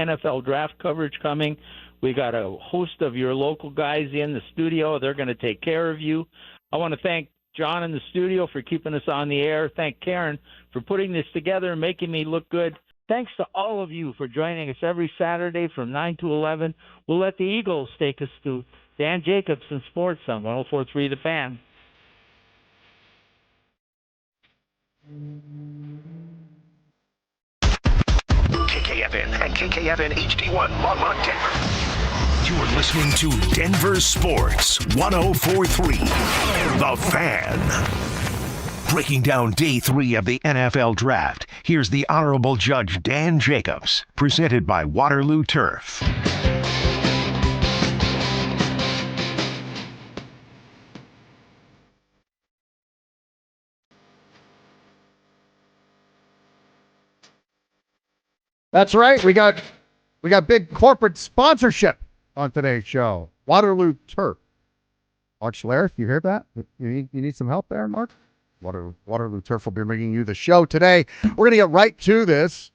NFL draft coverage coming. We got a host of your local guys in the studio. They're going to take care of you. I want to thank John in the studio for keeping us on the air. Thank Karen for putting this together and making me look good. Thanks to all of you for joining us every Saturday from 9 to 11. We'll let the Eagles take us to Dan Jacobs in Sports on 104.3 The Fan. KKFN and KKFN HD1 Longmont, Denver. You're listening to Denver Sports 104.3 The Fan. Breaking down day 3 of the NFL Draft, here's the Honorable Judge Dan Jacobs, presented by Waterloo Turf. That's right. We got big corporate sponsorship on today's show. Waterloo Turf. Mark Schler, if you hear that, you need some help there, Mark? Waterloo Turf will be bringing you the show today. We're going to get right to this.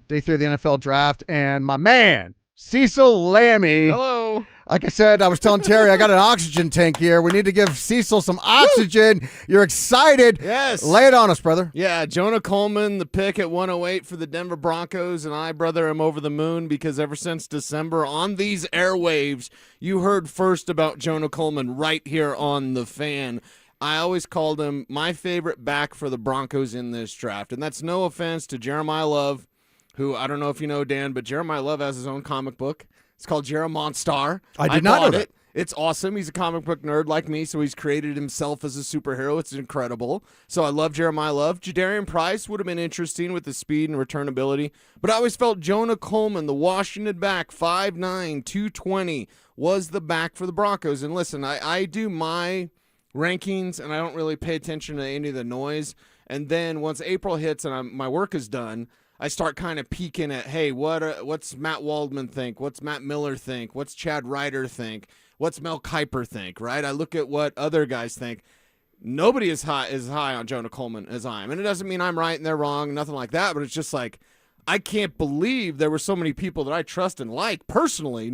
Day 3 of the NFL Draft, and my man, Cecil Lammy. Hello. Like I said, I was telling Terry, I got an oxygen tank here. We need to give Cecil some oxygen. Woo! You're excited. Yes. Lay it on us, brother. Yeah, Jonah Coleman, the pick at 108 for the Denver Broncos, and I, brother, am over the moon because ever since December on these airwaves, you heard first about Jonah Coleman right here on The Fan. I always called him my favorite back for the Broncos in this draft, and that's no offense to Jeremiah Love, who I don't know if you know, Dan, but Jeremiah Love has his own comic book. It's called Jeremonstar. I did not know that. It's awesome. He's a comic book nerd like me, so he's created himself as a superhero. It's incredible. So I love Jeremiah Love. Jadarian Price would have been interesting with the speed and returnability, but I always felt Jonah Coleman, the Washington back, 5'9", 220, was the back for the Broncos. And listen, I do my rankings, and I don't really pay attention to any of the noise. And then once April hits and my work is done, I start kind of peeking at, hey, what's Matt Waldman think? What's Matt Miller think? What's Chad Ryder think? What's Mel Kiper think, right? I look at what other guys think. Nobody is high on Jonah Coleman as I am. And it doesn't mean I'm right and they're wrong, nothing like that, but it's just like I can't believe there were so many people that I trust and like personally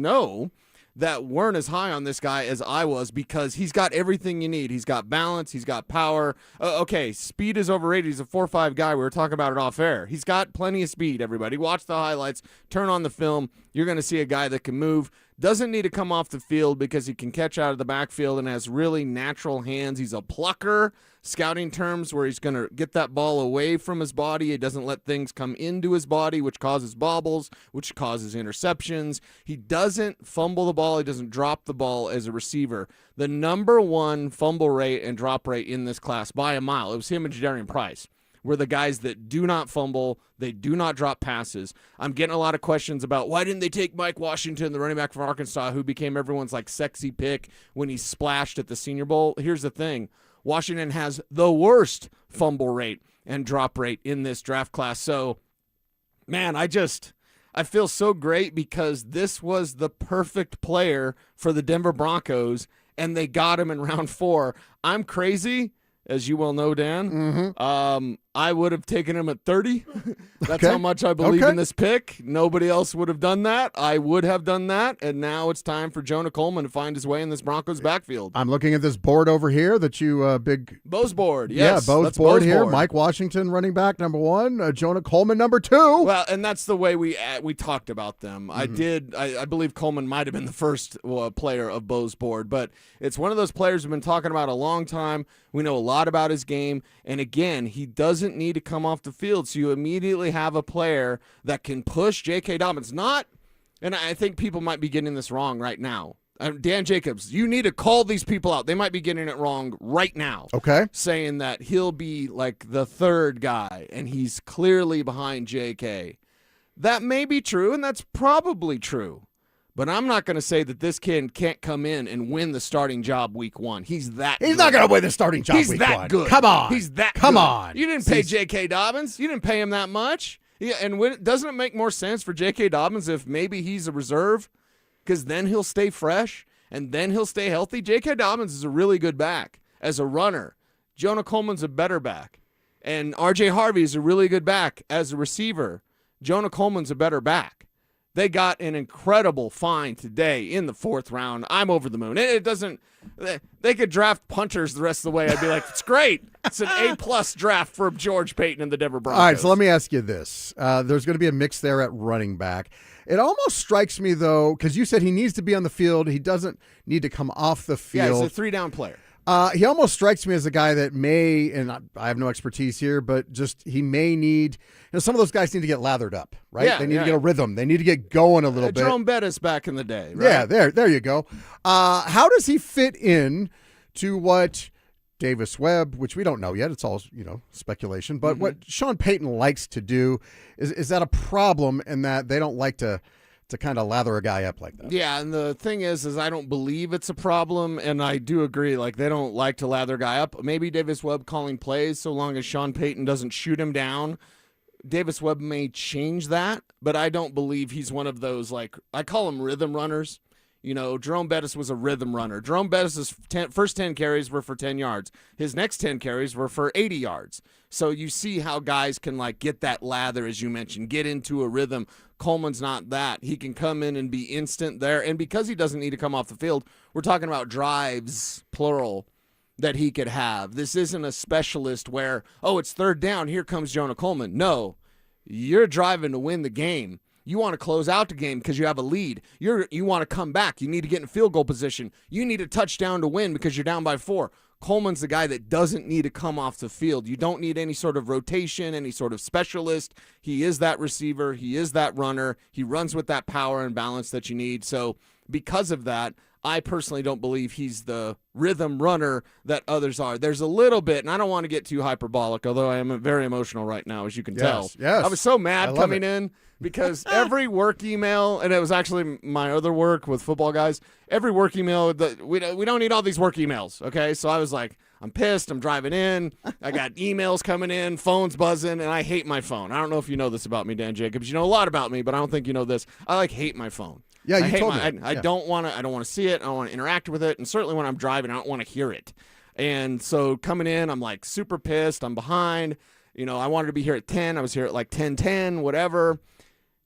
that weren't as high on this guy as I was because he's got everything you need. He's got balance. He's got power. Okay, speed is overrated. He's a 4.5 guy. We were talking about it off air. He's got plenty of speed, everybody. Watch the highlights. Turn on the film. You're going to see a guy that can move. Doesn't need to come off the field because he can catch out of the backfield and has really natural hands. He's a plucker, scouting terms, where he's going to get that ball away from his body. He doesn't let things come into his body, which causes bobbles, which causes interceptions. He doesn't fumble the ball. He doesn't drop the ball as a receiver. The number one fumble rate and drop rate in this class by a mile, it was him and Jadarian Price, were the guys that do not fumble. They do not drop passes. I'm getting a lot of questions about why didn't they take Mike Washington, the running back from Arkansas, who became everyone's like sexy pick when he splashed at the Senior Bowl. Here's the thing. Washington has the worst fumble rate and drop rate in this draft class. So, man, I feel so great because this was the perfect player for the Denver Broncos, and they got him in round 4. I'm crazy, as you well know, Dan. Mm-hmm. I would have taken him at 30. That's how much I believe in this pick. Nobody else would have done that. I would have done that, and now it's time for Jonah Coleman to find his way in this Broncos backfield. I'm looking at this board over here that you big Bo's board. Yes, yeah, Bo's board here. Mike Washington, running back number 1. Jonah Coleman, number 2. Well, and that's the way we talked about them. Mm-hmm. I believe Coleman might have been the first player of Bo's board, but it's one of those players we've been talking about a long time. We know a lot about his game, and again, he doesn't need to come off the field, so you immediately have a player that can push J.K. Dobbins. Not, and I think people might be getting this wrong right now. Dan Jacobs, you need to call these people out. They might be getting it wrong right now. Okay. Saying that he'll be like the third guy, and he's clearly behind J.K. That may be true, and that's probably true. But I'm not going to say that this kid can't come in and win the starting job week 1. He's that good. He's not going to win the starting job week 1. He's that good. Come on. He's that Come good. on. You didn't pay J.K. Dobbins. You didn't pay him that much. Yeah, and doesn't it make more sense for J.K. Dobbins if maybe he's a reserve? Because then he'll stay fresh, and then he'll stay healthy. J.K. Dobbins is a really good back as a runner. Jonah Coleman's a better back. And R.J. Harvey is a really good back as a receiver. Jonah Coleman's a better back. They got an incredible find today in the 4th round. I'm over the moon. It doesn't. They could draft punters the rest of the way. I'd be like, it's great. It's an A+ draft for George Payton and the Denver Broncos. All right, so let me ask you this. There's going to be a mix there at running back. It almost strikes me, though, because you said he needs to be on the field. He doesn't need to come off the field. Yeah, he's a 3-down player. He almost strikes me as a guy that may, and I have no expertise here, but just he may need, some of those guys need to get lathered up, right? Yeah, they need to get a rhythm. They need to get going a little bit. Jerome Bettis back in the day, right? Yeah, there you go. How does he fit in to what Davis Webb, which we don't know yet, it's all, speculation, but what Sean Payton likes to do, is that a problem in that they don't like to kind of lather a guy up like that? Yeah, and the thing is I don't believe it's a problem, and I do agree, like, they don't like to lather a guy up. Maybe Davis Webb calling plays, so long as Sean Payton doesn't shoot him down. Davis Webb may change that, but I don't believe he's one of those, like, I call them rhythm runners. Jerome Bettis was a rhythm runner. Jerome Bettis' first 10 carries were for 10 yards. His next 10 carries were for 80 yards. So you see how guys can, like, get that lather, as you mentioned, get into a rhythm. Coleman's not that. He can come in and be instant there. And because he doesn't need to come off the field, we're talking about drives, plural, that he could have. This isn't a specialist where, it's 3rd down, here comes Jonah Coleman. No, you're driving to win the game. You want to close out the game because you have a lead. You want to come back. You need to get in field goal position. You need a touchdown to win because you're down by 4. Coleman's the guy that doesn't need to come off the field. You don't need any sort of rotation, any sort of specialist. He is that receiver. He is that runner. He runs with that power and balance that you need. So because of that, I personally don't believe he's the rhythm runner that others are. There's a little bit, and I don't want to get too hyperbolic, although I am very emotional right now, as you can tell. Yes. I was so mad coming in because every work email, and it was actually my other work with football guys, every work email, we don't need all these work emails, okay? So I was like, I'm pissed. I'm driving in. I got emails coming in, phones buzzing, and I hate my phone. I don't know if you know this about me, Dan Jacobs. You know a lot about me, but I don't think you know this. I hate my phone. Yeah, you told me. I don't want to see it. I don't want to interact with it, and certainly when I'm driving, I don't want to hear it. And so coming in, I'm like super pissed. I'm behind. I wanted to be here at 10. I was here at like 10:10, whatever.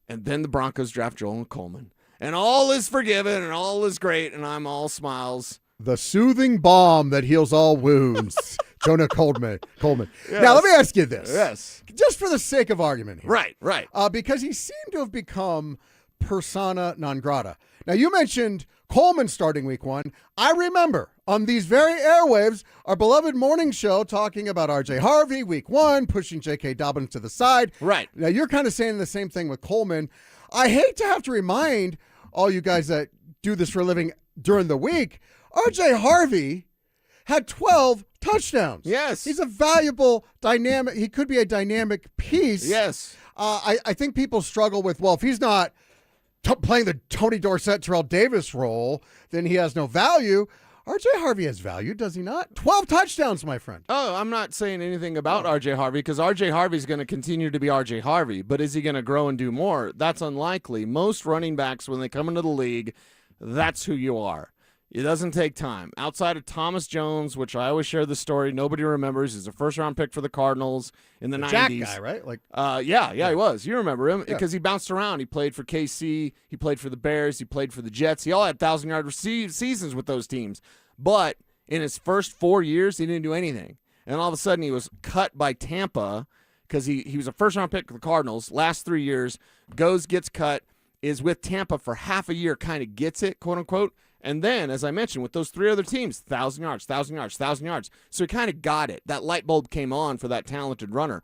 And then the Broncos draft Jonah Coleman, and all is forgiven and all is great, and I'm all smiles. The soothing balm that heals all wounds. Jonah Coleman. Yes. Now, let me ask you this. Yes. Just for the sake of argument here. Right. Because he seemed to have become persona non grata. Now, you mentioned Coleman starting week 1. I remember on these very airwaves, our beloved morning show talking about R.J. Harvey week 1, pushing J.K. Dobbins to the side. Right. Now, you're kind of saying the same thing with Coleman. I hate to have to remind all you guys that do this for a living during the week, R.J. Harvey had 12 touchdowns. Yes. He's a valuable dynamic. He could be a dynamic piece. Yes. I think people struggle with, if he's not playing the Tony Dorsett, Terrell Davis role, then he has no value. R.J. Harvey has value, does he not? 12 touchdowns, my friend. Oh, I'm not saying anything about R.J. Harvey because R.J. Harvey's going to continue to be R.J. Harvey, but is he going to grow and do more? That's unlikely. Most running backs, when they come into the league, that's who you are. It doesn't take time. Outside of Thomas Jones, which I always share the story, nobody remembers. He's a first-round pick for the Cardinals in the 90s. Jack guy, right? Yeah, he was. You remember him because he bounced around. He played for KC. He played for the Bears. He played for the Jets. He all had 1,000-yard seasons with those teams. But in his first 4 years, he didn't do anything. And all of a sudden, he was cut by Tampa because he was a first-round pick for the Cardinals. Last 3 years, gets cut, is with Tampa for half a year, kind of gets it, quote-unquote. And then, as I mentioned, with those 3 other teams, 1,000 yards, 1,000 yards, 1,000 yards. So he kind of got it. That light bulb came on for that talented runner.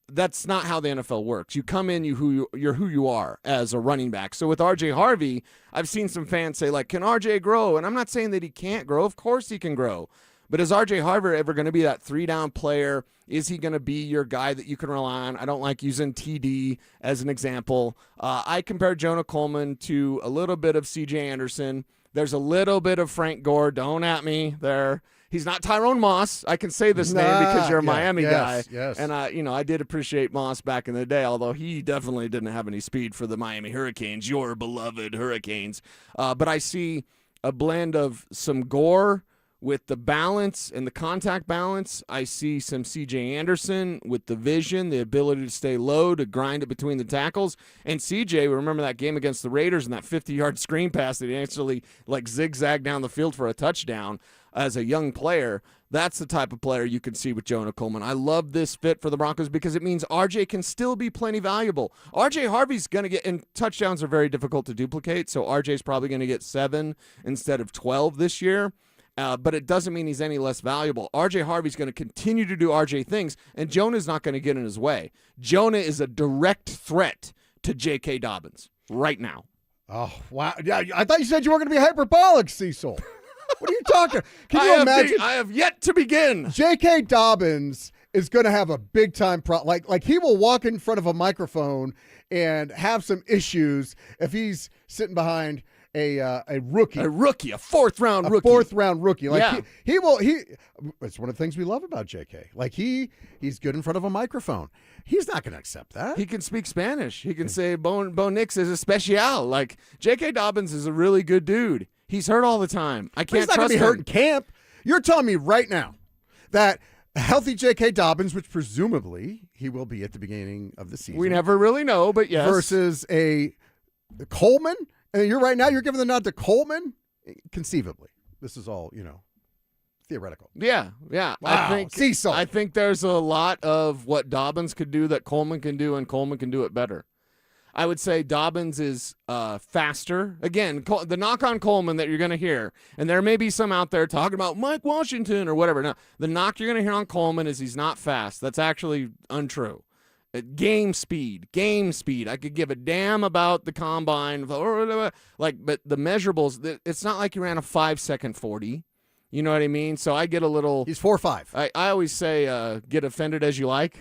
That's not how the NFL works. You come in, you're who you are as a running back. So with R.J. Harvey, I've seen some fans say, like, can R.J. grow? And I'm not saying that he can't grow. Of course he can grow. But is R.J. Harvey ever going to be that 3-down player? Is he going to be your guy that you can rely on? I don't like using TD as an example. I compare Jonah Coleman to a little bit of C.J. Anderson. There's a little bit of Frank Gore. Don't at me there. He's not Tyrone Moss. I can say this name because you're a Miami guy. Yes. And I did appreciate Moss back in the day, although he definitely didn't have any speed for the Miami Hurricanes, your beloved Hurricanes. But I see a blend of some Gore with the balance and the contact balance, I see some C.J. Anderson with the vision, the ability to stay low, to grind it between the tackles. And C.J., remember that game against the Raiders and that 50-yard screen pass that he actually zigzagged down the field for a touchdown as a young player. That's the type of player you can see with Jonah Coleman. I love this fit for the Broncos because it means RJ can still be plenty valuable. RJ Harvey's going to get, and touchdowns are very difficult to duplicate, so RJ's probably going to get 7 instead of 12 this year. But it doesn't mean he's any less valuable. R.J. Harvey's going to continue to do R.J. things, and Jonah's not going to get in his way. Jonah is a direct threat to J.K. Dobbins right now. Oh, wow. Yeah, I thought you said you were going to be hyperbolic, Cecil. What are you talking? Can you imagine? I have yet to begin. J.K. Dobbins is going to have a big-time problem. Like he will walk in front of a microphone and have some issues if he's sitting behind a rookie. A fourth-round rookie. A fourth-round rookie. Like yeah. He it's one of the things we love about JK. Like he's good in front of a microphone. He's not going to accept that. He can speak Spanish. He can say Bo Nix is especial. Like J.K. Dobbins is a really good dude. He's hurt all the time. I can't He's not trust going to be him. hurt in camp. You're telling me right now that a healthy J.K. Dobbins, which presumably he will be at the beginning of the season. We never really know, but yes. Versus a Coleman. And you're giving the nod to Coleman? Conceivably. This is all, theoretical. Yeah. Wow. I think there's a lot of what Dobbins could do that Coleman can do, and Coleman can do it better. I would say Dobbins is faster. Again, the knock on Coleman that you're going to hear, and there may be some out there talking about Mike Washington or whatever. No, the knock you're going to hear on Coleman is he's not fast. That's actually untrue. Game speed. I could give a damn about the combine, but the measurables. It's not like he ran a 5-second 40. You know what I mean? So I get a little. He's 4.5. I always say, get offended as you like.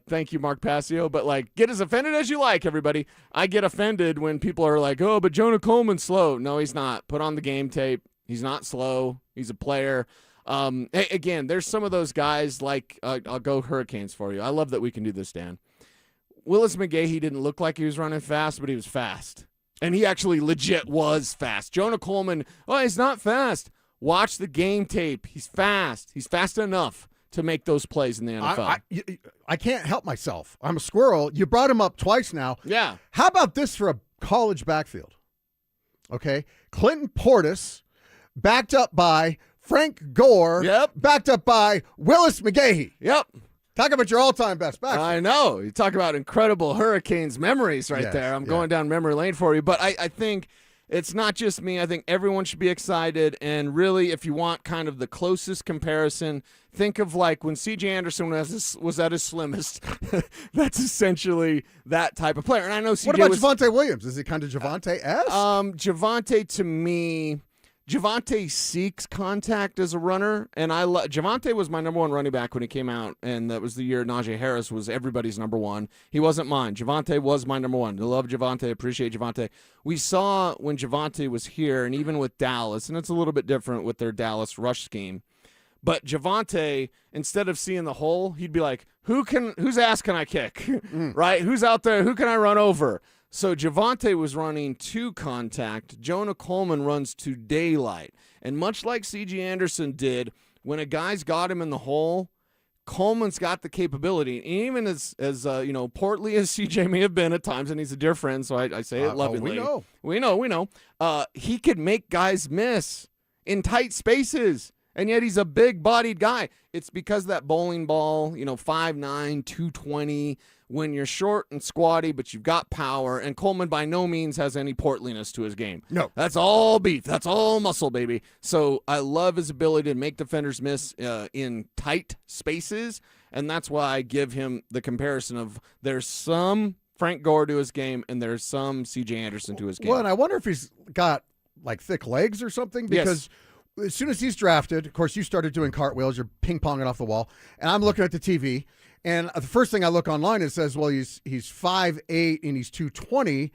Thank you, Mark Passio. But get as offended as you like, everybody. I get offended when people are like, "Oh, but Jonah Coleman's slow." No, he's not. Put on the game tape. He's not slow. He's a player. Again, there's some of those guys I'll go Hurricanes for you. I love that we can do this, Dan. Willis McGahee didn't look like he was running fast, but he was fast. And he actually legit was fast. Jonah Coleman, he's not fast. Watch the game tape. He's fast. He's fast enough to make those plays in the NFL. I can't help myself. I'm a squirrel. You brought him up twice now. Yeah. How about this for a college backfield? Okay. Clinton Portis, backed up by Frank Gore, backed up by Willis McGahee. Yep. Talk about your all-time best backfield. I know. You talk about incredible Hurricanes memories there. I'm going down memory lane for you. But I think it's not just me. I think everyone should be excited. And really, if you want kind of the closest comparison, think of when C.J. Anderson was at his slimmest. That's essentially that type of player. And I know C.J. What about Javonte Williams? Is he kind of Javonte-esque? Javonte, to me, Javonte seeks contact as a runner, and Javonte was my number one running back when he came out, and that was the year Najee Harris was everybody's number one. He wasn't mine. Javonte was my number one. I love Javonte, appreciate Javonte. We saw when Javonte was here, and even with Dallas, and it's a little bit different with their Dallas rush scheme, but Javonte, instead of seeing the hole, he'd be like, whose ass can I kick, right? Who's out there? Who can I run over? So Javonte was running to contact. Jonah Coleman runs to daylight. And much like C.J. Anderson did, when a guy's got him in the hole, Coleman's got the capability. And even as portly as C.J. may have been at times, and he's a dear friend, so I say it lovingly. We know. He could make guys miss in tight spaces. And yet he's a big-bodied guy. It's because of that bowling ball, 5'9", 220, when you're short and squatty, but you've got power. And Coleman by no means has any portliness to his game. No. That's all beef. That's all muscle, baby. So I love his ability to make defenders miss in tight spaces, and that's why I give him the comparison of there's some Frank Gore to his game and there's some C.J. Anderson to his game. Well, and I wonder if he's got, thick legs or something, because as soon as he's drafted, of course, you started doing cartwheels. You're ping-ponging off the wall. And I'm looking at the TV. And the first thing I look online, it says, well, he's 5'8", and he's 220.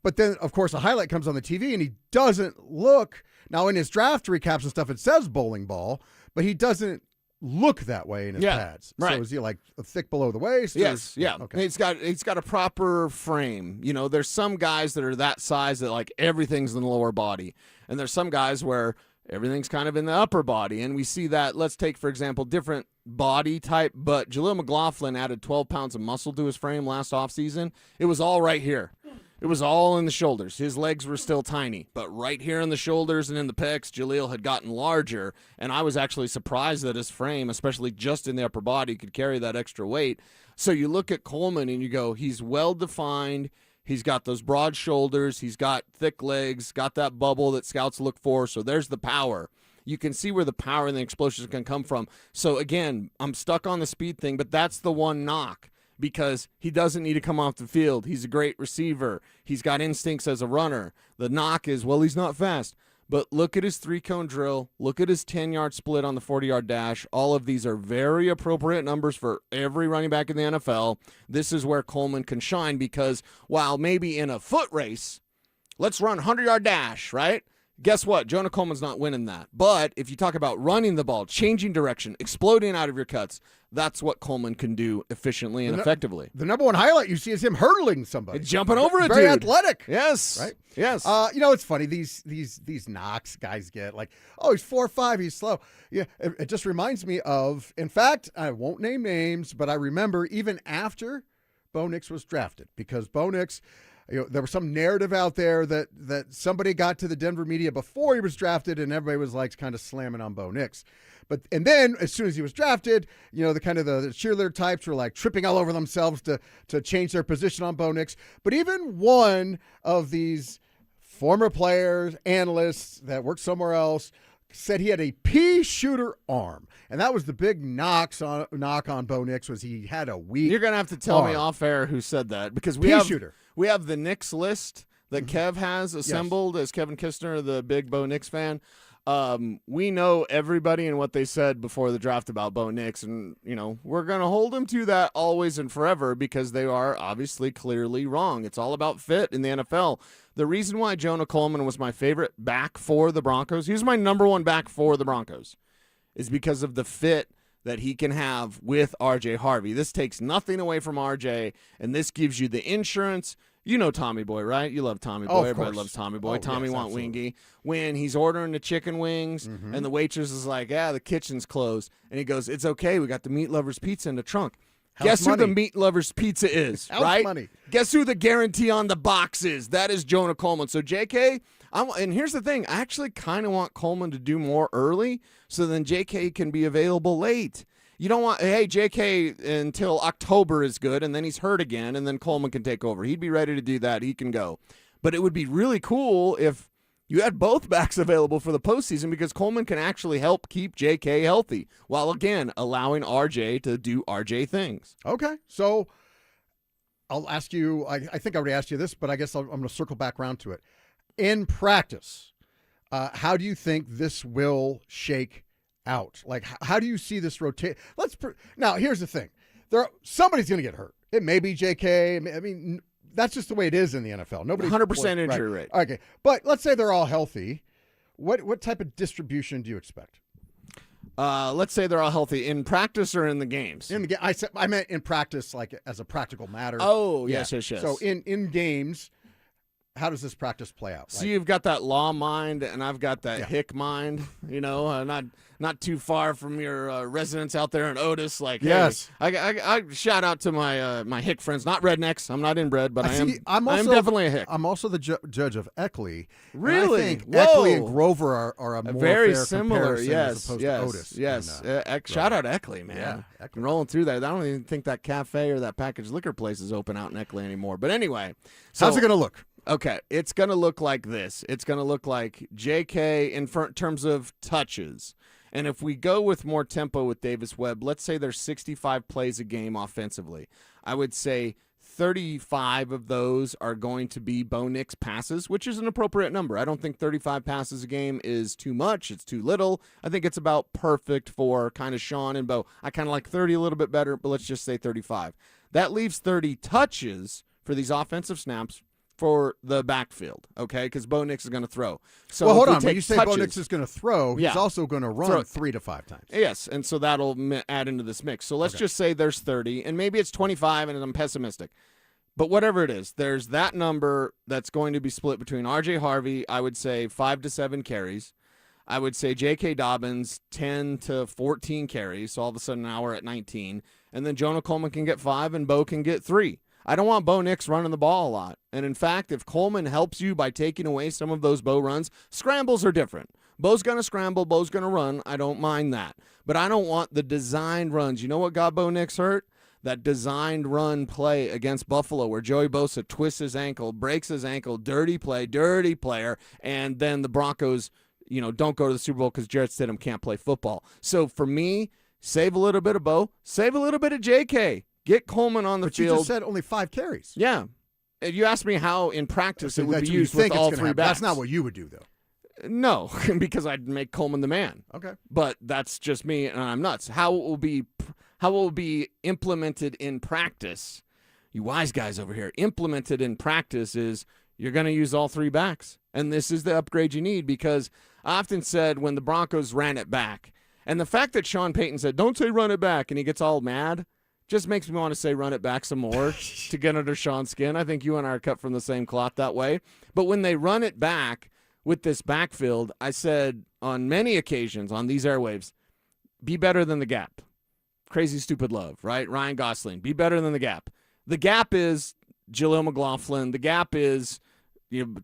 But then, of course, a highlight comes on the TV, and he doesn't look. Now, in his draft recaps and stuff, it says bowling ball, but he doesn't look that way in his pads. Right. So is he, thick below the waist? Yes, yeah. Okay. He's got a proper frame. There's some guys that are that size that, everything's in the lower body. And there's some guys where everything's kind of in the upper body. And we see that, let's take, for example, different body type, but Jaleel McLaughlin added 12 pounds of muscle to his frame last offseason. It was all right here. It was all in the shoulders. His legs were still tiny, but right here in the shoulders and in the pecs, Jaleel had gotten larger, and I was actually surprised that his frame, especially just in the upper body, could carry that extra weight. So you look at Coleman and you go, he's well-defined. He's got those broad shoulders. He's got thick legs, got that bubble that scouts look for, so there's the power. You can see where the power and the explosions can come from. So, again, I'm stuck on the speed thing, but that's the one knock. Because he doesn't need to come off the field. He's a great receiver. He's got instincts as a runner. The knock is, well, he's not fast. But look at his 3-cone drill. Look at his 10-yard split on the 40-yard dash. All of these are very appropriate numbers for every running back in the NFL. This is where Coleman can shine because while maybe in a foot race, let's run 100-yard dash, right? Guess what? Jonah Coleman's not winning that. But if you talk about running the ball, changing direction, exploding out of your cuts, that's what Coleman can do efficiently and effectively. The number one highlight you see is him hurdling somebody. Jumping over a dude. Very athletic. Yes. Right? Yes. It's funny. These knocks guys get like, oh, he's 4'5", he's slow. Yeah, it just reminds me of, in fact, I won't name names, but I remember even after Bo Nix was drafted, because Bo Nix, there was some narrative out there that somebody got to the Denver media before he was drafted, and everybody was like kind of slamming on Bo Nix. And then as soon as he was drafted, the kind of the cheerleader types were like tripping all over themselves to change their position on Bo Nix. But even one of these former players, analysts that worked somewhere else, said he had a pea shooter arm. And that was the big knock on Bo Nix, was he had a weak You're going to have to tell arm. me off air who said that, because Pea shooter. We have the Knicks list that Kev has assembled as Kevin Kistner, the big Bo Nix fan. We know everybody and what they said before the draft about Bo Nix, and we're going to hold them to that always and forever because they are obviously clearly wrong. It's all about fit in the NFL. The reason why Jonah Coleman was my favorite back for the Broncos, he was my number one back for the Broncos, is because of the fit that he can have with R.J. Harvey. This takes nothing away from R.J., and this gives you the insurance. You know Tommy Boy, right? You love Tommy Boy. Everybody loves Tommy Boy. Tommy yes, want absolutely. Wingy. When he's ordering the chicken wings and the waitress is like, the kitchen's closed. And he goes, it's okay. We got the Meat Lovers Pizza in the trunk. Guess who the Meat Lovers Pizza is, right? Money. Guess who the guarantee on the box is? That is Jonah Coleman. So, JK, and here's the thing. I actually kind of want Coleman to do more early so then JK can be available late. You don't want, hey, JK until October is good, and then he's hurt again, and then Coleman can take over. He'd be ready to do that. He can go. But it would be really cool if you had both backs available for the postseason, because Coleman can actually help keep JK healthy while, again, allowing RJ to do RJ things. Okay, so I'll ask you, I think I already asked you this, but I guess I'm going to circle back around to it. In practice, how do you think this will shake out? Like, how do you see this rotate? Now, here's the thing. Somebody's going to get hurt. It may be JK. I mean, that's just the way it is in the NFL. Nobody 100% injury rate. Okay, but let's say they're all healthy. What type of distribution do you expect? Let's say they're all healthy in practice or in the games. In the game, I meant in practice, like as a practical matter. Oh, Yeah. yes. So in games, how does this practice play out? So you've got that law mind, and I've got that hick mind. Not too far from your residents out there in Otis. Like, yes, hey, I shout out to my hick friends. Not rednecks. I'm not inbred, but I'm definitely a hick. I'm also the judge of Eckley. Really? I think Whoa. Eckley and Grover are a more very fair similar. comparison Yes, as opposed yes, to Otis. yes. And, Shout out Eckley, man. Yeah, I'm rolling through that. I don't even think that cafe or that packaged liquor place is open out in Eckley anymore. But anyway, how's it going to look? Okay, it's going to look like this. It's going to look like JK in terms of touches. And if we go with more tempo with Davis Webb, let's say there's 65 plays a game offensively. I would say 35 of those are going to be Bo Nix passes, which is an appropriate number. I don't think 35 passes a game is too much. It's too little. I think it's about perfect for kind of Sean and Bo. I kind of like 30 a little bit better, but let's just say 35. That leaves 30 touches for these offensive snaps for the backfield, okay? Because Bo Nix is going to throw. So hold on. When you say Bo Nix is going to throw, he's Yeah. also going to run 3 to 5 times. Yes, and so that'll add into this mix. So let's just say there's 30, and maybe it's 25, and I'm pessimistic. But whatever it is, there's that number that's going to be split between R.J. Harvey, I would say 5 to 7 carries. I would say J.K. Dobbins 10 to 14 carries, so all of a sudden now we're at 19. And then Jonah Coleman can get 5 and Bo can get 3. I don't want Bo Nix running the ball a lot. And in fact, if Coleman helps you by taking away some of those Bo runs, scrambles are different. Bo's going to scramble, Bo's going to run. I don't mind that. But I don't want the designed runs. You know what got Bo Nix hurt? That designed run play against Buffalo where Joey Bosa twists his ankle, breaks his ankle, dirty play, dirty player, and then the Broncos, don't go to the Super Bowl because Jarrett Stidham can't play football. So for me, save a little bit of Bo, save a little bit of JK. Get Coleman on the field. But you just said only 5 carries. Yeah. If you asked me how in practice it would be used with all 3 backs. That's not what you would do, though. No, because I'd make Coleman the man. Okay. But that's just me, and I'm nuts. How it will be implemented in practice, you wise guys over here, implemented in practice is you're going to use all 3 backs. And this is the upgrade you need because I often said when the Broncos ran it back, and the fact that Sean Payton said, don't say run it back, and he gets all mad, just makes me want to say run it back some more to get under Sean's skin. I think you and I are cut from the same cloth that way. But when they run it back with this backfield, I said on many occasions on these airwaves, be better than the gap. Crazy Stupid Love, right? Ryan Gosling, be better than the gap. The gap is Jaleel McLaughlin. The gap is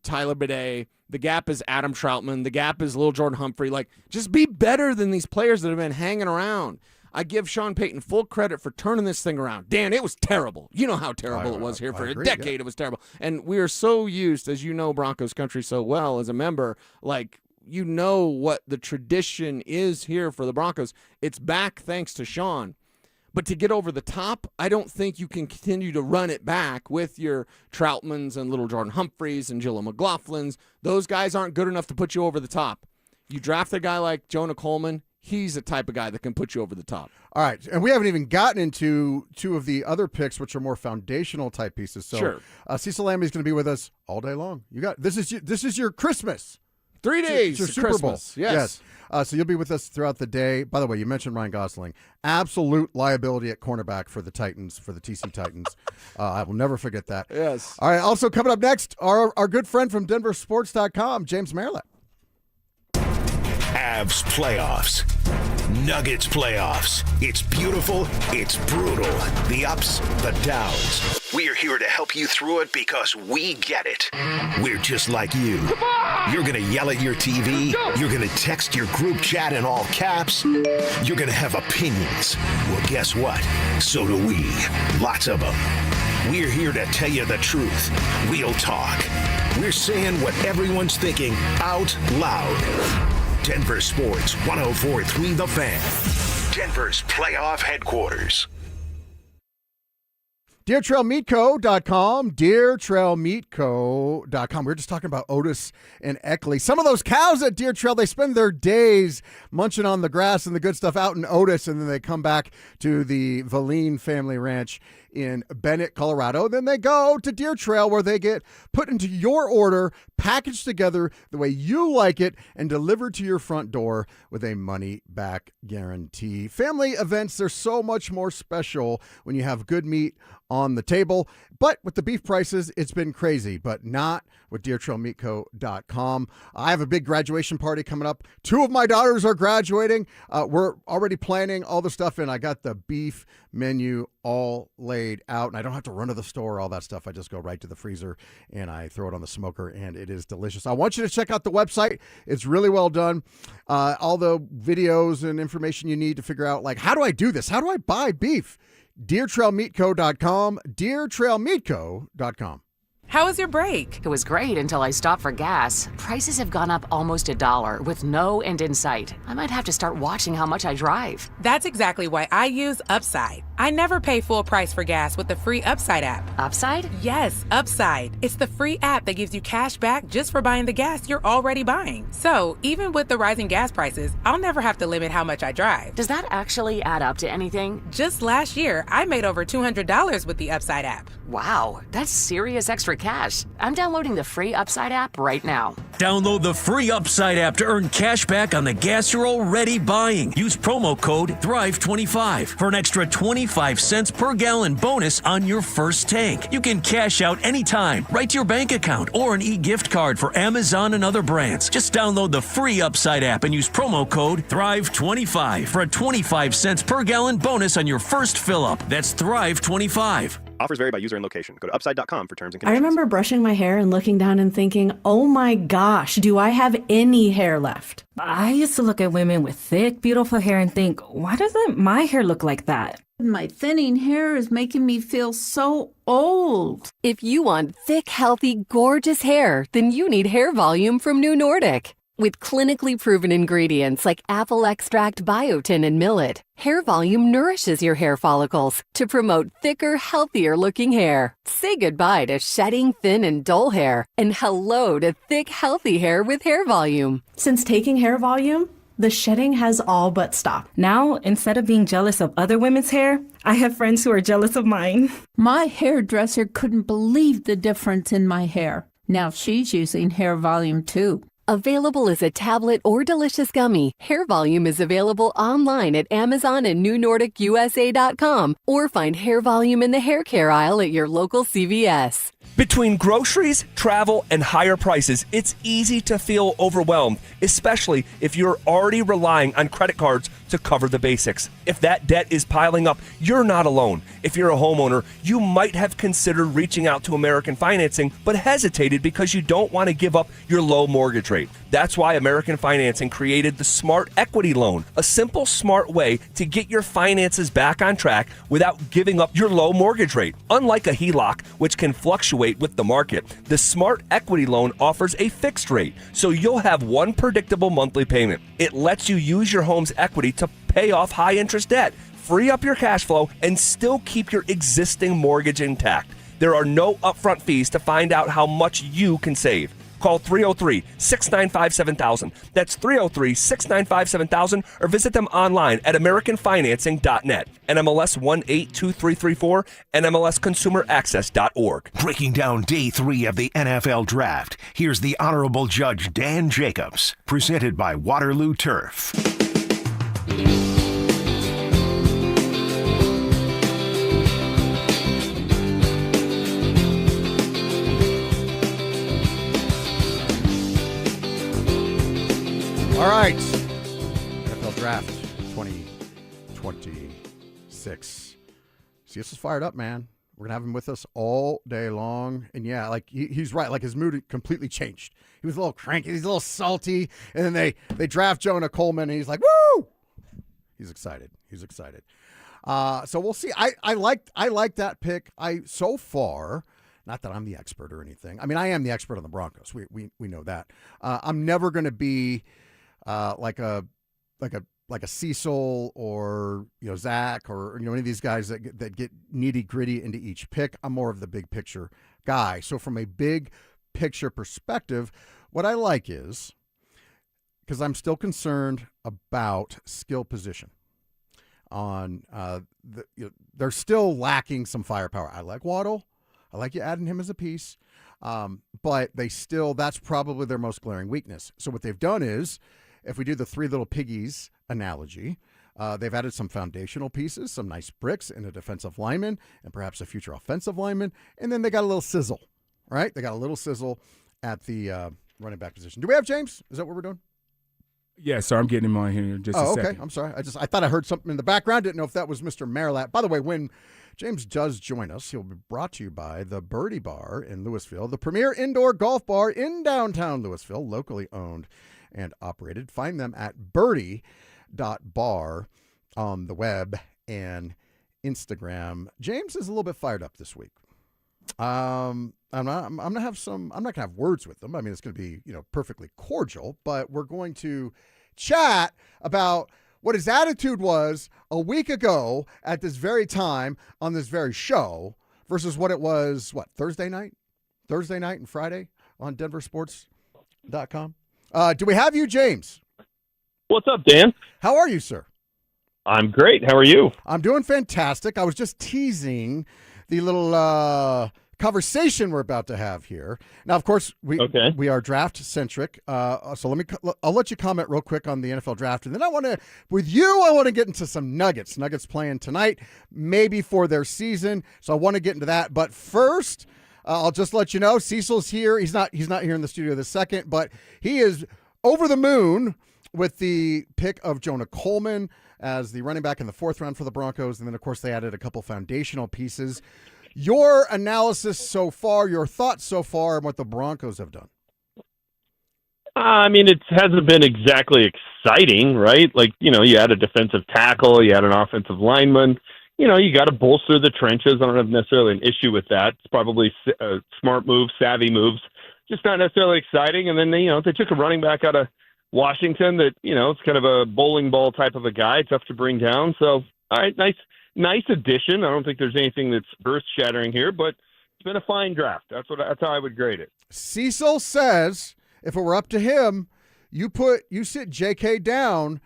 Tyler Bidet. The gap is Adam Troutman. The gap is Lil Jordan Humphrey. Like, just be better than these players that have been hanging around. I give Sean Payton full credit for turning this thing around. Dan, it was terrible. You know how terrible it was here for a decade. Yeah. It was terrible. And we are so used, as you know Broncos country so well as a member, like, you know what the tradition is here for the Broncos. It's back thanks to Sean. But to get over the top, I don't think you can continue to run it back with your Troutmans and Little Jordan Humphreys and Jaleel McLaughlins. Those guys aren't good enough to put you over the top. You draft a guy like Jonah Coleman, he's the type of guy that can put you over the top. All right, and we haven't even gotten into 2 of the other picks, which are more foundational type pieces. So, sure. Cecil Lammy's going to be with us all day long. This is your Christmas. 3 days. It's your Super Bowl. Yes. So you'll be with us throughout the day. By the way, you mentioned Ryan Gosling. Absolute liability at cornerback for the Titans, for the TC Titans. I will never forget that. Yes. All right. Also coming up next, our good friend from DenverSports.com, James Merilatt. Avs playoffs. Nuggets playoffs. It's beautiful. It's brutal. The ups, the downs. We're here to help you through it because we get it. We're just like you. You're going to yell at your TV. You're going to text your group chat in all caps. You're going to have opinions. Well, guess what? So do we. Lots of them. We're here to tell you the truth. Real talk. We're saying what everyone's thinking out loud. Denver Sports 104.3 The Fan. Denver's playoff headquarters. DeerTrailMeatCo.com, DeerTrailMeatCo.com. We were just talking about Otis and Eckley. Some of those cows at Deer Trail, they spend their days munching on the grass and the good stuff out in Otis, and then they come back to the Valine family ranch in Bennett, Colorado. Then they go to Deer Trail where they get put into your order, packaged together the way you like it, and delivered to your front door with a money-back guarantee. Family events, they're so much more special when you have good meat on the table. But with the beef prices, it's been crazy, but not with DeerTrailMeatCo.com. I have a big graduation party coming up. 2 of my daughters are graduating. We're already planning all the stuff, and I got the beef menu all laid out, and I don't have to run to the store, all that stuff. I just go right to the freezer, and I throw it on the smoker, and it is delicious. I want you to check out the website. It's really well done. All the videos and information you need to figure out, like, how do I do this? How do I buy beef? DeerTrailMeatCo.com, DeerTrailMeatCo.com. How was your break? It was great until I stopped for gas. Prices have gone up almost $1 with no end in sight. I might have to start watching how much I drive. That's exactly why I use Upside. I never pay full price for gas with the free Upside app. Upside? Yes, Upside. It's the free app that gives you cash back just for buying the gas you're already buying. So even with the rising gas prices, I'll never have to limit how much I drive. Does that actually add up to anything? Just last year, I made over $200 with the Upside app. Wow, that's serious extra cash. I'm downloading the free Upside app right now. Download the free Upside app to earn cash back on the gas you're already buying. Use promo code THRIVE25 for an extra 25 cents per gallon bonus on your first tank. You can cash out anytime, right to your bank account, or an e-gift card for Amazon and other brands. Just download the free Upside app and use promo code THRIVE25 for a 25 cents per gallon bonus on your first fill-up. That's THRIVE25. Offers vary by user and location. Go to upside.com for terms and I conditions. remember brushing my hair and looking down and thinking, oh my gosh, do I have any hair left? I used to look at women with thick, beautiful hair and think, why doesn't my hair look like that? My thinning hair is making me feel so old. If you want thick, healthy, gorgeous hair, then you need Hair Volume from New Nordic. With clinically proven ingredients like apple extract, biotin, and millet, Hair Volume nourishes your hair follicles to promote thicker, healthier-looking hair. Say goodbye to shedding, thin, and dull hair, and hello to thick, healthy hair with Hair Volume. Since taking Hair Volume, the shedding has all but stopped. Now, instead of being jealous of other women's hair, I have friends who are jealous of mine. My hairdresser couldn't believe the difference in my hair. Now she's using Hair Volume too. Available as a tablet or delicious gummy, Hair Volume is available online at Amazon and NewNordicUSA.com, or find Hair Volume in the hair care aisle at your local CVS. Between groceries, travel, and higher prices, it's easy to feel overwhelmed, especially if you're already relying on credit cards to cover the basics. If that debt is piling up, you're not alone. If you're a homeowner, you might have considered reaching out to American Financing, but hesitated because you don't want to give up your low mortgage rate. That's why American Financing created the Smart Equity Loan, a simple, smart way to get your finances back on track without giving up your low mortgage rate. Unlike a HELOC, which can fluctuate with the market, the Smart Equity Loan offers a fixed rate, so you'll have one predictable monthly payment. It lets you use your home's equity to pay off high-interest debt, free up your cash flow, and still keep your existing mortgage intact. There are no upfront fees to find out how much you can save. Call 303-695-7000. That's 303-695-7000, or visit them online at AmericanFinancing.net. NMLS 182334, NMLSConsumerAccess.org. Breaking down day 3 of the NFL Draft, here's the Honorable Judge Dan Jacobs, presented by Waterloo Turf. All right. NFL Draft 2026. CS is fired up, man. We're going to have him with us all day long. And yeah, like he's right. Like his mood completely changed. He was a little cranky. He's a little salty. And then they draft Jonah Coleman and he's like, woo! He's excited. He's excited. So we'll see. I like that pick. So far, not that I'm the expert or anything. I mean, I am the expert on the Broncos. We know that. I'm never going to be like a Cecil or Zach or any of these guys that get nitty gritty into each pick. I'm more of the big picture guy. So from a big picture perspective, what I like is, because I'm still concerned about skill position on they're still lacking some firepower. I like Waddle. I like you adding him as a piece. But that's probably their most glaring weakness. So what they've done is, if we do the three little piggies analogy, they've added some foundational pieces, some nice bricks, and a defensive lineman, and perhaps a future offensive lineman, and then they got a little sizzle, right? They got a little sizzle at the running back position. Do we have James? Is that what we're doing? Yeah, sir. I'm getting him on here in just a second. Okay. I'm sorry. I thought I heard something in the background. Didn't know if that was Mr. Merilatt. By the way, when James does join us, he'll be brought to you by the Birdie Bar in Louisville, the premier indoor golf bar in downtown Louisville, locally owned and operated. Find them at birdie.bar on the web and Instagram. James is a little bit fired up this week. I'm not gonna have words with them. I mean, it's gonna be perfectly cordial, but we're going to chat about what his attitude was a week ago at this very time on this very show versus what it was Thursday night and Friday on DenverSports.com. Do we have you, James? What's up, Dan? How are you, sir? I'm great. How are you? I'm doing fantastic. I was just teasing the little conversation we're about to have here. Now, of course, we are draft centric. So I'll let you comment real quick on the NFL draft, and then I want to get into some Nuggets. Nuggets playing tonight, maybe for their season. So I want to get into that. But first, I'll just let you know, Cecil's here. He's not here in the studio this second, but he is over the moon with the pick of Jonah Coleman as the running back in the 4th round for the Broncos. And then, of course, they added a couple foundational pieces. Your analysis so far, your thoughts so far on what the Broncos have done? I mean, it hasn't been exactly exciting, right? Like, you add a defensive tackle, you add an offensive lineman. You got to bolster the trenches. I don't have necessarily an issue with that. It's probably smart moves, savvy moves, just not necessarily exciting. And then, they took a running back out of Washington that, it's kind of a bowling ball type of a guy, tough to bring down. So, all right, nice addition. I don't think there's anything that's earth-shattering here, but it's been a fine draft. That's how I would grade it. Cecil says if it were up to him, you sit JK down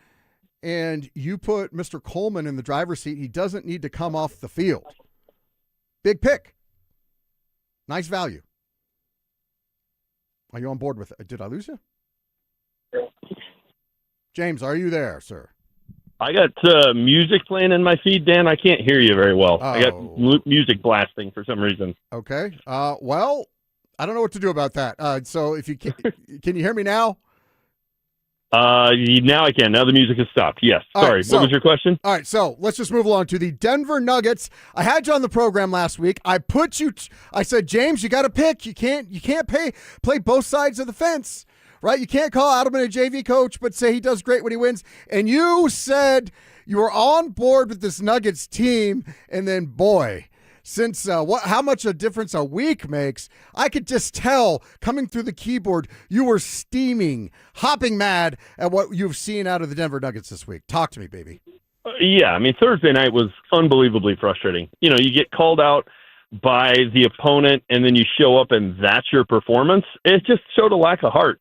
and you put Mr. Coleman in the driver's seat. He doesn't need to come off the field. Big pick. Nice value. Are you on board with it? Did I lose you? James, are you there, sir? I got music playing in my feed, Dan. I can't hear you very well. I got music blasting for some reason. Okay. Well, I don't know what to do about that. So if you can you hear me now? Now I can. Now the music has stopped. Yes. Sorry. Right, what was your question? All right. So let's just move along to the Denver Nuggets. I had you on the program last week. I said, James, you got to pick. You can't play both sides of the fence. Right? You can't call Adelman a JV coach, but say he does great when he wins. And you said you were on board with this Nuggets team. And then, boy, since how much a difference a week makes, I could just tell coming through the keyboard, you were steaming, hopping mad at what you've seen out of the Denver Nuggets this week. Talk to me, baby. Yeah, I mean, Thursday night was unbelievably frustrating. You get called out by the opponent, and then you show up, and that's your performance. It just showed a lack of heart.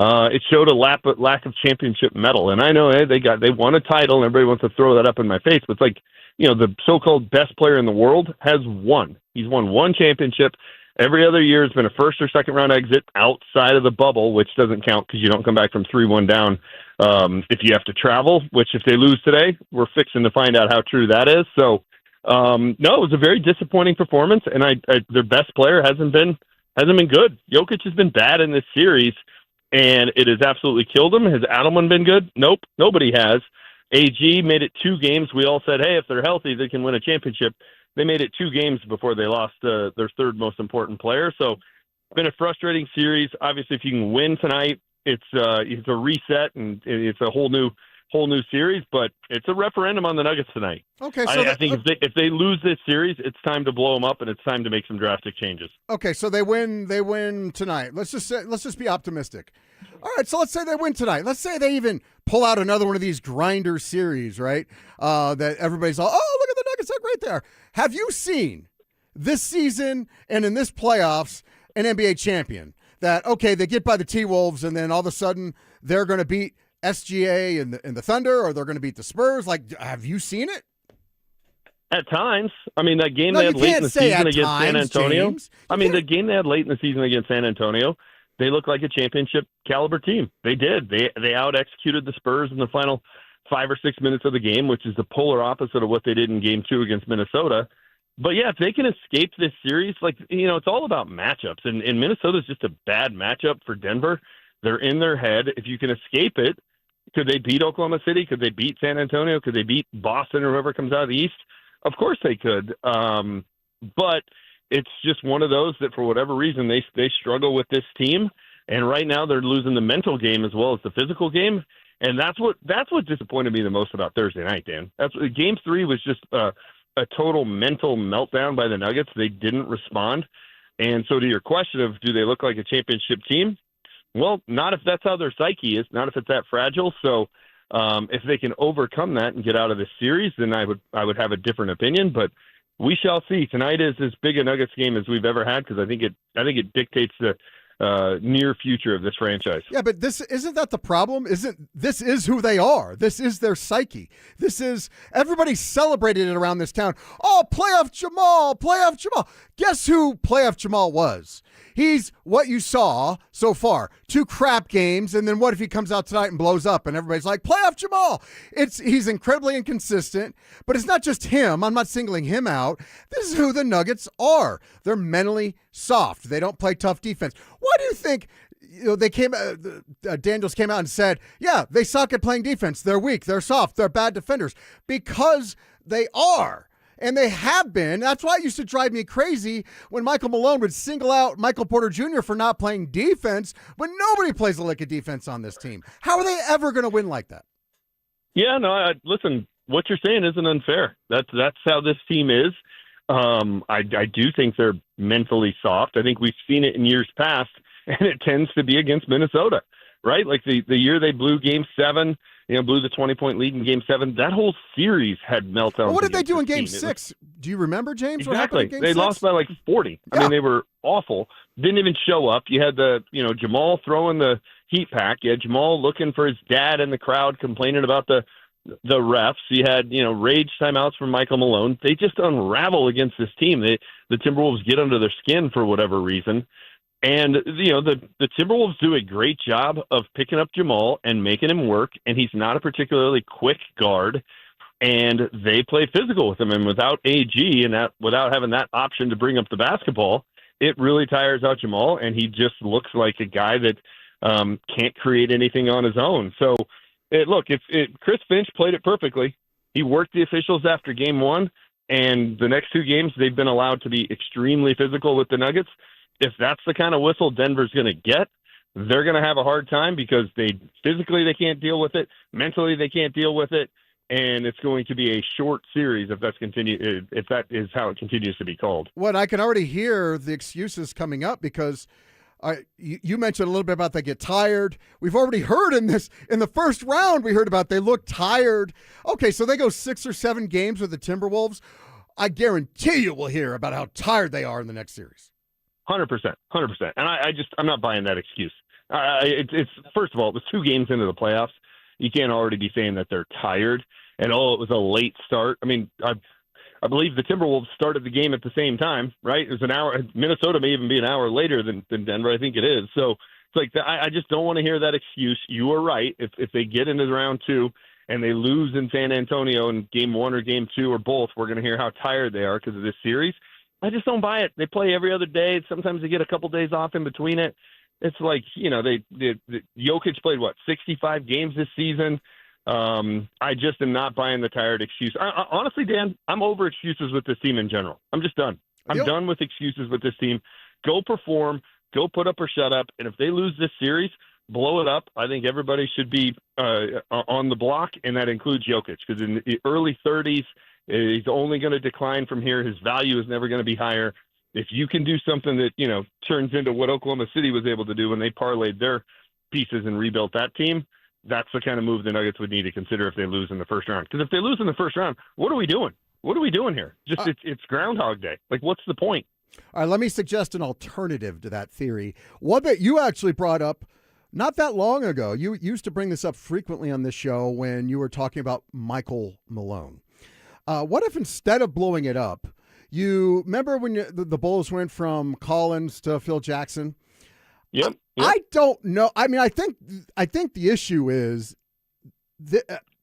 It showed a lack of championship mettle. And I know they won a title, and everybody wants to throw that up in my face. But it's like, the so-called best player in the world has won. He's won one championship. Every other year has been a first or second round exit outside of the bubble, which doesn't count because you don't come back from 3-1 down if you have to travel, which if they lose today, we're fixing to find out how true that is. So, no, it was a very disappointing performance, and their best player hasn't been good. Jokic has been bad in this series, and it has absolutely killed him. Has Adelman been good? Nope, nobody has. AG made it 2 games. We all said, hey, if they're healthy, they can win a championship. They made it 2 games before they lost their third most important player. So it's been a frustrating series. Obviously, if you can win tonight, it's a reset and it's a whole new series. But it's a referendum on the Nuggets tonight. Okay, so I think if they lose this series, it's time to blow them up and it's time to make some drastic changes. Okay, so they win tonight. Let's just be optimistic. All right, so let's say they win tonight. Let's say they even pull out another one of these grinder series, right? That everybody's all, oh, look at the Nuggets, how great they are. Have you seen this season and in this playoffs an NBA champion that, okay, they get by the T-Wolves and then all of a sudden they're going to beat SGA and the Thunder, or they're going to beat the Spurs? Like, have you seen it? At times. I mean, that game they had late in the season against San Antonio. The game they had late in the season against San Antonio, they looked like a championship caliber team. They did. They out-executed the Spurs in the final 5 or 6 minutes of the game, which is the polar opposite of what they did in Game 2 against Minnesota. But, yeah, if they can escape this series, it's all about matchups. And Minnesota's just a bad matchup for Denver. They're in their head. If you can escape it, could they beat Oklahoma City? Could they beat San Antonio? Could they beat Boston or whoever comes out of the East? Of course they could. But it's just one of those that for whatever reason they struggle with this team. And right now they're losing the mental game as well as the physical game. And that's what disappointed me the most about Thursday night, Dan. Game 3 was just a total mental meltdown by the Nuggets. They didn't respond. And so to your question of do they look like a championship team? Well, not if that's how their psyche is, not if it's that fragile. So if they can overcome that and get out of this series, then I would have a different opinion. But we shall see. Tonight is as big a Nuggets game as we've ever had because I think it dictates the near future of this franchise. Yeah, but isn't that the problem? This is who they are. This is their psyche. This is everybody celebrated it around this town. Oh, playoff Jamal, playoff Jamal. Guess who playoff Jamal was? He's what you saw so far. 2 crap games, and then what if he comes out tonight and blows up and everybody's like, playoff Jamal? He's incredibly inconsistent, but it's not just him. I'm not singling him out. This is who the Nuggets are. They're mentally soft. They don't play tough defense. Why do you think they came? Daniels came out and said, yeah, they suck at playing defense. They're weak. They're soft. They're bad defenders. Because they are. And they have been. That's why it used to drive me crazy when Michael Malone would single out Michael Porter Jr. for not playing defense, but nobody plays a lick of defense on this team. How are they ever going to win like that? Yeah, no, listen, what you're saying isn't unfair. That's how this team is. I do think they're mentally soft. I think we've seen it in years past, and it tends to be against Minnesota, right? Like the year they blew Game 7, blew the 20-point lead in Game 7. That whole series had meltdowns. Well, what did they do in Game 6? Do you remember, James? Exactly. What happened in Game 6? They lost by like 40. Yeah. I mean, they were awful. Didn't even show up. You had Jamal throwing the heat pack. You had Jamal looking for his dad in the crowd, complaining about the refs. You had, rage timeouts from Michael Malone. They just unravel against this team. The Timberwolves get under their skin for whatever reason. And, the Timberwolves do a great job of picking up Jamal and making him work, and he's not a particularly quick guard, and they play physical with him. And without AG and without having that option to bring up the basketball, it really tires out Jamal, and he just looks like a guy that can't create anything on his own. So, Chris Finch played it perfectly. He worked the officials after Game 1, and the next 2 games they've been allowed to be extremely physical with the Nuggets. If that's the kind of whistle Denver's going to get, they're going to have a hard time because physically they can't deal with it, mentally they can't deal with it, and it's going to be a short series if that is how it continues to be called. Well, I can already hear the excuses coming up because you mentioned a little bit about they get tired. We've already heard in the first round we heard about they look tired. Okay, so they go 6 or 7 games with the Timberwolves. I guarantee you we'll hear about how tired they are in the next series. 100%. And I'm not buying that excuse. It's first of all, it was 2 games into the playoffs. You can't already be saying that they're tired. And it was a late start. I mean, I believe the Timberwolves started the game at the same time, right? It was an hour. Minnesota may even be an hour later than Denver. I think it is. So it's like I just don't want to hear that excuse. You are right. If they get into round 2 and they lose in San Antonio in Game 1 or Game 2 or both, we're going to hear how tired they are because of this series. I just don't buy it. They play every other day. Sometimes they get a couple days off in between it. It's like, Jokic played, 65 games this season. I just am not buying the tired excuse. Honestly, Dan, I'm over excuses with this team in general. I'm just done. I'm done with excuses with this team. Go perform. Go put up or shut up. And if they lose this series, blow it up. I think everybody should be on the block, and that includes Jokic because in the early 30s, he's only going to decline from here. His value is never going to be higher. If you can do something that, turns into what Oklahoma City was able to do when they parlayed their pieces and rebuilt that team, that's the kind of move the Nuggets would need to consider if they lose in the first round. Because if they lose in the first round, what are we doing? What are we doing here? It's Groundhog Day. Like, what's the point? All right, let me suggest an alternative to that theory. One that you actually brought up not that long ago. You used to bring this up frequently on this show when you were talking about Michael Malone. What if instead of blowing it up, you remember when the Bulls went from Collins to Phil Jackson? Yep. I don't know. I mean, I think the issue is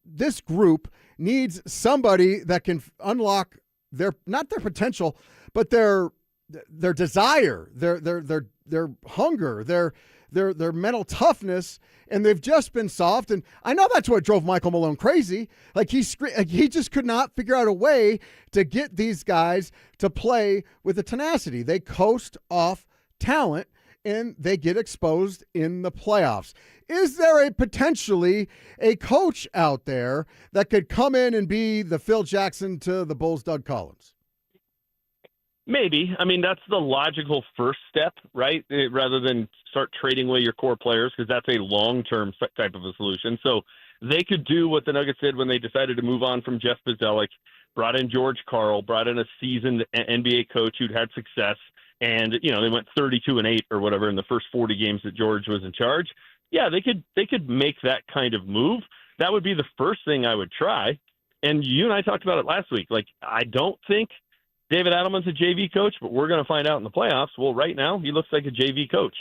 this group needs somebody that can unlock not their potential, but their desire, their hunger, their mental toughness, and they've just been soft. And I know that's what drove Michael Malone crazy. Like he just could not figure out a way to get these guys to play with the tenacity. They coast off talent and they get exposed in the playoffs. Is there potentially a coach out there that could come in and be the Phil Jackson to the Bulls' Doug Collins? Maybe. I mean, that's the logical first step, right? Rather than start trading away your core players, because that's a long-term type of a solution. So they could do what the Nuggets did when they decided to move on from Jeff Bzdelik, brought in George Karl, brought in a seasoned NBA coach who'd had success, and they went 32-8 or whatever in the first 40 games that George was in charge. Yeah, they could make that kind of move. That would be the first thing I would try. And you and I talked about it last week. Like, I don't think David Adelman's a JV coach, but we're going to find out in the playoffs. Well, right now he looks like a JV coach,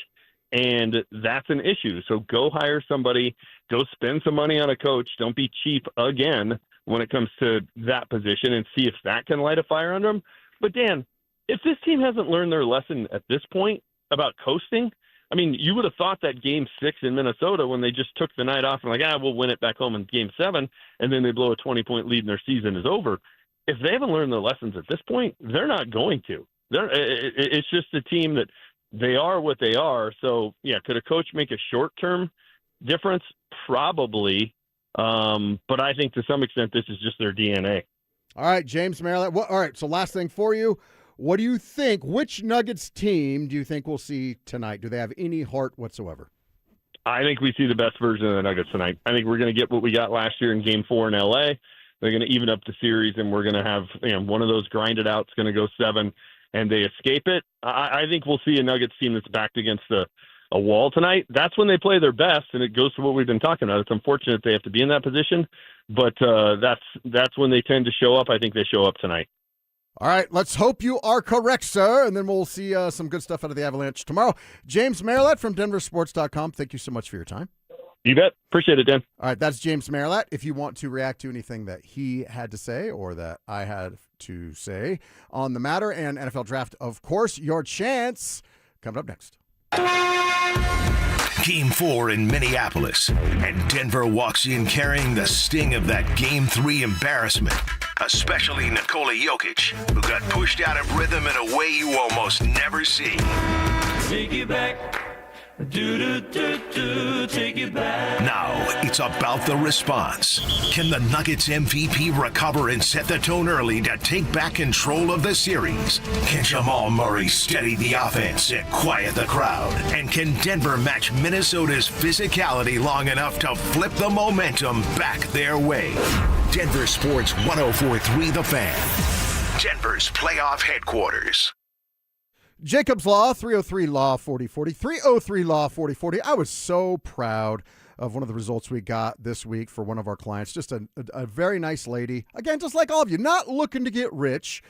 and that's an issue. So go hire somebody, go spend some money on a coach. Don't be cheap again when it comes to that position, and see if that can light a fire under them. But Dan, if this team hasn't learned their lesson at this point about coasting, I mean, you would have thought that Game 6 in Minnesota, when they just took the night off and we'll win it back home in Game 7, and then they blow a 20-point lead and their season is over. If they haven't learned their lessons at this point, they're not going to. It's just a team that they are what they are. So, yeah, could a coach make a short-term difference? Probably. But I think to some extent this is just their DNA. All right, James Merilatt. All right, so last thing for you. What do you think? Which Nuggets team do you think we'll see tonight? Do they have any heart whatsoever? I think we see the best version of the Nuggets tonight. I think we're going to get what we got last year in Game 4 in L.A. They're going to even up the series, and we're going to have one of those grinded outs going to go 7, and they escape it. I think we'll see a Nuggets team that's backed against a wall tonight. That's when they play their best, and it goes to what we've been talking about. It's unfortunate they have to be in that position, but that's when they tend to show up. I think they show up tonight. All right, let's hope you are correct, sir, and then we'll see some good stuff out of the Avalanche tomorrow. James Merilatt from DenverSports.com, thank you so much for your time. You bet. Appreciate it, Dan. All right, that's James Merilatt. If you want to react to anything that he had to say or that I had to say on the matter and NFL draft, of course, your chance coming up next. Game 4 in Minneapolis, and Denver walks in carrying the sting of that Game 3 embarrassment. Especially Nikola Jokic, who got pushed out of rhythm in a way you almost never see. Take it back. Take it back. Now it's about the response. Can the Nuggets MVP recover and set the tone early to take back control of the series? Can Jamal Murray steady the offense and quiet the crowd? And can Denver match Minnesota's physicality long enough to flip the momentum back their way? Denver Sports 104.3 The Fan, Denver's playoff headquarters. Jacob's Law, 303 Law 4040, 303 Law 4040. I was so proud of one of the results we got this week for one of our clients. Just a very nice lady. Again, just like all of you, not looking to get rich,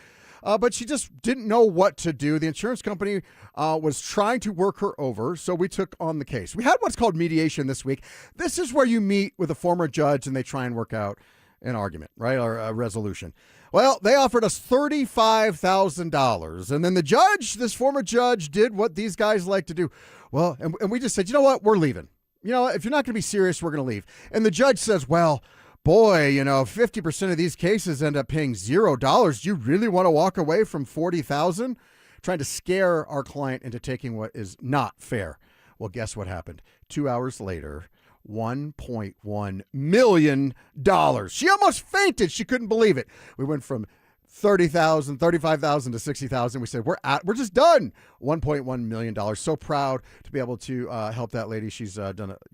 but she just didn't know what to do. The insurance company was trying to work her over, so we took on the case. We had what's called mediation this week. This is where you meet with a former judge and they try and work out an argument, right, or a resolution. Well, they offered us $35,000, and then the judge, this former judge, did what these guys like to do. Well, and we just said, you know what, we're leaving. You know, if you're not going to be serious, we're going to leave. And the judge says, well, boy, 50% of these cases end up paying $0. Do you really want to walk away from $40,000? Trying to scare our client into taking what is not fair. Well, guess what happened? 2 hours later, $1.1 million. She almost fainted. She couldn't believe it. We went from $30,000, $35,000 to $60,000. We said, we're just done. $1.1 million. So proud to be able to help that lady. She's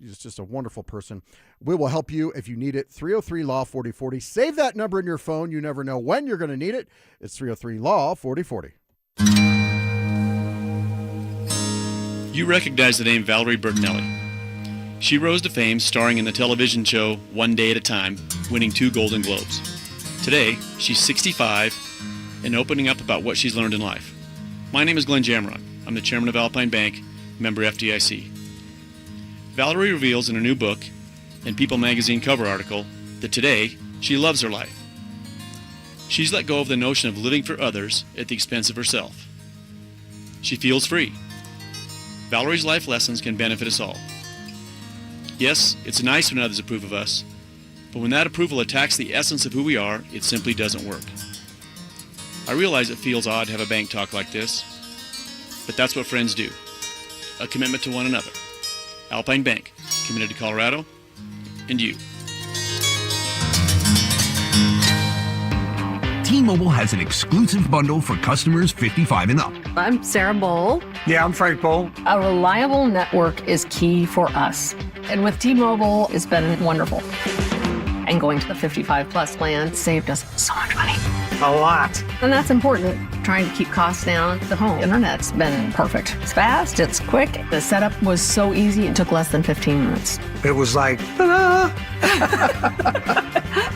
just a wonderful person. We will help you if you need it. 303 Law 4040. Save that number in your phone. You never know when you're going to need it. It's 303 Law 4040. You recognize the name Valerie Bertinelli. She rose to fame starring in the television show One Day at a Time, winning 2 Golden Globes. Today, she's 65 and opening up about what she's learned in life. My name is Glenn Jamrod. I'm the chairman of Alpine Bank, member FDIC. Valerie reveals in her new book and People magazine cover article that today she loves her life. She's let go of the notion of living for others at the expense of herself. She feels free. Valerie's life lessons can benefit us all. Yes, it's nice when others approve of us, but when that approval attacks the essence of who we are, it simply doesn't work. I realize it feels odd to have a bank talk like this, but that's what friends do. A commitment to one another. Alpine Bank, committed to Colorado and you. T-Mobile has an exclusive bundle for customers 55 and up. I'm Sarah Bowl. Yeah, I'm Frank Bowl. A reliable network is key for us. And with T-Mobile, it's been wonderful. And going to the 55 plus plan saved us so much money. A lot. And that's important, trying to keep costs down. The home internet's been perfect. It's fast, it's quick. The setup was so easy, it took less than 15 minutes. It was like, ta-da!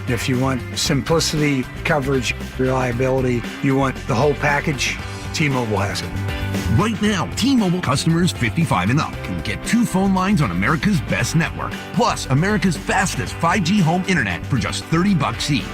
If you want simplicity, coverage, reliability, you want the whole package, T-Mobile has it. Right now, T-Mobile customers 55 and up can get 2 phone lines on America's best network, plus America's fastest 5G home internet for just $30 each.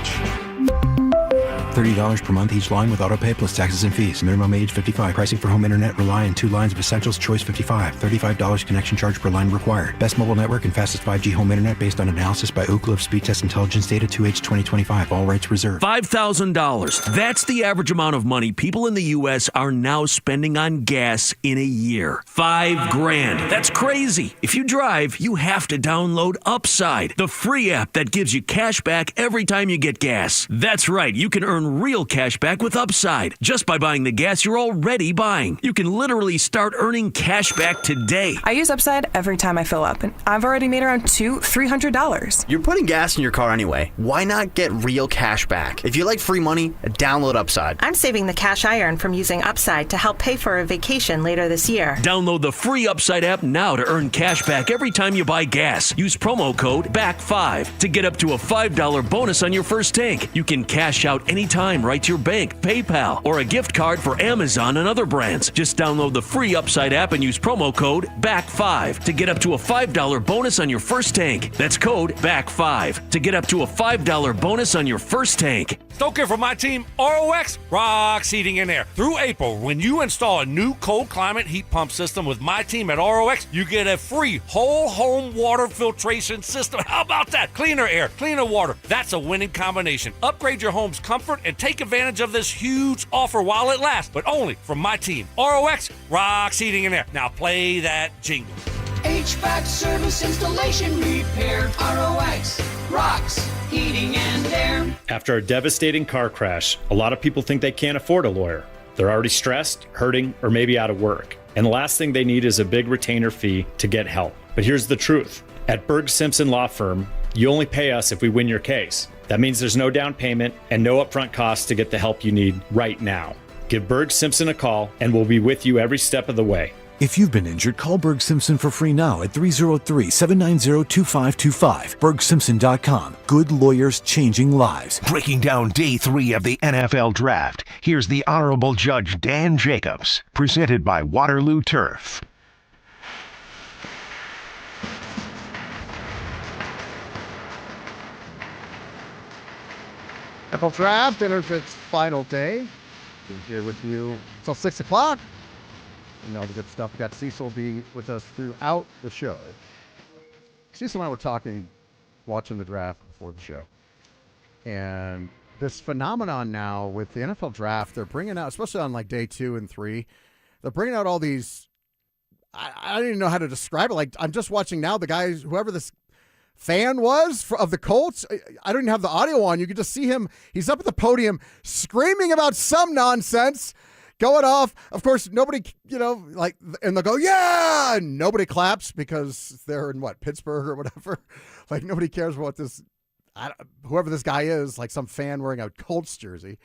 $30 per month each line with autopay plus taxes and fees. Minimum age 55. Pricing for home internet rely on 2 lines of Essentials Choice 55. $35 connection charge per line required. Best mobile network and fastest 5G home internet based on analysis by Ookla of Speed Test Intelligence data 2H 2025. All rights reserved. $5,000. That's the average amount of money people in the U.S. are now spending on gas in a year. $5,000. That's crazy. If you drive, you have to download Upside, the free app that gives you cash back every time you get gas. That's right. You can earn real cash back with Upside just by buying the gas you're already buying. You can literally start earning cash back today. I use Upside every time I fill up, and I've already made around $200-$300. You're putting gas in your car anyway. Why not get real cash back? If you like free money, download Upside. I'm saving the cash I earn from using Upside to help pay for a vacation later this year. Download the free Upside app now to earn cash back every time you buy gas. Use promo code BACK5 to get up to a $5 bonus on your first tank. You can cash out anytime right to your bank, PayPal, or a gift card for Amazon and other brands. Just download the free Upside app and use promo code BACK5 to get up to a $5 bonus on your first tank. That's code BACK5 to get up to a $5 bonus on your first tank. Don't care for my team, ROX, Rocks Heating and Air. Through April, when you install a new cold climate heat pump system with my team at ROX, you get a free whole home water filtration system. How about that? Cleaner air, cleaner water. That's a winning combination. Upgrade your home's comfort and take advantage of this huge offer while it lasts, but only from my team, ROX, Rocks Heating and Air. Now play that jingle. HVAC service, installation, repair. ROX, Rocks, Heating and Air. After a devastating car crash, a lot of people think they can't afford a lawyer. They're already stressed, hurting, or maybe out of work. And the last thing they need is a big retainer fee to get help. But here's the truth. At Berg Simpson Law Firm, you only pay us if we win your case. That means there's no down payment and no upfront costs to get the help you need right now. Give Berg Simpson a call, and we'll be with you every step of the way. If you've been injured, call Berg Simpson for free now at 303-790-2525. BergSimpson.com. Good lawyers changing lives. Breaking down day 3 of the NFL Draft, here's the Honorable Judge Dan Jacobs, presented by Waterloo Turf. NFL Draft enters its final day. We're here with you until 6 o'clock. You know the good stuff. We got Cecil be with us throughout the show. Cecil and I were talking, watching the draft before the show. And this phenomenon now with the NFL Draft, they're bringing out, especially on like day 2 and 3, they're bringing out all these, I don't even know how to describe it. Like, I'm just watching now the guys, whoever this fan was of the Colts, I don't even have the audio on. You can just see him. He's up at the podium screaming about some nonsense. Going off, of course, nobody, and they'll go, yeah, and nobody claps because they're in Pittsburgh or whatever. Like, nobody cares what this, whoever this guy is, like some fan wearing a Colts jersey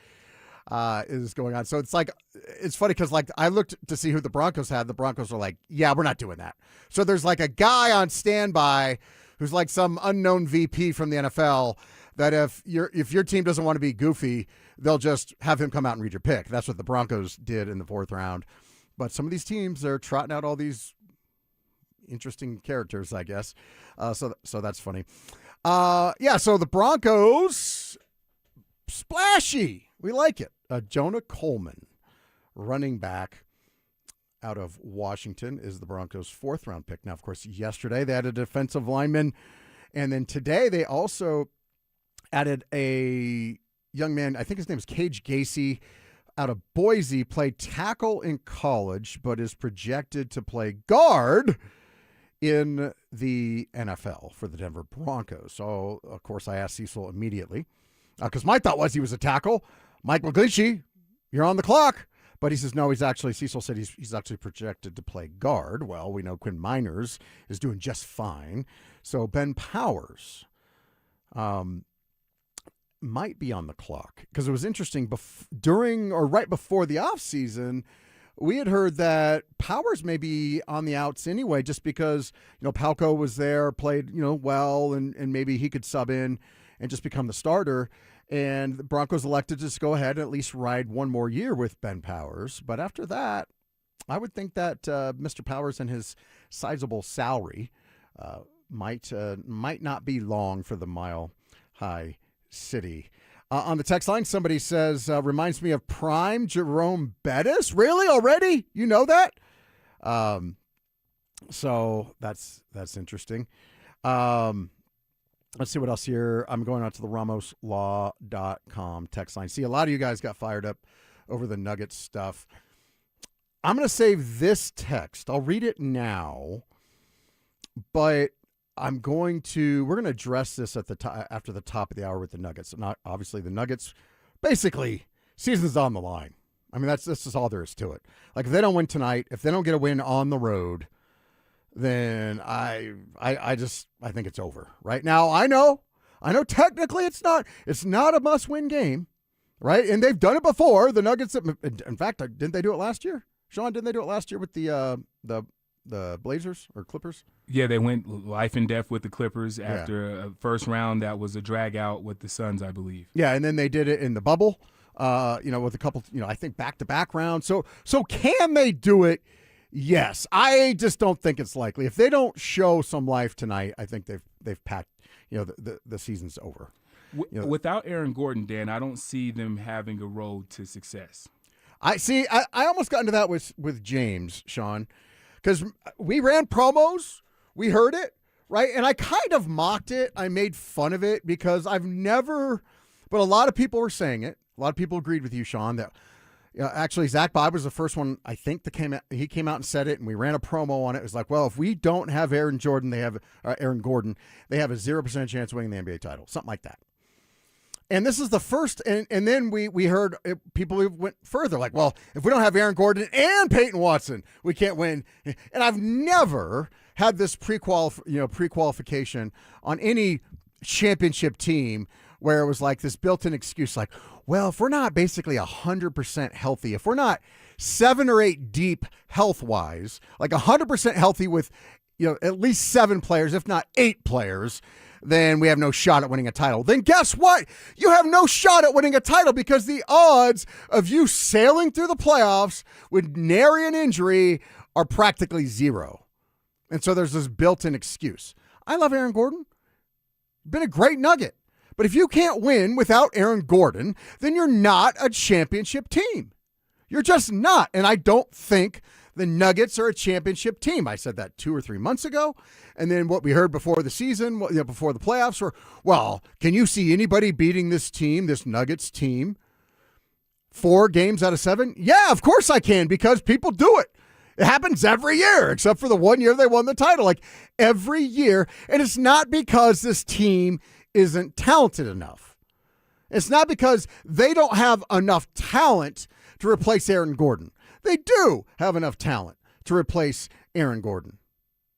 is going on. So it's like, it's funny because I looked to see who the Broncos had. The Broncos were like, yeah, we're not doing that. So there's like a guy on standby who's like some unknown VP from the NFL that if your team doesn't want to be goofy, they'll just have him come out and read your pick. That's what the Broncos did in the 4th round. But some of these teams, they're trotting out all these interesting characters, I guess. So that's funny. So the Broncos, splashy. We like it. Jonah Coleman, running back out of Washington, is the Broncos' 4th round pick. Now, of course, yesterday they had a defensive lineman. And then today they also added a young man, I think his name is Cage Gacy, out of Boise, played tackle in college, but is projected to play guard in the NFL for the Denver Broncos. So, of course, I asked Cecil immediately, because my thought was he was a tackle. Mike McGlinchey, you're on the clock. But he says, no, Cecil said he's actually projected to play guard. Well, we know Quinn Miners is doing just fine. So Ben Powers, might be on the clock, because it was interesting during or right before the offseason, we had heard that Powers may be on the outs anyway, just because, Palko was there, played, well, and maybe he could sub in and just become the starter. And the Broncos elected to just go ahead and at least ride one more year with Ben Powers. But after that, I would think that Mr. Powers and his sizable salary might not be long for the Mile High City. On the text line, somebody says, reminds me of prime Jerome Bettis. Really? Already? You know that? So that's interesting. Let's see what else here. I'm going out to the RamosLaw.com text line. See, a lot of you guys got fired up over the Nuggets stuff. I'm going to save this text. I'll read it now, but we're going to address this at after the top of the hour with the Nuggets. Not obviously the Nuggets. Basically, season's on the line. I mean, this is all there is to it. Like, if they don't win tonight, if they don't get a win on the road, then I think it's over. Right now, I know technically it's not a must-win game, right? And they've done it before. The Nuggets, in fact, didn't they do it last year? Sean, didn't they do it last year with the Blazers or Clippers? Yeah, they went life and death with the Clippers after a first round that was a drag out with the Suns, I believe. Yeah, and then they did it in the bubble, with a couple, I think back-to-back rounds. So can they do it? Yes. I just don't think it's likely. If they don't show some life tonight, I think they've packed, the season's over. Without Aaron Gordon, Dan, I don't see them having a road to success. I almost got into that with James, Sean, because we ran promos, we heard it, right? And I kind of mocked it. I made fun of it because but a lot of people were saying it. A lot of people agreed with you, Sean, that actually Zach Bob was the first one, I think, he came out and said it, and we ran a promo on it. It was like, well, if we don't have Aaron Gordon, they have a 0% chance of winning the NBA title, something like that. And this is the first, and then we heard people who went further, like, well, if we don't have Aaron Gordon and Payton Watson, we can't win. And I've never had this pre-qualification on any championship team where it was like this built-in excuse, like, well, if we're not basically 100% healthy, if we're not 7 or 8 deep health-wise, like 100% healthy with, at least 7 players, if not 8 players, then we have no shot at winning a title. Then guess what? You have no shot at winning a title because the odds of you sailing through the playoffs with nary an injury are practically zero. And so there's this built-in excuse. I love Aaron Gordon. Been a great Nugget. But if you can't win without Aaron Gordon, then you're not a championship team. You're just not. And I don't think the Nuggets are a championship team. I said that 2 or 3 months ago. And then what we heard before the season, before the playoffs were, well, can you see anybody beating this team, this Nuggets team, 4 games out of 7? Yeah, of course I can, because people do it. It happens every year, except for the one year they won the title. Like every year. And it's not because this team isn't talented enough. It's not because they don't have enough talent to replace Aaron Gordon. They do have enough talent to replace Aaron Gordon,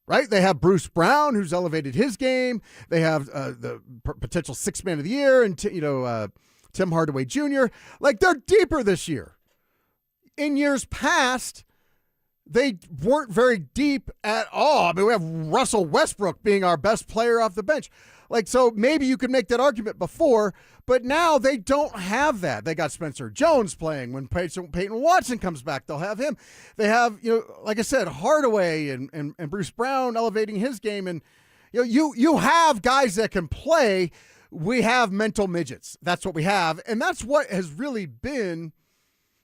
right? They have Bruce Brown, who's elevated his game. They have the potential 6th man of the year, and Tim Hardaway Jr. Like, they're deeper this year. In years past, they weren't very deep at all. I mean, we have Russell Westbrook being our best player off the bench. Like, so maybe you could make that argument before, but now they don't have that. They got Spencer Jones playing. When Payton Watson comes back, they'll have him. They have, like I said, Hardaway and Bruce Brown elevating his game. And, you have guys that can play. We have mental midgets. That's what we have. And that's what has really been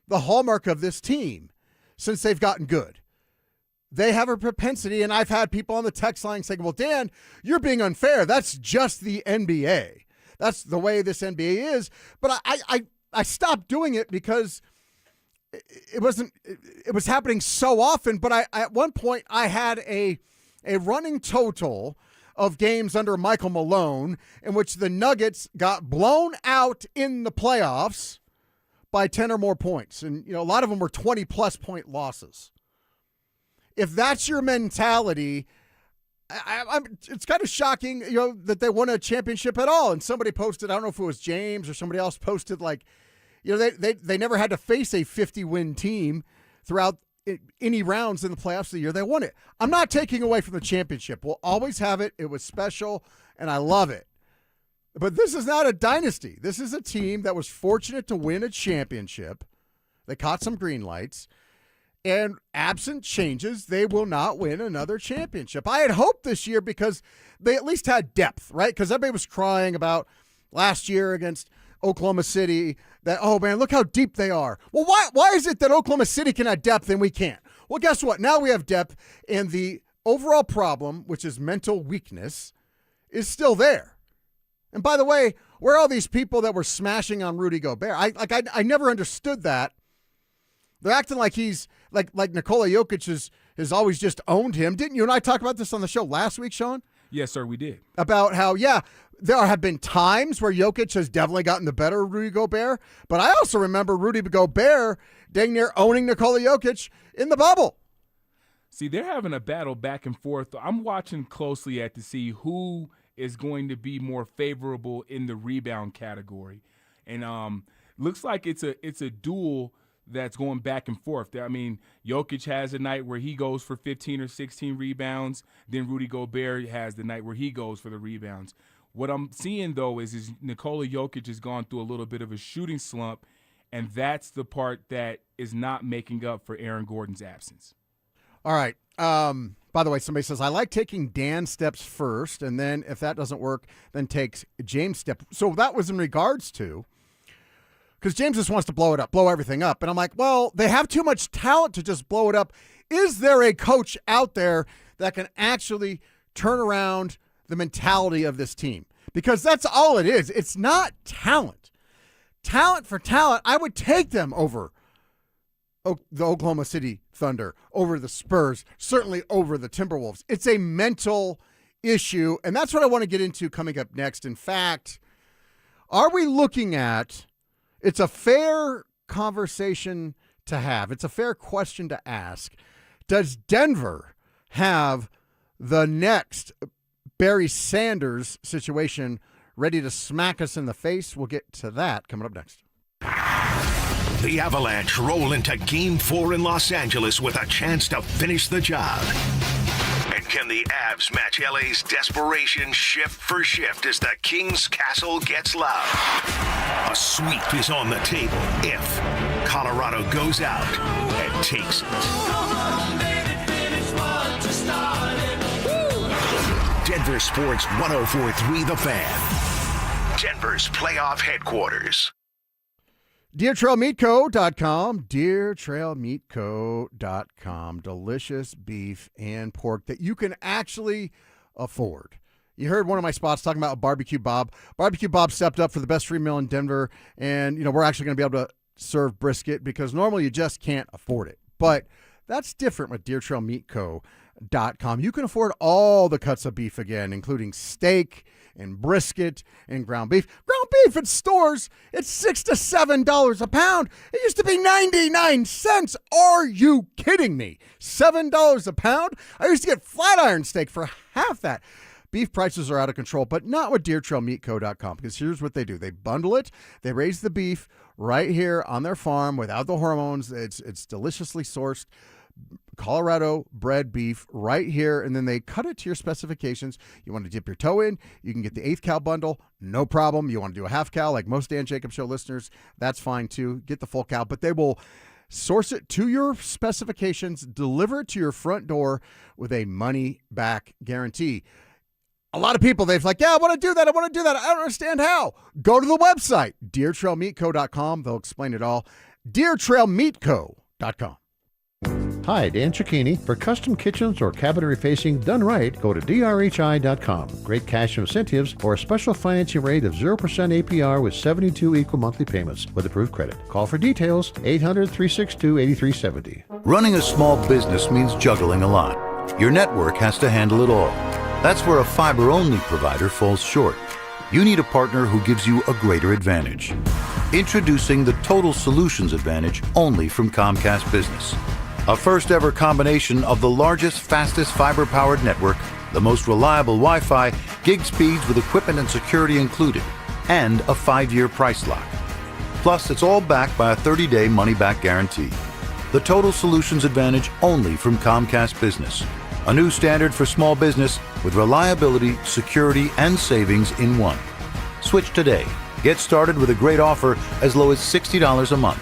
the hallmark of this team since they've gotten good. They have a propensity, and I've had people on the text line saying, well, Dan, you're being unfair. That's just the NBA. That's the way this NBA is. But I stopped doing it because it was happening so often. But at one point I had a running total of games under Michael Malone in which the Nuggets got blown out in the playoffs by 10 or more points. And, a lot of them were 20-plus point losses. If that's your mentality, It's kind of shocking, that they won a championship at all. And somebody posted, I don't know if it was James or somebody else posted, like, they never had to face a 50-win team throughout any rounds in the playoffs the year they won it. I'm not taking away from the championship. We'll always have it. It was special, and I love it. But this is not a dynasty. This is a team that was fortunate to win a championship. They caught some green lights. And absent changes, they will not win another championship. I had hoped this year because they at least had depth, right? Because everybody was crying about last year against Oklahoma City that, oh, man, look how deep they are. Well, why is it that Oklahoma City can have depth and we can't? Well, guess what? Now we have depth, and the overall problem, which is mental weakness, is still there. And by the way, where are all these people that were smashing on Rudy Gobert? I never understood that. They're acting like he's like Nikola Jokic has always just owned him. Didn't you and I talk about this on the show last week, Sean? Yes, sir, we did. About how, there have been times where Jokic has definitely gotten the better of Rudy Gobert, but I also remember Rudy Gobert dang near owning Nikola Jokic in the bubble. See, they're having a battle back and forth. I'm watching closely to see who is going to be more favorable in the rebound category. And looks like it's a duel that's going back and forth. I mean, Jokic has a night where he goes for 15 or 16 rebounds. Then Rudy Gobert has the night where he goes for the rebounds. What I'm seeing, though, is Nikola Jokic has gone through a little bit of a shooting slump, and that's the part that is not making up for Aaron Gordon's absence. All right. By the way, somebody says, I like taking Dan steps first, and then if that doesn't work, then takes James step. So that was in regards to, because James just wants to blow it up, blow everything up. And I'm like, well, they have too much talent to just blow it up. Is there a coach out there that can actually turn around the mentality of this team? Because that's all it is. It's not talent. Talent for talent, I would take them over the Oklahoma City Thunder, over the Spurs, certainly over the Timberwolves. It's a mental issue, and that's what I want to get into coming up next. In fact, are we looking at, it's a fair conversation to have, it's a fair question to ask, does Denver have the next Barry Sanders situation ready to smack us in the face? We'll get to that coming up next. The Avalanche roll into Game 4 in Los Angeles with a chance to finish the job. And can the Avs match LA's desperation shift for shift as the King's Castle gets loud? A sweep is on the table if Colorado goes out and takes it. Denver Sports 104.3 The Fan. Denver's playoff headquarters. DeerTrailMeatCo.com, DeerTrailMeatCo.com. Delicious beef and pork that you can actually afford. You heard one of my spots talking about Barbecue Bob. Barbecue Bob stepped up for the best free meal in Denver, and we're actually going to be able to serve brisket because normally you just can't afford it. But that's different with DeerTrailMeatCo.com. You can afford all the cuts of beef again, including steak and brisket and ground beef. Ground beef at stores, it's $6 to $7 a pound. It used to be 99 cents. Are you kidding me? $7 a pound? I used to get flat iron steak for half that. Beef prices are out of control, but not with DeerTrailMeatCo.com, because here's what they do. They bundle it. They raise the beef right here on their farm without the hormones. It's deliciously sourced Colorado bred beef right here, and then they cut it to your specifications. You want to dip your toe in, you can get the 8th cow bundle, no problem. You want to do a half cow like most Dan Jacobs Show listeners, that's fine too. Get the full cow, but they will source it to your specifications, deliver it to your front door with a money-back guarantee. A lot of people, they've like, I want to do that. I don't understand how. Go to the website, DeerTrailMeatCo.com. They'll explain it all. DeerTrailMeatCo.com. Hi, Dan Cicchini. For custom kitchens or cabinetry facing done right, go to drhi.com. Great cash incentives or a special financing rate of 0% APR with 72 equal monthly payments with approved credit. Call for details, 800-362-8370. Running a small business means juggling a lot. Your network has to handle it all. That's where a fiber-only provider falls short. You need a partner who gives you a greater advantage. Introducing the Total Solutions Advantage only from Comcast Business. A first-ever combination of the largest, fastest fiber-powered network the most reliable Wi-Fi, gig speeds with equipment and security included, and a 5-year price lock. Plus, it's all backed by a 30-day money-back guarantee. The Total Solutions Advantage only from Comcast Business. A new standard for small business with reliability, security, and savings in one. Switch today. Get started with a great offer as low as $60 a month.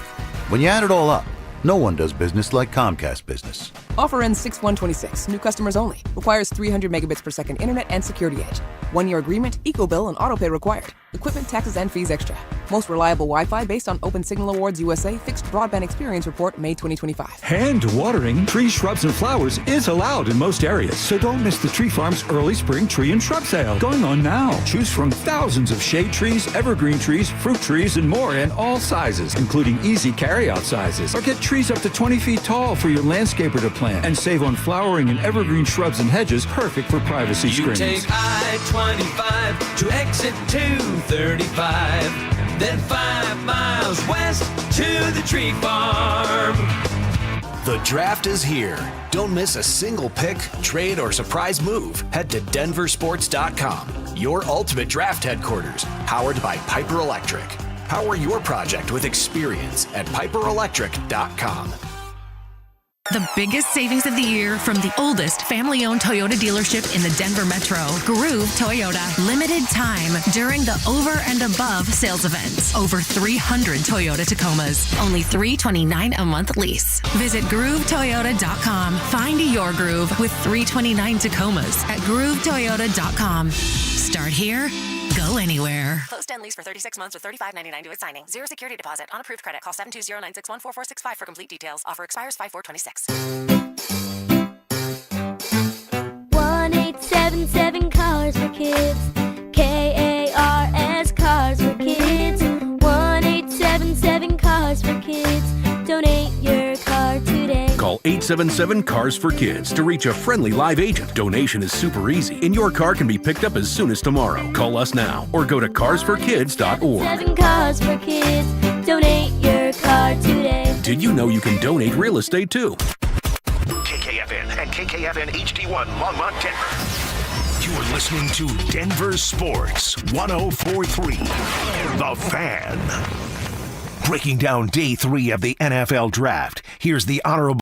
When you add it all up, no one does business like Comcast Business. Offer ends 6/1/26. New customers only. Requires 300 megabits per second internet and security edge. 1-year agreement, eco-bill, and autopay required. Equipment, taxes, and fees extra. Most reliable Wi-Fi based on Open Signal Awards USA Fixed Broadband Experience Report, May 2025. Hand watering trees, shrubs, and flowers is allowed in most areas, so don't miss the Tree Farm's early spring tree and shrub sale going on now. Choose from thousands of shade trees, evergreen trees, fruit trees, and more in all sizes, including easy carry-out sizes. Or get trees up to 20 feet tall for your landscaper to plant, and save on flowering and evergreen shrubs and hedges, perfect for privacy screenings. Take I-25 to exit 235, then 5 miles west to the Tree Farm. The draft is here. Don't miss a single pick, trade, or surprise move. Head to DenverSports.com, your ultimate draft headquarters, powered by Piper Electric. Power your project with experience at PiperElectric.com. The biggest savings of the year from the oldest family-owned Toyota dealership in the Denver Metro, Groove Toyota. Limited time during the Over and Above sales events. Over 300 Toyota Tacomas. Only $329 a month lease. Visit GrooveToyota.com. Find your groove with 329 Tacomas at GrooveToyota.com. Start here. Go anywhere. Closed end lease for 36 months with $35.99 to its signing. Zero security deposit on approved credit. Call 720-961-4465 for complete details. Offer expires 5/4/26. 1-877 Cars for Kids. KARS Cars for Kids. 1-877 Cars for Kids. Donate your car today. Call 877-CARS-FOR-KIDS to reach a friendly live agent. Donation is super easy, and your car can be picked up as soon as tomorrow. Call us now or go to carsforkids.org. 7 Cars for Kids. Donate your car today. Did you know you can donate real estate too? KKFN and KKFN HD1 Longmont, Denver. You're listening to Denver Sports 104.3. The Fan. Breaking down day 3 of the NFL Draft, here's the Honorable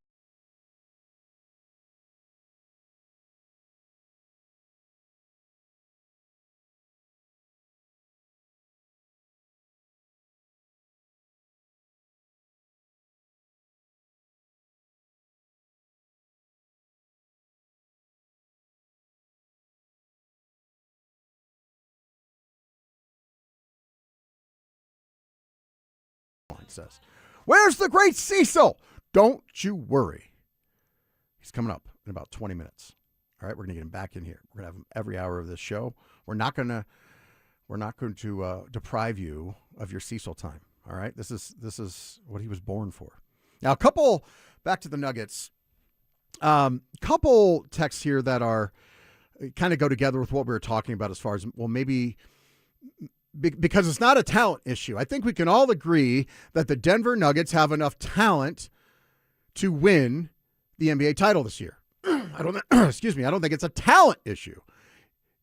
says. Where's the great Cecil? Don't you worry. He's coming up in about 20 minutes. All right, we're going to get him back in here. We're going to have him every hour of this show. We're not going to deprive you of your Cecil time. All right, this is what he was born for. Now, back to the Nuggets. Couple texts here that are kind of go together with what we were talking about as far as, well, maybe because it's not a talent issue. I think we can all agree that the Denver Nuggets have enough talent to win the NBA title this year. I don't think it's a talent issue.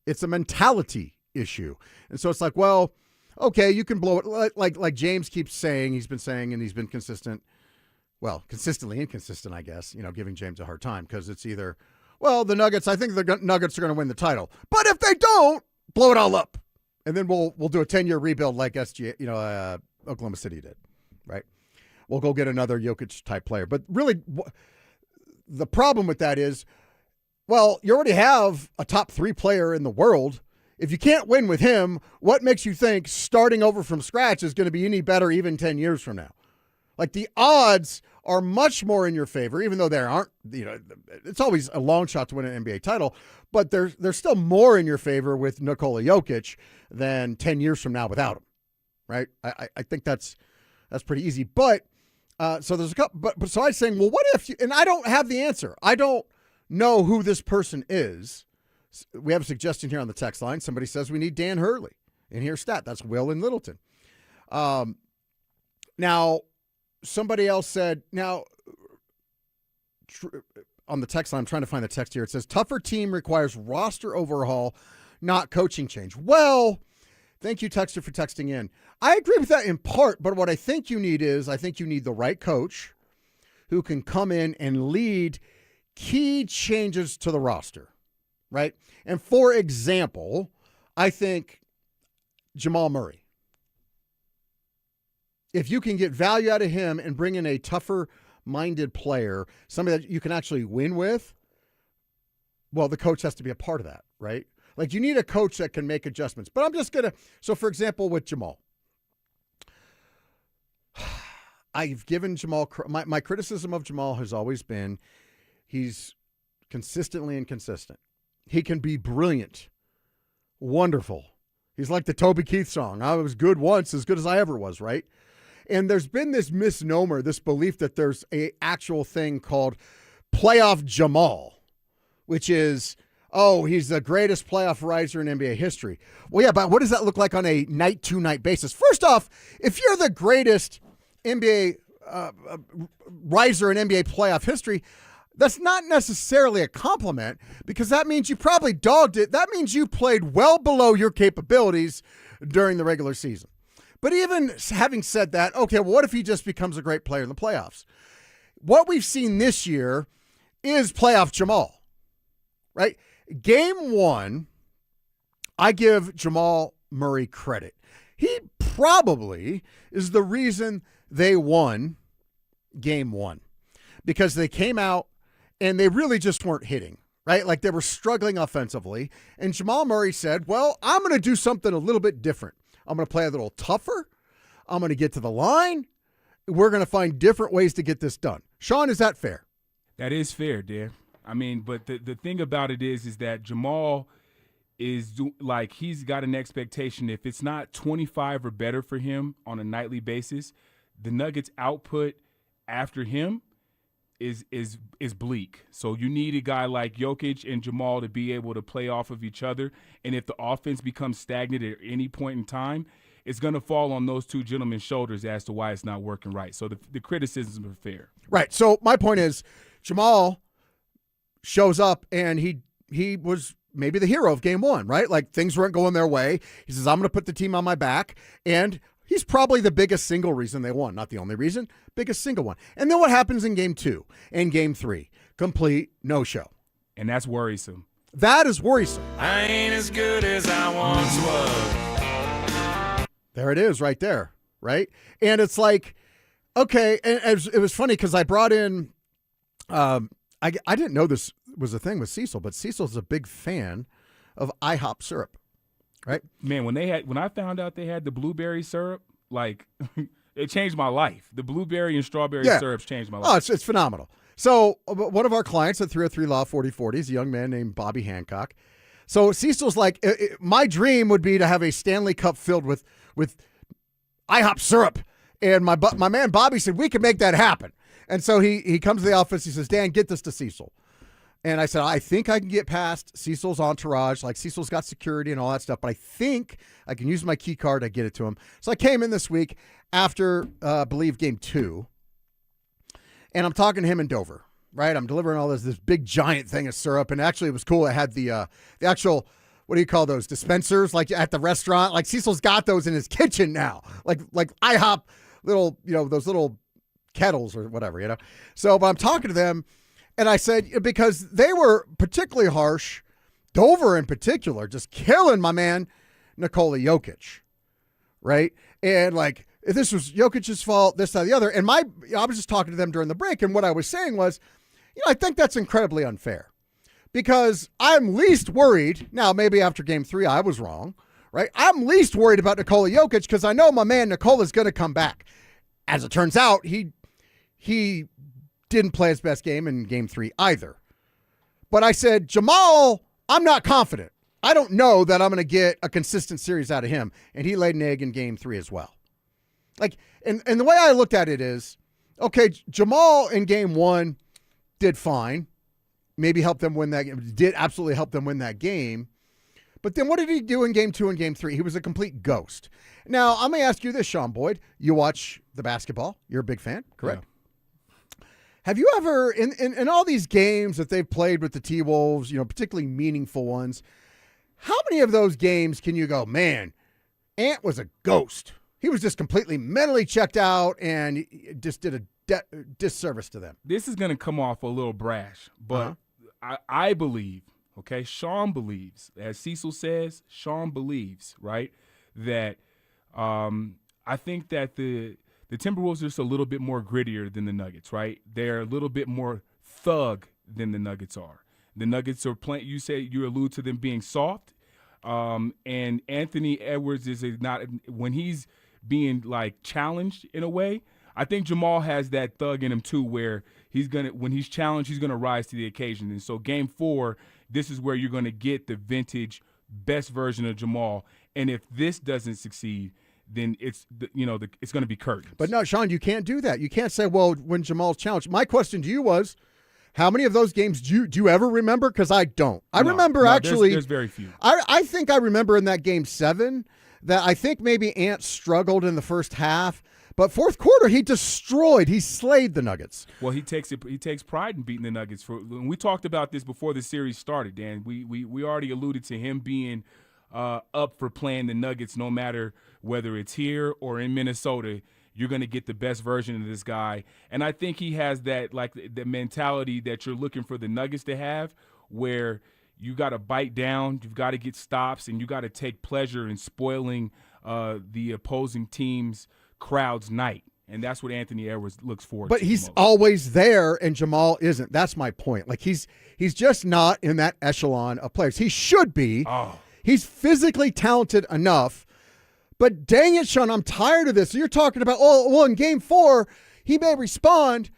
It's a mentality issue. And so it's like, well, okay, you can blow it like James keeps saying, he's been saying, and he's been consistent. Well, consistently inconsistent, I guess, giving James a hard time because it's either, well, I think the Nuggets are going to win the title. But if they don't, blow it all up. And then we'll do a 10-year rebuild like Oklahoma City did, right? We'll go get another Jokic-type player. But really, the problem with that is, well, you already have a top 3 player in the world. If you can't win with him, what makes you think starting over from scratch is going to be any better even 10 years from now? Like, the odds are much more in your favor, even though there aren't, it's always a long shot to win an NBA title, but there's still more in your favor with Nikola Jokic than 10 years from now without him, right? I think that's pretty easy. But so there's a couple, but so I'm saying, well, what if and I don't have the answer. I don't know who this person is. We have a suggestion here on the text line. Somebody says we need Dan Hurley. And here's stat. That's Will in Littleton. Now, somebody else said, now, on the text line. I'm trying to find the text here. It says, tougher team requires roster overhaul, not coaching change. Well, thank you, texter, for texting in. I agree with that in part, but what I think you need is the right coach who can come in and lead key changes to the roster, right? And for example, I think Jamal Murray. If you can get value out of him and bring in a tougher-minded player, somebody that you can actually win with, well, the coach has to be a part of that, right? Like, you need a coach that can make adjustments. But I'm just going to – so, for example, with Jamal, I've given Jamal – my criticism of Jamal has always been he's consistently inconsistent. He can be brilliant, wonderful. He's like the Toby Keith song. I was good once, as good as I ever was, right? And there's been this misnomer, this belief that there's a actual thing called playoff Jamal, which is, oh, he's the greatest playoff riser in NBA history. Well, yeah, but what does that look like on a night-to-night basis? First off, if you're the greatest NBA riser in NBA playoff history, that's not necessarily a compliment, because that means you probably dogged it. That means you played well below your capabilities during the regular season. But even having said that, okay, well, what if he just becomes a great player in the playoffs? What we've seen this year is playoff Jamal, right? Game 1, I give Jamal Murray credit. He probably is the reason they won Game 1, because they came out and they really just weren't hitting, right? Like, they were struggling offensively. And Jamal Murray said, well, I'm going to do something a little bit different. I'm going to play a little tougher. I'm going to get to the line. We're going to find different ways to get this done. Sean, is that fair? That is fair, Dan. I mean, but the thing about it is that Jamal is like, he's got an expectation. If it's not 25 or better for him on a nightly basis, the Nuggets' output after him is bleak. So you need a guy like Jokic and Jamal to be able to play off of each other. And if the offense becomes stagnant at any point in time, it's going to fall on those two gentlemen's shoulders as to why it's not working right. So the criticisms are fair. Right. So my point is, Jamal shows up and he was maybe the hero of Game 1, right? Like, things weren't going their way. He says, I'm going to put the team on my back. And he's probably the biggest single reason they won. Not the only reason, biggest single one. And then what happens in Game 2 and Game 3? Complete no-show. And that's worrisome. That is worrisome. I ain't as good as I once was. There it is right there, right? And it's like, okay, and it was funny because I brought in, I didn't know this was a thing with Cecil, but Cecil's a big fan of IHOP syrup. Right, man. When I found out they had the blueberry syrup, like, it changed my life. The blueberry and strawberry syrups changed my life. Oh, it's phenomenal. So one of our clients at 303 Law 4040 is a young man named Bobby Hancock. So Cecil's like, my dream would be to have a Stanley Cup filled with IHOP syrup. And my man Bobby said, we can make that happen. And so he comes to the office. He says, Dan, get this to Cecil. And I said, I think I can get past Cecil's entourage. Like, Cecil's got security and all that stuff, but I think I can use my key card to get it to him. So I came in this week after, I believe, Game 2, and I'm talking to him in Dover, right? I'm delivering all this big giant thing of syrup, and actually it was cool. It had the actual, what do you call those, dispensers, like at the restaurant? Like, Cecil's got those in his kitchen now, like IHOP little, those little kettles or whatever, So, but I'm talking to them, and I said, because they were particularly harsh, Dover in particular, just killing my man, Nikola Jokic, right? And like, if this was Jokic's fault, this, that, the other. And I was just talking to them during the break, and what I was saying was, I think that's incredibly unfair, because I'm least worried. Now, maybe after Game 3, I was wrong, right? I'm least worried about Nikola Jokic because I know my man Nikola's going to come back. As it turns out, he didn't play his best game in Game 3 either. But I said, Jamal, I'm not confident. I don't know that I'm going to get a consistent series out of him. And he laid an egg in Game 3 as well. Like, and the way I looked at it is, okay, Jamal in Game 1 did fine. Maybe helped them win that game. Did absolutely help them win that game. But then what did he do in Game 2 and Game 3? He was a complete ghost. Now, I'm going to ask you this, Sean Boyd. You watch the basketball. You're a big fan, correct? Yeah. Have you ever, in all these games that they've played with the T-Wolves, particularly meaningful ones, how many of those games can you go, man, Ant was a ghost. He was just completely mentally checked out and just did a disservice to them. This is going to come off a little brash, but I believe, okay, Sean believes, as Cecil says, Sean believes, right, that I think that the Timberwolves are just a little bit more grittier than the Nuggets, right? They're a little bit more thug than the Nuggets are. The Nuggets are playing. You allude to them being soft, and Anthony Edwards is not when he's being like challenged in a way. I think Jamal has that thug in him too, where when he's challenged, he's gonna rise to the occasion. And so, Game 4, this is where you're gonna get the vintage best version of Jamal. And if this doesn't succeed, then it's going to be curtains. But no, Sean, you can't do that. You can't say, well, when Jamal's challenged. My question to you was, how many of those games do you ever remember? Because I don't. I remember actually. There's very few. I think I remember in that Game 7 that I think maybe Ant struggled in the first half, but fourth quarter he slayed the Nuggets. Well, he takes pride in beating the Nuggets. When we talked about this before the series started, Dan, we already alluded to him being up for playing the Nuggets no matter whether it's here or in Minnesota. You're going to get the best version of this guy. And I think he has that, like, the mentality that you're looking for the Nuggets to have, where you got to bite down, you've got to get stops, and you got to take pleasure in spoiling the opposing team's crowd's night. And that's what Anthony Edwards looks forward to. But he's always there, and Jamal isn't. That's my point. Like, he's just not in that echelon of players. He should be. Oh. He's physically talented enough. But dang it, Sean, I'm tired of this. You're talking about, in Game 4, he may respond.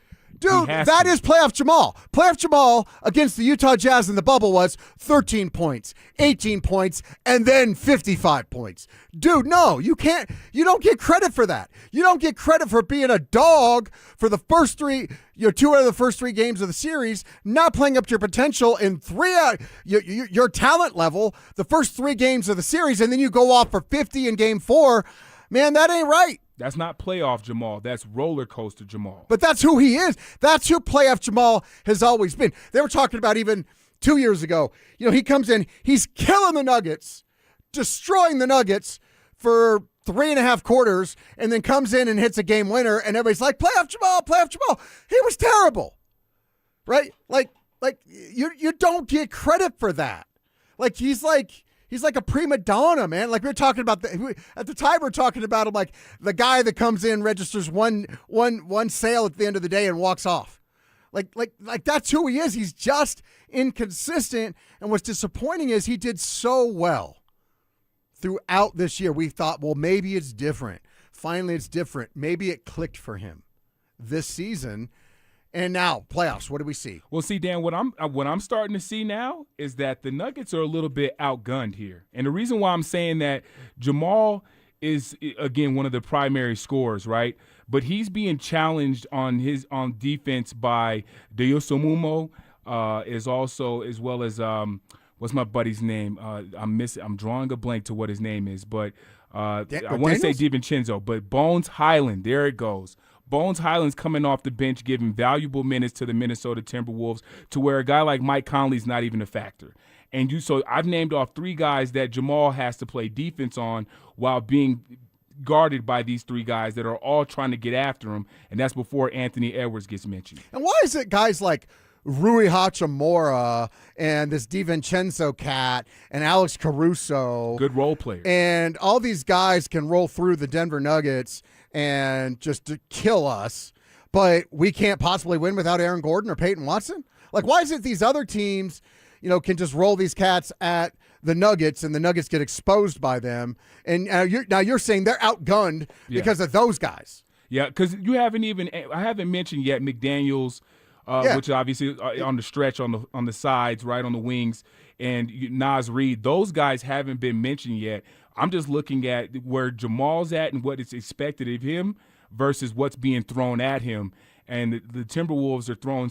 Dude, that is playoff Jamal. Playoff Jamal against the Utah Jazz in the bubble was 13 points, 18 points, and then 55 points. Dude, no, you can't. You don't get credit for that. You don't get credit for being a dog for the first three, 2 out of the first 3 games of the series, not playing up to your potential in 3 out, your talent level, the first 3 games of the series, and then you go off for 50 in Game 4. Man, that ain't right. That's not playoff Jamal. That's roller coaster Jamal. But that's who he is. That's who playoff Jamal has always been. They were talking about even 2 years ago. He comes in, he's killing the Nuggets, destroying the Nuggets for 3.5 quarters, and then comes in and hits a game winner, and everybody's like, playoff Jamal, playoff Jamal. He was terrible, right? Like you don't get credit for that. He's like a prima donna, man. Like we were talking about at the time we're talking about him like the guy that comes in, registers one sale at the end of the day and walks off. Like that's who he is. He's just inconsistent. And what's disappointing is he did so well throughout this year. We thought, well, maybe it's different. Finally, it's different. Maybe it clicked for him this season. And now, playoffs, what do we see? Well, see, Dan, what I'm starting to see now is that the Nuggets are a little bit outgunned here. And the reason why I'm saying that, Jamal is, again, one of the primary scorers, right? But he's being challenged on defense by Deusumumo, as well as what's my buddy's name? I'm drawing a blank to what his name is, but I want to say DiVincenzo, but Bones Highland, there it goes. Bones Highland's coming off the bench, giving valuable minutes to the Minnesota Timberwolves, to where a guy like Mike Conley's not even a factor. So I've named off 3 guys that Jamal has to play defense on while being guarded by these 3 guys that are all trying to get after him, and that's before Anthony Edwards gets mentioned. And why is it guys like Rui Hachimura and this DiVincenzo cat and Alex Caruso, good role players, and all these guys can roll through the Denver Nuggets and just to kill us, but we can't possibly win without Aaron Gordon or Payton Watson? Like, why is it these other teams, can just roll these cats at the Nuggets and the Nuggets get exposed by them? And now you're saying they're outgunned because of those guys. Yeah, because I haven't mentioned yet McDaniels, which obviously on the stretch, on the sides, right on the wings, and Naz Reid. Those guys haven't been mentioned yet. I'm just looking at where Jamal's at and what is expected of him versus what's being thrown at him. And the Timberwolves are throwing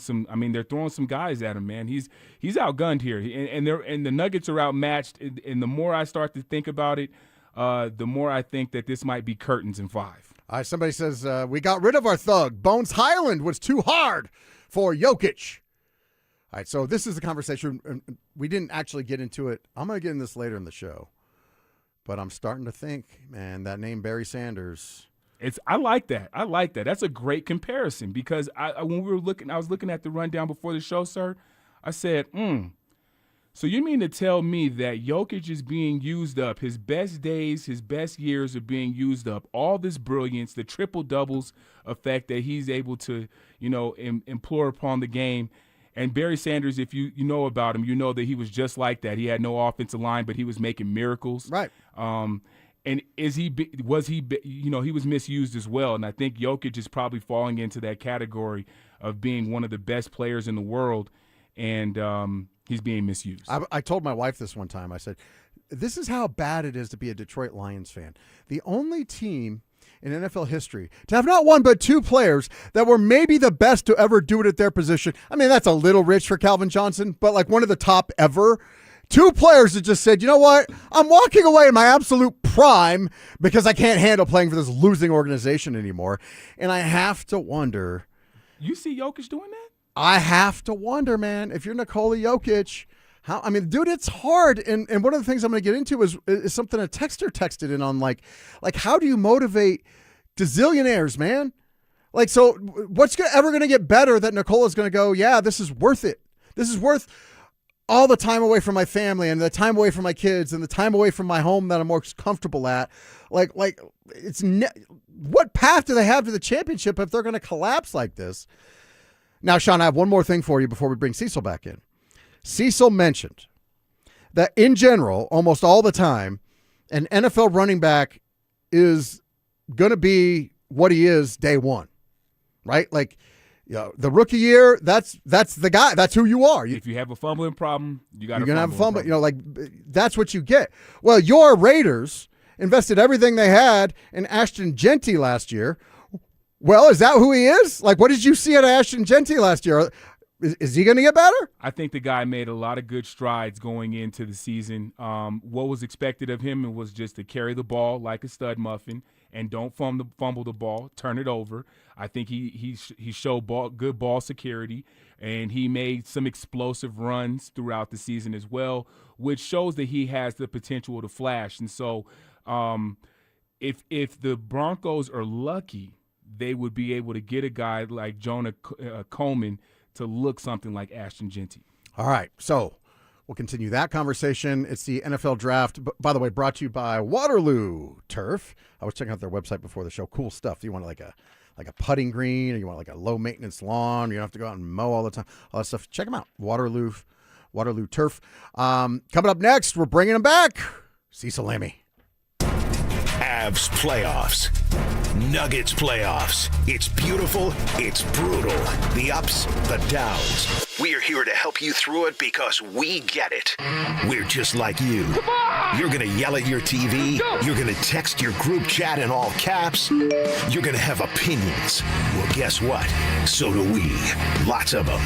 some guys at him, man. He's outgunned here, and the Nuggets are outmatched. And the more I start to think about it, the more I think that this might be curtains in 5. Somebody says we got rid of our thug. Bones Highland was too hard for Jokic. All right, so this is the conversation. We didn't actually get into it. I'm going to get into this later in the show. But I'm starting to think, man, that name Barry Sanders. I like that. That's a great comparison because when we were looking, I was looking at the rundown before the show, sir. I said, So you mean to tell me that Jokic is being used up? His best days, his best years are being used up. All this brilliance, the triple doubles effect that he's able to, implore upon the game. And Barry Sanders, if you know about him, you know that he was just like that. He had no offensive line, but he was making miracles. Right. And he was misused as well. And I think Jokic is probably falling into that category of being one of the best players in the world, and he's being misused. I told my wife this one time. I said, this is how bad it is to be a Detroit Lions fan. The only team in NFL history to have not one but two players that were maybe the best to ever do it at their position. I mean, that's a little rich for Calvin Johnson, but like one of the top ever. Two players that just said, you know what? I'm walking away in my absolute prime because I can't handle playing for this losing organization anymore. And I have to wonder. You see Jokic doing that? I have to wonder, man, if you're Nikola Jokic, dude, it's hard. And one of the things I'm going to get into is something a texter texted in on, like how do you motivate gazillionaires, man? Like, so what's ever going to get better that Nikola's going to go, yeah, this is worth it. This is worth all the time away from my family and the time away from my kids and the time away from my home that I'm most comfortable at. What path do they have to the championship if they're going to collapse like this? Now, Sean, I have one more thing for you before we bring Cecil back in. Cecil mentioned that in general, almost all the time, an NFL running back is going to be what he is day one, right? Like, the rookie year, that's the guy. That's who you are. If you have a fumbling problem, you're going to have a fumble. That's what you get. Well, your Raiders invested everything they had in Ashton Genty last year. Well, is that who he is? Like, what did you see at Ashton Genty last year? Is he going to get better? I think the guy made a lot of good strides going into the season. What was expected of him was just to carry the ball like a stud muffin and don't fumble the ball, turn it over. I think he showed good ball security, and he made some explosive runs throughout the season as well, which shows that he has the potential to flash. And so if the Broncos are lucky, they would be able to get a guy like Jonah Coleman to look something like Ashton Genty. All right, so we'll continue that conversation. It's the NFL Draft, by the way, brought to you by Waterloo Turf. I was checking out their website before the show. Cool stuff. You want like a putting green, or you want like a low maintenance lawn? You don't have to go out and mow all the time. All that stuff. Check them out. Waterloo Turf. Coming up next, we're bringing them back. Cecil Lammy. Avs playoffs. Nuggets playoffs. It's beautiful. It's brutal. The ups, the downs. We're here to help you through it because we get it. We're just like you. You're going to yell at your TV. You're going to text your group chat in all caps. You're going to have opinions. Well, guess what? So do we. Lots of them.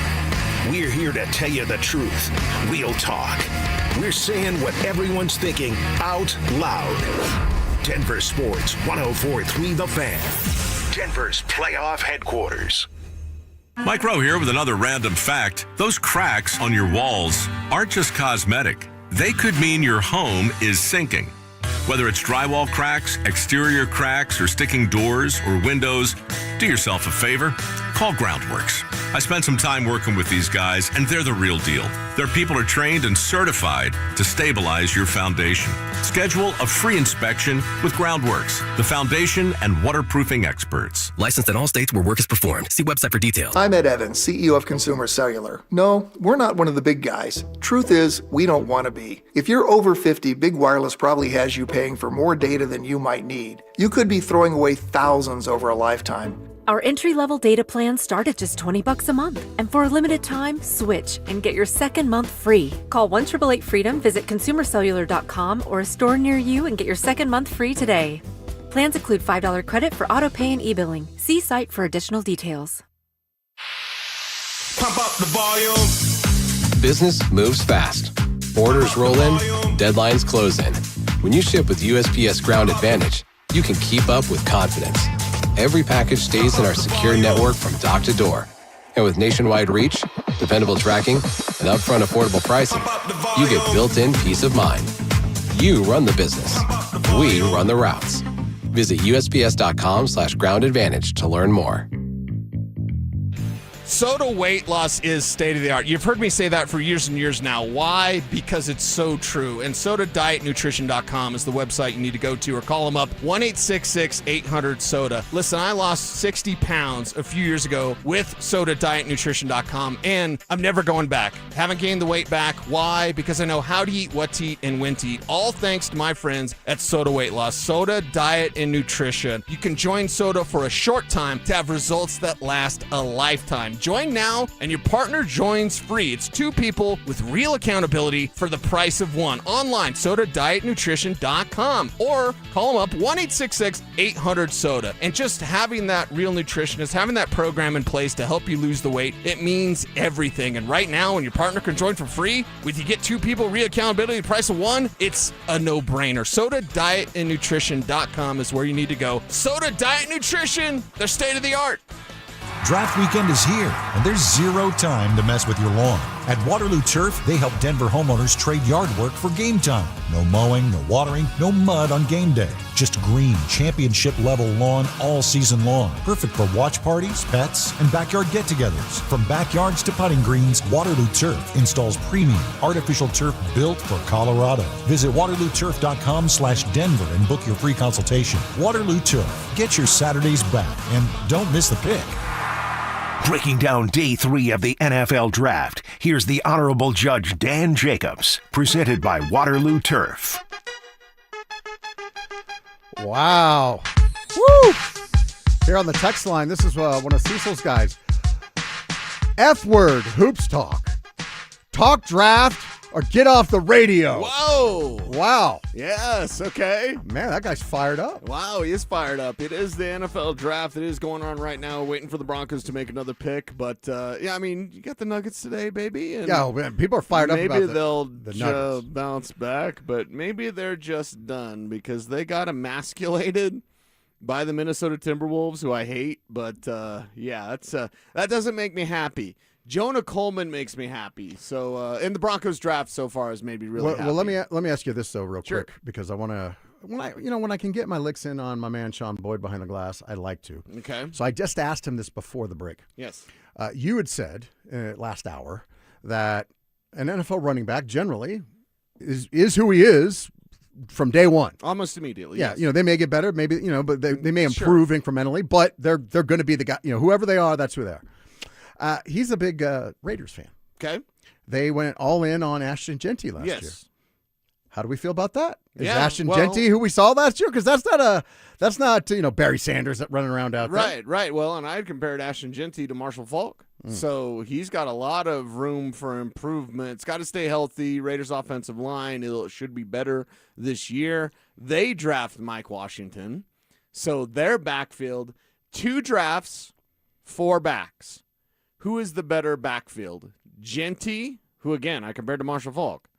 We're here to tell you the truth. Real talk. We're saying what everyone's thinking out loud. Denver Sports 104.3 The Fan. Denver's playoff headquarters. Mike Rowe here with another random fact. Those cracks on your walls aren't just cosmetic. They could mean your home is sinking. Whether it's drywall cracks, exterior cracks, or sticking doors or windows, do yourself a favor. Call Groundworks. I spent some time working with these guys, and they're the real deal. Their people are trained and certified to stabilize your foundation. Schedule a free inspection with Groundworks, the foundation and waterproofing experts. Licensed in all states where work is performed. See website for details. I'm Ed Evans, CEO of Consumer Cellular. No, we're not one of the big guys. Truth is, we don't want to be. If you're over 50, Big Wireless probably has you paying for more data than you might need. You could be throwing away thousands over a lifetime. Our entry-level data plans start at just $20 a month. And for a limited time, switch and get your second month free. Call 1-888-FREEDOM, visit consumercellular.com or a store near you and get your second month free today. Plans include $5 credit for auto pay and e-billing. See site for additional details. Pump up the volume. Business moves fast. Orders roll in, deadlines close in. When you ship with USPS Ground Advantage, you can keep up with confidence. Every package stays in our secure network from dock to door, And with nationwide reach, dependable tracking, and upfront affordable pricing, you get built-in peace of mind. You run the business. We run the routes. Visit USPS.com/Ground Advantage to learn more. Soda weight loss is state-of-the-art. You've heard me say that for years and years now. Why? Because it's so true. And SodaDietNutrition.com is the website you need to go to, or call them up, 1-866-800-SODA. Listen, I lost 60 pounds a few years ago with SodaDietNutrition.com, and I'm never going back. Haven't gained the weight back. Why? Because I know how to eat, what to eat, and when to eat. All thanks to my friends at Soda Weight Loss. Soda, Diet, and Nutrition. You can join Soda for a short time to have results that last a lifetime. Join now, and your partner joins free. It's 2 people with real accountability for the price of 1. Online, SodaDietNutrition.com, or call them up, 1-866-800-SODA. And just having that real nutritionist, having that program in place to help you lose the weight, it means everything. And right now, when your partner can join for free, with you get 2 people, real accountability, the price of 1, it's a no-brainer. SodaDietNutrition.com is where you need to go. Soda Diet Nutrition, they're state-of-the-art. Draft weekend is here, and there's zero time to mess with your lawn. At Waterloo Turf, they help Denver homeowners trade yard work for game time. No mowing, no watering, no mud on game day. Just green, championship-level lawn all season long. Perfect for watch parties, pets, and backyard get-togethers. From backyards to putting greens, Waterloo Turf installs premium artificial turf built for Colorado. Visit WaterlooTurf.com/Denver and book your free consultation. Waterloo Turf. Get your Saturdays back, and don't miss the pick. Breaking down day 3 of the NFL Draft, here's the Honorable Judge Dan Jacobs, presented by Waterloo Turf. Wow. Woo! Here on the text line, this is one of Cecil's guys. F-word, hoops talk. Talk draft or get off the radio. Whoa. Wow. Yes, okay. Man, that guy's fired up. Wow, he is fired up. It is the NFL draft. It is going on right now, waiting for the Broncos to make another pick. But, yeah, I mean, you got the Nuggets today, baby. And yeah, man, people are fired up about maybe they'll Nuggets. bounce back, but maybe they're just done because they got emasculated by the Minnesota Timberwolves, who I hate. But, yeah, that doesn't make me happy. Jonah Coleman makes me happy. So, and the Broncos draft so far has made me really happy. Well, let me ask you this though, real Sure. quick, because I want to. When I can get my licks in on my man Sean Boyd behind the glass, I like to. Okay. So I just asked him this before the break. Yes. You had said last hour that an NFL running back generally is who he is from day one. Almost immediately. Yeah. Yes. They may get better, maybe but they may improve incrementally, but they're going to be the guy. Whoever they are, that's who they are. He's a big Raiders fan. Okay. They went all in on Ashton Genty last year. How do we feel about that? Is Ashton Genty who we saw last year? Because that's not Barry Sanders running around out there. Right. Well, and I had compared Ashton Genty to Marshall Faulk. So he's got a lot of room for improvement. It's got to stay healthy. Raiders offensive line, it should be better this year. They draft Mike Washington. So their backfield, 2 drafts, 4 backs. Who is the better backfield? Genty, who, again, I compared to Marshall Faulk,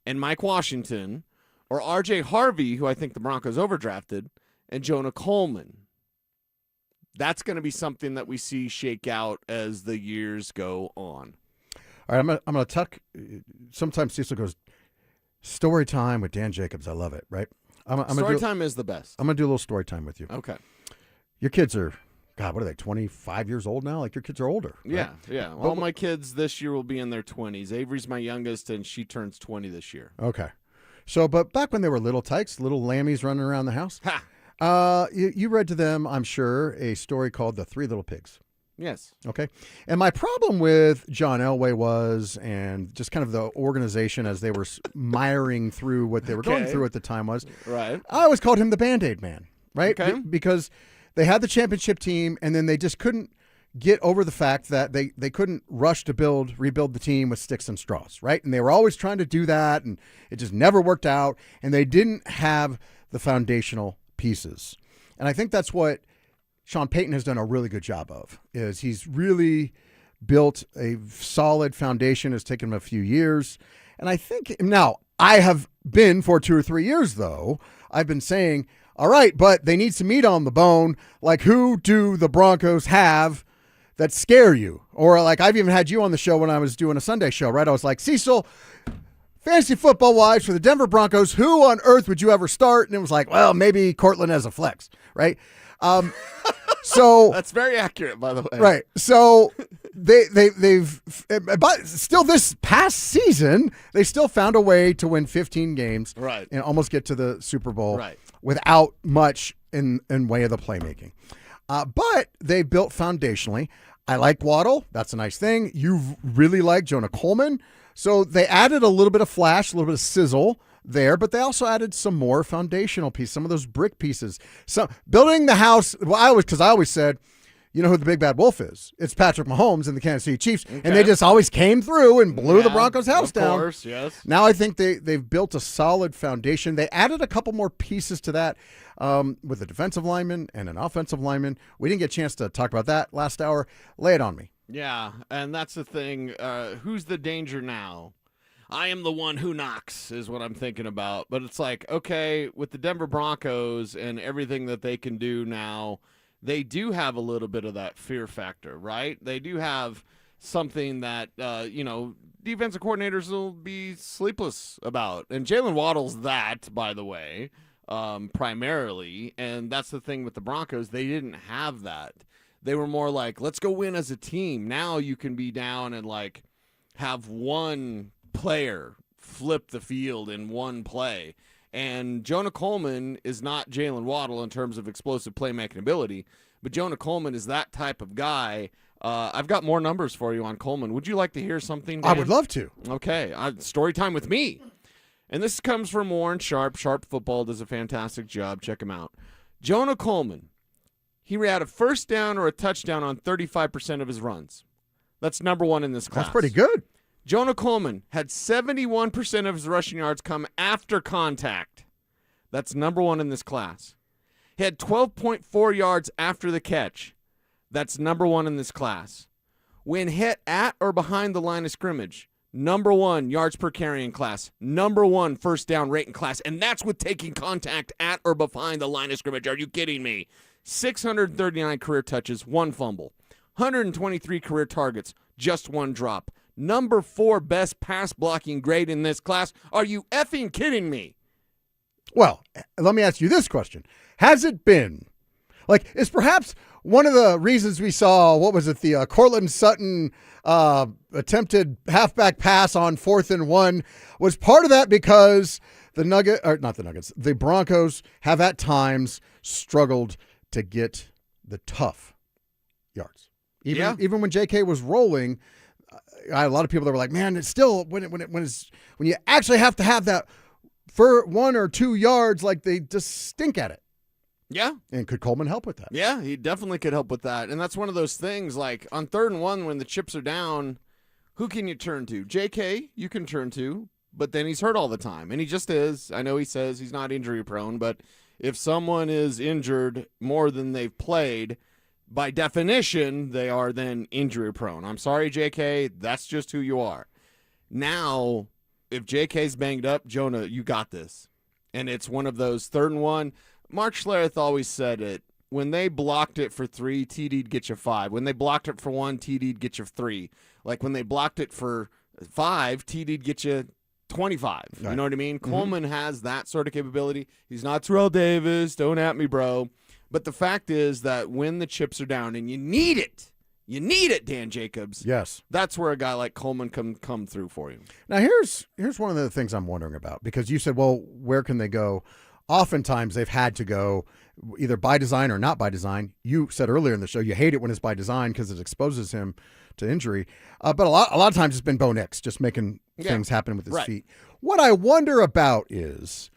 and Mike Washington, or R.J. Harvey, who I think the Broncos overdrafted, and Jonah Coleman. That's going to be something that we see shake out as the years go on. All right, I'm going to tuck. Sometimes Cecil goes, story time with Dan Jacobs. I love it, right? Story time is the best. I'm going to do a little story time with you. Okay. Your kids are... God, what are they, 25 years old now? Like, your kids are older. Right? Yeah. All my kids this year will be in their 20s. Avery's my youngest, and she turns 20 this year. Okay. So, but back when they were little tykes, little lammies running around the house, you read to them, I'm sure, a story called The 3 Little Pigs. Yes. Okay. And my problem with John Elway was, and just kind of the organization as they were miring through what they were going through at the time was, right. I always called him the Band-Aid man, right? Okay. Because they had the championship team, and then they just couldn't get over the fact that they couldn't rush to rebuild the team with sticks and straws, right? And they were always trying to do that, and it just never worked out, and they didn't have the foundational pieces. And I think that's what Sean Payton has done a really good job of, is he's really built a solid foundation. It's taken him a few years. And I think, now, I have been for 2 or 3 years, though, I've been saying, all right, but they need some meat on the bone. Like, who do the Broncos have that scare you. Or like I've even had you on the show when I was doing a Sunday show, right? I was like, Cecil, fantasy football wise for the Denver Broncos, who on earth would you ever start? And it was like, well, maybe Cortland as a flex, right? So that's very accurate, by the way. Right. So they've but still this past season, they still found a way to win 15 games, right, and almost get to the Super Bowl, right, without much in way of the playmaking. But they built foundationally. I like Waddle. That's a nice thing. You really like Jonah Coleman. So they added a little bit of flash, a little bit of sizzle there, but they also added some more foundational pieces, some of those brick pieces. So building the house, well, I always said, you know who the big bad wolf is? It's Patrick Mahomes and the Kansas City Chiefs, and they just always came through and blew the Broncos' house down. Of course, yes. Now I think they've built a solid foundation. They added a couple more pieces to that with a defensive lineman and an offensive lineman. We didn't get a chance to talk about that last hour. Lay it on me. Yeah, and that's the thing. Who's the danger now? I am the one who knocks is what I'm thinking about. But it's like, okay, with the Denver Broncos and everything that they can do now, they do have a little bit of that fear factor, right? They do have something that, defensive coordinators will be sleepless about. And Jalen Waddle's that, by the way, primarily. And that's the thing with the Broncos. They didn't have that. They were more like, let's go win as a team. Now you can be down and, like, have one player flip the field in one play. And Jonah Coleman is not Jalen Waddle in terms of explosive playmaking ability, but Jonah Coleman is that type of guy. I've got more numbers for you on Coleman. Would you like to hear something, Dan? I would love to. Okay. Story time with me. And this comes from Warren Sharp. Sharp Football does a fantastic job. Check him out. Jonah Coleman, he had a first down or a touchdown on 35% of his runs. That's number one in this class. That's pretty good. Jonah Coleman had 71% of his rushing yards come after contact. That's number one in this class. He had 12.4 yards after the catch. That's number one in this class. When hit at or behind the line of scrimmage, number one yards per carry in class, number one first down rate in class, and that's with taking contact at or behind the line of scrimmage. Are you kidding me? 639 career touches, one fumble. 123 career targets, just one drop. Number 4 best pass blocking grade in this class. Are you effing kidding me? Well, let me ask you this question. Has it been, is perhaps one of the reasons we saw, the Cortland Sutton attempted halfback pass on 4th and 1, was part of that because the Broncos have at times struggled to get the tough yards. Even when JK was rolling, I had a lot of people that were like, man, it's still when you actually have to have that for 1 or 2 yards, like they just stink at it. Yeah. And could Coleman help with that? Yeah, he definitely could help with that. And that's one of those things, like on 3rd and 1 when the chips are down, who can you turn to? JK, you can turn to, but then he's hurt all the time. And he just is. I know he says he's not injury prone, but if someone is injured more than they've played, by definition, they are then injury prone. I'm sorry, JK. That's just who you are. Now, if JK's banged up, Jonah, you got this. And it's one of those 3rd and 1. Mark Schlereth always said it. When they blocked it for 3, TD'd get you 5. When they blocked it for 1, TD'd get you 3. Like when they blocked it for 5, TD'd get you 25. Right. You know what I mean? Mm-hmm. Coleman has that sort of capability. He's not Terrell Davis. Don't at me, bro. But the fact is that when the chips are down and you need it, Dan Jacobs. Yes. That's where a guy like Coleman can come through for you. Now, here's one of the things I'm wondering about, because you said, well, where can they go? Oftentimes they've had to go either by design or not by design. You said earlier in the show you hate it when it's by design because it exposes him to injury. But a lot of times it's been Bo Nix just making things happen with his feet. What I wonder about is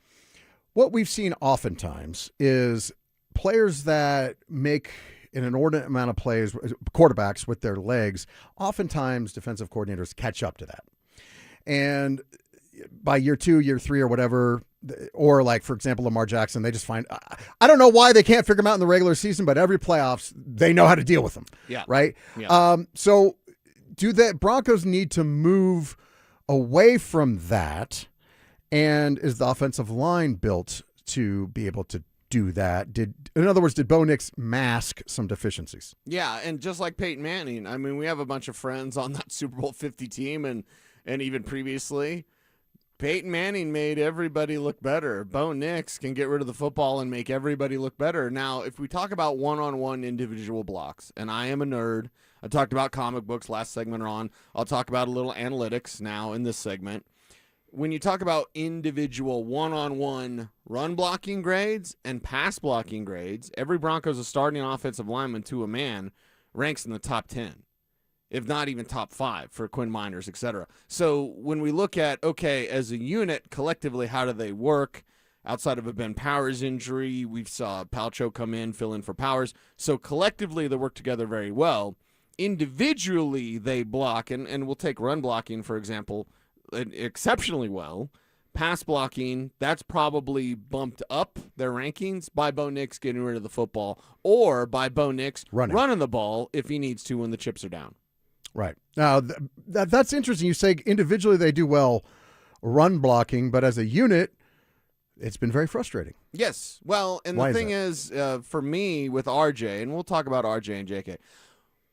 what we've seen oftentimes is players that make an inordinate amount of plays, quarterbacks with their legs, oftentimes defensive coordinators catch up to that. And by year 2, year 3 or whatever, or like, for example, Lamar Jackson, they just find, I don't know why they can't figure them out in the regular season, but every playoffs, they know how to deal with them. Yeah. Right? Yeah. So do the Broncos need to move away from that? And is the offensive line built to be able to do that? In other words, did Bo Nix mask some deficiencies? Yeah, and just like Peyton Manning, I mean, we have a bunch of friends on that Super Bowl 50 team, and even previously, Peyton Manning made everybody look better. Bo Nix can get rid of the football and make everybody look better. Now, if we talk about one-on-one individual blocks, and I am a nerd, I talked about comic books last segment on. I'll talk about a little analytics now in this segment. When you talk about individual one-on-one run blocking grades and pass blocking grades, every Broncos starting offensive lineman to a man ranks in the top 10. If not even top 5 for Quinn Miners, et cetera. So when we look at, okay, as a unit, collectively, how do they work? Outside of a Ben Powers injury, we saw Palcho come in, fill in for Powers. So collectively, they work together very well. Individually, they block, and we'll take run blocking, for example, exceptionally well. Pass blocking, that's probably bumped up their rankings by Bo Nix getting rid of the football or by Bo Nix running the ball if he needs to when the chips are down. Right. Now, that's interesting. You say individually they do well run blocking, but as a unit, it's been very frustrating. Yes. Well, and the thing is, for me with RJ, and we'll talk about RJ and JK,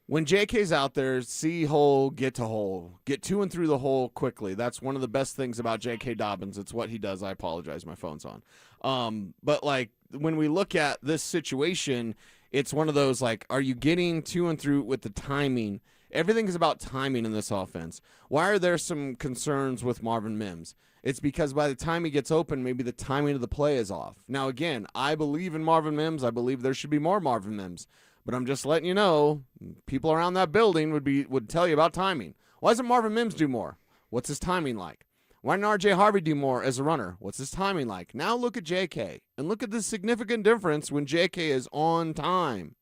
when JK's out there, see hole, get to hole, get to and through the hole quickly. That's one of the best things about JK Dobbins. It's what he does. I apologize. My phone's on. But, like, when we look at this situation, it's one of those, like, are you getting to and through with the timing? Everything is about timing in this offense. Why are there some concerns with Marvin Mims? It's because by the time he gets open, maybe the timing of the play is off. Now, again, I believe in Marvin Mims. I believe there should be more Marvin Mims. But I'm just letting you know, people around that building would tell you about timing. Why doesn't Marvin Mims do more? What's his timing like? Why didn't R.J. Harvey do more as a runner? What's his timing like? Now look at J.K. and look at the significant difference when J.K. is on time.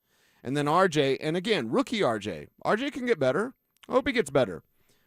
And then RJ, and again, rookie RJ. RJ can get better. I hope he gets better.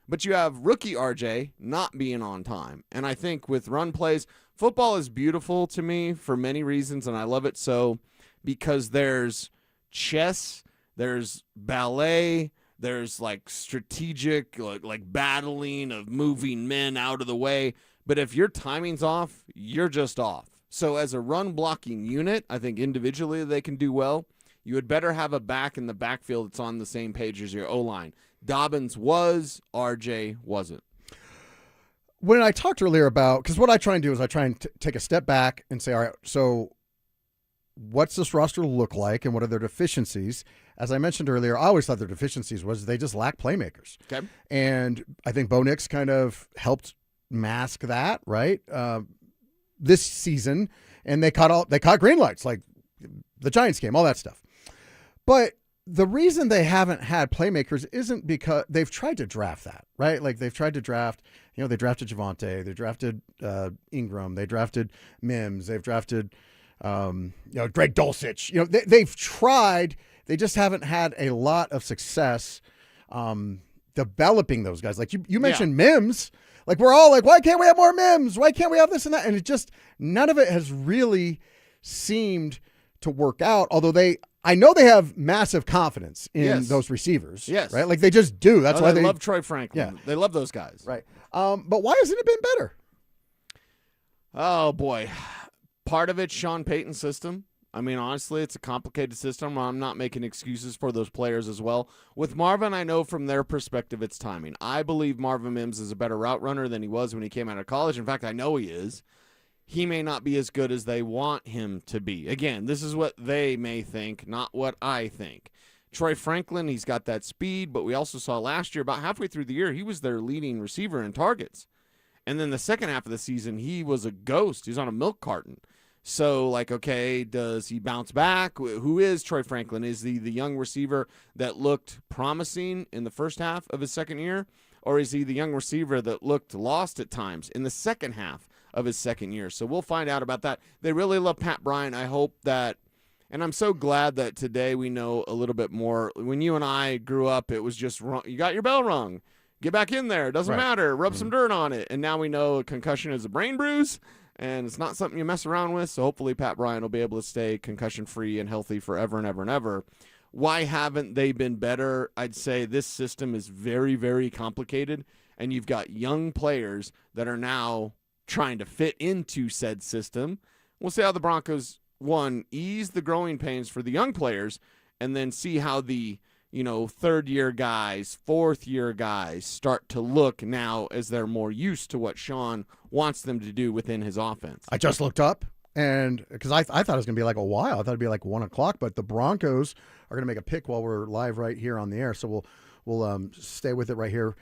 But you have rookie RJ not being on time. And I think with run plays, football is beautiful to me for many reasons, and I love it so because there's chess, there's ballet, there's like strategic, like battling of moving men out of the way. But if your timing's off, you're just off. So as a run blocking unit, I think individually they can do well. You would better have a back in the backfield that's on the same page as your O-line. Dobbins was, RJ wasn't. When I talked earlier about, because what I try and do is I try and take a step back and say, all right, so what's this roster look like and what are their deficiencies? As I mentioned earlier, I always thought their deficiencies was they just lack playmakers. Okay. And I think Bo Nix kind of helped mask that, right? This season, and they caught green lights, like the Giants game, all that stuff. But the reason they haven't had playmakers isn't because they've tried to draft that, right? Like they've tried to draft, they drafted Javonte, they drafted Ingram, they drafted Mims, they've drafted, Greg Dulcich. They've tried, they just haven't had a lot of success developing those guys. Like you mentioned Mims, like we're all like, why can't we have more Mims? Why can't we have this and that? And it just, none of it has really seemed to work out, although I know they have massive confidence in those receivers. Yes. Right? Like they just do. That's why they love Troy Franklin. Yeah. They love those guys. Right. But why hasn't it been better? Oh, boy. Part of it's Sean Payton's system. I mean, honestly, it's a complicated system. I'm not making excuses for those players as well. With Marvin, I know from their perspective it's timing. I believe Marvin Mims is a better route runner than he was when he came out of college. In fact, I know he is. He may not be as good as they want him to be. Again, this is what they may think, not what I think. Troy Franklin, he's got that speed, but we also saw last year, about halfway through the year, he was their leading receiver in targets. And then the second half of the season, he was a ghost. He was on a milk carton. So, okay, does he bounce back? Who is Troy Franklin? Is he the young receiver that looked promising in the first half of his second year? Or is he the young receiver that looked lost at times in the second half of his second year? So we'll find out about that. They really love Pat Bryant. I hope that, and I'm so glad that today we know a little bit more. When you and I grew up, it was just wrong. You got your bell rung. Get back in there. It doesn't matter. Rub some dirt on it. And now we know a concussion is a brain bruise, and it's not something you mess around with. So hopefully Pat Bryant will be able to stay concussion-free and healthy forever and ever and ever. Why haven't they been better? I'd say this system is very, very complicated, and you've got young players that are now trying to fit into said system. We'll see how the Broncos one, ease the growing pains for the young players, and then see how the third-year guys, fourth-year guys start to look now as they're more used to what Sean wants them to do within his offense. I just looked up, and because I thought it was going to be like a while. I thought it'd be like 1 o'clock, but the Broncos are going to make a pick while we're live right here on the air. So we'll stay with it right here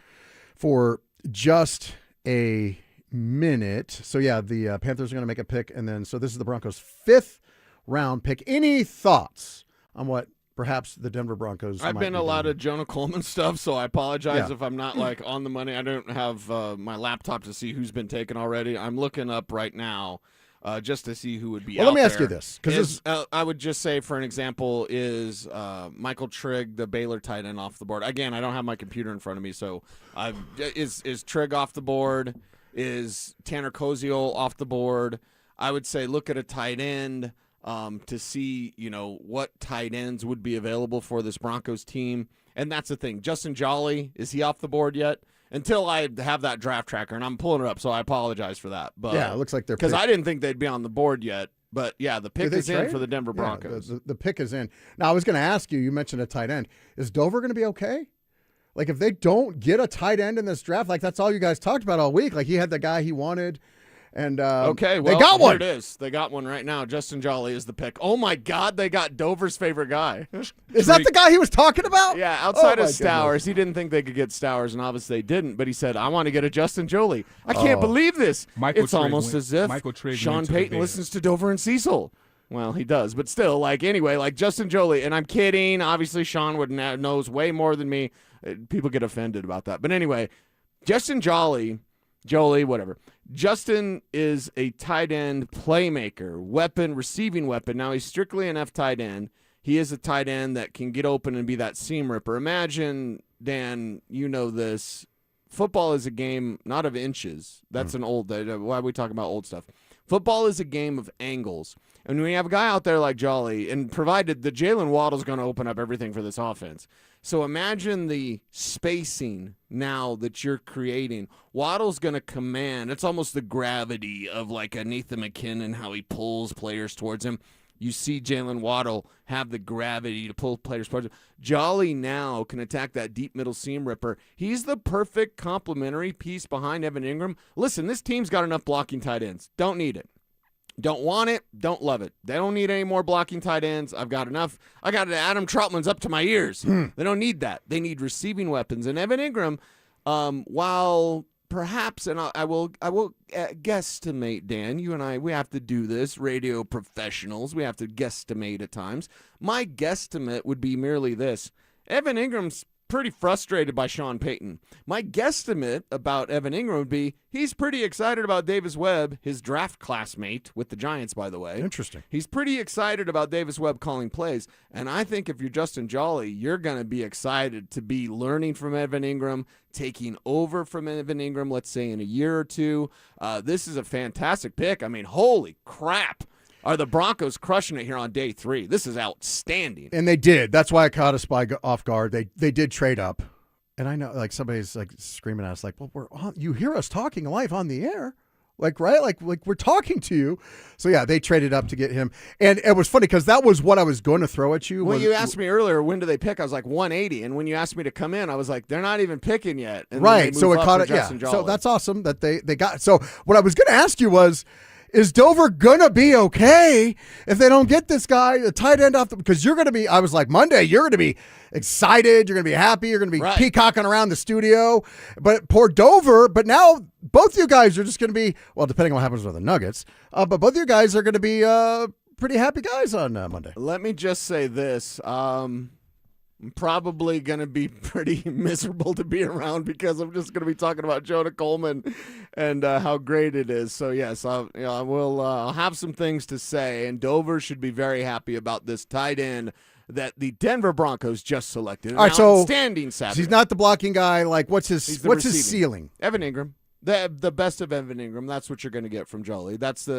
for just a minute. So, yeah, the Panthers are going to make a pick, and then so this is the Broncos' 5th round pick. Any thoughts on what perhaps the Denver Broncos I've might been be a lot doing? of Jonah Coleman stuff, so I apologize Yeah. if I'm not like on the money. I don't have my laptop to see who's been taken already. I'm looking up right now just to see who would be out Well, let me there. ask you this, because I would just say, for an example, is Michael Trigg, the Baylor tight end, off the board? Again, I don't have my computer in front of me, so is Trigg off the board? Is Tanner Koziol off the board? I would say look at a tight end to see, what tight ends would be available for this Broncos team. And that's the thing. Justin Jolly, is he off the board yet? Until I have that draft tracker, and I'm pulling it up, so I apologize for that. But yeah, it looks like they're because I didn't think they'd be on the board yet. But yeah, the pick is in for the Denver Broncos. The pick is in. Now, I was going to ask you. You mentioned a tight end. Is Dover going to be okay? Like, if they don't get a tight end in this draft, like that's all you guys talked about all week. Like he had the guy he wanted. And okay, well, they got one. Here it is. They got one right now. Justin Jolly is the pick. Oh my God, they got Dover's favorite guy. Is that the guy he was talking about? Yeah, outside Oh, of my Stowers, goodness. he didn't think they could get Stowers, and obviously they didn't. But he said, "I want to get a Justin Jolly." I can't believe this. It's almost as if Sean Payton listens to Dover and Cecil. Well, he does, but still, like Justin Jolly, and I'm kidding. Obviously, Sean knows way more than me. People get offended about that, but anyway, Justin Jolie, whatever. Justin is a tight end playmaker, receiving weapon. Now, he's strictly an F tight end. He is a tight end that can get open and be that seam ripper. Imagine, Dan, you know this. Football is a game not of inches. That's an old, why are we talking about old stuff? Football is a game of angles. And when you have a guy out there like Jolly, and provided the Jalen Waddle's going to open up everything for this offense. So imagine the spacing now that you're creating. Waddle's going to command. It's almost the gravity of like a Nathan McKinnon, how he pulls players towards him. You see Jalen Waddle have the gravity to pull players towards him. Jolly now can attack that deep middle seam ripper. He's the perfect complementary piece behind Evan Ingram. Listen, this team's got enough blocking tight ends. Don't need it. Don't want it. Don't love it. They don't need any more blocking tight ends. I've got enough. I got Adam Troutman's up to my ears. They don't need that. They need receiving weapons. And Evan Ingram, while perhaps, and I will guesstimate, Dan, you and I, we have to do this, radio professionals. We have to guesstimate at times. My guesstimate would be merely this. Evan Ingram's pretty frustrated by Sean Payton. My guesstimate about Evan Ingram would be he's pretty excited about Davis Webb, his draft classmate with the Giants, by the way. Interesting. He's pretty excited about Davis Webb calling plays, and I think if you're Justin Jolly, you're going to be excited to be learning from Evan Ingram, taking over from Evan Ingram, let's say in a year or two. This is a fantastic pick. I mean, holy crap. Are the Broncos crushing it here on day 3? This is outstanding. And they did. That's why I caught us off guard. They did trade up. And I know, like, somebody's, like, screaming at us, like, well, you hear us talking live on the air. Like, right? Like we're talking to you. So, yeah, they traded up to get him. And it was funny because that was what I was going to throw at you. When you asked me earlier, when do they pick? I was like, 180. And when you asked me to come in, I was like, they're not even picking yet. And right. So it caught it. Yeah. So that's awesome that they got. So what I was going to ask you was, is Dover going to be okay if they don't get this guy, the tight end off? Because you're going to be, I was like, Monday, you're going to be excited. You're going to be happy. You're going to be peacocking around the studio. But poor Dover. But now both you guys are just going to be, well, depending on what happens with the Nuggets, but both you guys are going to be pretty happy guys on Monday. Let me just say this. I'm probably going to be pretty miserable to be around because I'm just going to be talking about Jonah Coleman and how great it is. So, yes, I'll have some things to say, and Dover should be very happy about this tight end that the Denver Broncos just selected. All right, so outstanding Saturday. He's not the blocking guy. Like, what's his ceiling? Evan Ingram. The best of Evan Ingram. That's what you're going to get from Jolly. That's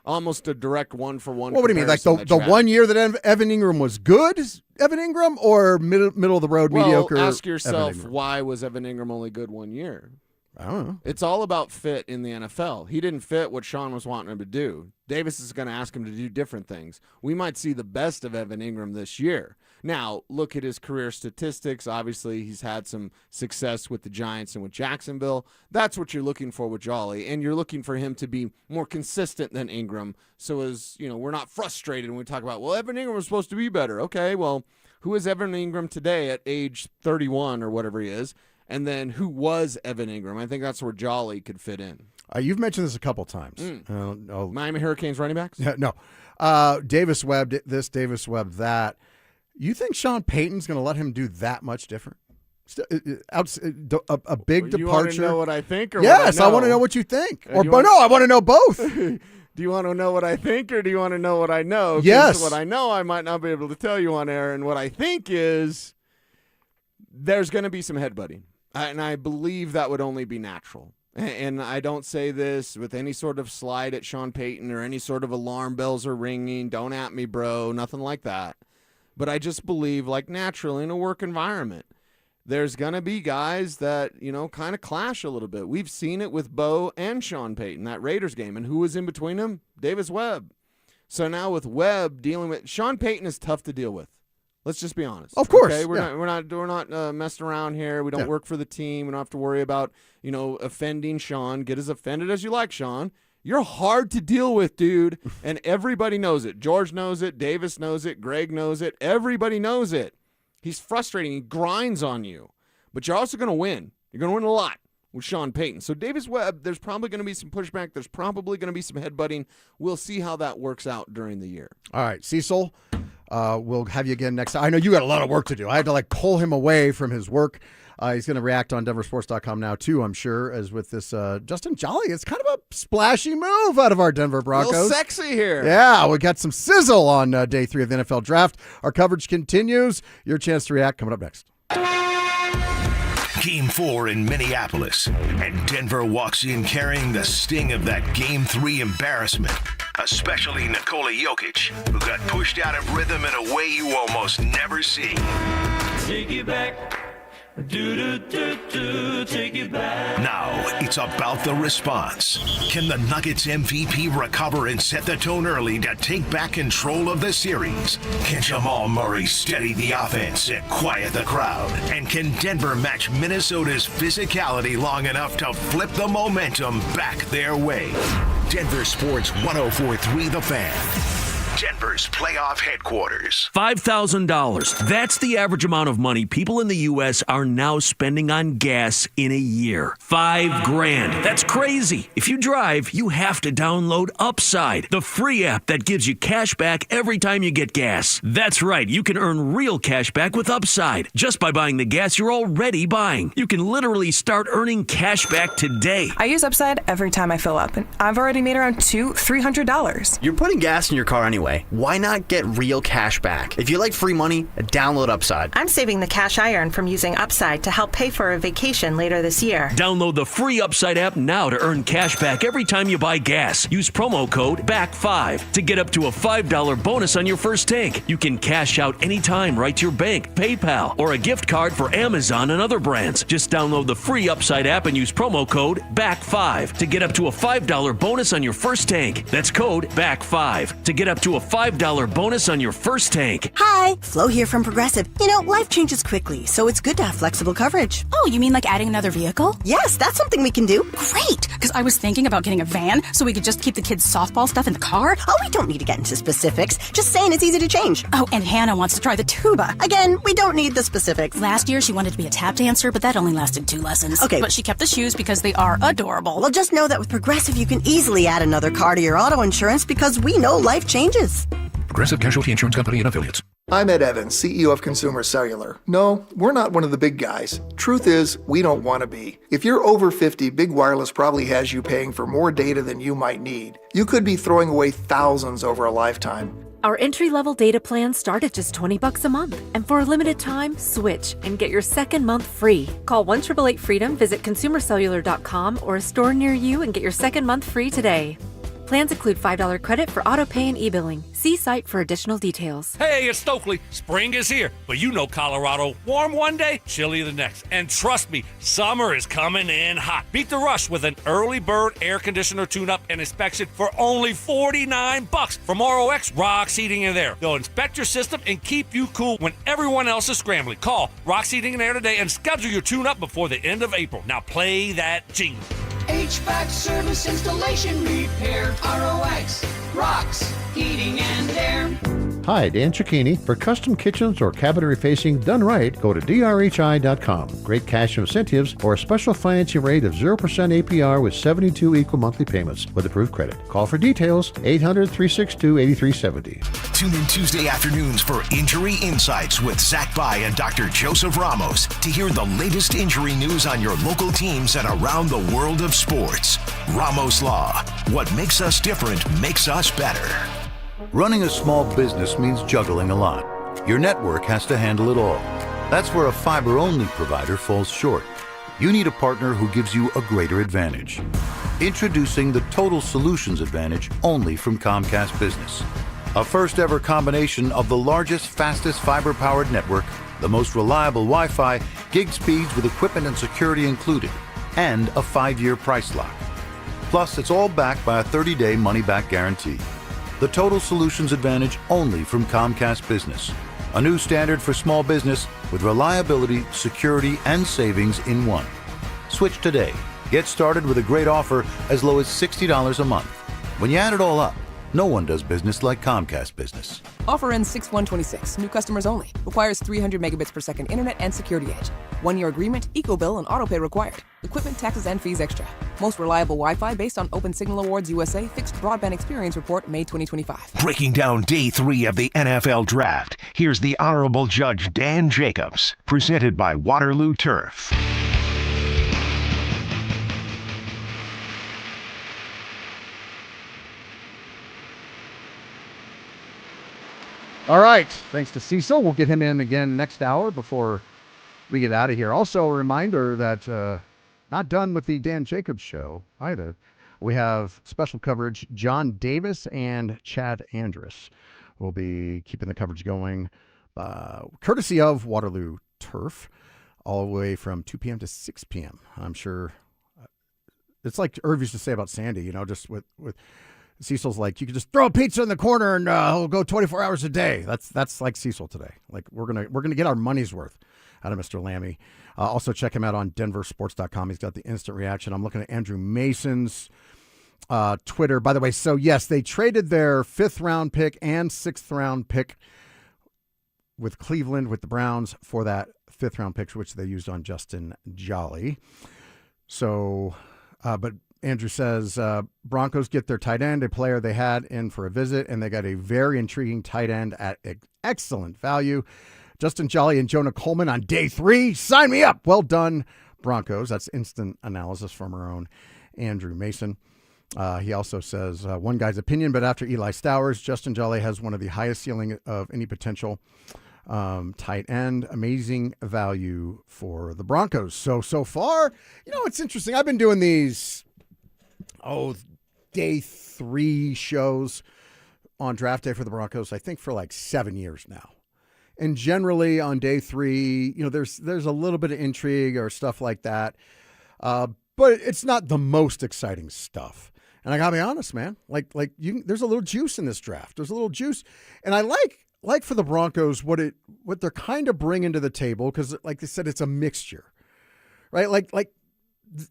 almost a direct one-for-one. What do you mean? Like the 1 year that Evan Ingram was good, Evan Ingram, or middle of the road mediocre? Ask yourself, why was Evan Ingram only good 1 year? I don't know. It's all about fit in the NFL. He didn't fit what Sean was wanting him to do. Davis is going to ask him to do different things. We might see the best of Evan Ingram this year. Now, look at his career statistics. Obviously, he's had some success with the Giants and with Jacksonville. That's what you're looking for with Jolly, and you're looking for him to be more consistent than Ingram. So as we're not frustrated when we talk about, well, Evan Ingram was supposed to be better. Okay, well, who is Evan Ingram today at age 31 or whatever he is? And then who was Evan Ingram? I think that's where Jolly could fit in. You've mentioned this a couple times. Miami Hurricanes running backs? No. Davis Webb this, Davis Webb that. You think Sean Payton's going to let him do that much different? A big departure. You want to know what I think? Or yes, I want to know what you think. I want to know both. Do you want to know what I think, or do you want to know what I know? Yes. What I know, I might not be able to tell you on air. And what I think is there's going to be some headbutting. And I believe that would only be natural. And I don't say this with any sort of slide at Sean Payton or any sort of alarm bells are ringing. Don't at me, bro. Nothing like that. But I just believe, like naturally in a work environment, there's going to be guys that, kind of clash a little bit. We've seen it with Bo and Sean Payton, that Raiders game. And who was in between them? Davis Webb. So now with Webb dealing with – Sean Payton is tough to deal with. Let's just be honest. Of course. Okay? We're not messing around here. We don't work for the team. We don't have to worry about, offending Sean. Get as offended as you like, Sean. You're hard to deal with, dude, and everybody knows it. George knows it. Davis knows it. Greg knows it. Everybody knows it. He's frustrating. He grinds on you, but you're also going to win. You're going to win a lot with Sean Payton. So Davis Webb, there's probably going to be some pushback. There's probably going to be some headbutting. We'll see how that works out during the year. All right, Cecil, we'll have you again next time. I know you got a lot of work to do. I had to pull him away from his work. He's going to react on DenverSports.com now, too, I'm sure, as with this Justin Jolly. It's kind of a splashy move out of our Denver Broncos. A little sexy here. Yeah, we got some sizzle on day 3 of the NFL Draft. Our coverage continues. Your chance to react coming up next. Game 4 in Minneapolis, and Denver walks in carrying the sting of that Game 3 embarrassment. Especially Nikola Jokic, who got pushed out of rhythm in a way you almost never see. Take it back. Take it back. Now, it's about the response. Can the Nuggets MVP recover and set the tone early to take back control of the series? Can Jamal Murray steady the offense and quiet the crowd? And can Denver match Minnesota's physicality long enough to flip the momentum back their way? Denver Sports 104.3 The Fan. Denver's playoff headquarters. $5,000. That's the average amount of money people in the U.S. are now spending on gas in a year. $5,000. That's crazy. If you drive, you have to download Upside, the free app that gives you cash back every time you get gas. That's right. You can earn real cash back with Upside just by buying the gas you're already buying. You can literally start earning cash back today. I use Upside every time I fill up, and I've already made around $200-$300. You're putting gas in your car anyway. Why not get real cash back? If you like free money, download Upside. I'm saving the cash I earn from using Upside to help pay for a vacation later this year. Download the free Upside app now to earn cash back every time you buy gas. Use promo code BACK5 to get up to a $5 bonus on your first tank. You can cash out anytime right to your bank, PayPal, or a gift card for Amazon and other brands. Just download the free Upside app and use promo code BACK5 to get up to a $5 bonus on your first tank. That's code BACK5 to get up to a $5 bonus on your first tank. Hi, Flo here from Progressive. Life changes quickly, so it's good to have flexible coverage. Oh, you mean like adding another vehicle? Yes, that's something we can do. Great, because I was thinking about getting a van so we could just keep the kids' softball stuff in the car. Oh, we don't need to get into specifics. Just saying it's easy to change. Oh, and Hannah wants to try the tuba. Again, we don't need the specifics. Last year, she wanted to be a tap dancer, but that only lasted 2 lessons. Okay. But she kept the shoes because they are adorable. Well, just know that with Progressive, you can easily add another car to your auto insurance because we know life changes. Progressive Casualty Insurance Company and Affiliates. I'm Ed Evans, CEO of Consumer Cellular. No, we're not one of the big guys. Truth is, we don't want to be. If you're over 50, Big Wireless probably has you paying for more data than you might need. You could be throwing away thousands over a lifetime. Our entry-level data plans start at just $20 a month. And for a limited time, switch and get your second month free. Call 1-888-FREEDOM, visit ConsumerCellular.com or a store near you and get your second month free today. Plans include $5 credit for auto pay and e-billing. See site for additional details. Hey, it's Stokely. Spring is here, but you know Colorado. Warm one day, chilly the next. And trust me, summer is coming in hot. Beat the rush with an early bird air conditioner tune-up and inspection for only $49 from ROX Rocks Heating and Air. They'll inspect your system and keep you cool when everyone else is scrambling. Call Rocks Heating and Air today and schedule your tune-up before the end of April. Now play that jingle. HVAC service, installation, repair, ROX, Rocks, Heating and Air. Hi, Dan Cicchini. For custom kitchens or cabinetry facing done right, go to drhi.com. Great cash incentives or a special financing rate of 0% APR with 72 equal monthly payments with approved credit. Call for details, 800-362-8370. Tune in Tuesday afternoons for Injury Insights with Zach Bai and Dr. Joseph Ramos to hear the latest injury news on your local teams and around the world of sports. Ramos Law. What makes us different makes us better. Running a small business means juggling a lot. Your network has to handle it all. That's where a fiber-only provider falls short. You need a partner who gives you a greater advantage. Introducing the Total Solutions Advantage only from Comcast Business. A first-ever combination of the largest, fastest fiber-powered network, the most reliable Wi-Fi, gig speeds with equipment and security included, and a 5-year price lock. Plus, it's all backed by a 30-day money-back guarantee. The Total Solutions Advantage only from Comcast Business. A new standard for small business with reliability, security, and savings in one. Switch today. Get started with a great offer as low as $60 a month. When you add it all up, no one does business like Comcast Business. Offer ends 6/1/26. New customers only. Requires 300 megabits per second internet and security edge. 1-year agreement, eco-bill, and auto pay required. Equipment, taxes, and fees extra. Most reliable Wi-Fi based on Open Signal Awards USA Fixed Broadband Experience Report, May 2025. Breaking down day 3 of the NFL Draft, here's the Honorable Judge Dan Jacobs, presented by Waterloo Turf. All right. Thanks to Cecil. We'll get him in again next hour before we get out of here. Also, a reminder that not done with the Dan Jacobs Show either. We have special coverage. John Davis and Chad Andrus will be keeping the coverage going, courtesy of Waterloo Turf, all the way from 2 p.m. to 6 p.m. I'm sure it's like Irv used to say about Sandy, just with Cecil's like, you can just throw a pizza in the corner and he'll go 24 hours a day. That's like Cecil today. Like we're gonna get our money's worth out of Mr. Lammy. Also check him out on DenverSports.com. He's got the instant reaction. I'm looking at Andrew Mason's Twitter. By the way, so yes, they traded their 5th round pick and 6th round pick with Cleveland with the Browns for that 5th round pick, which they used on Justin Jolly. So, but Andrew says Broncos get their tight end, a player they had in for a visit, and they got a very intriguing tight end at excellent value. Justin Jolly and Jonah Coleman on day 3. Sign me up. Well done, Broncos. That's instant analysis from our own Andrew Mason. He also says one guy's opinion, but after Eli Stowers, Justin Jolly has one of the highest ceiling of any potential tight end. Amazing value for the Broncos. So far, it's interesting. I've been doing these day 3 shows on draft day for the Broncos, I think for like 7 years now. And generally on day 3, there's a little bit of intrigue or stuff like that. But it's not the most exciting stuff. And I gotta be honest, man, there's a little juice in this draft. There's a little juice. And I like for the Broncos what they're kind of bringing to the table, because like they said, it's a mixture, right? Like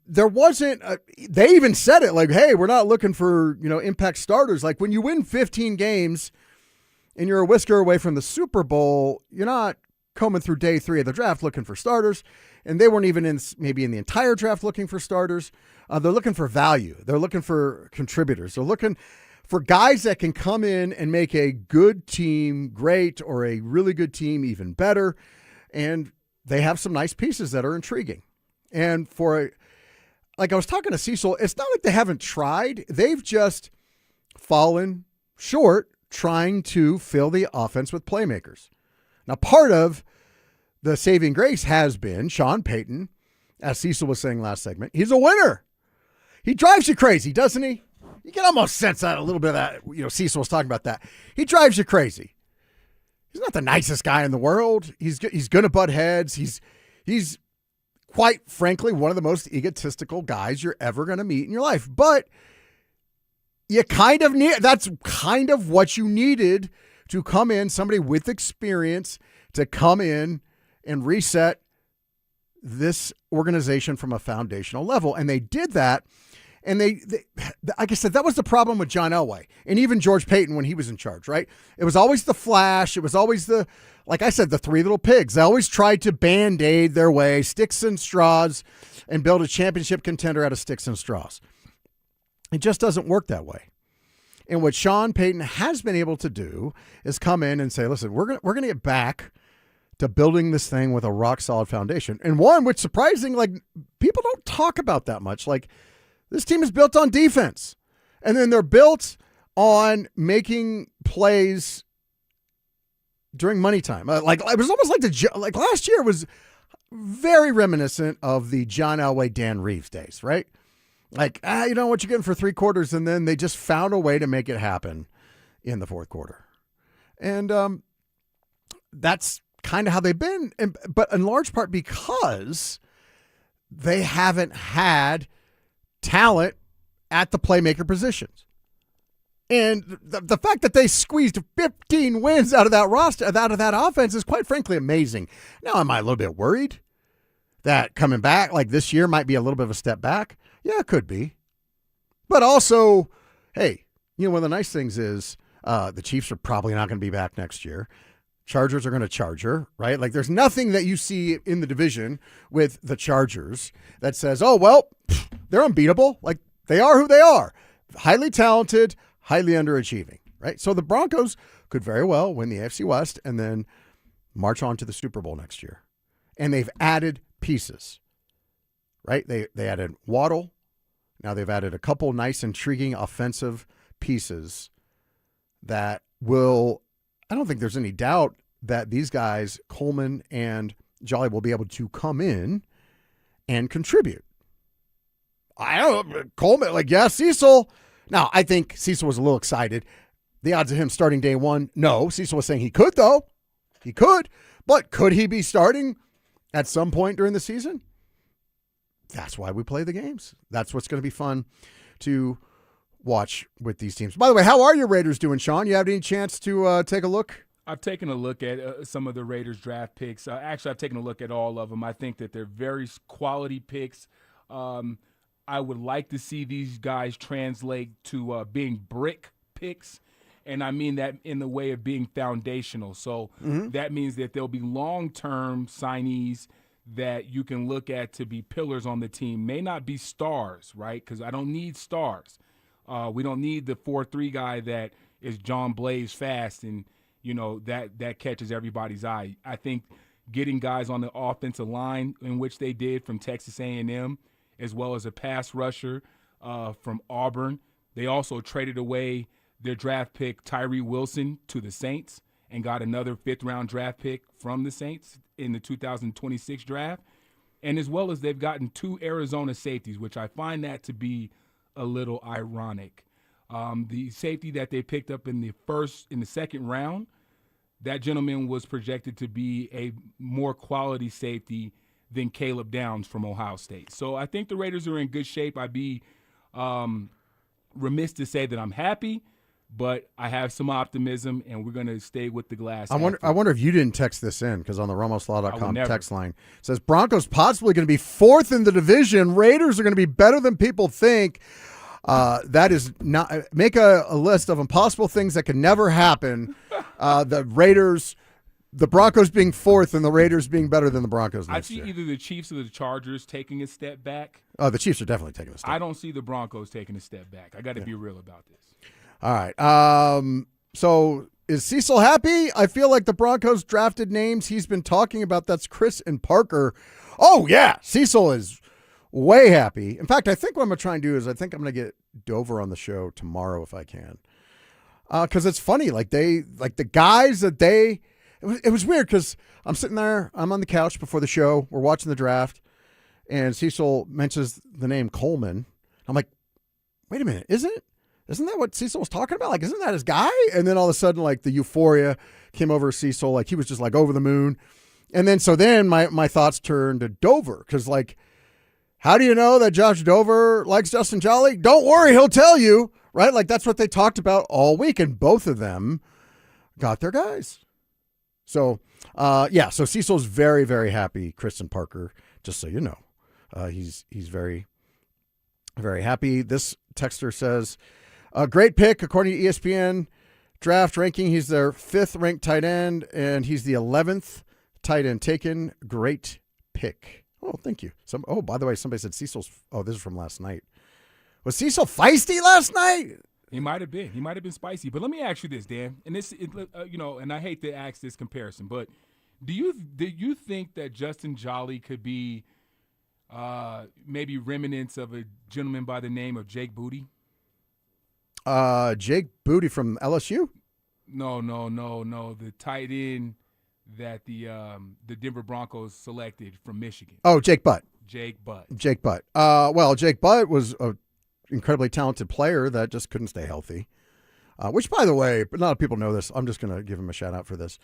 there wasn't, they even said it like, hey, we're not looking for, impact starters. Like when you win 15 games and you're a whisker away from the Super Bowl, you're not coming through day 3 of the draft looking for starters. And they weren't even in the entire draft looking for starters. They're looking for value. They're looking for contributors. They're looking for guys that can come in and make a good team great, or a really good team even better. And they have some nice pieces that are intriguing. And like I was talking to Cecil, it's not like they haven't tried. They've just fallen short trying to fill the offense with playmakers. Now, part of the saving grace has been Sean Payton, as Cecil was saying last segment. He's a winner. He drives you crazy, doesn't he? You can almost sense that a little bit of that. Cecil was talking about that. He drives you crazy. He's not the nicest guy in the world. He's going to butt heads. He's quite frankly one of the most egotistical guys you're ever going to meet in your life. But you that's kind of what you needed to come in, somebody with experience to come in and reset this organization from a foundational level. And they did that. And they like I said, that was the problem with John Elway and even George Payton when he was in charge, right? It was always the flash. It was always like I said, the three little pigs. They always tried to Band-Aid their way, sticks and straws, and build a championship contender out of sticks and straws. It just doesn't work that way. And what Sean Payton has been able to do is come in and say, listen, we're gonna get back to building this thing with a rock-solid foundation. And one which surprising, like people don't talk about that much, like this team is built on defense, and then they're built on making plays during money time. Like it was almost like last year was very reminiscent of the John Elway, Dan Reeves days, right? Like, you know what you're getting for 3 quarters, and then they just found a way to make it happen in the fourth quarter. And that's kind of how they've been, but in large part because they haven't had talent at the playmaker positions. And the fact that they squeezed 15 wins out of that roster, out of that offense is quite frankly amazing. Now, am I a little bit worried that coming back like this year might be a little bit of a step back? Yeah, it could be. But also, hey, one of the nice things is the Chiefs are probably not going to be back next year. Chargers are going to Charger, right? Like there's nothing that you see in the division with the Chargers that says, oh, well, they're unbeatable. Like they are who they are. Highly talented, highly underachieving, right? So the Broncos could very well win the AFC West and then march on to the Super Bowl next year. And they've added pieces, right? They added Waddle. Now they've added a couple nice, intriguing offensive pieces that will, I don't think there's any doubt that these guys, Coleman and Jolly, will be able to come in and contribute. I don't know, Coleman, Cecil. Now, I think Cecil was a little excited. The odds of him starting day one, no. Cecil was saying he could, though. He could. But could he be starting at some point during the season? That's why we play the games. That's what's going to be fun to watch with these teams. By the way, how are your Raiders doing, Sean? You have any chance to take a look? I've taken a look at some of the Raiders draft picks. Actually, I've taken a look at all of them. I think that they're very quality picks. I would like to see these guys translate to being brick picks, and I mean that in the way of being foundational. So that means that there'll be long-term signees that you can look at to be pillars on the team. May not be stars, right? Because I don't need stars. We don't need the 4-3 guy that is John Blaze fast and, that catches everybody's eye. I think getting guys on the offensive line, in which they did from Texas A&M, as well as a pass rusher from Auburn. They also traded away their draft pick Tyree Wilson to the Saints and got another 5th-round draft pick from the Saints in the 2026 draft. And as well as they've gotten 2 Arizona safeties, which I find that to be a little ironic. The safety that they picked up in the second round, that gentleman was projected to be a more quality safety than Caleb Downs from Ohio State. So I think the Raiders are in good shape. I'd be remiss to say that I'm happy, but I have some optimism, and we're going to stay with the glass. I wonder if you didn't text this in, because on the RamosLaw.com text line it says Broncos possibly going to be 4th in the division. Raiders are going to be better than people think. That is not make a list of impossible things that could never happen. The Broncos being 4th and the Raiders being better than the Broncos next year. I see either the Chiefs or the Chargers taking a step back. Oh, the Chiefs are definitely taking a step back. I don't see the Broncos taking a step back. I got to be real about this. All right. So is Cecil happy? I feel like the Broncos drafted names he's been talking about. That's Chris and Parker. Oh, yeah. Cecil is way happy. In fact, I think what I'm going to try and do is I think I'm going to get Dover on the show tomorrow if I can. Because it's funny. The guys that it was weird because I'm sitting there. I'm on the couch before the show. We're watching the draft. And Cecil mentions the name Coleman. I'm like, wait a minute. Isn't isn't that what Cecil was talking about? Like, isn't that his guy? And then all of a sudden, like, the euphoria came over Cecil. Like, he was just, like, over the moon. And then my thoughts turned to Dover, because, like, how do you know that Josh Dover likes Justin Jolly? Don't worry, he'll tell you, right? Like, that's what they talked about all week, and both of them got their guys. So, so Cecil's very, very happy, Kristen Parker, just so you know. He's very, very happy. This texter says, great pick, according to ESPN draft ranking. He's their 5th ranked tight end, and he's the 11th tight end taken. Great pick. Oh, thank you. By the way, somebody said Cecil's. Oh, this is from last night. Was Cecil feisty last night? He might have been. He might have been spicy. But let me ask you this, Dan. And and I hate to ask this comparison, but do you think that Justin Jolly could be maybe remnants of a gentleman by the name of Jake Booty? Jake Booty from LSU? No. The tight end that the Denver Broncos selected from Michigan. Oh, Jake Butt. Jake Butt. Jake Butt was a incredibly talented player that just couldn't stay healthy. Which, by the way, a lot of people know this. I'm just going to give him a shout out for this.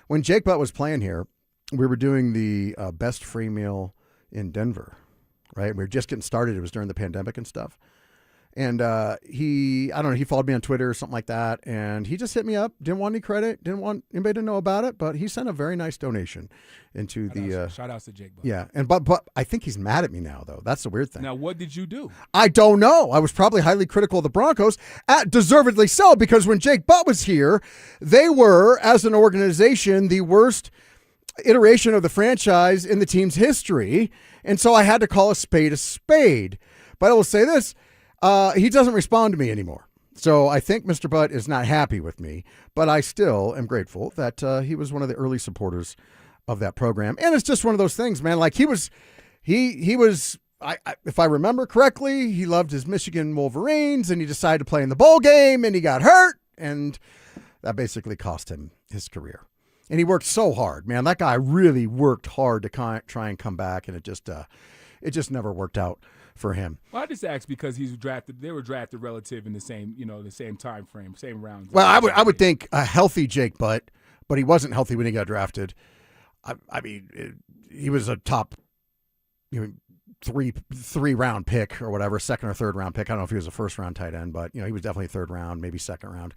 When Jake Butt was playing here, we were doing the best free meal in Denver, right? We were just getting started. It was during the pandemic and stuff. And he followed me on Twitter or something like that. And he just hit me up. Didn't want any credit. Didn't want anybody to know about it. But he sent a very nice donation into shout outs to Jake Butt. Yeah. And but I think he's mad at me now, though. That's the weird thing. Now, what did you do? I don't know. I was probably highly critical of the Broncos, deservedly so, because when Jake Butt was here, they were, as an organization, the worst iteration of the franchise in the team's history. And so I had to call a spade a spade. But I will say this. He doesn't respond to me anymore. So I think Mr. Butt is not happy with me, but I still am grateful that he was one of the early supporters of that program. And it's just one of those things, man. Like he was, if I remember correctly, he loved his Michigan Wolverines and he decided to play in the bowl game and he got hurt and that basically cost him his career. And he worked so hard, man. That guy really worked hard to try and come back, and it just never worked out for him. Well, I just asked because he's drafted. They were drafted relative in the same time frame, same rounds. Well, I would think a healthy Jake Butt, but he wasn't healthy when he got drafted. I mean, he was a top, three round pick or whatever, second or third round pick. I don't know if he was a first round tight end, but he was definitely third round, maybe second round.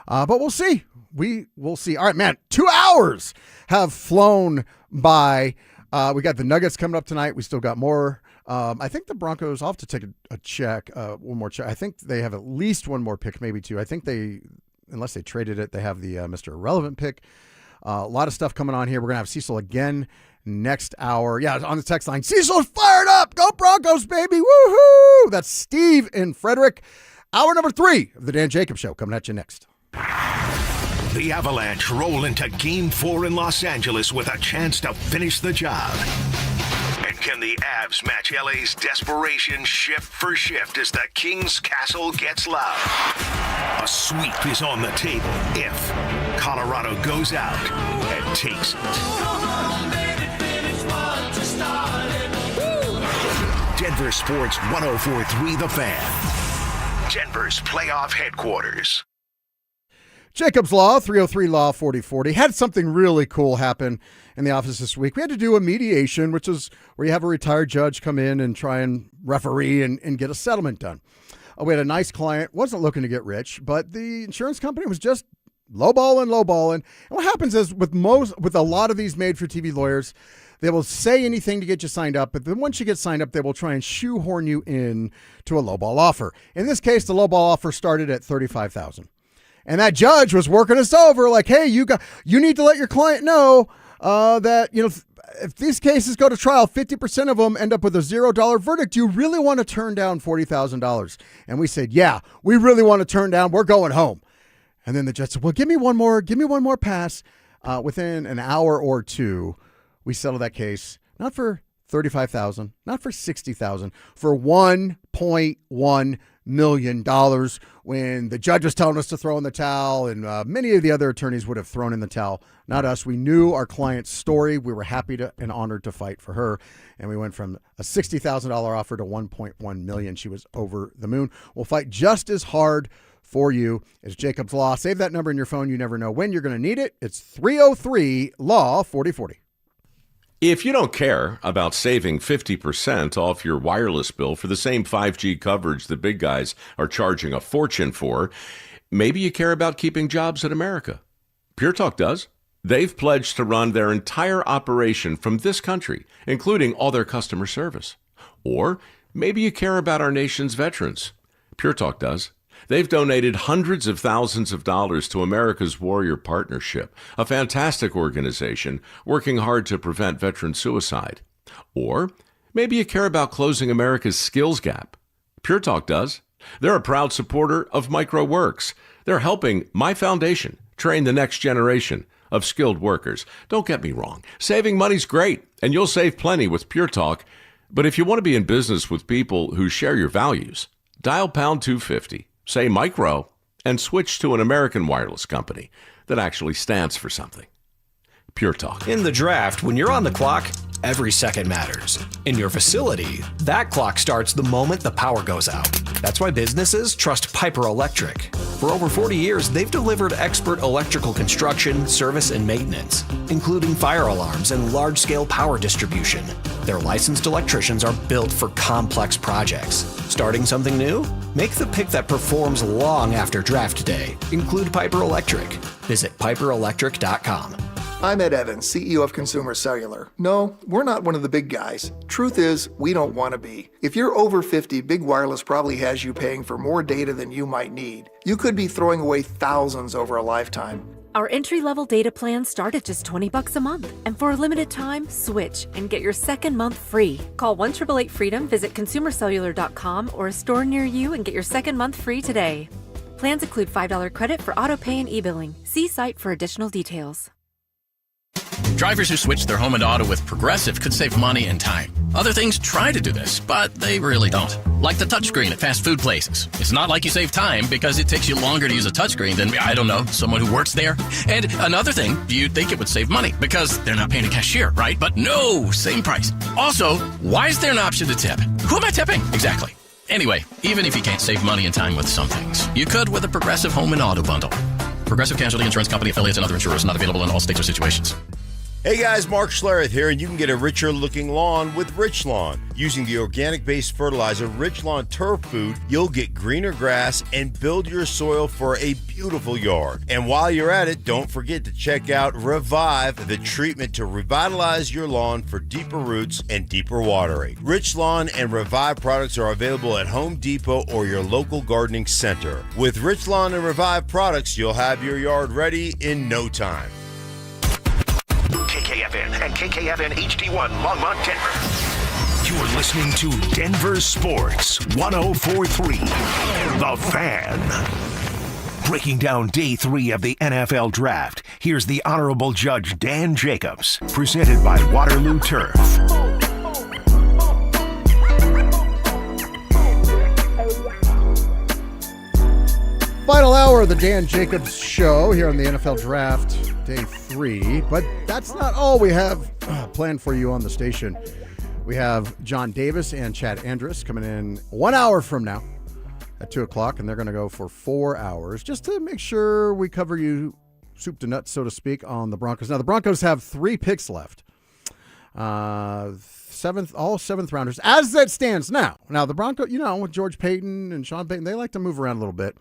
But we'll see. We will see. All right, man. 2 hours have flown by. We got the Nuggets coming up tonight. We still got more. I think the Broncos, I'll have to take a check, one more check. I think they have at least one more pick, maybe two. I think unless they traded it, they have the Mr. Irrelevant pick. A lot of stuff coming on here. We're going to have Cecil again next hour. Yeah, on the text line. Cecil's fired up. Go Broncos, baby. Woohoo. That's Steve and Frederick. Hour number 3 of the Dan Jacobs Show coming at you next. The Avalanche roll into Game 4 in Los Angeles with a chance to finish the job. And can the Avs match LA's desperation shift for shift as the King's Castle gets loud? A sweep is on the table if Colorado goes out and takes it. Denver Sports 104.3 The Fan. Denver's playoff headquarters. Jacob's Law, 303 Law 4040. Had something really cool happen in the office this week. We had to do a mediation, which is where you have a retired judge come in and try and referee and get a settlement done. We had a nice client, wasn't looking to get rich, but the insurance company was just lowballing. And what happens is with a lot of these made-for-TV lawyers, they will say anything to get you signed up, but then once you get signed up, they will try and shoehorn you in to a lowball offer. In this case, the lowball offer started at $35,000. And that judge was working us over like, hey, you need to let your client know that, if these cases go to trial, 50% of them end up with a $0 verdict. You really want to turn down $40,000? And we said, yeah, we really want to turn down. We're going home. And then the judge said, well, give me one more pass. Within an hour or two, we settled that case, not for $35,000, not for $60,000, for $1.1 million when the judge was telling us to throw in the towel, and many of the other attorneys would have thrown in the towel. Not us. We knew our client's story. We were happy and honored to fight for her, and we went from a $60,000 offer to $1.1 million. She was over the moon. We'll fight just as hard for you. It's Jacob's Law. Save that number in your phone. You never know when you're going to need it. It's 303-LAW-4040. If you don't care about saving 50% off your wireless bill for the same 5G coverage the big guys are charging a fortune for, maybe you care about keeping jobs in America. Pure Talk does. They've pledged to run their entire operation from this country, including all their customer service. Or maybe you care about our nation's veterans. Pure Talk does. They've donated hundreds of thousands of dollars to America's Warrior Partnership, a fantastic organization working hard to prevent veteran suicide. Or maybe you care about closing America's skills gap. Pure Talk does. They're a proud supporter of MicroWorks. They're helping my foundation train the next generation of skilled workers. Don't get me wrong. Saving money's great, and you'll save plenty with Pure Talk. But if you want to be in business with people who share your values, dial pound 250, say micro, and switch to an American wireless company that actually stands for something. Pure Talk. In the draft, when you're on the clock, every second matters. In your facility, that clock starts the moment the power goes out. That's why businesses trust Piper Electric. For over 40 years, they've delivered expert electrical construction, service, and maintenance, including fire alarms and large-scale power distribution. Their licensed electricians are built for complex projects. Starting something new? Make the pick that performs long after draft day. Include Piper Electric. Visit piperelectric.com. I'm Ed Evans, CEO of Consumer Cellular. No, we're not one of the big guys. Truth is, we don't want to be. If you're over 50, Big Wireless probably has you paying for more data than you might need. You could be throwing away thousands over a lifetime. Our entry-level data plans start at just $20 a month. And for a limited time, switch and get your second month free. Call 1-888-FREEDOM, visit consumercellular.com or a store near you and get your second month free today. Plans include $5 credit for auto pay and e-billing. See site for additional details. Drivers who switch their home and auto with Progressive could save money and time. Other things try to do this, but they really don't. Like the touchscreen at fast food places. It's not like you save time because it takes you longer to use a touchscreen than, I don't know, someone who works there. And another thing, you'd think it would save money because they're not paying a cashier, right? But no, same price. Also, why is there an option to tip? Who am I tipping? Exactly. Anyway, even if you can't save money and time with some things, you could with a Progressive home and auto bundle. Progressive Casualty Insurance Company, affiliates, and other insurers not available in all states or situations. Hey guys, Mark Schlereth here, and you can get a richer looking lawn with Rich Lawn. Using the organic based fertilizer Rich Lawn Turf Food, you'll get greener grass and build your soil for a beautiful yard. And while you're at it, don't forget to check out Revive, the treatment to revitalize your lawn for deeper roots and deeper watering. Rich Lawn and Revive products are available at Home Depot or your local gardening center. With Rich Lawn and Revive products, you'll have your yard ready in no time. KKFN and KKFN HD1 Longmont, Denver. You're listening to Denver Sports 104.3. The Fan. Breaking down day 3 of the NFL Draft, here's the Honorable Judge Dan Jacobs, presented by Waterloo Turf. Final hour of the Dan Jacobs Show here on the NFL Draft, day 3. But that's not all we have planned for you on the station. We have John Davis and Chad Andrus coming in 1 hour from now at 2 o'clock, and they're going to go for 4 hours just to make sure we cover you soup to nuts, so to speak, on the Broncos. Now, the Broncos have 3 picks left. All seventh rounders, as that stands now. Now, the Broncos, with George Payton and Sean Payton, they like to move around a little bit.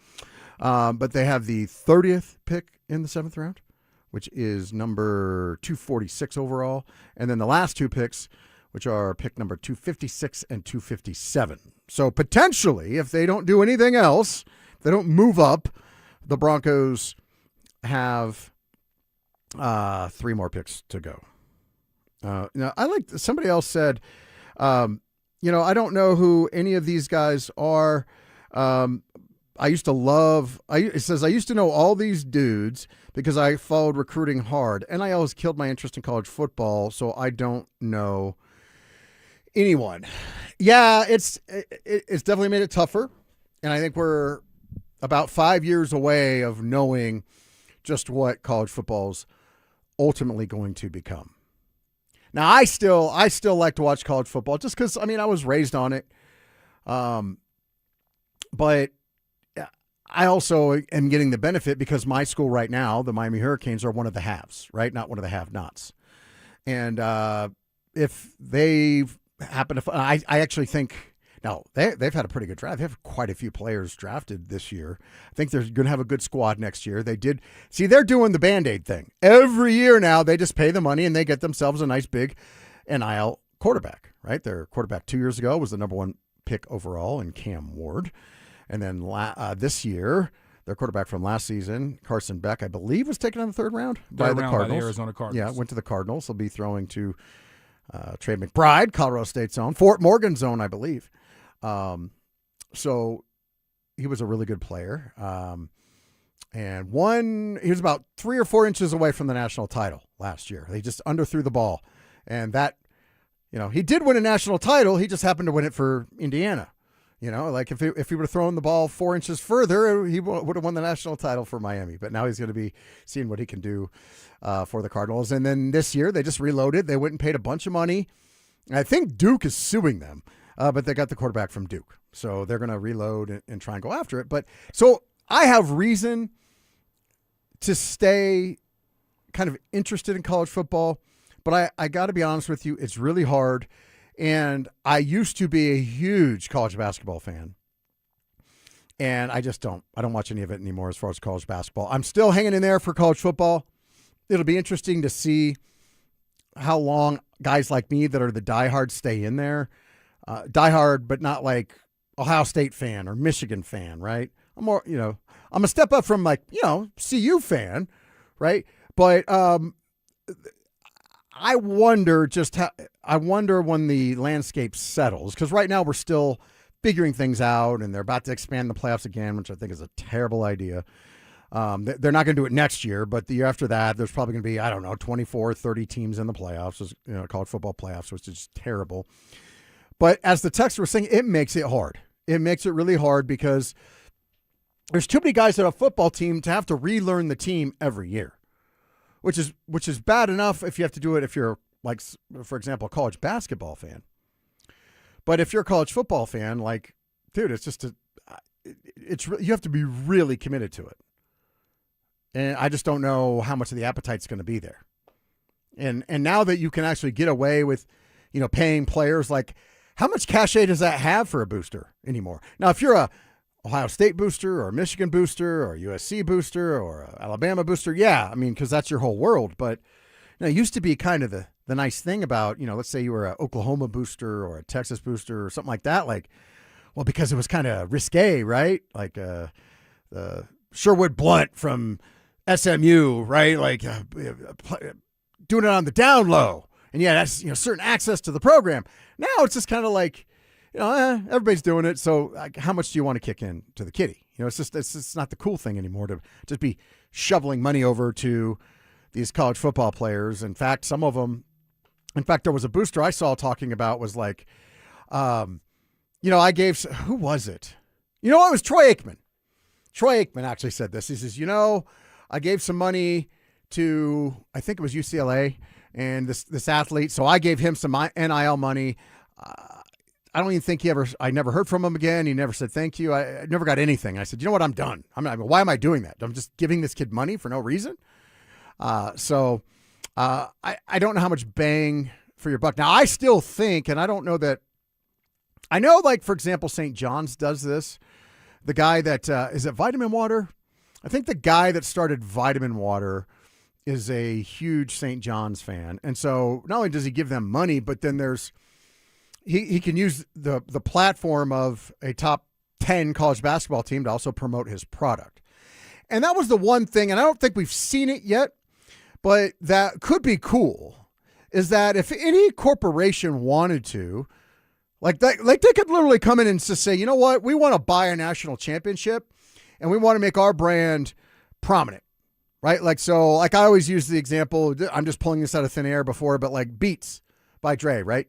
But they have the 30th pick in the 7th round, which is number 246 overall. And then the last 2 picks, which are pick number 256 and 257. So potentially, if they don't do anything else, if they don't move up, the Broncos have 3 more picks to go. Now, somebody else said, I don't know who any of these guys are. It says, I used to know all these dudes because I followed recruiting hard, and I always killed my interest in college football, so I don't know anyone. Yeah, it's definitely made it tougher, and I think we're about 5 years away of knowing just what college football's ultimately going to become. Now, I still like to watch college football just because, I was raised on it. But I also am getting the benefit because my school right now, the Miami Hurricanes, are one of the haves, right? Not one of the have-nots. And if they happen to, I actually think, now they've had a pretty good draft. They have quite a few players drafted this year. I think they're going to have a good squad next year. They're doing the Band-Aid thing. Every year now, they just pay the money and they get themselves a nice big NIL quarterback, right? Their quarterback 2 years ago was the number 1 pick overall in Cam Ward. And then this year, their quarterback from last season, Carson Beck, I believe, was taken in the third round by the Cardinals. By the Arizona Cardinals. Yeah, went to the Cardinals. He'll be throwing to Trey McBride, Colorado State's own, Fort Morgan's own, I believe. So he was a really good player. And he was about 3 or 4 inches away from the national title last year. They just underthrew the ball. And that, he did win a national title. He just happened to win it for Indiana. Like if he would have thrown the ball 4 inches further, he would have won the national title for Miami. But now he's going to be seeing what he can do for the Cardinals. And then this year, they just reloaded. They went and paid a bunch of money. I think Duke is suing them, but they got the quarterback from Duke. So they're going to reload and try and go after it. But so I have reason to stay kind of interested in college football. But I got to be honest with you, it's really hard. And I used to be a huge college basketball fan. And I don't watch any of it anymore as far as college basketball. I'm still hanging in there for college football. It'll be interesting to see how long guys like me that are the diehards stay in there. Diehard, but not like Ohio State fan or Michigan fan, right? I'm more, I'm a step up from CU fan, right? But I wonder when the landscape settles, because right now we're still figuring things out and they're about to expand the playoffs again, which I think is a terrible idea. They're not going to do it next year, but the year after that, there's probably going to be, 24, 30 teams in the playoffs, college football playoffs, which is terrible. But as the text was saying, it makes it hard. It makes it really hard because there's too many guys on a football team to have to relearn the team every year. Which is bad enough if you have to do it if you're, like, for example, a college basketball fan. But if you're a college football fan, like, dude, it's just you have to be really committed to it. And I just don't know how much of the appetite's going to be there. And now that you can actually get away with, paying players, like, how much cachet does that have for a booster anymore? Now, if you're a Ohio State booster or a Michigan booster or a USC booster or a Alabama booster, yeah, because that's your whole world. But it used to be kind of the nice thing about, let's say you were an Oklahoma booster or a Texas booster or something like that, because it was kind of risque, right? Like the Sherwood Blunt from SMU, right? Like doing it on the down low. And yeah, that's, certain access to the program. Now it's just kind of like, everybody's doing it. So how much do you want to kick in to the kitty? It's just not the cool thing anymore to just be shoveling money over to these college football players. In fact, some of them, there was a booster I saw talking about was like, I gave, who was it? It was Troy Aikman. Troy Aikman actually said this. He says, I gave some money to, I think it was UCLA and this athlete. So I gave him some NIL money. I don't even think I never heard from him again. He never said thank you. I never got anything. I said, I'm done. Why am I doing that? I'm just giving this kid money for no reason. So I don't know how much bang for your buck. Now, I still think, and I don't know that, I know, like, for example, St. John's does this. The guy that, is it Vitamin Water? I think the guy that started Vitamin Water is a huge St. John's fan. And so not only does he give them money, but then he can use the platform of a top 10 college basketball team to also promote his product. And that was the one thing, and I don't think we've seen it yet, but that could be cool, is that if any corporation wanted to, they could literally come in and just say, you know what, we want to buy a national championship and we want to make our brand prominent, right? I always use the example, I'm just pulling this out of thin air before, but like Beats by Dre, right?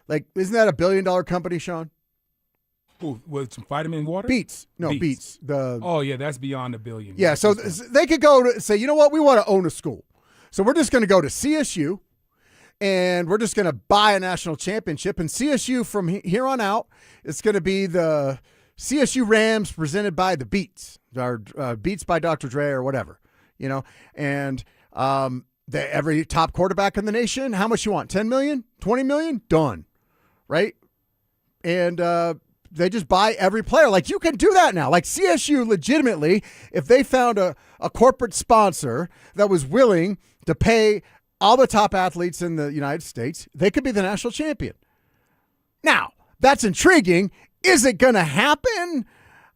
Isn't that $1 billion company, Sean? Ooh, with some vitamin water? Beats. No, Beats. Oh, yeah, that's beyond $1 billion. Yeah, so they could go to say, you know what, we want to own a school. So we're just going to go to CSU, and we're just going to buy a national championship. And CSU from here on out, it's going to be the CSU Rams presented by the Beats. or Beats by Dr. Dre or whatever, and every top quarterback in the nation, how much you want? 10 million, 20 million, done, right? And they just buy every player. Like, you can do that now. Like, CSU legitimately, if they found a corporate sponsor that was willing to pay all the top athletes in the United States, they could be the national champion. Now, that's intriguing. Is it going to happen?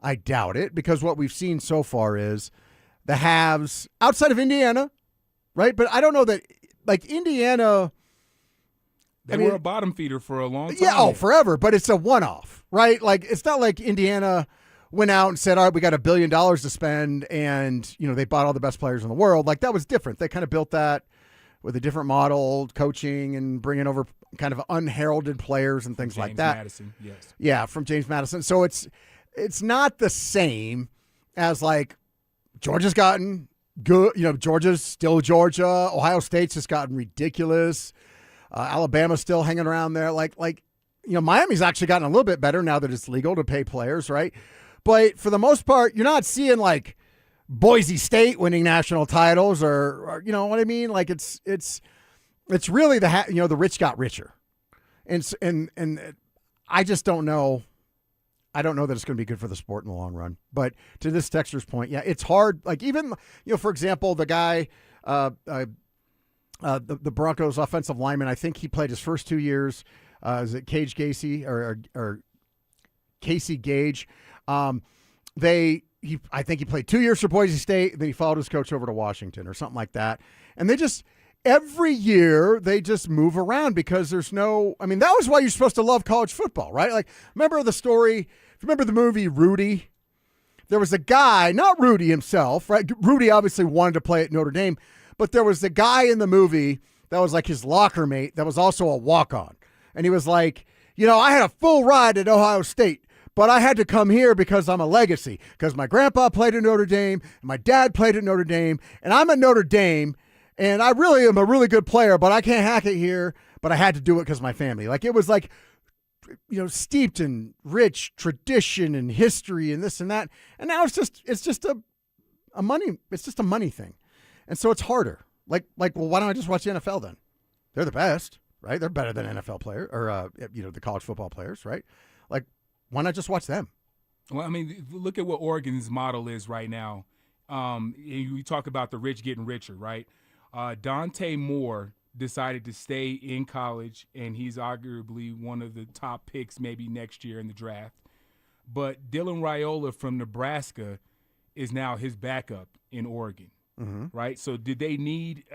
I doubt it, because what we've seen so far is the haves outside of Indiana, right? But I don't know that, like, Indiana. They were a bottom feeder for a long time. Yeah, forever. But it's a one-off, right? Like, it's not like Indiana went out and said, all right, we got $1 billion to spend, and, they bought all the best players in the world. Like, that was different. They kind of built that with a different model, coaching and bringing over kind of unheralded players and things like that. Madison, yes. Yeah, from James Madison. So it's not the same as, like, Georgia's gotten good. Georgia's still Georgia. Ohio State's just gotten ridiculous. Alabama's still hanging around there. Like Miami's actually gotten a little bit better now that it's legal to pay players, right? But for the most part, you're not seeing, like, Boise State winning national titles or you know what I mean? Like, it's really the rich got richer. And I just don't know. I don't know that it's going to be good for the sport in the long run. But to this texter's point, yeah, it's hard. Like, even, for example, the guy, the Broncos offensive lineman, I think he played his first 2 years. Is it Cage Gacy or Casey Gage? I think he played 2 years for Boise State, and then he followed his coach over to Washington or something like that. And they just, every year, they just move around because there's no, that was why you're supposed to love college football, right? Like, remember the story, remember the movie Rudy? There was a guy, not Rudy himself, right? Rudy obviously wanted to play at Notre Dame, but there was the guy in the movie that was like his locker mate that was also a walk-on. And he was like, I had a full ride at Ohio State, but I had to come here because I'm a legacy, because my grandpa played at Notre Dame, and my dad played at Notre Dame, and I'm at Notre Dame, and I really am a really good player, but I can't hack it here, but I had to do it because of my family. Like, it was like, steeped in rich tradition and history and this and that. And now it's just a money thing. And so it's harder. Like, well, why don't I just watch the NFL then? They're the best, right? They're better than NFL players or, the college football players, right? Like, why not just watch them? Well, look at what Oregon's model is right now. We talk about the rich getting richer, right? Dante Moore decided to stay in college, and he's arguably one of the top picks maybe next year in the draft. But Dylan Raiola from Nebraska is now his backup in Oregon, right? So did they need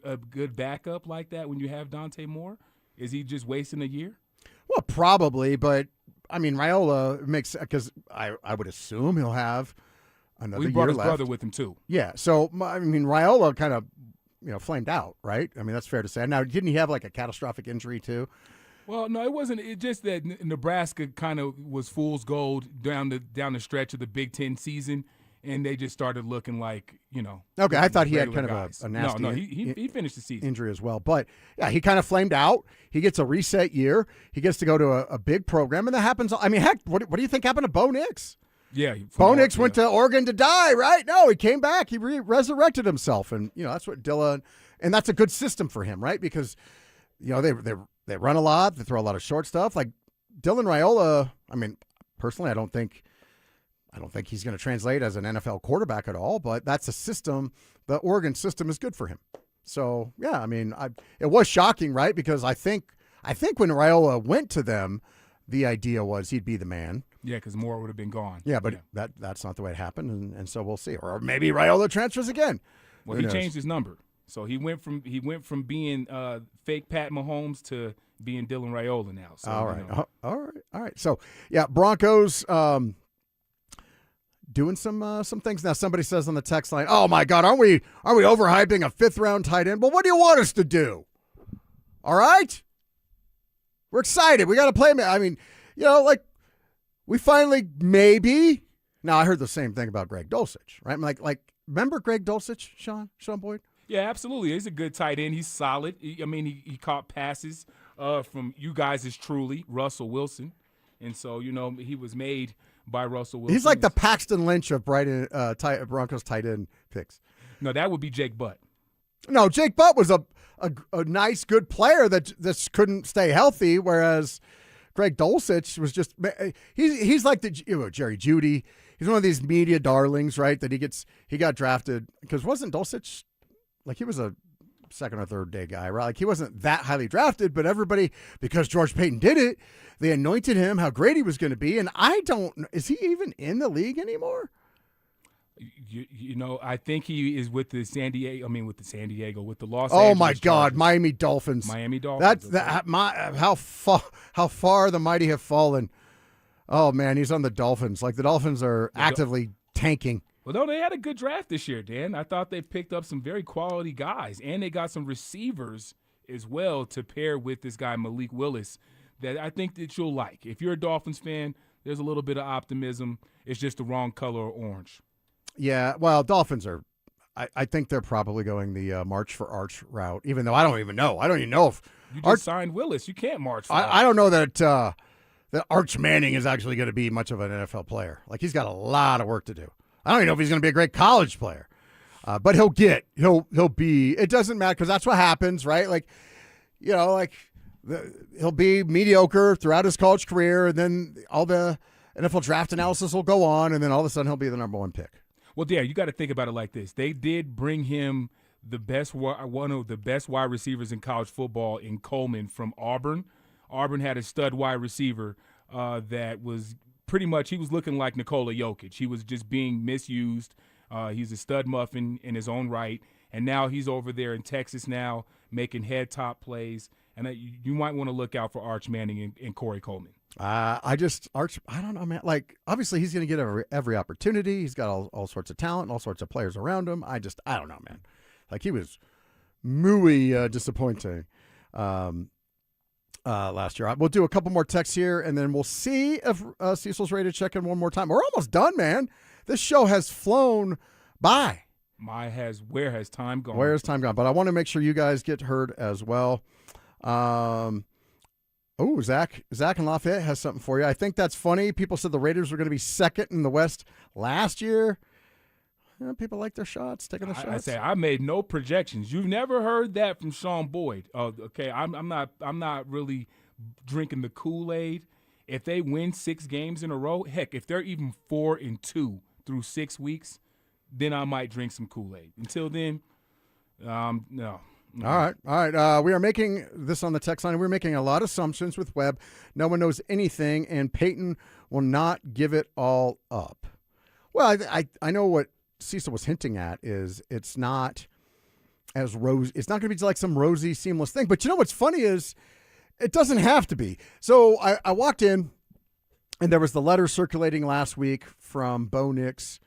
a good backup like that when you have Dante Moore? Is he just wasting a year? Well, probably, but Raiola makes, because I would assume he'll have another year left. He brought his brother with him too. Yeah, so Raiola kind of flamed out, right? That's fair to say. Now, didn't he have like a catastrophic injury too? Well, no, it wasn't. It's just that Nebraska kind of was fool's gold down the stretch of the Big Ten season, and they just started looking like, Okay, I thought he had kind of a nasty. No, he finished the season injury as well, but yeah, he kind of flamed out. He gets a reset year. He gets to go to a big program, and that happens. Heck, what do you think happened to Bo Nix? Yeah, Bo Nix went to Oregon to die, right? No, he came back. He resurrected himself, and that's what Dylan, and that's a good system for him, right? Because they run a lot, they throw a lot of short stuff. Like Dylan Raiola, personally, I don't think he's going to translate as an NFL quarterback at all. But that's a system. The Oregon system is good for him. So yeah, it was shocking, right? Because I think when Raiola went to them, the idea was he'd be the man. Yeah, because Moore would have been gone. Yeah, but that's not the way it happened, and so we'll see. Or maybe Raiola transfers again. Well, he changed his number, so he went from being fake Pat Mahomes to being Dylan Raiola now. So, all right. So yeah, Broncos doing some things now. Somebody says on the text line, "Oh my God, aren't we overhyping a 5th round tight end?" Well, what do you want us to do? All right, we're excited. We got to play him. We finally maybe. Now I heard the same thing about Greg Dulcich, right? Like remember Greg Dulcich, Sean Boyd? Yeah, absolutely. He's a good tight end. He's solid. He caught passes from you guys is truly Russell Wilson, and so he was made by Russell Wilson. He's like the Paxton Lynch of Broncos tight end picks. No, that would be Jake Butt. No, Jake Butt was a nice, good player that just couldn't stay healthy, whereas Greg Dulcich was just he's like the Jerry Jeudy. He's one of these media darlings, right? That he got drafted because wasn't Dulcich like he was a second or third day guy, right? Like he wasn't that highly drafted, but everybody, because George Payton did it, they anointed him how great he was going to be. And is he even in the league anymore? I think he is with the Los Angeles. Oh my God, Miami Dolphins. Miami Dolphins. How far the mighty have fallen. Oh man, he's on the Dolphins. Like the Dolphins are actively tanking. Well, no, they had a good draft this year, Dan. I thought they picked up some very quality guys, and they got some receivers as well to pair with this guy Malik Willis that I think that you'll like. If you're a Dolphins fan, there's a little bit of optimism. It's just the wrong color of orange. Yeah, well, Dolphins are I think they're probably going the March for Arch route, even though I don't even know. I don't even know if you just signed Willis. You can't march for Arch. I don't know that Arch Manning is actually going to be much of an NFL player. Like, he's got a lot of work to do. I don't even know if he's going to be a great college player. But he'll be, it doesn't matter because that's what happens, right? Like, he'll be mediocre throughout his college career, and then all the NFL draft analysis will go on, and then all of a sudden he'll be the number one pick. Well, yeah, you got to think about it like this. They did bring him one of the best wide receivers in college football in Coleman from Auburn. Auburn had a stud wide receiver that was pretty much, he was looking like Nikola Jokic. He was just being misused. He's a stud muffin in his own right. And now he's over there in Texas now making head-top plays. And you might want to look out for Arch Manning and Corey Coleman. Arch, I don't know, man. Like, obviously he's going to get every opportunity. He's got all sorts of talent and all sorts of players around him. I don't know, man. Like, he was muy disappointing last year. We'll do a couple more texts here, and then we'll see if Cecil's ready to check in one more time. We're almost done, man. This show has flown by. Where has time gone? Where has time gone? But I want to make sure you guys get heard as well. Zach in Lafayette has something for you. I think that's funny. People said the Raiders were going to be second in the West last year. People like their shots, taking the shots. I made no projections. You've never heard that from Sean Boyd. Okay, I'm not really drinking the Kool-Aid. If they win 6 games in a row, heck, if they're even 4-2 through 6 weeks, then I might drink some Kool-Aid. Until then, no. All right. We are making this on the text line. We're making a lot of assumptions with Webb. No one knows anything, and Payton will not give it all up. Well, I know what Cecil was hinting at is it's not as rosy. It's not going to be like some rosy, seamless thing. But you know what's funny is it doesn't have to be. So I walked in, and there was the letter circulating last week from Bo Nix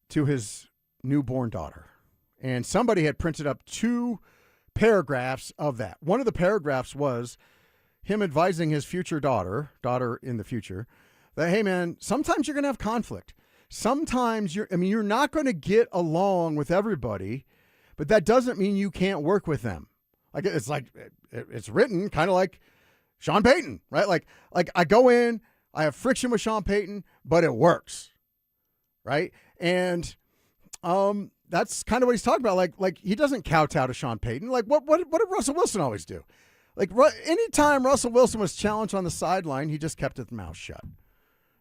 to his newborn daughter. And somebody had printed up 2 paragraphs of that. One of the paragraphs was him advising his future daughter in the future, that, hey, man, sometimes you're going to have conflict. Sometimes you're not going to get along with everybody, but that doesn't mean you can't work with them. Like, it's written kind of like Sean Payton, right? Like I go in, I have friction with Sean Payton, but it works, right? And that's kind of what he's talking about. Like he doesn't kowtow to Sean Payton. Like what did Russell Wilson always do? Like anytime Russell Wilson was challenged on the sideline, he just kept his mouth shut.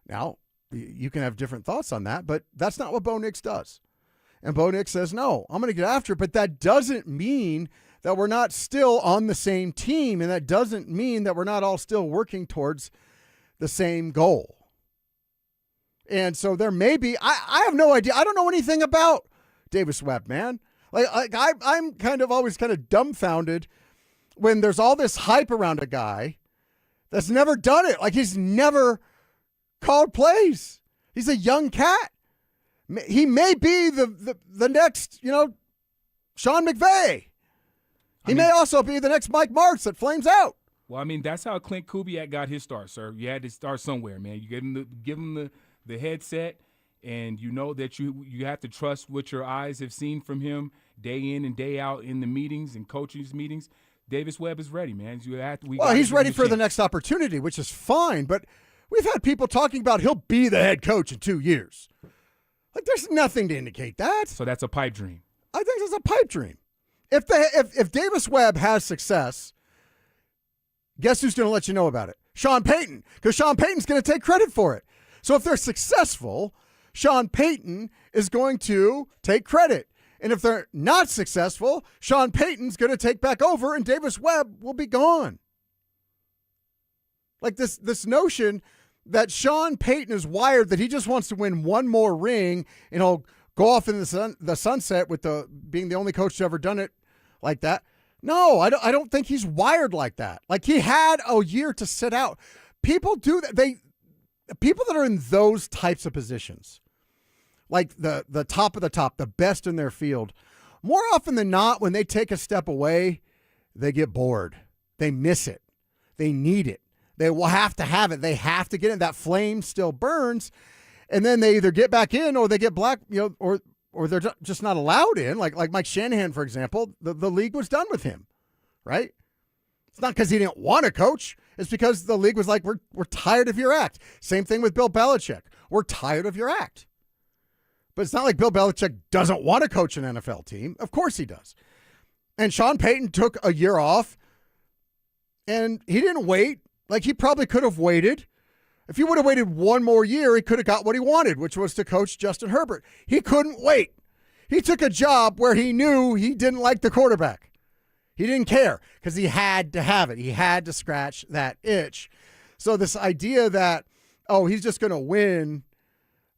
Now, you can have different thoughts on that, but that's not what Bo Nix does. And Bo Nix says, no, I'm going to get after it, but that doesn't mean that we're not still on the same team, and that doesn't mean that we're not all still working towards the same goal. And so there may be, I have no idea. I don't know anything about Davis Webb, man. Like I'm always kind of dumbfounded when there's all this hype around a guy that's never done it. Like, he's never called plays. He's a young cat. He may be the next, Sean McVay. He may also be the next Mike Martz that flames out. Well, I mean, that's how Clint Kubiak got his start, sir. You had to start somewhere, man. You give him the headset, and you know that you have to trust what your eyes have seen from him day in and day out in the meetings and coaches meetings. Davis Webb is ready, man. He's ready for the next opportunity, which is fine. But We've had people talking about he'll be the head coach in 2 years. Like, there's nothing to indicate that. So that's a pipe dream. I think it's a pipe dream. If Davis Webb has success, guess who's going to let you know about it? Sean Payton, because Sean Payton's going to take credit for it. So if they're successful, Sean Payton is going to take credit. And if they're not successful, Sean Payton's going to take back over and Davis Webb will be gone. Like this notion that Sean Payton is wired that he just wants to win one more ring and he'll go off in the sunset with being the only coach to ever done it like that. No, I don't think he's wired like that. Like, he had a year to sit out. People do that. People that are in those types of positions, like the top of the top, the best in their field, more often than not, when they take a step away, they get bored. They miss it. They need it. They will have to have it. They have to get in. That flame still burns. And then they either get back in or they get black, or they're just not allowed in. Like Mike Shanahan, for example, the league was done with him, right? It's not because he didn't want to coach. It's because the league was like, we're tired of your act. Same thing with Bill Belichick. We're tired of your act. But it's not like Bill Belichick doesn't want to coach an NFL team. Of course he does. And Sean Payton took a year off, and he didn't wait. Like, he probably could have waited. If he would have waited one more year, he could have got what he wanted, which was to coach Justin Herbert. He couldn't wait. He took a job where he knew he didn't like the quarterback. He didn't care because he had to have it. He had to scratch that itch. So this idea that, he's just going to win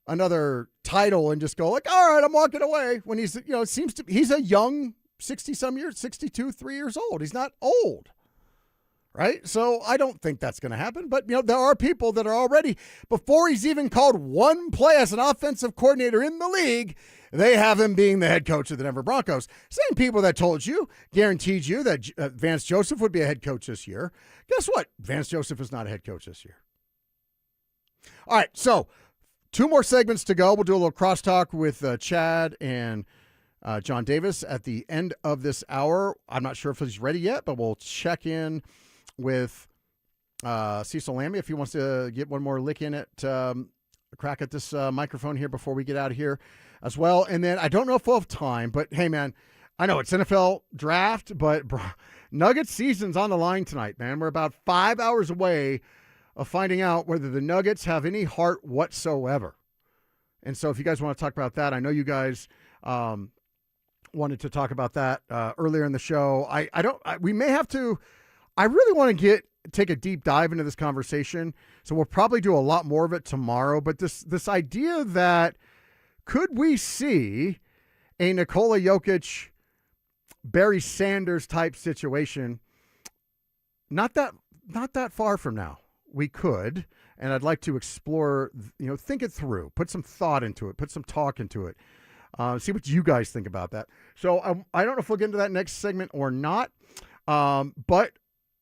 another title and just go like, all right, I'm walking away, when he's, it seems to, he's a young 60-some years, 62, 3 years old. He's not old. Right? So I don't think that's going to happen. But, there are people that are already, before he's even called one play as an offensive coordinator in the league, they have him being the head coach of the Denver Broncos. Same people that guaranteed you that Vance Joseph would be a head coach this year. Guess what? Vance Joseph is not a head coach this year. All right, so 2 more segments to go. We'll do a little crosstalk with Chad and John Davis at the end of this hour. I'm not sure if he's ready yet, but we'll check in with Cecil Lamby if he wants to get one more lick in at a crack at this microphone here before we get out of here as well. And then I don't know if we'll have time, but hey, man, I know it's NFL draft, but Nuggets season's on the line tonight, man. We're about 5 hours away of finding out whether the Nuggets have any heart whatsoever. And so if you guys want to talk about that, I know you guys wanted to talk about that earlier in the show. We may have to. I really want to take a deep dive into this conversation, so we'll probably do a lot more of it tomorrow. But this idea that could we see a Nikola Jokic, Barry Sanders type situation? Not that far from now, we could, and I'd like to explore. Think it through, put some thought into it, put some talk into it. See what you guys think about that. So I don't know if we'll get into that next segment or not, but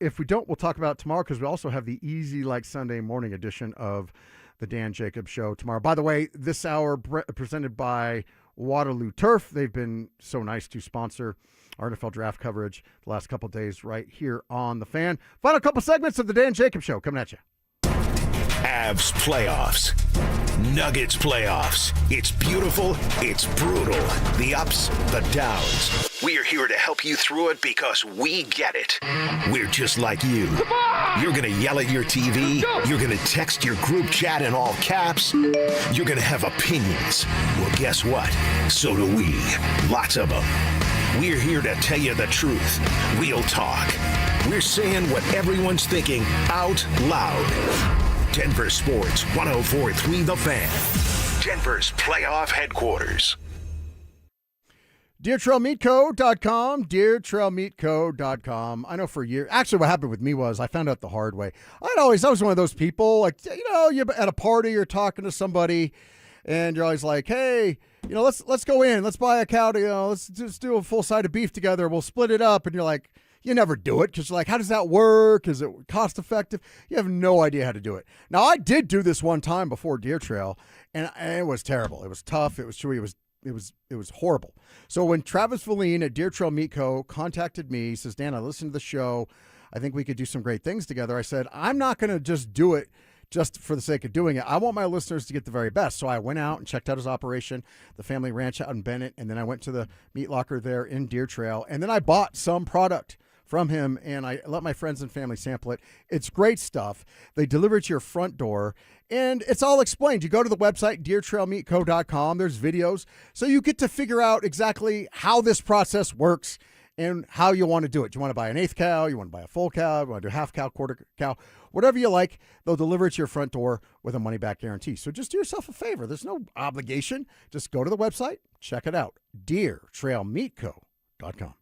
if we don't, we'll talk about it tomorrow because we also have the Easy Like Sunday morning edition of the Dan Jacobs Show tomorrow. By the way, this hour presented by Waterloo Turf. They've been so nice to sponsor our NFL draft coverage the last couple of days right here on The Fan. Final couple segments of the Dan Jacobs Show coming at you. Avs playoffs. Nuggets playoffs. It's beautiful. It's brutal. The ups, the downs. We're here to help you through it because we get it. We're just like you. You're going to yell at your TV. You're going to text your group chat in all caps. You're going to have opinions. Well, guess what? So do we. Lots of them. We're here to tell you the truth. Real talk. We're saying what everyone's thinking out loud. Denver Sports 104.3 The Fan. Denver's playoff headquarters. DeerTrailMeatCo.com, DeerTrailMeatCo.com. I know for years, actually what happened with me was I found out the hard way. I was one of those people, like, you're at a party, you're talking to somebody, and you're always like, hey, let's go in, let's buy a cow, let's just do a full side of beef together, we'll split it up, and you're like, you never do it because you're like, how does that work? Is it cost effective? You have no idea how to do it. Now, I did do this one time before Deer Trail, and it was terrible. It was tough. It was chewy. It was horrible. So when Travis Valine at Deer Trail Meat Co. contacted me, he says, Dan, I listened to the show. I think we could do some great things together. I said, I'm not going to just do it just for the sake of doing it. I want my listeners to get the very best. So I went out and checked out his operation, the family ranch out in Bennett, and then I went to the meat locker there in Deer Trail, and then I bought some product from him, and I let my friends and family sample it. It's great stuff. They deliver it to your front door, and it's all explained. You go to the website, deertrailmeatco.com. There's videos, so you get to figure out exactly how this process works and how you want to do it. You want to buy an eighth cow, you want to buy a full cow, you want to do half cow, quarter cow, whatever you like. They'll deliver it to your front door with a money-back guarantee. So just do yourself a favor. There's no obligation. Just go to the website, check it out, deertrailmeatco.com.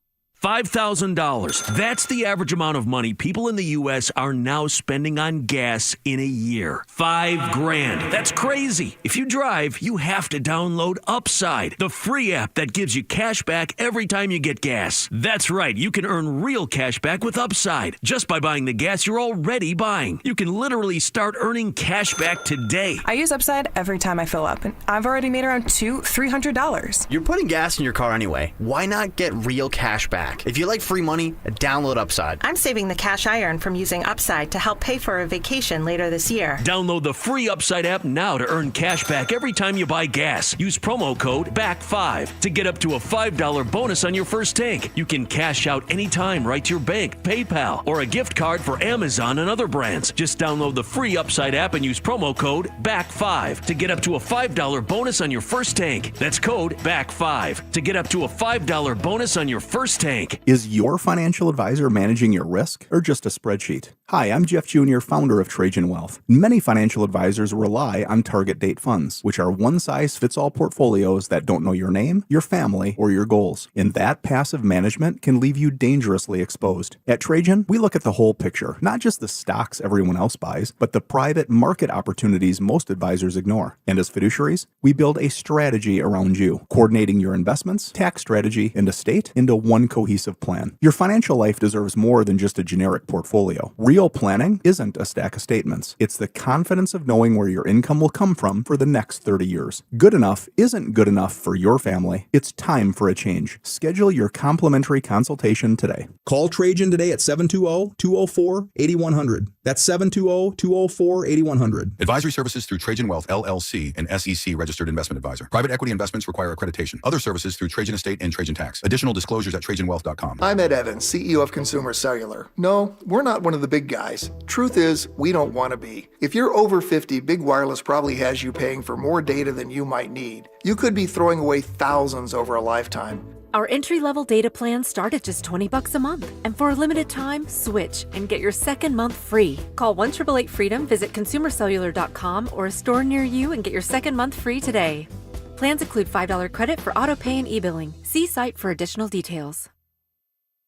$5,000. That's the average amount of money people in the U.S. are now spending on gas in a year. $5,000. That's crazy. If you drive, you have to download Upside, the free app that gives you cash back every time you get gas. That's right. You can earn real cash back with Upside just by buying the gas you're already buying. You can literally start earning cash back today. I use Upside every time I fill up, and I've already made around $200-$300. You're putting gas in your car anyway. Why not get real cash back? If you like free money, download Upside. I'm saving the cash I earn from using Upside to help pay for a vacation later this year. Download the free Upside app now to earn cash back every time you buy gas. Use promo code BACK5 to get up to a $5 bonus on your first tank. You can cash out anytime right to your bank, PayPal, or a gift card for Amazon and other brands. Just download the free Upside app and use promo code BACK5 to get up to a $5 bonus on your first tank. That's code BACK5 to get up to a $5 bonus on your first tank. Is your financial advisor managing your risk or just a spreadsheet? Hi, I'm Jeff Jr., founder of Trajan Wealth. Many financial advisors rely on target date funds, which are one-size-fits-all portfolios that don't know your name, your family, or your goals. And that passive management can leave you dangerously exposed. At Trajan, we look at the whole picture, not just the stocks everyone else buys, but the private market opportunities most advisors ignore. And as fiduciaries, we build a strategy around you, coordinating your investments, tax strategy, and estate into one cohesive plan. Your financial life deserves more than just a generic portfolio. Real planning isn't a stack of statements. It's the confidence of knowing where your income will come from for the next 30 years. Good enough isn't good enough for your family. It's time for a change. Schedule your complimentary consultation today. Call Trajan today at 720-204-8100. That's 720-204-8100. Advisory services through Trajan Wealth, LLC, an SEC registered investment advisor. Private equity investments require accreditation. Other services through Trajan Estate and Trajan Tax. Additional disclosures at TrajanWealth.com. I'm Ed Evans, CEO of Consumer Cellular. No, we're not one of the big guys. Truth is, we don't want to be. If you're over 50, Big Wireless probably has you paying for more data than you might need. You could be throwing away thousands over a lifetime. Our entry-level data plans start at just $20 a month. And for a limited time, switch and get your second month free. Call 1-888-FREEDOM, visit consumercellular.com or a store near you and get your second month free today. Plans include $5 credit for auto pay and e-billing. See site for additional details.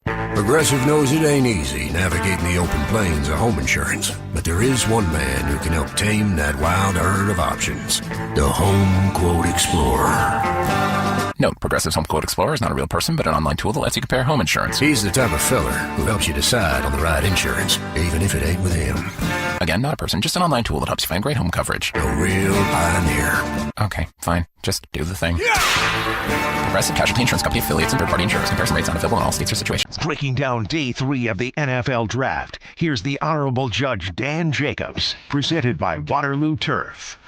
Progressive knows it ain't easy navigating the open plains of home insurance, but there is one man who can help tame that wild herd of options. The Home Quote Explorer. Note, Progressive's Home Quote Explorer is not a real person, but an online tool that lets you compare home insurance. He's the type of feller who helps you decide on the right insurance, even if it ain't with him. Again, not a person, just an online tool that helps you find great home coverage. A real pioneer. Okay, fine. Just do the thing. Yeah! Progressive Casualty Insurance Company affiliates and third-party insurers. Comparison rates not available in all states or situations. Breaking down day 3 of the NFL Draft, here's the Honorable Judge Dan Jacobs, presented by Waterloo Turf.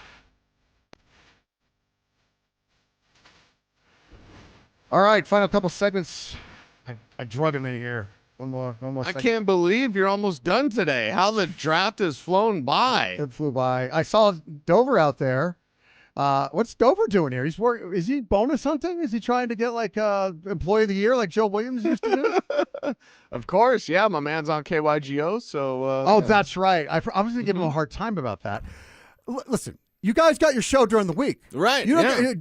All right, final couple segments. I drug him in here. One more I second. can't believe you're almost done today. How the draft has flown by. It flew by. I saw Dover out there. What's Dover doing here? Is he bonus hunting? Is he trying to get like employee of the year like Joe Williams used to do? Of course, yeah. My man's on KYGO, so. Yeah. That's right. I was going to give him a hard time about that. Listen. You guys got your show during the week. Right.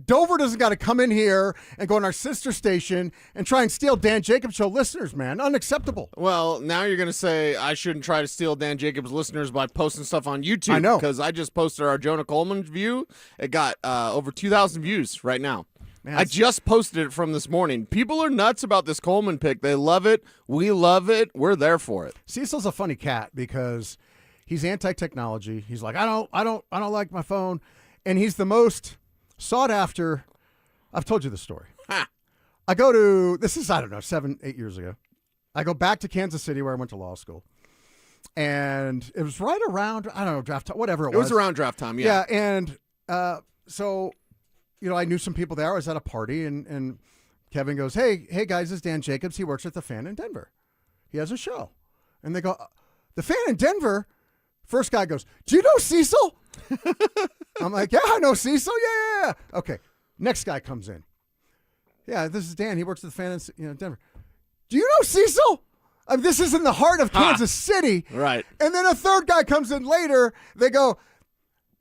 Dover doesn't got to come in here and go on our sister station and try and steal Dan Jacobs' show listeners, man. Unacceptable. Well, now you're going to say I shouldn't try to steal Dan Jacobs' listeners by posting stuff on YouTube. I know. Because I just posted our Jonah Coleman view. It got over 2,000 views right now. Man, I just posted it from this morning. People are nuts about this Coleman pick. They love it. We love it. We're there for it. Cecil's a funny cat because he's anti-technology. He's like, I don't like my phone. And he's the most sought after. I've told you the story. I go to, this is, 7-8 years ago. I go back to Kansas City where I went to law school. And it was right around, I don't know, draft time, whatever it was. It was around draft time, yeah. Yeah, and so, I knew some people there. I was at a party, and Kevin goes, hey, guys, this is Dan Jacobs. He works at The Fan in Denver. He has a show. And they go, The Fan in Denver? First guy goes, do you know Cecil? I'm like, yeah, I know Cecil. Yeah. Okay. Next guy comes in. Yeah, this is Dan. He works at The Fan in Denver. Do you know Cecil? I mean, this is in the heart of Kansas City. Right. And then a third guy comes in later. They go,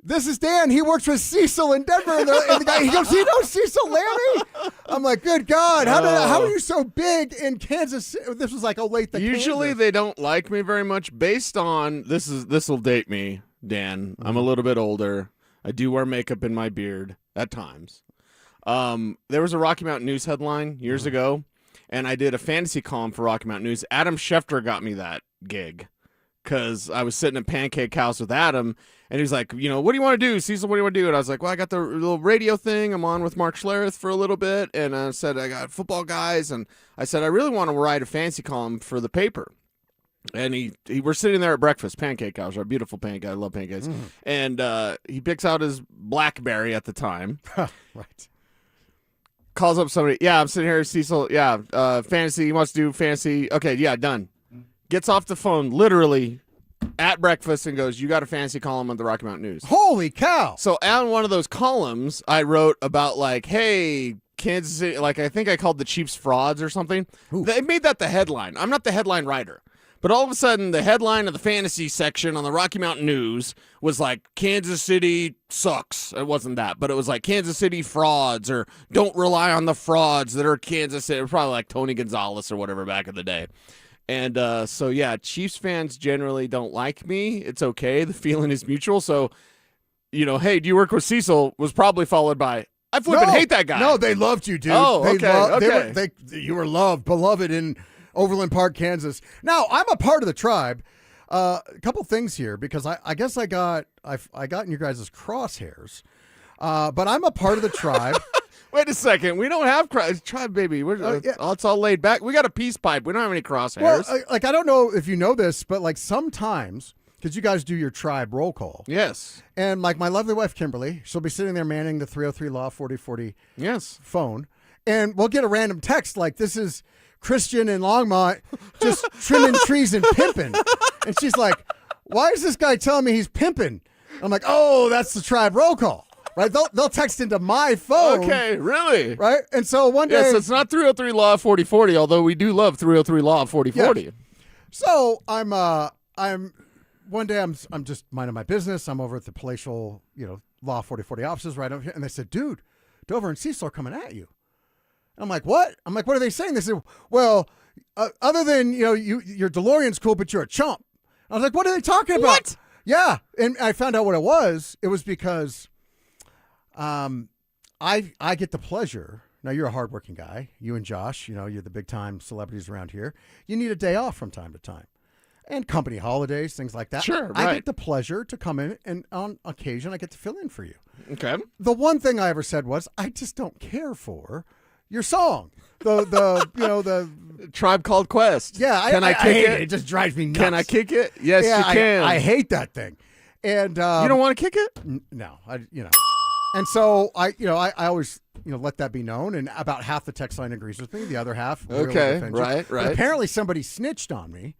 this is Dan. He works with Cecil in Denver. And the guy, he goes, you know Cecil Larry? I'm like, good God. How are you so big in Kansas City? This was like Olathe, Usually Kansas. they don't like me very much based on, this will date me, Dan. I'm a little bit older. I do wear makeup in my beard at times. There was a Rocky Mountain News headline years ago, and I did a fantasy column for Rocky Mountain News. Adam Schefter got me that gig because I was sitting at Pancake House with Adam, and he was like, what do you want to do, Cecil? What do you want to do? And I was like, well, I got the little radio thing. I'm on with Mark Schlereth for a little bit, and I said, I got football guys, and I said, I really want to write a fantasy column for the paper. And we're sitting there at breakfast, Pancake House, our beautiful pancake. I love pancakes. And he picks out his BlackBerry at the time. Right. Calls up somebody. Yeah, I'm sitting here, Cecil. Yeah, fantasy. He wants to do fantasy. Okay, yeah, done. Gets off the phone literally at breakfast and goes, you got a fantasy column on the Rocky Mountain News. Holy cow. So on one of those columns, I wrote about like, hey, Kansas City, like I think I called the Chiefs frauds or something. Ooh. They made that the headline. I'm not the headline writer. But all of a sudden, the headline of the fantasy section on the Rocky Mountain News was like, Kansas City sucks. It wasn't that, but it was like Kansas City frauds or don't rely on the frauds that are Kansas City. It was probably like Tony Gonzalez or whatever back in the day. And so, yeah, Chiefs fans generally don't like me. It's okay. The feeling is mutual. So, hey, do you work with Cecil was probably followed by, I flipping hate that guy. No, they loved you, dude. Oh, okay. You were beloved in Overland Park, Kansas. Now, I'm a part of the tribe. A couple things here, because I guess I got in your guys' crosshairs. But I'm a part of the tribe. Wait a second. We don't have tribe, baby. It's all laid back. We got a peace pipe. We don't have any crosshairs. Well, I don't know if you know this, but like sometimes, because you guys do your tribe roll call. Yes. And like my lovely wife, Kimberly, she'll be sitting there manning the 303 Law 4040 phone. And we'll get a random text like, this is Christian in Longmont just trimming trees and pimping. And she's like, why is this guy telling me he's pimping? I'm like, oh, that's the tribe roll call. Right? They'll text into my phone. Okay, really? Right? And so one day. Yes, it's not 303 Law 4040, although we do love 303 Law 4040. Yeah. So I'm one day I'm just minding my business. I'm over at the palatial, Law 4040 offices right over here. And they said, dude, Dover and Cecil are coming at you. I'm like, what? I'm like, what are they saying? They said, well, other than, your DeLorean's cool, but you're a chump. I was like, what are they talking about? What? Yeah. And I found out what it was. It was because I get the pleasure. Now, you're a hardworking guy. You and Josh, you're the big-time celebrities around here. You need a day off from time to time. And company holidays, things like that. Sure, I right. get the pleasure to come in, and on occasion, I get to fill in for you. Okay. The one thing I ever said was, I just don't care for your song. The Tribe Called Quest. Yeah, Can I kick hate it? It just drives me nuts. Can I kick it? Yes, you can. I hate that thing. And you don't want to kick it? No, And so I always let that be known. And about half the text line agrees with me. The other half, okay, really right. But apparently somebody snitched on me.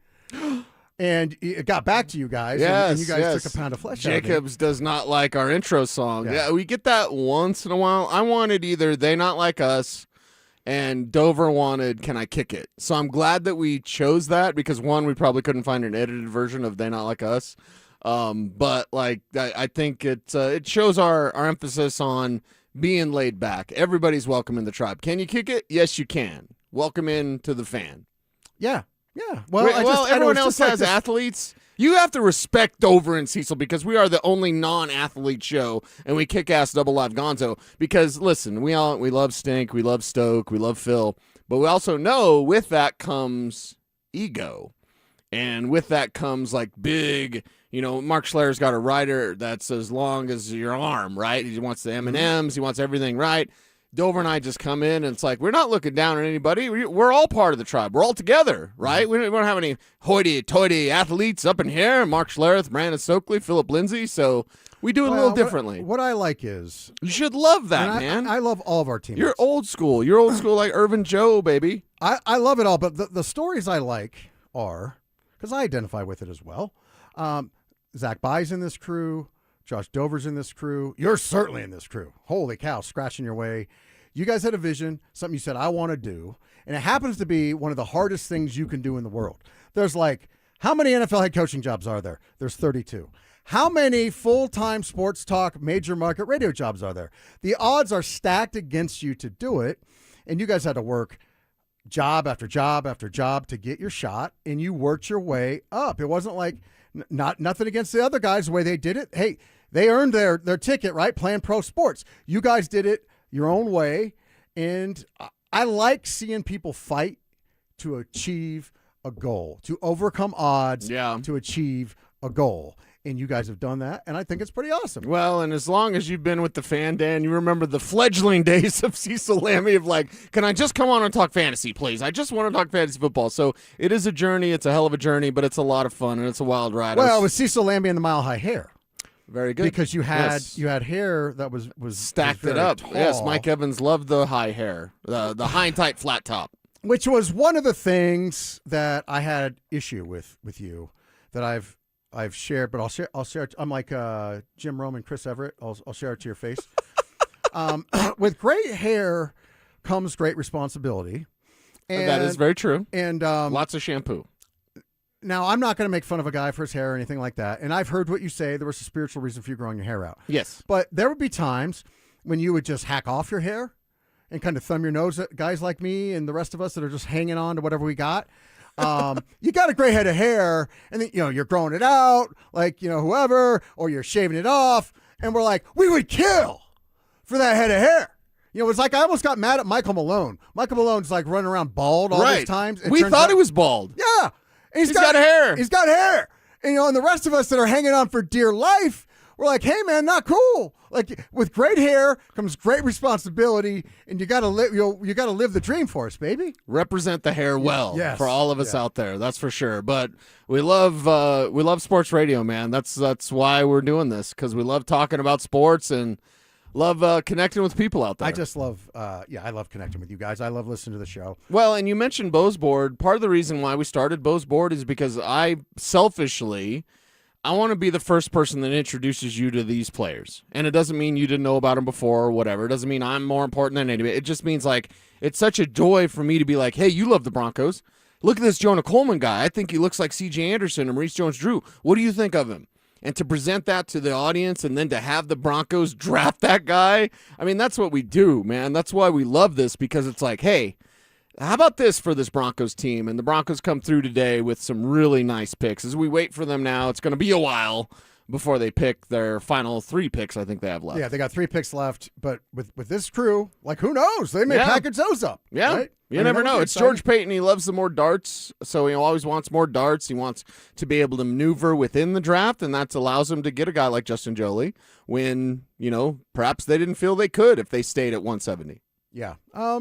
And it got back to you guys, yes, and you guys took a pound of flesh out of me. Jacobs does not like our intro song. Yeah. Yeah, we get that once in a while. I wanted either They Not Like Us, and Dover wanted Can I Kick It? So I'm glad that we chose that, because one, we probably couldn't find an edited version of They Not Like Us. But like I think it shows our emphasis on being laid back. Everybody's welcome in the tribe. Can you kick it? Yes, you can. Welcome in to the fan. Yeah. Well, everyone else has athletes. You have to respect Dover and Cecil, because we are the only non-athlete show, and we kick ass double live Gonzo. Because listen, we love Stink, we love Stoke, we love Phil, but we also know with that comes ego, and with that comes like big. Mark Schlereth's got a rider that's as long as your arm, right? He wants the M&Ms, he wants everything right. Dover and I just come in, and it's like we're not looking down on anybody. We're all part of the tribe. We're all together, right? We don't have any hoity-toity athletes up in here. Mark Schlereth, Brandon Stokely, Philip Lindsay. So we do it a little differently. What I like is you should love that, man. I love all of our teammates. You're old school. You're old school like Irvin Joe, baby. I love it all, but the stories I like are, because I identify with it as well. Zach Bye's in this crew. Josh Dover's in this crew. You're certainly in this crew. Holy cow, scratching your way. You guys had a vision, something you said, I want to do, and it happens to be one of the hardest things you can do in the world. There's like, how many NFL head coaching jobs are there? There's 32. How many full-time sports talk major market radio jobs are there? The odds are stacked against you to do it, and you guys had to work job after job after job to get your shot, and you worked your way up. It wasn't like nothing against the other guys the way they did it. Hey, they earned their ticket, right? Playing pro sports. You guys did it your own way, and I like seeing people fight to achieve a goal, to overcome odds, to achieve a goal. And you guys have done that, and I think it's pretty awesome. Well, and as long as you've been with the fan, Dan, you remember the fledgling days of Cecil Lammy of like, can I just come on and talk fantasy, please? I just want to talk fantasy football. So it is a journey. It's a hell of a journey, but it's a lot of fun, and it's a wild ride. Well, it was Cecil Lammy and the Mile High Hair. Very good. Because you had hair that was stacked was it up. tall. Yes, Mike Evans loved the high hair, the high and tight flat top. Which was one of the things that I had issue with you that I've shared, but I'll share it. I'm like Jim Rome and Chris Everett. I'll share it to your face. With great hair comes great responsibility. And that is very true. And lots of shampoo. Now, I'm not going to make fun of a guy for his hair or anything like that. And I've heard what you say. There was a spiritual reason for you growing your hair out. Yes. But there would be times when you would just hack off your hair and kind of thumb your nose at guys like me and the rest of us that are just hanging on to whatever we got. You got a great head of hair, and then, you're growing it out, like, whoever, or you're shaving it off. And we're like, we would kill for that head of hair. It's like I almost got mad at Michael Malone. Michael Malone's like running around bald all these times. We thought he was bald. Yeah. He's got hair. He's got hair. And the rest of us that are hanging on for dear life, we're like, hey, man, not cool. Like, with great hair comes great responsibility, and you got to live. You got to live the dream for us, baby. Represent the hair well for all of us out there. That's for sure. But we love sports radio, man. That's why we're doing this, because we love talking about sports and love connecting with people out there. I just love, I love connecting with you guys. I love listening to the show. Well, and you mentioned Bo's Board. Part of the reason why we started Bo's Board is because I want to be the first person that introduces you to these players. And it doesn't mean you didn't know about them before or whatever. It doesn't mean I'm more important than anybody. It just means, like, it's such a joy for me to be like, hey, you love the Broncos. Look at this Jonah Coleman guy. I think he looks like C.J. Anderson and Maurice Jones-Drew. What do you think of him? And to present that to the audience and then to have the Broncos draft that guy, I mean, that's what we do, man. That's why we love this, because it's like, hey, how about this for this Broncos team? And the Broncos come through today with some really nice picks. As we wait for them now, it's going to be a while before they pick their final 3 picks I think they have left. Yeah, they got 3 picks left, but with this crew, like, who knows? They may package those up. Yeah. Right? You never know. It's George Payton. He loves the more darts, so he always wants more darts. He wants to be able to maneuver within the draft, and that allows him to get a guy like Justin Joly when, perhaps they didn't feel they could if they stayed at 170. Yeah.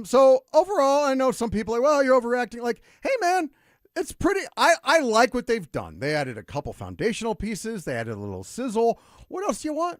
So overall, I know some people are like, well, you're overreacting. Like, hey, man, it's pretty. I like what they've done. They added a couple foundational pieces. They added a little sizzle. What else do you want?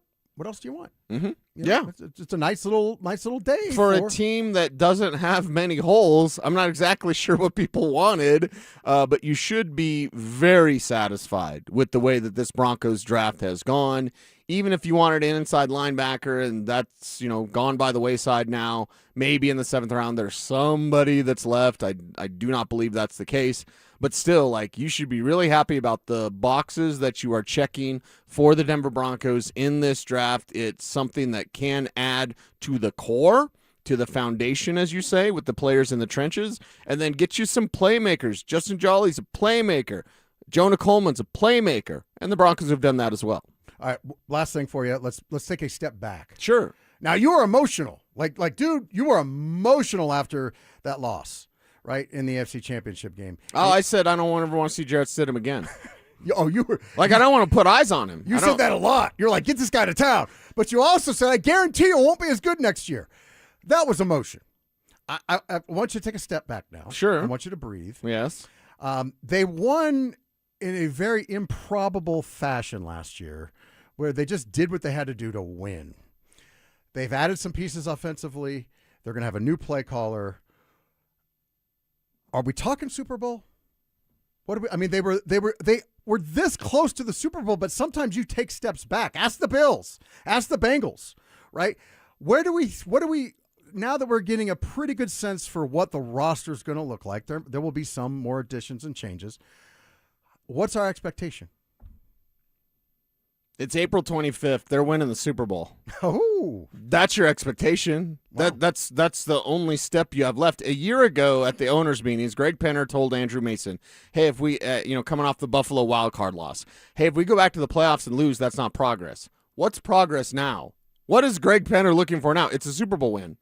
Mm-hmm. It's a nice little day for a team that doesn't have many holes. I'm not exactly sure what people wanted, but you should be very satisfied with the way that this Broncos draft has gone. Even if you wanted an inside linebacker and that's, gone by the wayside now, maybe in the 7th round there's somebody that's left. I do not believe that's the case. But still, like, you should be really happy about the boxes that you are checking for the Denver Broncos in this draft. It's something that can add to the core, to the foundation, as you say, with the players in the trenches, and then get you some playmakers. Justin Jolly's a playmaker. Jonah Coleman's a playmaker. And the Broncos have done that as well. All right, last thing for you. Let's take a step back. Sure. Now, you were emotional. Like, dude, you were emotional after that loss. Right, in the AFC Championship game. Oh, I said I don't ever want to see Jarrett Stidham again. You were like, I don't want to put eyes on him. You said that a lot. You're like, get this guy to town. But you also said, I guarantee you it won't be as good next year. That was emotion. I want you to take a step back now. Sure. I want you to breathe. Yes. They won in a very improbable fashion last year where they just did what they had to do to win. They've added some pieces offensively. They're going to have a new play caller. Are we talking Super Bowl? What do we? I mean, they were this close to the Super Bowl, but sometimes you take steps back. Ask the Bills. Ask the Bengals. Right? What do we? Now that we're getting a pretty good sense for what the roster is going to look like, there will be some more additions and changes. What's our expectation? It's April 25th. They're winning the Super Bowl. Oh, that's your expectation. Wow. That's the only step you have left. A year ago at the owners' meetings, Greg Penner told Andrew Mason, "Hey, if we, coming off the Buffalo wild card loss, hey, if we go back to the playoffs and lose, that's not progress. What's progress now? What is Greg Penner looking for now? It's a Super Bowl win.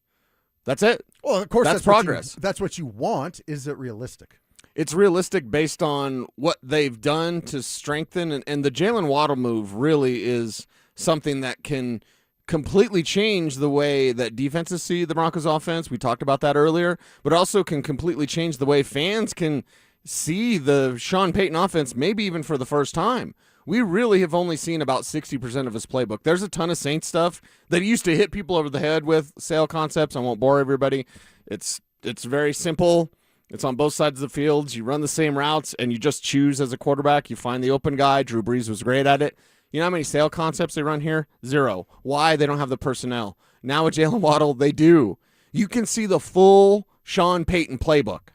That's it. Well, of course, that's progress. That's what you want. Is it realistic? It's realistic based on what they've done to strengthen, and the Jalen Waddle move really is something that can completely change the way that defenses see the Broncos offense. We talked about that earlier, but also can completely change the way fans can see the Sean Payton offense, maybe even for the first time. We really have only seen about 60% of his playbook. There's a ton of Saints stuff that he used to hit people over the head with, sale concepts. I won't bore everybody. It's very simple. It's on both sides of the fields. You run the same routes, and you just choose as a quarterback. You find the open guy. Drew Brees was great at it. You know how many sale concepts they run here? 0. Why? They don't have the personnel. Now with Jalen Waddle, they do. You can see the full Sean Payton playbook.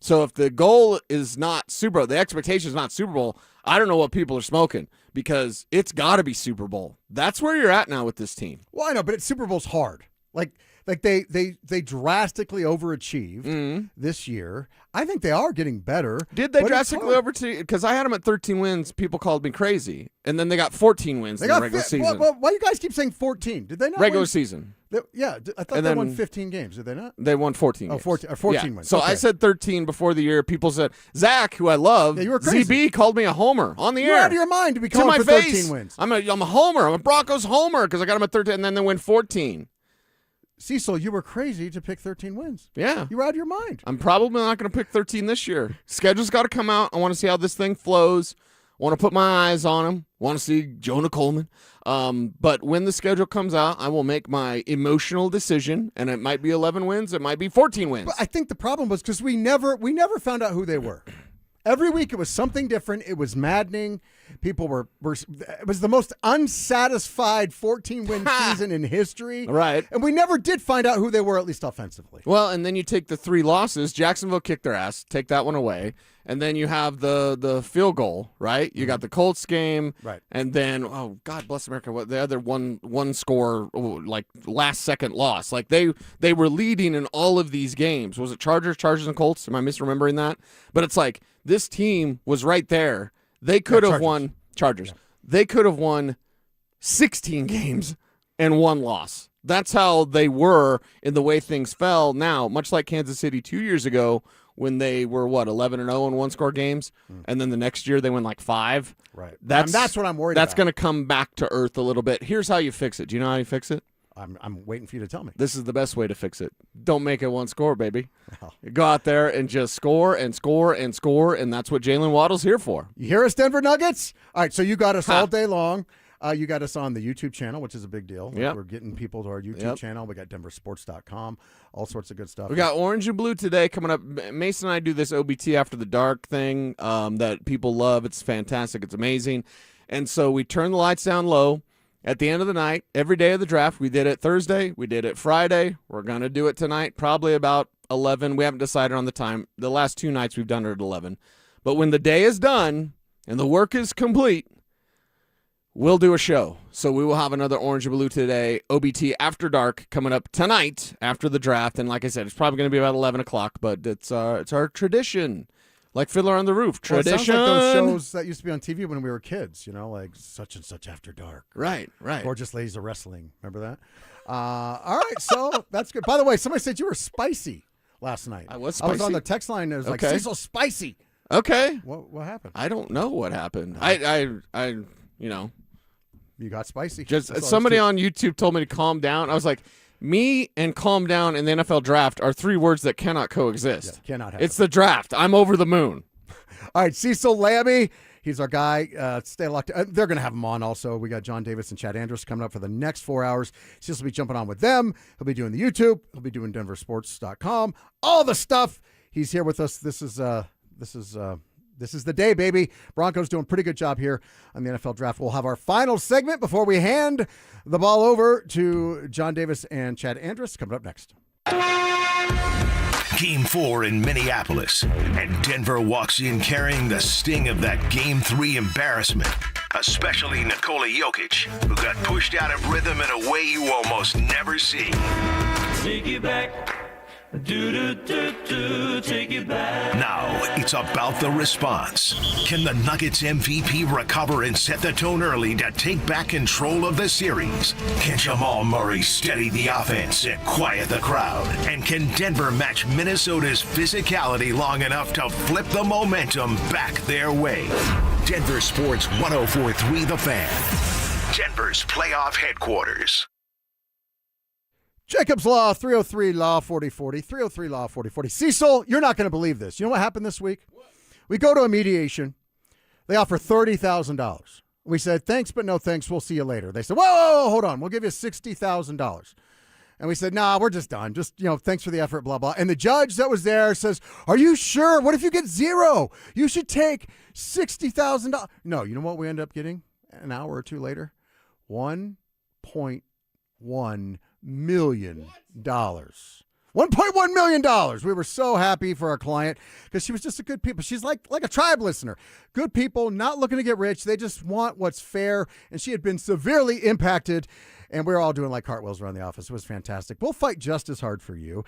So if the goal is not Super Bowl, the expectation is not Super Bowl, I don't know what people are smoking because it's got to be Super Bowl. That's where you're at now with this team. Well, I know, but Super Bowl's hard. Like they drastically overachieved this year. I think they are getting better. Did they drastically overachieve? Because I had them at 13 wins. People called me crazy. And then they got 14 wins in the regular season. Why you guys keep saying 14? Did they not regular win? season. I thought they won 15 games. Did they not? They won 14 games. 14 wins. So okay. I said 13 before the year. People said, Zach, who I love, you were crazy. ZB called me a homer on the air. You're out of your mind to be calling for 13 wins. I'm a homer. I'm a Broncos homer because I got them at 13 and then they win 14. Cecil, you were crazy to pick 13 wins. Yeah. You were out of your mind. I'm probably not going to pick 13 this year. Schedule's got to come out. I want to see how this thing flows. I want to put my eyes on him. I want to see Jonah Coleman. But when the schedule comes out, I will make my emotional decision, and it might be 11 wins. It might be 14 wins. But I think the problem was because we never found out who they were. Every week it was something different. It was maddening. People were it was the most unsatisfied 14-win season in history. Right. And we never did find out who they were, at least offensively. Well, and then you take the 3 losses. Jacksonville kicked their ass. Take that one away. And then you have the field goal, right? You got the Colts game. Right. And then, oh, God bless America, what the other one score, like last second loss. Like they were leading in all of these games. Was it Chargers and Colts? Am I misremembering that? But it's like this team was right there. They could have won Chargers. Yeah. They could have won 16 games and 1 loss. That's how they were in the way things fell. Now, much like Kansas City 2 years ago when they were, 11-0 in 1-score games, and then the next year they went like 5. Right. That's what I'm worried about. That's going to come back to earth a little bit. Here's how you fix it. Do you know how you fix it? I'm waiting for you to tell me. This is the best way to fix it. Don't make it 1 score, baby. Oh. Go out there and just score and score and score, and that's what Jalen Waddle's here for. You hear us, Denver Nuggets? All right, so you got us all day long. You got us on the YouTube channel, which is a big deal. Yep. We're getting people to our YouTube channel. We got DenverSports.com, all sorts of good stuff. We got Orange and Blue today coming up. Mason and I do this OBT After the Dark thing that people love. It's fantastic. It's amazing. And so we turn the lights down low. At the end of the night, every day of the draft, we did it Thursday, we did it Friday. We're going to do it tonight, probably about 11. We haven't decided on the time. The last 2 nights we've done it at 11. But when the day is done and the work is complete, we'll do a show. So we will have another Orange and Blue today, OBT After Dark, coming up tonight after the draft. And like I said, it's probably going to be about 11 o'clock, but it's our tradition. Like Fiddler on the Roof. Tradition. Well, it sounds like those shows that used to be on TV when we were kids, like such and such After Dark. Right. Gorgeous Ladies of Wrestling. Remember that? All right, so that's good. By the way, somebody said you were spicy last night. I was spicy. I was on the text line. It was like, Cecil spicy. Okay. What happened? I don't know what happened. I You got spicy. Just somebody on YouTube told me to calm down. I was like, Me and calm down in the NFL draft are three words that cannot coexist. Yeah, cannot happen. It's the draft. I'm over the moon. All right, Cecil Lammy. He's our guy. Stay locked. They're going to have him on also. We got John Davis and Chad Andrus coming up for the next 4 hours. Cecil will be jumping on with them. He'll be doing the YouTube. He'll be doing DenverSports.com. All the stuff. He's here with us. This is the day, baby. Broncos doing a pretty good job here on the NFL draft. We'll have our final segment before we hand the ball over to John Davis and Chad Andrus coming up next. Game 4 in Minneapolis, and Denver walks in carrying the sting of that Game 3 embarrassment, especially Nikola Jokic, who got pushed out of rhythm in a way you almost never see. Take it back. Take it back. Now, it's about the response. Can the Nuggets MVP recover and set the tone early to take back control of the series? Can Jamal Murray steady the offense and quiet the crowd? And can Denver match Minnesota's physicality long enough to flip the momentum back their way? Denver Sports 104.3 The Fan. Denver's playoff headquarters. Jacob's Law, 303 Law 4040, 303 Law 4040. Cecil, you're not going to believe this. You know what happened this week? We go to a mediation. They offer $30,000. We said, thanks, but no thanks. We'll see you later. They said, whoa, hold on. We'll give you $60,000. And we said, nah, we're just done. Just, thanks for the effort, blah, blah. And the judge that was there says, are you sure? What if you get zero? You should take $60,000. No, you know what we end up getting an hour or two later? $1.1 million. $1.1 million. We were so happy for our client because she was just a good people. She's like a tribe listener. Good people, not looking to get rich. They just want what's fair. And she had been severely impacted. And we were all doing like cartwheels around the office. It was fantastic. We'll fight just as hard for you.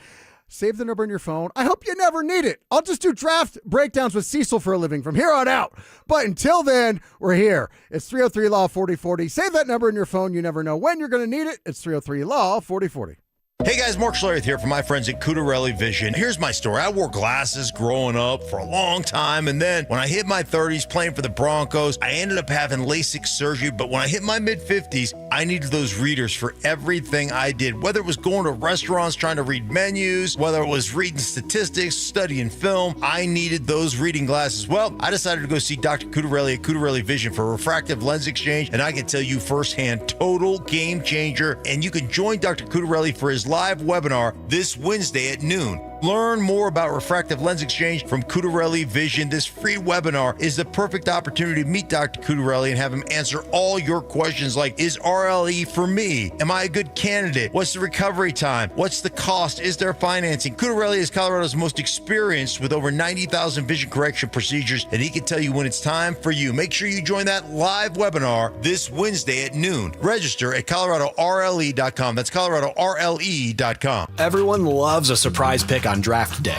Save the number on your phone. I hope you never need it. I'll just do draft breakdowns with Cecil for a living from here on out. But until then, we're here. It's 303 Law 4040. Save that number in your phone. You never know when you're going to need it. It's 303 Law 4040. Hey guys, Mark Schlereth here from my friends at Cutarelli Vision. Here's my story. I wore glasses growing up for a long time, and then when I hit my 30s playing for the Broncos, I ended up having LASIK surgery, but when I hit my mid-50s, I needed those readers for everything I did, whether it was going to restaurants trying to read menus, whether it was reading statistics, studying film, I needed those reading glasses. Well, I decided to go see Dr. Cutarelli at Cutarelli Vision for refractive lens exchange, and I can tell you firsthand, total game changer, and you can join Dr. Cutarelli for his live webinar this Wednesday at noon. Learn more about refractive lens exchange from Cutarelli Vision. This free webinar is the perfect opportunity to meet Dr. Cutarelli and have him answer all your questions like, is RLE for me? Am I a good candidate? What's the recovery time? What's the cost? Is there financing? Cutarelli is Colorado's most experienced with over 90,000 vision correction procedures, and he can tell you when it's time for you. Make sure you join that live webinar this Wednesday at noon. Register at ColoradoRLE.com. That's ColoradoRLE.com. Everyone loves a surprise pick on draft day.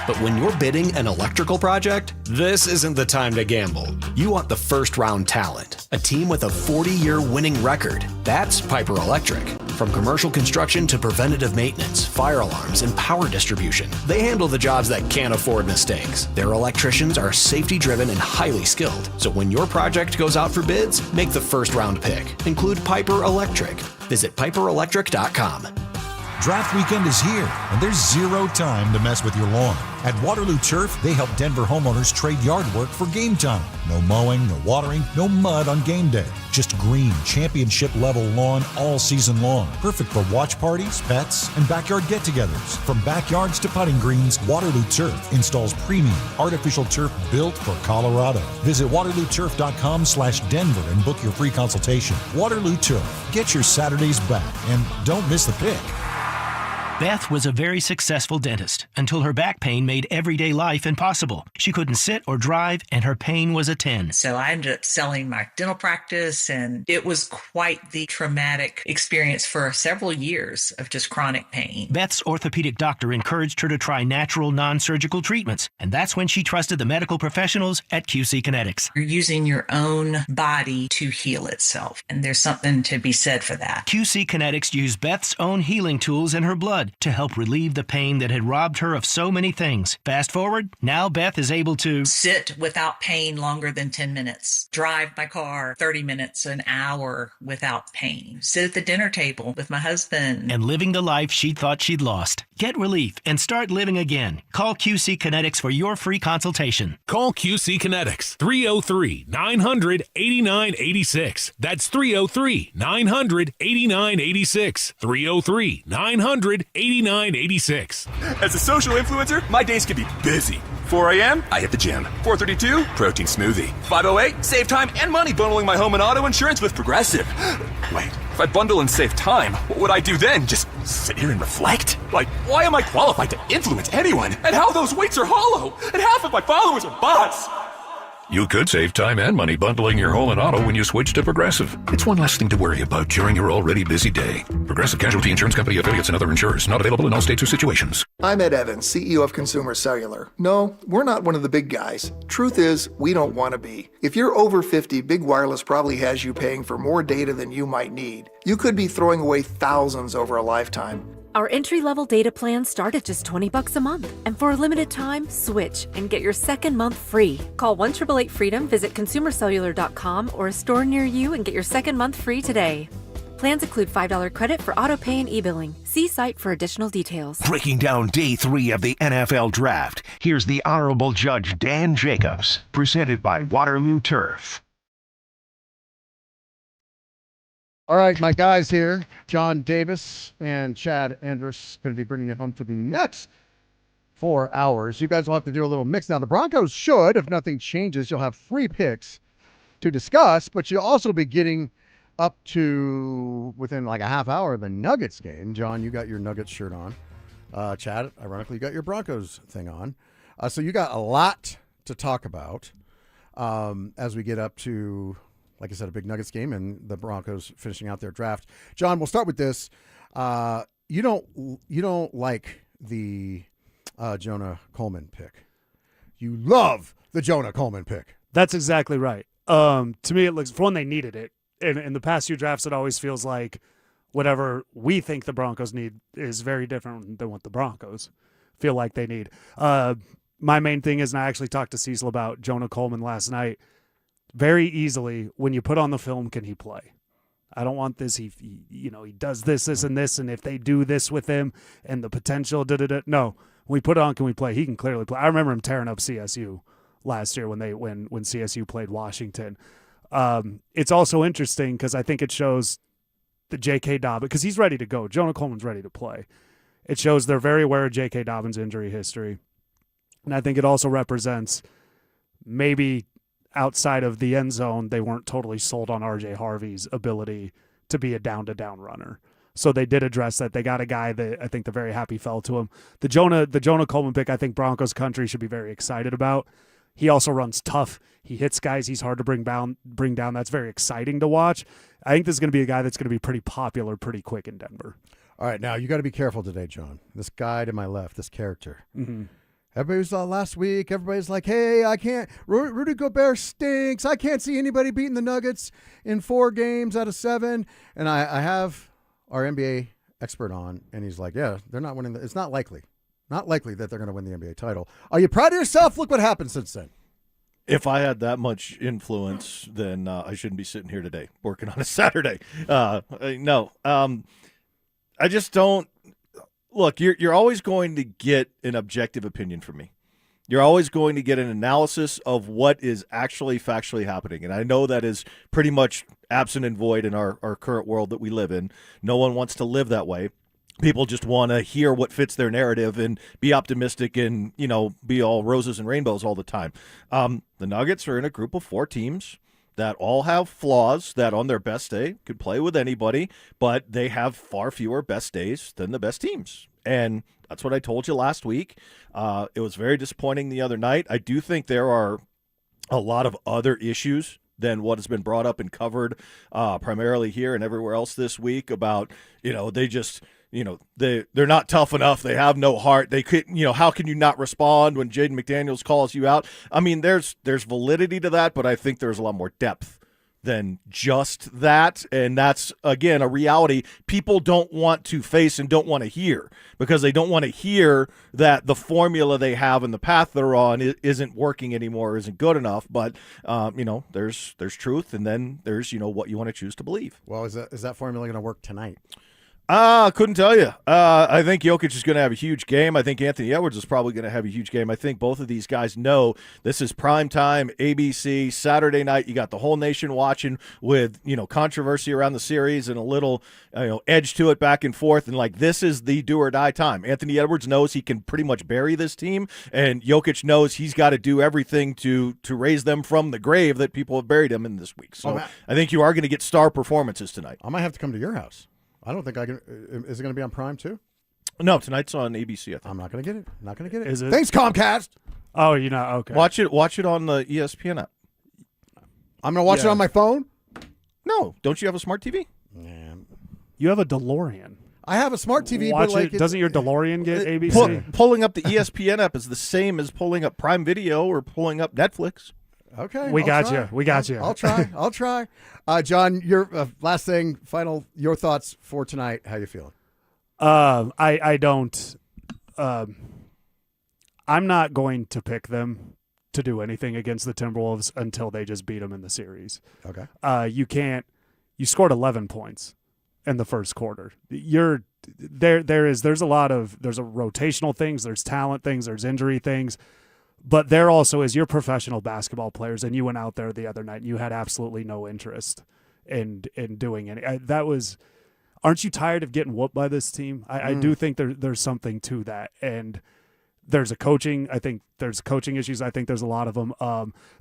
But when you're bidding an electrical project, this isn't the time to gamble. You want the first round talent, a team with a 40-year winning record. That's Piper Electric. From commercial construction to preventative maintenance, fire alarms, and power distribution, they handle the jobs that can't afford mistakes. Their electricians are safety-driven and highly skilled. So when your project goes out for bids, make the first round pick. Include Piper Electric. Visit piperelectric.com. Draft weekend is here, and there's zero time to mess with your lawn. At Waterloo Turf, they help Denver homeowners trade yard work for game time. No mowing, no watering, no mud on game day. Just green, championship-level lawn all season long. Perfect for watch parties, pets, and backyard get-togethers. From backyards to putting greens, Waterloo Turf installs premium, artificial turf built for Colorado. Visit waterlooturf.com/Denver and book your free consultation. Waterloo Turf. Get your Saturdays back, and don't miss the pick. Beth was a very successful dentist until her back pain made everyday life impossible. She couldn't sit or drive, and her pain was a 10. So I ended up selling my dental practice, and it was quite the traumatic experience for several years of just chronic pain. Beth's orthopedic doctor encouraged her to try natural, non-surgical treatments, and that's when she trusted the medical professionals at QC Kinetics. You're using your own body to heal itself, and there's something to be said for that. QC Kinetics used Beth's own healing tools in her blood God to help relieve the pain that had robbed her of so many things. Fast forward, now Beth is able to sit without pain longer than 10 minutes, drive my car 30 minutes, an hour without pain, sit at the dinner table with my husband, and living the life she thought she'd lost. Get relief and start living again. Call QC Kinetics for your free consultation. Call QC Kinetics 303-900-8986. That's 303-900-8986. 303-900-8986. As a social influencer, my days can be busy. 4 a.m., I hit the gym. 4:32, protein smoothie. 5:08, save time and money bundling my home and auto insurance with Progressive. Wait, if I bundle and save time, what would I do then? Just sit here and reflect? Like, why am I qualified to influence anyone? And how those weights are hollow? And half of my followers are bots. You could save time and money bundling your home and auto when you switch to Progressive. It's one less thing to worry about during your already busy day. Progressive Casualty Insurance Company affiliates and other insurers. Not available in all states or situations. I'm Ed Evans, CEO of Consumer Cellular. No, we're not one of the big guys. Truth is, we don't want to be. If you're over 50, Big Wireless probably has you paying for more data than you might need. You could be throwing away thousands over a lifetime. Our entry-level data plans start at just $20 a month. And for a limited time, switch and get your second month free. Call 1-888-FREEDOM, visit consumercellular.com or a store near you and get your second month free today. Plans include $5 credit for auto-pay and e-billing. See site for additional details. Breaking down day 3 of the NFL Draft, here's the Honorable Judge Dan Jacobs, presented by Waterloo Turf. All right, my guys here, John Davis and Chad Andrus, going to be bringing it home for the next 4 hours. You guys will have to do a little mix. Now, the Broncos should, if nothing changes, you'll have 3 picks to discuss, but you'll also be getting up to within like a half hour of the Nuggets game. John, you got your Nuggets shirt on. Chad, ironically, you got your Broncos thing on. So you got a lot to talk about as we get up to, like I said, a big Nuggets game and the Broncos finishing out their draft. John, we'll start with this. You don't like the Jonah Coleman pick. You love the Jonah Coleman pick. That's exactly right. To me, it looks, for one, they needed it. In the past few drafts, it always feels like whatever we think the Broncos need is very different than what the Broncos feel like they need. My main thing is, and I actually talked to Cecil about Jonah Coleman last night, very easily, when you put on the film, can he play? I don't want this. He does this, and this, and if they do this with him and the potential, No, when we put it on, can we play? He can clearly play. I remember him tearing up CSU last year when CSU played Washington. It's also interesting because I think it shows the J.K. Dobbins, because he's ready to go. Jonah Coleman's ready to play. It shows they're very aware of J.K. Dobbins' injury history, and I think it also represents maybe outside of the end zone, they weren't totally sold on R.J. Harvey's ability to be a down-to-down runner. So they did address that. They got a guy that I think they're very happy fell to him. The Jonah Coleman pick, I think Broncos country should be very excited about. He also runs tough. He hits guys he's hard to bring down. That's very exciting to watch. I think this is going to be a guy that's going to be pretty popular pretty quick in Denver. All right, now you got to be careful today, John. This guy to my left, this character. Mm-hmm. Everybody was last week. Everybody's like, hey, I can't. Rudy Gobert stinks. I can't see anybody beating the Nuggets in 4 games out of 7. And I have our NBA expert on, and he's like, yeah, they're not winning. It's not likely. Not likely that they're going to win the NBA title. Are you proud of yourself? Look what happened since then. If I had that much influence, then I shouldn't be sitting here today working on a Saturday. No. I just don't. Look, you're always going to get an objective opinion from me. You're always going to get an analysis of what is actually factually happening. And I know that is pretty much absent and void in our current world that we live in. No one wants to live that way. People just want to hear what fits their narrative and be optimistic and, be all roses and rainbows all the time. The Nuggets are in a group of 4 teams that all have flaws that on their best day could play with anybody, but they have far fewer best days than the best teams. And that's what I told you last week. It was very disappointing the other night. I do think there are a lot of other issues than what has been brought up and covered primarily here and everywhere else this week about, they just – they're not tough enough. They have no heart. They could, how can you not respond when Jaden McDaniels calls you out? I mean, there's validity to that, but I think there's a lot more depth than just that. And that's, again, a reality people don't want to face and don't want to hear, because they don't want to hear that the formula they have and the path they're on isn't working anymore, isn't good enough. But, there's truth, and then there's, what you want to choose to believe. Well, is that formula going to work tonight? Couldn't tell you. I think Jokic is going to have a huge game. I think Anthony Edwards is probably going to have a huge game. I think both of these guys know this is prime time, ABC, Saturday night. You got the whole nation watching with, controversy around the series and a little, edge to it back and forth. And, this is the do or die time. Anthony Edwards knows he can pretty much bury this team, and Jokic knows he's got to do everything to raise them from the grave that people have buried him in this week. So I think you are going to get star performances tonight. I might have to come to your house. I don't think I can. Is it going to be on Prime too? No, tonight's on ABC. I think. I'm not going to get it. Not going to get it. Is it? Thanks, Comcast. Oh, okay. Watch it on the ESPN app. I'm going to watch it on my phone. No, don't you have a smart TV? You have a DeLorean. I have a smart TV, Watch but doesn't your DeLorean get ABC? Pulling up the ESPN app is the same as pulling up Prime Video or pulling up Netflix. Okay, we got you. I'll try. John, your last thing, your thoughts for tonight. How you feeling? I don't. I'm not going to pick them to do anything against the Timberwolves until they just beat them in the series. Okay. You scored 11 points in the first quarter. There's a rotational things, there's talent things, there's injury things. But there also is, you're professional basketball players, and you went out there the other night and you had absolutely no interest in doing any. Aren't you tired of getting whooped by this team? I do think there's something to that, and I think there's coaching issues. I think there's a lot of them.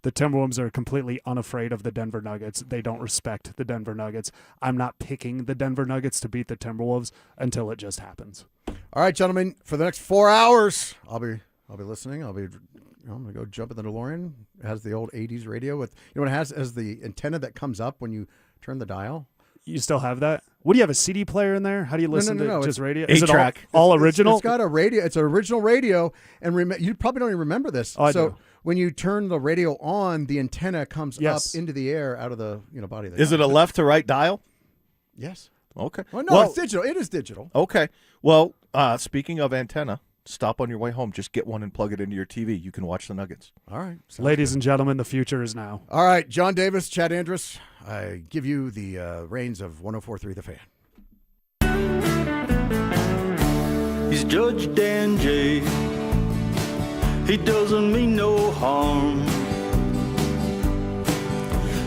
The Timberwolves are completely unafraid of the Denver Nuggets. They don't respect the Denver Nuggets. I'm not picking the Denver Nuggets to beat the Timberwolves until it just happens. All right, gentlemen, for the next 4 hours, I'll be listening. I'm going to go jump in the DeLorean. It has the old 80s radio with, what it has as the antenna that comes up when you turn the dial. You still have that? What do you have, a CD player in there? How do you listen to just radio? Is it all original? It's got a radio. It's an original radio, and you probably don't even remember this. Oh, I do. When you turn the radio on, the antenna comes up into the air out of the body of the Is it a left to right dial? Yes. Okay. Well, it's digital. It is digital. Okay. Well, speaking of antenna, stop on your way home. Just get one and plug it into your TV. You can watch the Nuggets. All right. Ladies and gentlemen, the future is now. All right. John Davis, Chad Andrus, I give you the reins of 104.3 The Fan. He's Judge Dan J. He doesn't mean no harm,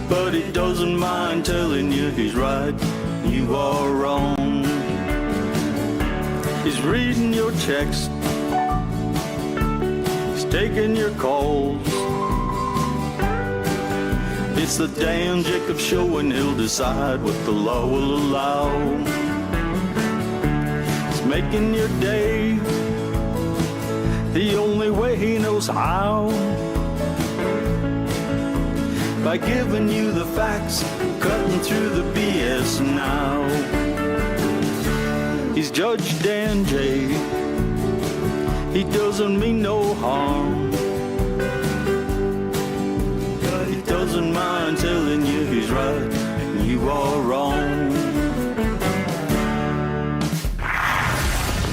but he doesn't mind telling you he's right, you are wrong. He's reading your checks, he's taking your calls. It's the Dan Jacob Show, and he'll decide what the law will allow. He's making your day the only way he knows how, by giving you the facts, cutting through the BS now. He's Judge Dan J. He doesn't mean no harm, but he doesn't mind telling you he's right and you are wrong.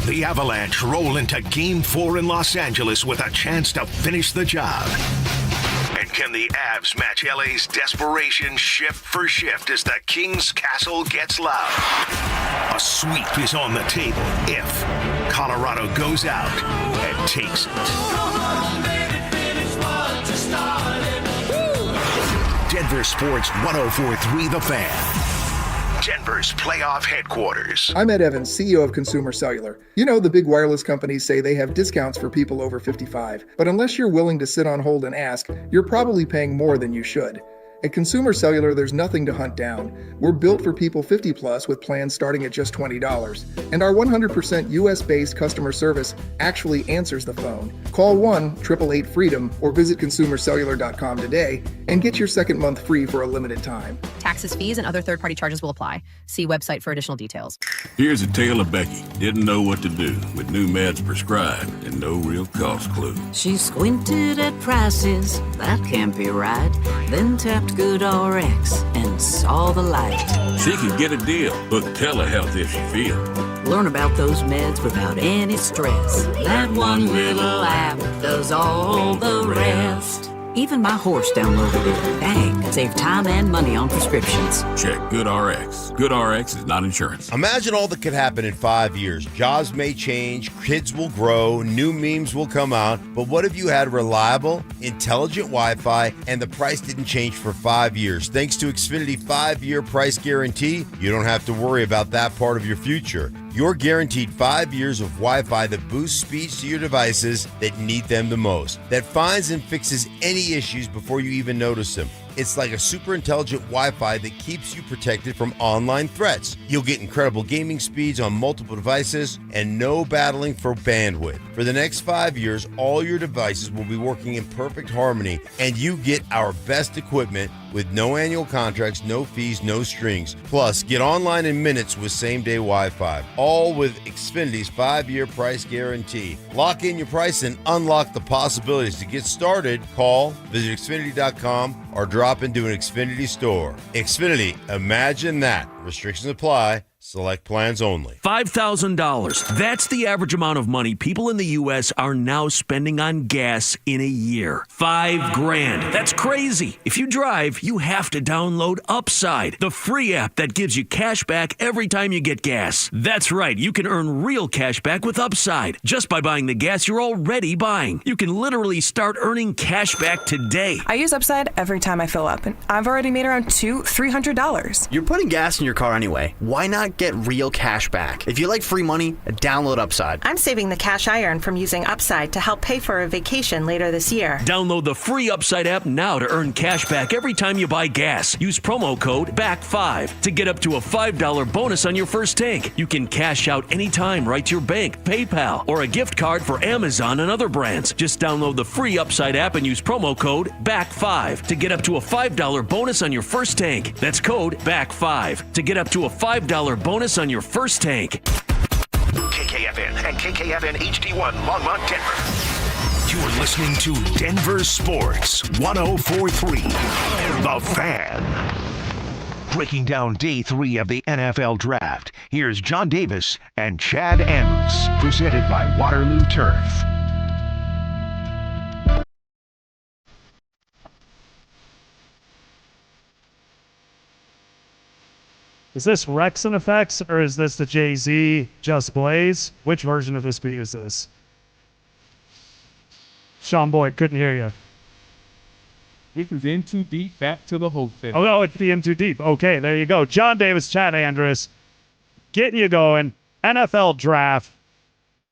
The Avalanche roll into Game 4 in Los Angeles with a chance to finish the job. And can the Avs match LA's desperation shift for shift as the King's Castle gets loud? A sweep is on the table if Colorado goes out and takes it. Denver Sports 104.3 The Fan. Denver's playoff headquarters. I'm Ed Evans, CEO of Consumer Cellular. You know, the big wireless companies say they have discounts for people over 55, but unless you're willing to sit on hold and ask, you're probably paying more than you should. At Consumer Cellular, there's nothing to hunt down. We're built for people 50 plus with plans starting at just $20. And our 100% US-based customer service actually answers the phone. Call 1-888-FREEDOM or visit consumercellular.com today and get your second month free for a limited time. Taxes, fees, and other third-party charges will apply. See website for additional details. Here's a tale of Becky. Didn't know what to do with new meds prescribed and no real cost clue. She squinted at prices, that can't be right. then tapped GoodRx and saw the light. She can get a deal. Book telehealth if she feels. Learn about those meds without any stress. That one little app does all the rest. Even my horse downloaded it. Dang, save time and money on prescriptions. Check GoodRx. GoodRx is not insurance. Imagine all that could happen in 5 years. Jobs may change, kids will grow, new memes will come out, but what if you had reliable, intelligent Wi-Fi and the price didn't change for 5 years? Thanks to Xfinity 5-year price guarantee, you don't have to worry about that part of your future. You're guaranteed 5 years of Wi-Fi that boosts speeds to your devices that need them the most, that finds and fixes any issues before you even notice them. It's like a super intelligent Wi-Fi that keeps you protected from online threats. You'll get incredible gaming speeds on multiple devices and no battling for bandwidth. For the next 5 years, all your devices will be working in perfect harmony, and you get our best equipment with no annual contracts, no fees, no strings. Plus, get online in minutes with same-day Wi-Fi. All with Xfinity's 5-year price guarantee. Lock in your price and unlock the possibilities. To get started, call, visit Xfinity.com, or drop into an Xfinity store. Xfinity, imagine that. Restrictions apply. Select plans only. $5,000. That's the average amount of money people in the U.S. are now spending on gas in a year. $5,000. That's crazy. If you drive, you have to download Upside, the free app that gives you cash back every time you get gas. That's right. You can earn real cash back with Upside just by buying the gas you're already buying. You can literally start earning cash back today. I use Upside every time I fill up, and I've already made around $300. You're putting gas in your car anyway. Why not get real cash back? If you like free money, download Upside. I'm saving the cash I earn from using Upside to help pay for a vacation later this year. Download the free Upside app now to earn cash back every time you buy gas. Use promo code BACK5 to get up to a $5 bonus on your first tank. You can cash out anytime right to your bank, PayPal, or a gift card for Amazon and other brands. Just download the free Upside app and use promo code BACK5 to get up to a $5 bonus on your first tank. That's code BACK5 to get up to a $5 bonus on your first tank. KKFN and KKFN HD1 Longmont, Denver. You're listening to Denver Sports 104.3. The Fan. Breaking down day 3 of the NFL Draft, here's John Davis and Chad Andrews, presented by Waterloo Turf. Is this Rexon effects or is this the Jay-Z Just Blaze? Which version of this beat is this? Sean Boyd, couldn't hear you. This is In Too Deep, back to the whole thing. Oh, no, it's the In Too Deep. Okay, there you go. John Davis, Chad Andrews, getting you going. NFL Draft.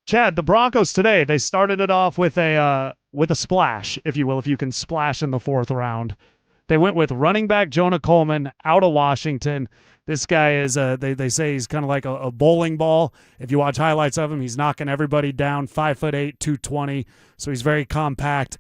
Chad, the Broncos today, they started it off with a splash, if you will, if you can splash in the 4th round. They went with running back Jonah Coleman out of Washington. This guy is, they say he's kind of like a bowling ball. If you watch highlights of him, he's knocking everybody down, 5'8", 220. So he's very compact.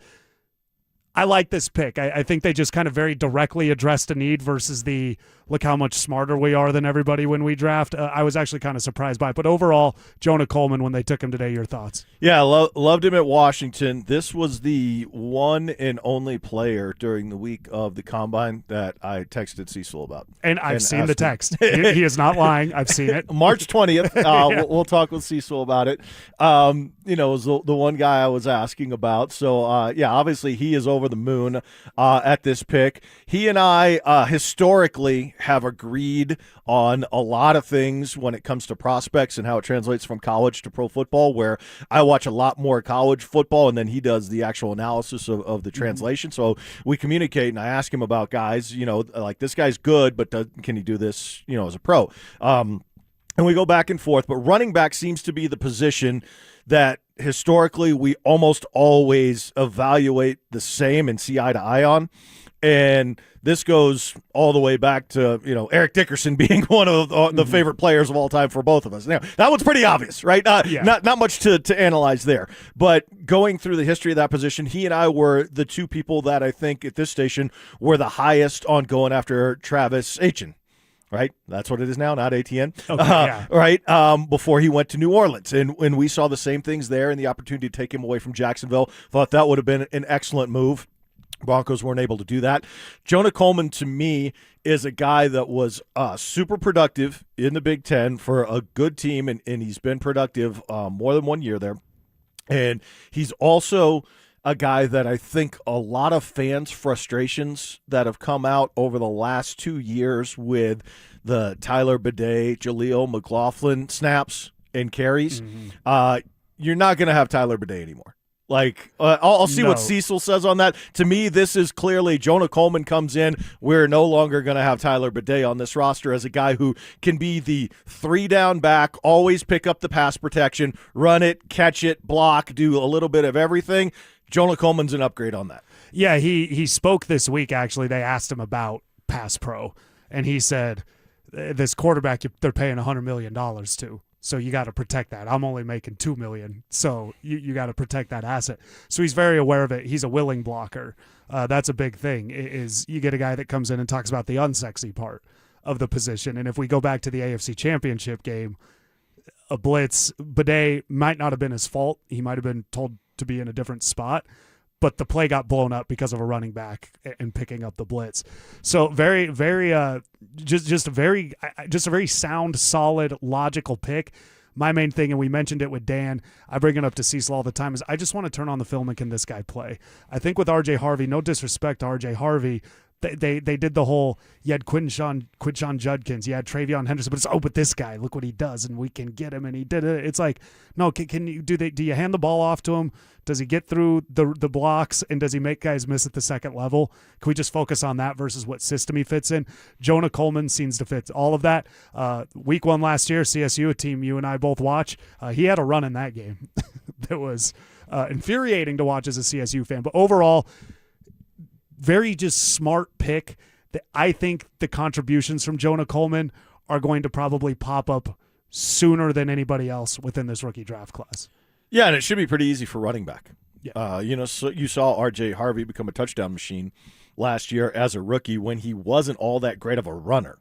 I like this pick. I think they just kind of very directly addressed a need versus the look how much smarter we are than everybody when we draft. I was actually kind of surprised by it. But overall, Jonah Coleman, when they took him today, your thoughts? Yeah, loved him at Washington. This was the one and only player during the week of the Combine that I texted Cecil about. And I've seen the text. He is not lying. I've seen it. March 20th. Yeah. We'll talk with Cecil about it. It was the one guy I was asking about. So, yeah, obviously he is over the moon at this pick. He and I historically have agreed on a lot of things when it comes to prospects and how it translates from college to pro football, where I watch a lot more college football and then he does the actual analysis of the translation. So we communicate and I ask him about guys, like this guy's good, but can he do this, as a pro? And we go back and forth, but running back seems to be the position that historically we almost always evaluate the same and see eye to eye on. And this goes all the way back to, Eric Dickerson being one of the favorite players of all time for both of us. Now, that one's pretty obvious, right? Not much to analyze there. But going through the history of that position, he and I were the two people that I think at this station were the highest on going after Travis Etienne. Right? That's what it is now, not ATN. Okay, yeah. Right? Before he went to New Orleans. And when we saw the same things there and the opportunity to take him away from Jacksonville, thought that would have been an excellent move. Broncos weren't able to do that. Jonah Coleman, to me, is a guy that was super productive in the Big Ten for a good team, and he's been productive more than 1 year there. And he's also a guy that I think a lot of fans' frustrations that have come out over the last 2 years with the Tyler Bidet, Jaleel McLaughlin snaps and carries, you're not going to have Tyler Bidet anymore. Like, I'll see what Cecil says on that. To me, this is clearly Jonah Coleman comes in. We're no longer going to have Tyler Bidet on this roster as a guy who can be the 3-down back, always pick up the pass protection, run it, catch it, block, do a little bit of everything. Jonah Coleman's an upgrade on that. Yeah, he spoke this week, actually. They asked him about pass pro, and he said, this quarterback they're paying $100 million to. So you got to protect that. I'm only making $2 million, so you got to protect that asset. So he's very aware of it. He's a willing blocker. That's a big thing. Is you get a guy that comes in and talks about the unsexy part of the position. And if we go back to the AFC Championship game, a blitz, Bidet might not have been his fault. He might have been told to be in a different spot, but the play got blown up because of a running back and picking up the blitz. So very, very, just a very sound, solid, logical pick. My main thing, and we mentioned it with Dan, I bring it up to Cecil all the time, is I just want to turn on the film and can this guy play? I think with R.J. Harvey, no disrespect to R.J. Harvey, they did the whole, you had Quinshon Judkins, you had Travion Henderson, but it's, but this guy, look what he does, and we can get him, and he did it. It's like, no, can you do you hand the ball off to him? Does he get through the blocks, and does he make guys miss at the second level? Can we just focus on that versus what system he fits in? Jonah Coleman seems to fit all of that. Week 1 last year, CSU, a team you and I both watch, he had a run in that game that was infuriating to watch as a CSU fan. But overall, very just smart pick. That I think the contributions from Jonah Coleman are going to probably pop up sooner than anybody else within this rookie draft class. Yeah, and it should be pretty easy for running back. Yeah. So you saw R.J. Harvey become a touchdown machine last year as a rookie when he wasn't all that great of a runner.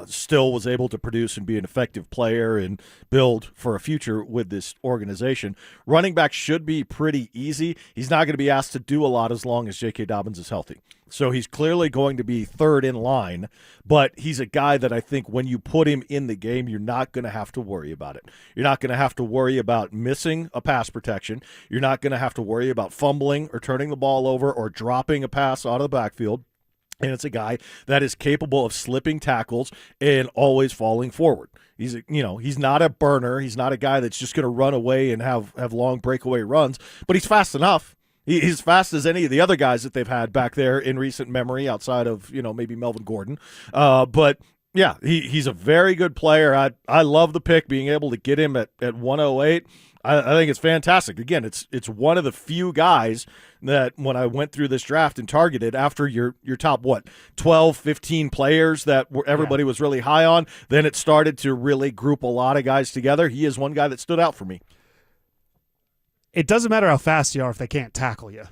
Still was able to produce and be an effective player and build for a future with this organization. Running back should be pretty easy. He's not going to be asked to do a lot as long as J.K. Dobbins is healthy. So he's clearly going to be third in line, but he's a guy that I think when you put him in the game, you're not going to have to worry about it. You're not going to have to worry about missing a pass protection. You're not going to have to worry about fumbling or turning the ball over or dropping a pass out of the backfield. And it's a guy that is capable of slipping tackles and always falling forward. He's not a burner. He's not a guy that's just going to run away and have long breakaway runs, but he's fast enough. He's fast as any of the other guys that they've had back there in recent memory outside of, maybe Melvin Gordon. But yeah, he's a very good player. I love the pick, being able to get him at 108. I think it's fantastic. Again, it's one of the few guys that when I went through this draft and targeted after your top, 12, 15 players that everybody was really high on, then it started to really group a lot of guys together. He is one guy that stood out for me. It doesn't matter how fast you are if they can't tackle you.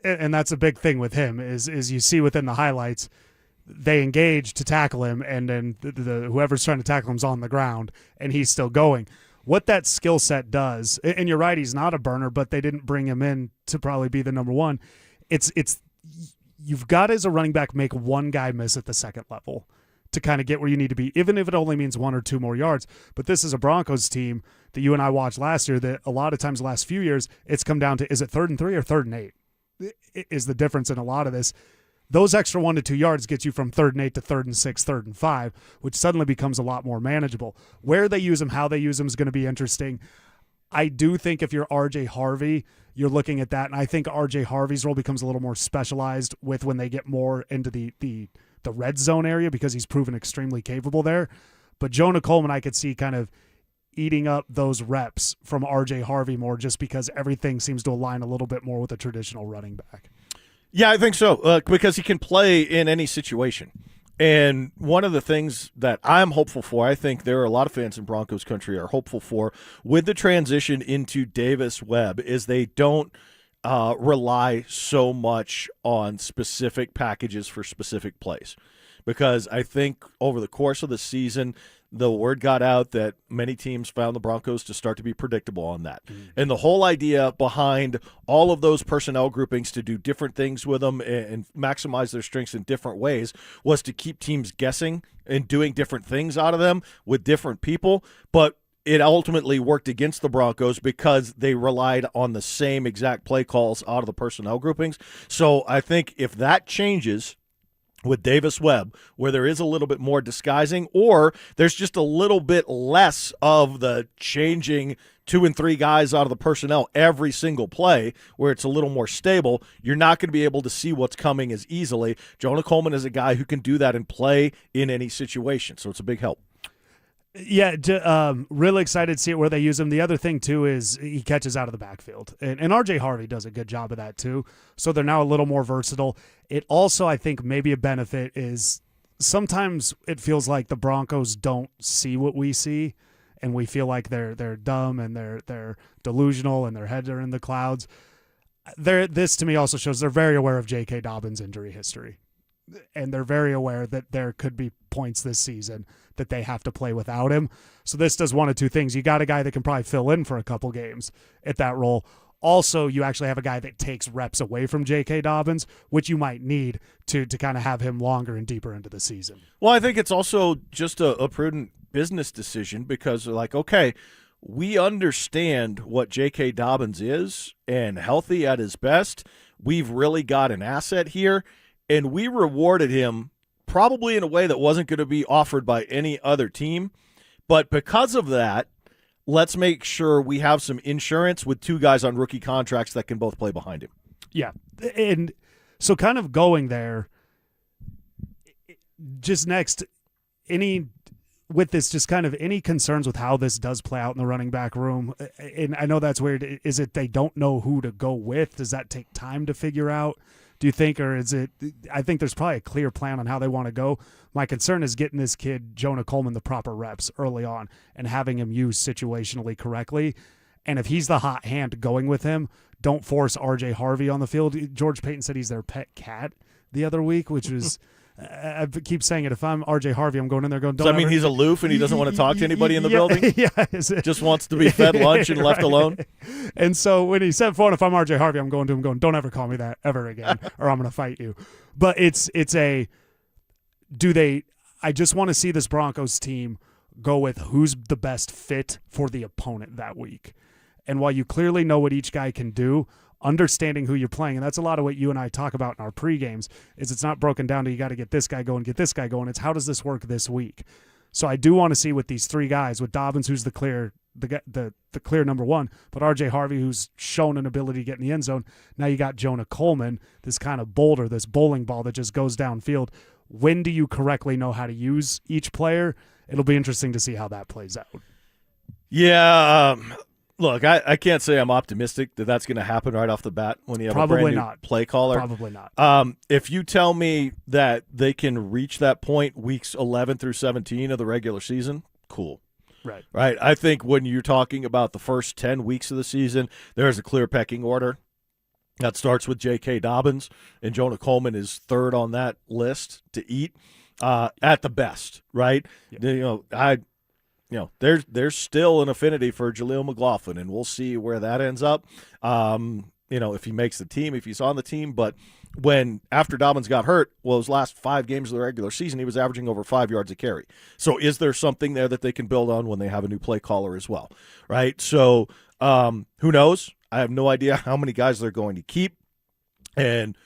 And that's a big thing with him is you see within the highlights, they engage to tackle him, and then whoever's trying to tackle him is on the ground, and he's still going. What that skill set does, and you're right, he's not a burner, but they didn't bring him in to probably be the number one. It's you've got as a running back make one guy miss at the second level to kind of get where you need to be, even if it only means 1 or 2 more yards. But this is a Broncos team that you and I watched last year that a lot of times the last few years, it's come down to, is it 3rd and 3 or 3rd and 8 is the difference in a lot of this. Those extra 1 to 2 yards get you from 3rd and 8 to 3rd and 6, 3rd and 5, which suddenly becomes a lot more manageable. Where they use him, how they use him is going to be interesting. I do think if you're R.J. Harvey, you're looking at that, and I think R.J. Harvey's role becomes a little more specialized with when they get more into the red zone area because he's proven extremely capable there. But Jonah Coleman, I could see kind of eating up those reps from R.J. Harvey more just because everything seems to align a little bit more with a traditional running back. Yeah, I think so, because he can play in any situation. And one of the things that I'm hopeful for, I think there are a lot of fans in Broncos country are hopeful for with the transition into Davis Webb, is they don't rely so much on specific packages for specific plays, because I think over the course of the season, the word got out that many teams found the Broncos to start to be predictable on that. And the whole idea behind all of those personnel groupings to do different things with them and maximize their strengths in different ways was to keep teams guessing and doing different things out of them with different people. But it ultimately worked against the Broncos because they relied on the same exact play calls out of the personnel groupings. So I think if that changes with Davis Webb, where there is a little bit more disguising, or there's just a little bit less of the changing 2 and 3 guys out of the personnel every single play, where it's a little more stable, you're not going to be able to see what's coming as easily. Jonah Coleman is a guy who can do that and play in any situation, so it's a big help. Yeah, really excited to see it where they use him. The other thing, too, is he catches out of the backfield. And R.J. Harvey does a good job of that, too. So they're now a little more versatile. It also, I think, maybe a benefit is sometimes it feels like the Broncos don't see what we see, and we feel like they're dumb and they're delusional and their heads are in the clouds. This, to me, also shows they're very aware of J.K. Dobbins' injury history. And they're very aware that there could be points this season that they have to play without him. So this does one of two things. You got a guy that can probably fill in for a couple games at that role. Also, you actually have a guy that takes reps away from J.K. Dobbins, which you might need to kind of have him longer and deeper into the season. Well, I think it's also just a prudent business decision because they're like, okay, we understand what J.K. Dobbins is and healthy at his best. We've really got an asset here. And we rewarded him probably in a way that wasn't going to be offered by any other team. But because of that, let's make sure we have some insurance with 2 guys on rookie contracts that can both play behind him. Yeah. And so kind of going there, just next, any concerns with how this does play out in the running back room? And I know that's weird. Is it they don't know who to go with? Does that take time to figure out? Do you think, or is it – I think there's probably a clear plan on how they want to go. My concern is getting this kid, Jonah Coleman, the proper reps early on and having him used situationally correctly. And if he's the hot hand going with him, don't force R.J. Harvey on the field. George Payton said he's their pet cat the other week, which was – I keep saying it. If I'm R.J. Harvey, I'm going in there going, does that mean he's aloof and he doesn't want to talk to anybody in the building? Yeah. Just wants to be fed lunch and left alone? And so when he said, if I'm R.J. Harvey, I'm going to him going, don't ever call me that ever again or I'm going to fight you. But I just want to see this Broncos team go with who's the best fit for the opponent that week. And while you clearly know what each guy can do, understanding who you're playing, and that's a lot of what you and I talk about in our pre-games, is it's not broken down to you got to get this guy going, It's how does this work this week? So I do want to see with these 3 guys, with Dobbins, who's the clear number 1, but R.J. Harvey, who's shown an ability to get in the end zone. Now you got Jonah Coleman, this kind of boulder, this bowling ball that just goes downfield. When do you correctly know how to use each player? It'll be interesting to see how that plays out. Yeah, look, I can't say I'm optimistic that that's going to happen right off the bat when you have a brand new play caller. Probably not. If you tell me that they can reach that point weeks 11 through 17 of the regular season, cool. Right. I think when you're talking about the first 10 weeks of the season, there's a clear pecking order. That starts with J.K. Dobbins, and Jonah Coleman is 3rd on that list to eat at the best, right? Yeah. There's still an affinity for Jaleel McLaughlin, and we'll see where that ends up. If he makes the team, if he's on the team. But after Dobbins got hurt, his last 5 games of the regular season, he was averaging over 5 yards a carry. So is there something there that they can build on when they have a new play caller as well, right? So who knows? I have no idea how many guys they're going to keep. And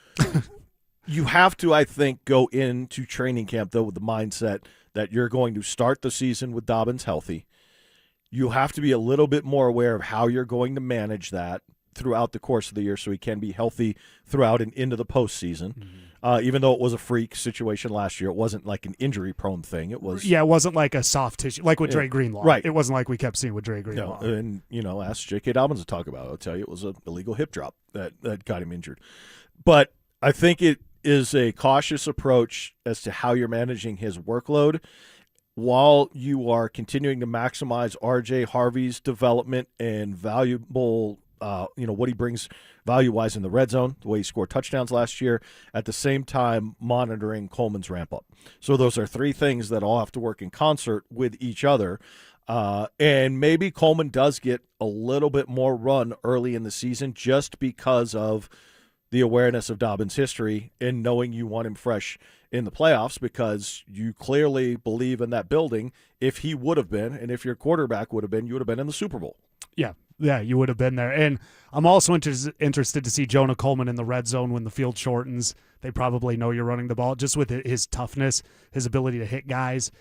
you have to, I think, go into training camp, though, with the mindset that you're going to start the season with Dobbins healthy. You have to be a little bit more aware of how you're going to manage that throughout the course of the year so he can be healthy throughout and into the postseason. Mm-hmm. Even though it was a freak situation last year, it wasn't like an injury-prone thing. It wasn't like a soft tissue, like with Dre Greenlaw. Right. It wasn't like we kept seeing with Dre Greenlaw. And, ask J.K. Dobbins to talk about it. I'll tell you it was an illegal hip drop that got him injured. But I think it is a cautious approach as to how you're managing his workload while you are continuing to maximize R.J. Harvey's development and valuable what he brings value-wise in the red zone, the way he scored touchdowns last year, at the same time monitoring Coleman's ramp-up. So those are three things that all have to work in concert with each other. And maybe Coleman does get a little bit more run early in the season just because of the awareness of Dobbins' history and knowing you want him fresh in the playoffs, because you clearly believe in that building. If he would have been, and if your quarterback would have been, you would have been in the Super Bowl. Yeah, you would have been there. And I'm also interested to see Jonah Coleman in the red zone when the field shortens. They probably know you're running the ball, just with his toughness, his ability to hit guys,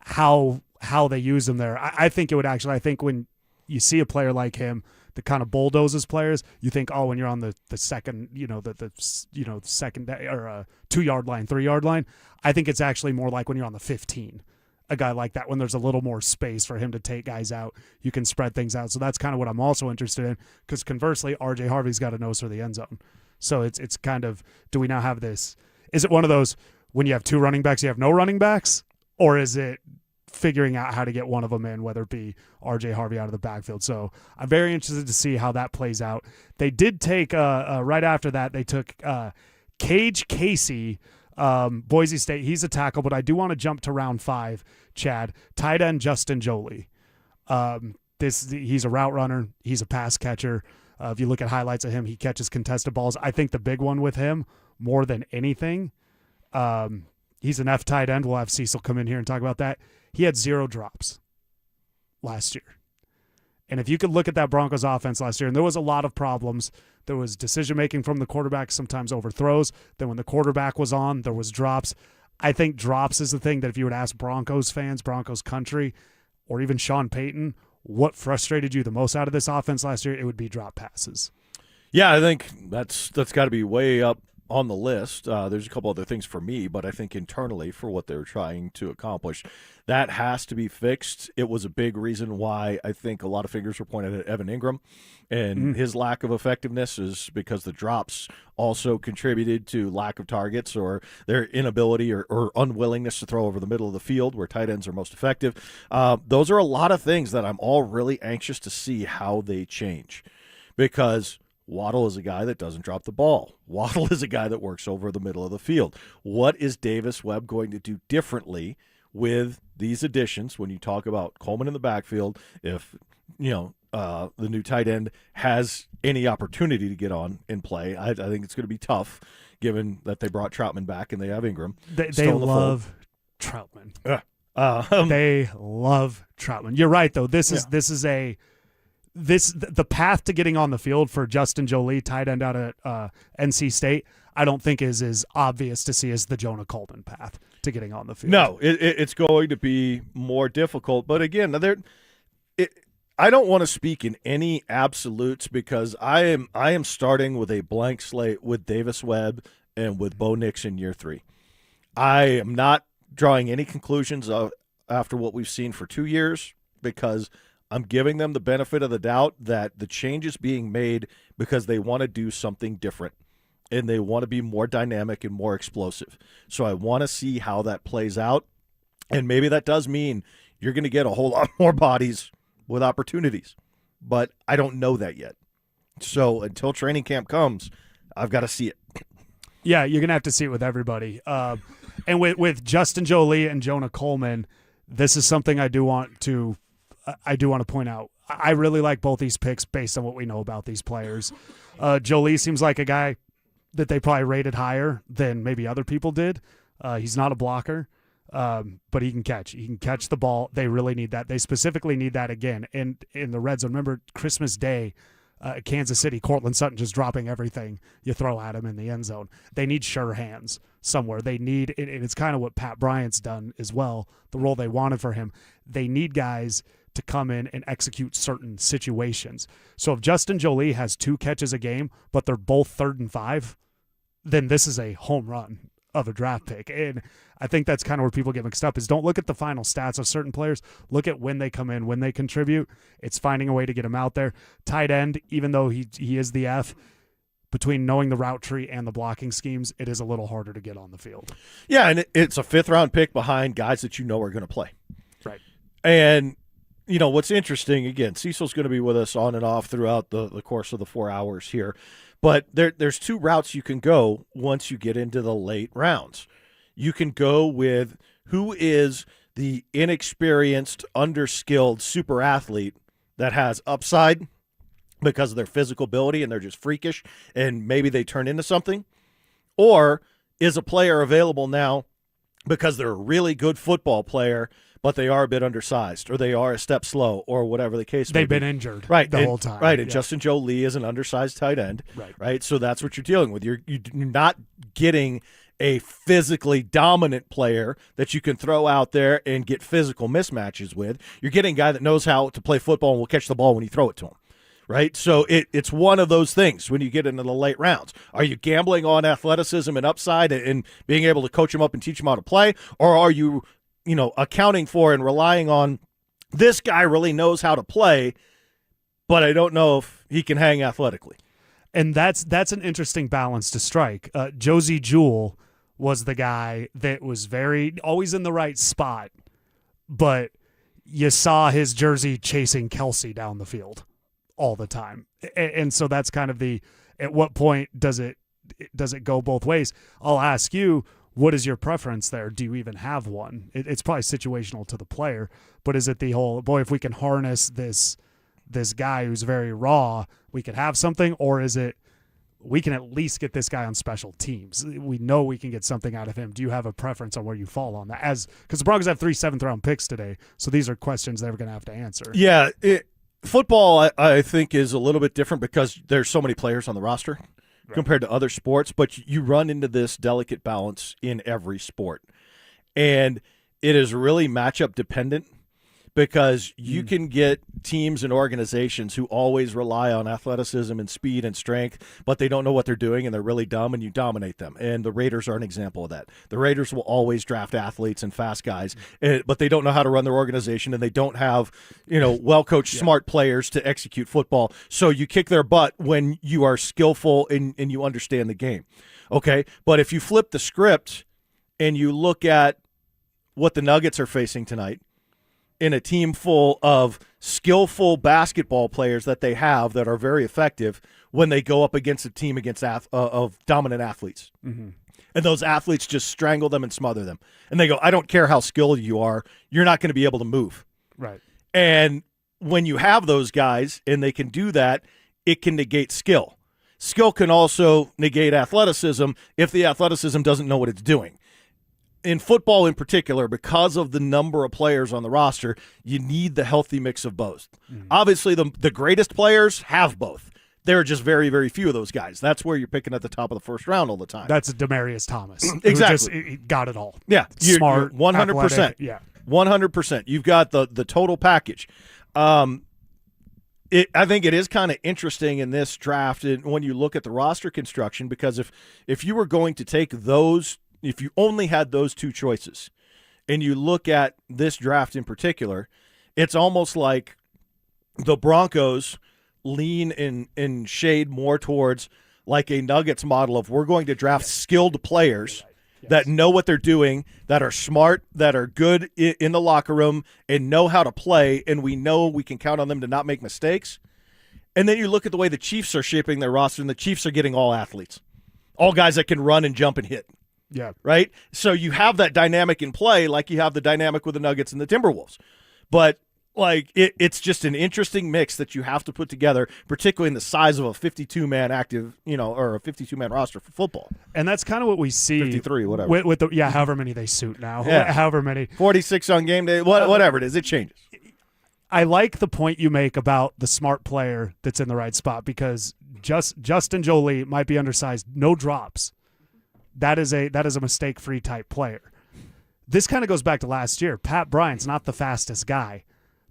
how they use him there. I think it would actually, I think when you see a player like him that kind of bulldozes players, you think, oh, when you're on the second, the second or 2-yard line, 3-yard line, I think it's actually more like when you're on the 15. A guy like that, when there's a little more space for him to take guys out, you can spread things out. So that's kind of what I'm also interested in, because conversely, R.J. Harvey's got a nose for the end zone. So it's kind of, do we now have this? Is it one of those, when you have two running backs, you have no running backs? Or is it figuring out how to get one of them in, whether it be R.J. Harvey out of the backfield? So I'm very interested to see how that plays out. They did take, right after that, they took Cage Casey, Boise State. He's a tackle, but I do want to jump to round 5, Chad. Tight end Justin Joly. He's a route runner. He's a pass catcher. If you look at highlights of him, he catches contested balls. I think the big one with him, more than anything, he's an F tight end. We'll have Cecil come in here and talk about that. He had 0 drops last year. And if you could look at that Broncos offense last year, and there was a lot of problems. There was decision-making from the quarterback, sometimes overthrows. Then when the quarterback was on, there was drops. I think drops is the thing that if you would ask Broncos fans, Broncos country, or even Sean Payton, what frustrated you the most out of this offense last year, it would be drop passes. Yeah, I think that's got to be way up on the list. There's a couple other things for me, but I think internally for what they're trying to accomplish, that has to be fixed. It was a big reason why I think a lot of fingers were pointed at Evan Ingram, and his lack of effectiveness is because the drops also contributed to lack of targets or their inability or unwillingness to throw over the middle of the field where tight ends are most effective. Those are a lot of things that I'm all really anxious to see how they change, because Waddle is a guy that doesn't drop the ball. Waddle is a guy that works over the middle of the field. What is Davis Webb going to do differently with these additions when you talk about Coleman in the backfield? If, the new tight end has any opportunity to get on and play, I think it's going to be tough given that they brought Troutman back and they have Ingram. They love Troutman. They love Troutman. You're right, though. This is the path to getting on the field for Justin Joly, tight end out at NC State, I don't think is as obvious to see as the Jonah Coleman path to getting on the field. No, it's going to be more difficult. But again, I don't want to speak in any absolutes, because I am starting with a blank slate with Davis Webb and with Bo Nix in year 3. I am not drawing any conclusions after what we've seen for 2 years, because I'm giving them the benefit of the doubt that the change is being made because they want to do something different and they want to be more dynamic and more explosive. So I want to see how that plays out. And maybe that does mean you're going to get a whole lot more bodies with opportunities, but I don't know that yet. So until training camp comes, I've got to see it. Yeah, you're going to have to see it with everybody. And with Justin Joly and Jonah Coleman, this is something I do want to point out. I really like both these picks based on what we know about these players. Joly seems like a guy that they probably rated higher than maybe other people did. He's not a blocker, but he can catch. He can catch the ball. They really need that. They specifically need that again. And in the red zone, remember Christmas Day, Kansas City, Cortland Sutton just dropping everything you throw at him in the end zone. They need sure hands somewhere. They need, and it's kind of what Pat Bryant's done as well, the role they wanted for him. They need guys to come in and execute certain situations. So if Justin Joly has 2 catches a game, but they're both 3rd and 5, then this is a home run of a draft pick. And I think that's kind of where people get mixed up, is don't look at the final stats of certain players. Look at when they come in, when they contribute. It's finding a way to get him out there. Tight end, even though he is the F, between knowing the route tree and the blocking schemes, it is a little harder to get on the field. Yeah, and it's a 5th-round pick behind guys that you know are going to play. Right. And what's interesting, again, Cecil's going to be with us on and off throughout the course of the 4 hours here, but there's two routes you can go once you get into the late rounds. You can go with who is the inexperienced, underskilled super athlete that has upside because of their physical ability and they're just freakish and maybe they turn into something, or is a player available now because they're a really good football player, but they are a bit undersized, or they are a step slow, or whatever the case may be. They've been injured the whole time. Right, and Justin Jolie is an undersized tight end. Right. So that's what you're dealing with. You're not getting a physically dominant player that you can throw out there and get physical mismatches with. You're getting a guy that knows how to play football and will catch the ball when you throw it to him. Right? So it's one of those things when you get into the late rounds. Are you gambling on athleticism and upside and being able to coach him up and teach him how to play, or are you accounting for and relying on this guy really knows how to play, but I don't know if he can hang athletically. And that's an interesting balance to strike. Josie Jewell was the guy that was always in the right spot, but you saw his jersey chasing Kelsey down the field all the time. And so that's kind of at what point does it go both ways? I'll ask you, what is your preference there? Do you even have one? It's probably situational to the player, but is it the whole, boy, if we can harness this guy who's very raw, we could have something? Or is it, we can at least get this guy on special teams? We know we can get something out of him. Do you have a preference on where you fall on that? Because the Broncos have 3 7th-round picks today, so these are questions they're going to have to answer. Yeah, football, I think, is a little bit different because there's so many players on the roster. Right. Compared to other sports, but you run into this delicate balance in every sport. And it is really matchup dependent because you can get teams and organizations who always rely on athleticism and speed and strength, but they don't know what they're doing and they're really dumb, and you dominate them. And the Raiders are an example of that. The Raiders will always draft athletes and fast guys, but they don't know how to run their organization, and they don't have, well-coached, smart players to execute football. So you kick their butt when you are skillful and you understand the game. Okay, but if you flip the script and you look at what the Nuggets are facing tonight, in a team full of skillful basketball players that they have that are very effective when they go up against a team of dominant athletes. Mm-hmm. And those athletes just strangle them and smother them. And they go, I don't care how skilled you are, you're not going to be able to move. Right. And when you have those guys and they can do that, it can negate skill. Skill can also negate athleticism if the athleticism doesn't know what it's doing. In football in particular, because of the number of players on the roster, you need the healthy mix of both. Mm-hmm. Obviously, the greatest players have both. There are just very, very few of those guys. That's where you're picking at the top of the first round all the time. That's Demaryius Thomas. Exactly. He got it all. Yeah. Smart, 100%. athletic, yeah. 100%. You've got the total package. I think it is kind of interesting in this draft when you look at the roster construction, because if you were going to take those, if you only had those two choices and you look at this draft in particular, it's almost like the Broncos lean and shade more towards like a Nuggets model of we're going to draft skilled players that know what they're doing, that are smart, that are good in the locker room and know how to play, and we know we can count on them to not make mistakes. And then you look at the way the Chiefs are shaping their roster, and the Chiefs are getting all athletes, all guys that can run and jump and hit. Yeah. Right? So you have that dynamic in play like you have the dynamic with the Nuggets and the Timberwolves. But it's just an interesting mix that you have to put together, particularly in the size of a 52-man active, or a 52-man roster for football. And that's kind of what we see. 53, whatever. With however many they suit now. Yeah. However many. 46 on game day, whatever it is, it changes. I like the point you make about the smart player that's in the right spot, because Justin Jolie might be undersized, no drops. That is a mistake-free type player. This kind of goes back to last year. Pat Bryant's not the fastest guy,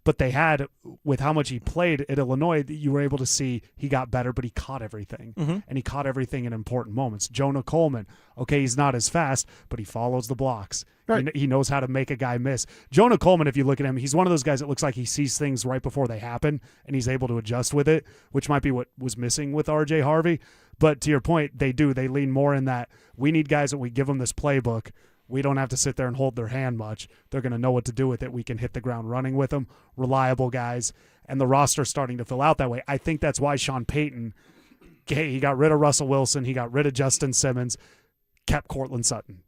but they had, with how much he played at Illinois, you were able to see he got better, but he caught everything. Mm-hmm. And he caught everything in important moments. Jonah Coleman, okay, he's not as fast, but he follows the blocks. Right. He knows how to make a guy miss. Jonah Coleman, if you look at him, he's one of those guys that looks like he sees things right before they happen, and he's able to adjust with it, which might be what was missing with R.J. Harvey. But to your point, they lean more in that we need guys that we give them this playbook. We don't have to sit there and hold their hand much. They're going to know what to do with it. We can hit the ground running with them. Reliable guys. And the roster's starting to fill out that way. I think that's why Sean Payton, he got rid of Russell Wilson. He got rid of Justin Simmons, kept Cortland Sutton.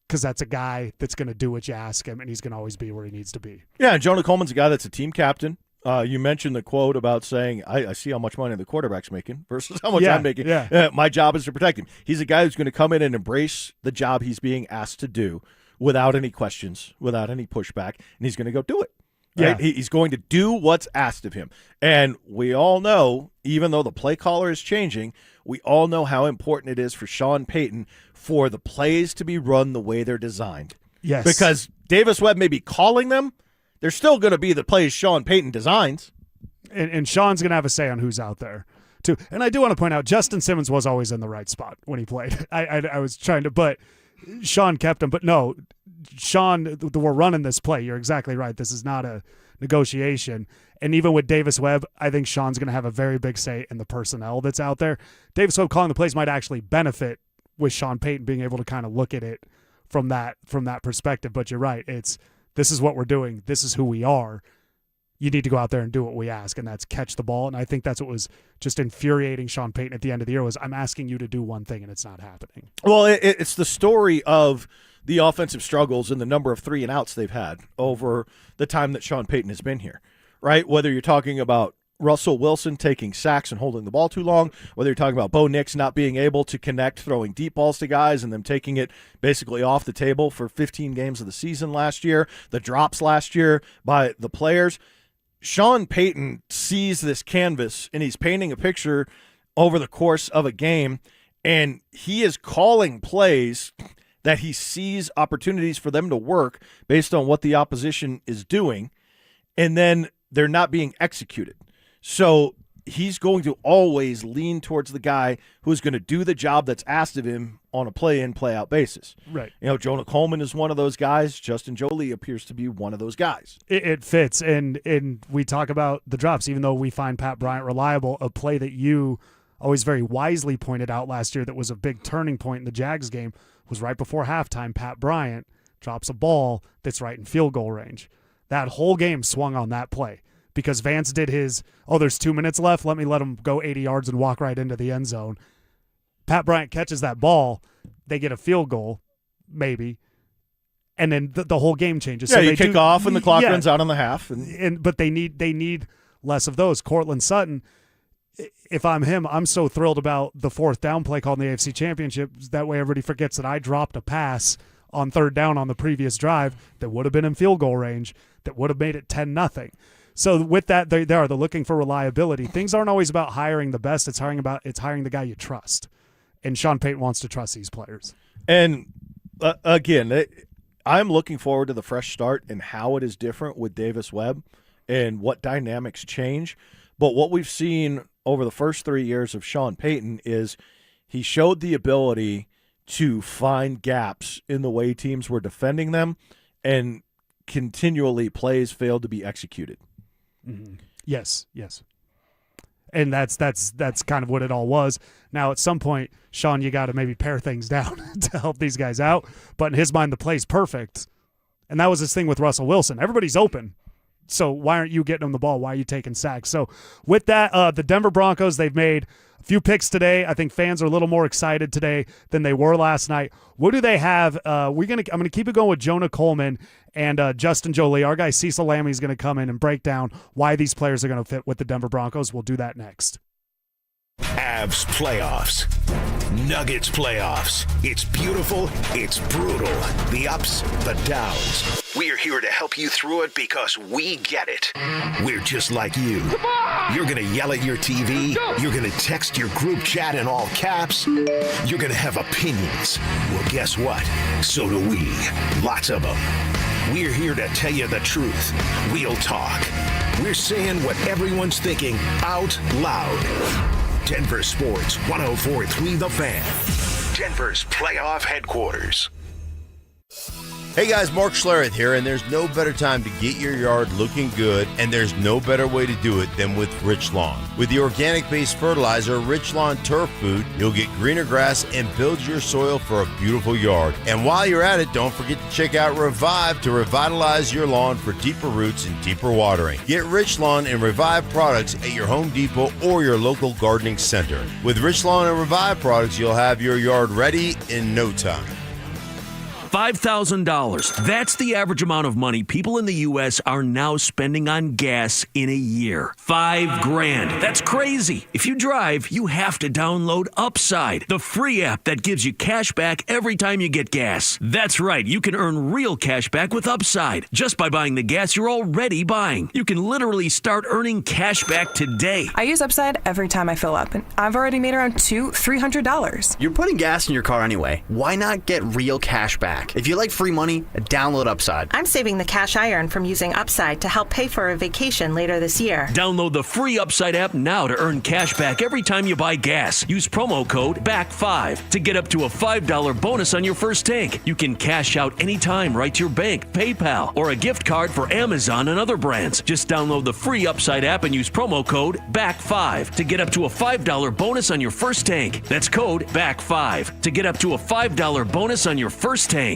Because that's a guy that's going to do what you ask him, and he's going to always be where he needs to be. Yeah, and Jonah Coleman's a guy that's a team captain. You mentioned the quote about saying, I see how much money the quarterback's making versus how much I'm making. Yeah. My job is to protect him. He's a guy who's going to come in and embrace the job he's being asked to do without any questions, without any pushback, and he's going to go do it. Right? Yeah. He's going to do what's asked of him. And we all know, even though the play caller is changing, we all know how important it is for Sean Payton for the plays to be run the way they're designed. Yes. Because Davis Webb may be calling them, they're still going to be the plays Sean Payton designs. And Sean's going to have a say on who's out there, too. And I do want to point out, Justin Simmons was always in the right spot when he played. I was trying to, but Sean kept him. But no, Sean, we're running this play. You're exactly right. This is not a negotiation. And even with Davis Webb, I think Sean's going to have a very big say in the personnel that's out there. Davis Webb calling the plays might actually benefit with Sean Payton being able to kind of look at it from that perspective. But you're right. This is what we're doing. This is who we are. You need to go out there and do what we ask, and that's catch the ball. And I think that's what was just infuriating Sean Payton at the end of the year was, I'm asking you to do one thing, and it's not happening. Well, it's the story of the offensive struggles and the number of 3-and-outs they've had over the time that Sean Payton has been here, right? Whether you're talking about Russell Wilson taking sacks and holding the ball too long, whether you're talking about Bo Nix not being able to connect, throwing deep balls to guys and them taking it basically off the table for 15 games of the season last year, the drops last year by the players. Sean Payton sees this canvas and he's painting a picture over the course of a game, and he is calling plays that he sees opportunities for them to work based on what the opposition is doing, and then they're not being executed. So he's going to always lean towards the guy who's going to do the job that's asked of him on a play-in, play-out basis. Right. You know, Jonah Coleman is one of those guys. Justin Jolie appears to be one of those guys. It fits, and we talk about the drops, even though we find Pat Bryant reliable, a play that you always very wisely pointed out last year that was a big turning point in the Jags game was right before halftime. Pat Bryant drops a ball that's right in field goal range. That whole game swung on that play. Because Vance did his, there's 2 minutes left, let him go 80 yards and walk right into the end zone. Pat Bryant catches that ball, they get a field goal, maybe, and then the whole game changes. Yeah, so you kick off and the clock runs out on the half. But they need less of those. Cortland Sutton, if I'm him, I'm so thrilled about the fourth down play called in the AFC Championship. That way everybody forgets that I dropped a pass on third down on the previous drive that would have been in field goal range, that would have made it 10-0. So with that, they're looking for reliability. Things aren't always about hiring the best. It's hiring the guy you trust. And Sean Payton wants to trust these players. And again, I'm looking forward to the fresh start and how it is different with Davis Webb and what dynamics change. But what we've seen over the first 3 years of Sean Payton is he showed the ability to find gaps in the way teams were defending them, and continually plays failed to be executed. Mm-hmm. Yes. And that's kind of what it all was. Now, at some point, Sean, you got to maybe pare things down to help these guys out. But in his mind, the play's perfect. And that was his thing with Russell Wilson. Everybody's open. So why aren't you getting him the ball? Why are you taking sacks? So with that, the Denver Broncos, they've made a few picks today. I think fans are a little more excited today than they were last night. What do they have? I'm going to keep it going with Jonah Coleman and Justin Jolie. Our guy Cecil Lammey is going to come in and break down why these players are going to fit with the Denver Broncos. We'll do that next. Avs playoffs. Nuggets playoffs. It's beautiful. It's brutal. The ups, the downs. We're here to help you through it because we get it. We're just like you. You're going to yell at your TV. You're going to text your group chat in all caps. You're going to have opinions. Well, guess what? So do we. Lots of them. We're here to tell you the truth. Real talk. We're saying what everyone's thinking out loud. Denver Sports 104.3 The Fan. Denver's playoff headquarters. Hey guys, Mark Schlereth here, and there's no better time to get your yard looking good, and there's no better way to do it than with Rich Lawn. With the organic-based fertilizer, Rich Lawn Turf Food, you'll get greener grass and build your soil for a beautiful yard. And while you're at it, don't forget to check out Revive to revitalize your lawn for deeper roots and deeper watering. Get Rich Lawn and Revive products at your Home Depot or your local gardening center. With Rich Lawn and Revive products, you'll have your yard ready in no time. $5,000. That's the average amount of money people in the U.S. are now spending on gas in a year. $5,000. That's crazy. If you drive, you have to download Upside, the free app that gives you cash back every time you get gas. That's right. You can earn real cash back with Upside just by buying the gas you're already buying. You can literally start earning cash back today. I use Upside every time I fill up, and I've already made around $300. You're putting gas in your car anyway. Why not get real cash back? If you like free money, download Upside. I'm saving the cash I earn from using Upside to help pay for a vacation later this year. Download the free Upside app now to earn cash back every time you buy gas. Use promo code BACK5 to get up to a $5 bonus on your first tank. You can cash out anytime right to your bank, PayPal, or a gift card for Amazon and other brands. Just download the free Upside app and use promo code BACK5 to get up to a $5 bonus on your first tank. That's code BACK5 to get up to a $5 bonus on your first tank.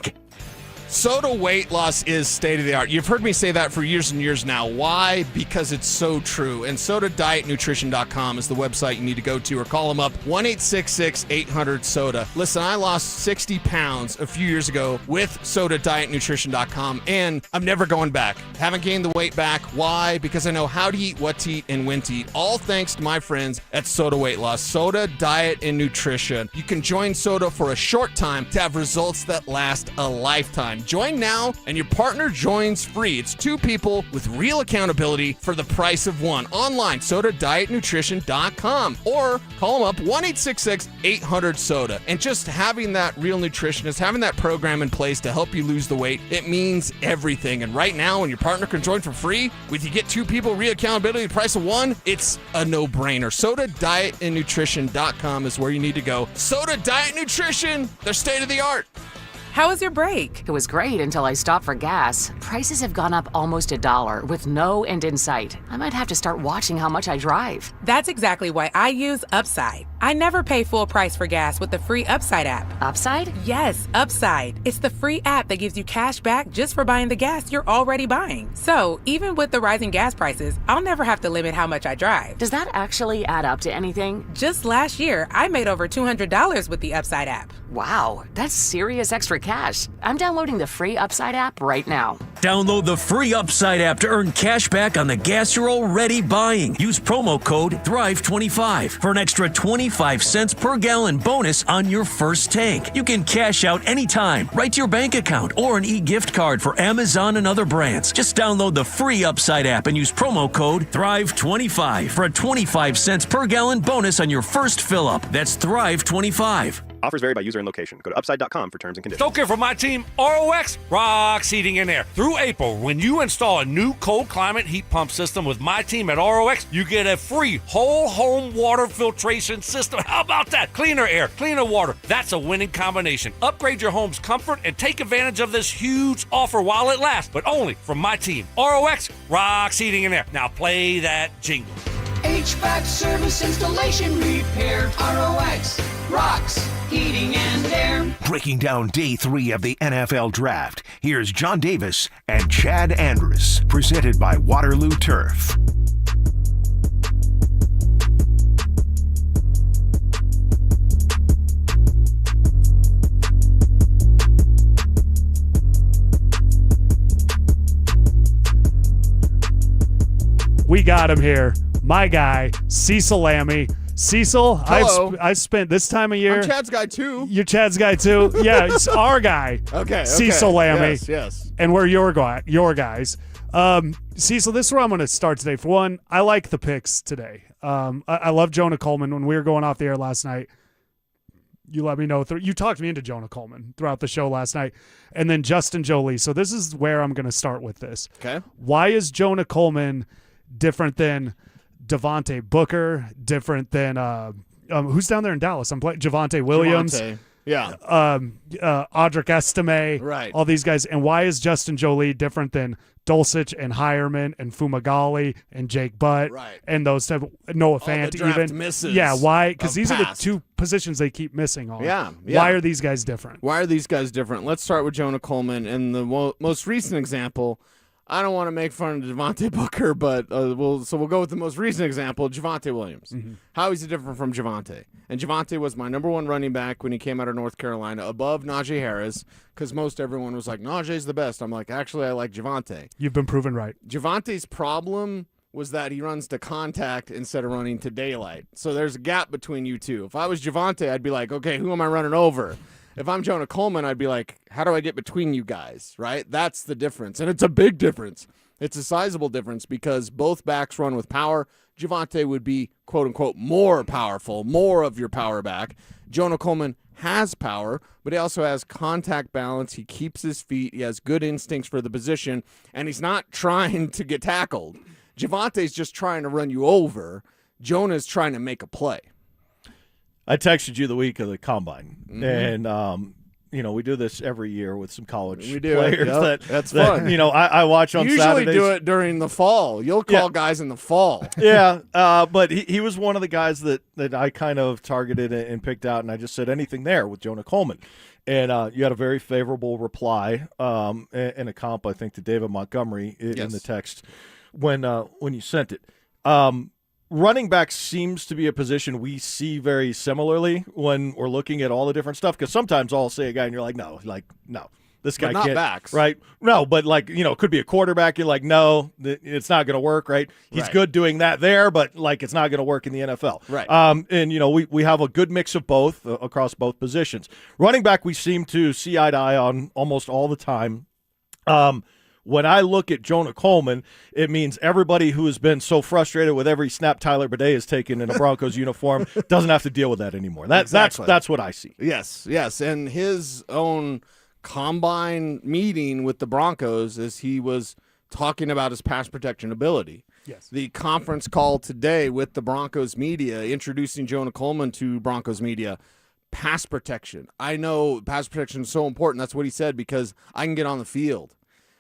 Soda weight loss is state of the art. You've heard me say that for years and years now. Why? Because it's so true. And SodaDietNutrition.com is the website you need to go to, or call them up 1-866-800-SODA. Listen, I lost 60 pounds a few years ago with SodaDietNutrition.com, and I'm never going back. Haven't gained the weight back. Why? Because I know how to eat, what to eat, and when to eat. All thanks to my friends at Soda Weight Loss. Soda Diet and Nutrition. You can join Soda for a short time to have results that last a lifetime. Join now, and your partner joins free. It's two people with real accountability for the price of one. Online, SodaDietNutrition.com, or call them up 1-866-800-SODA. And just having that real nutritionist, having that program in place to help you lose the weight, it means everything. And right now, when your partner can join for free, with you get two people, real accountability, the price of one, it's a no-brainer. SodaDietNutrition.com is where you need to go. Soda Diet Nutrition, they're state of the art. How was your break? It was great until I stopped for gas. Prices have gone up almost $1 with no end in sight. I might have to start watching how much I drive. That's exactly why I use Upside. I never pay full price for gas with the free Upside app. Upside? Yes, Upside. It's the free app that gives you cash back just for buying the gas you're already buying. So even with the rising gas prices, I'll never have to limit how much I drive. Does that actually add up to anything? Just last year, I made over $200 with the Upside app. Wow, that's serious extra cash. I'm downloading the free Upside app right now. Download the free Upside app to earn cash back on the gas you're already buying. Use promo code THRIVE25 for an extra 25 cents per gallon bonus on your first tank. You can cash out anytime, right to your bank account, or an e-gift card for Amazon and other brands. Just download the free Upside app and use promo code THRIVE25 for a 25 cents per gallon bonus on your first fill-up. That's THRIVE25. Offers vary by user and location. Go to upside.com for terms and conditions. Don't care for my team, ROX rocks heating in there. Through April, when you install a new cold climate heat pump system with my team at ROX, you get a free whole home water filtration system. How about that? Cleaner air, cleaner water. That's a winning combination. Upgrade your home's comfort and take advantage of this huge offer while it lasts, but only from my team. ROX rocks heating in there. Now play that jingle. HVAC service, installation, repair. ROX rocks heating and air. Breaking down day 3 of the NFL Draft, here's John Davis and Chad Andrus, presented by Waterloo Turf. We got him here. My guy, Cecil Lammy. Cecil, I spent this time of year. I'm Chad's guy too. You're Chad's guy too. Yeah, it's our guy. Okay. Cecil Lammy. Yes. And we're your guys. Cecil, this is where I'm going to start today. For one, I like the picks today. I love Jonah Coleman. When we were going off the air last night, you let me know. You talked me into Jonah Coleman throughout the show last night. And then Justin Jolie. So this is where I'm going to start with this. Okay. Why is Jonah Coleman different than Devontae Booker, different than who's down there in Dallas? I'm playing Javonte Williams. Yeah. Audric Estime, Right. all these guys. And why is Justin Jolie different than Dulcich and Hireman and Fumagalli and Jake Butt and those type of Noah Fant draft even? misses Yeah, why? Because of these are the past. two positions they keep missing on. Yeah. Why are these guys different? Why are these guys different? Let's start with Jonah Coleman. And the most recent example, I don't want to make fun of Javonte Booker, but we'll go with the most recent example, Javonte Williams. How is he different from Javonte? And Javonte was my number one running back when he came out of North Carolina, above Najee Harris, because most everyone was like, Najee's the best. I'm like, actually, I like Javonte. You've been proven right. Javonte's problem was that he runs to contact instead of running to daylight. So there's a gap between you two. If I was Javonte, I'd be like, okay, who am I running over? If I'm Jonah Coleman, I'd be like, how do I get between you guys, right? That's the difference, and it's a big difference. It's a sizable difference because both backs run with power. Javonte would be, quote-unquote, more powerful, more of your power back. Jonah Coleman has power, but he also has contact balance. He keeps his feet. He has good instincts for the position, and he's not trying to get tackled. Javonte's just trying to run you over. Jonah's trying to make a play. I texted you the week of the combine, and we do this every year with some college players. That's fun. I watch on Saturdays. Usually do it during the fall. You'll call guys in the fall. Yeah, but he was one of the guys that I kind of targeted and picked out, and I just said anything there with Jonah Coleman. And you had a very favorable reply and a comp, I think, to David Montgomery in the text when you sent it. Running back seems to be a position we see very similarly when we're looking at all the different stuff, because sometimes I'll say a guy and you're like, no, this guy but not can't. Backs. Right? No, but it could be a quarterback. You're like, no, it's not going to work, right? He's good doing that there, but it's not going to work in the NFL. Right. And we have a good mix of both across both positions. Running back, we seem to see eye to eye on almost all the time. When I look at Jonah Coleman, it means everybody who has been so frustrated with every snap Tyler Bidet has taken in a Broncos uniform doesn't have to deal with that anymore. That's what I see. Yes, and his own combine meeting with the Broncos as he was talking about his pass protection ability. Yes. The conference call today with the Broncos media, introducing Jonah Coleman to Broncos media, pass protection. I know pass protection is so important. That's what he said, because I can get on the field.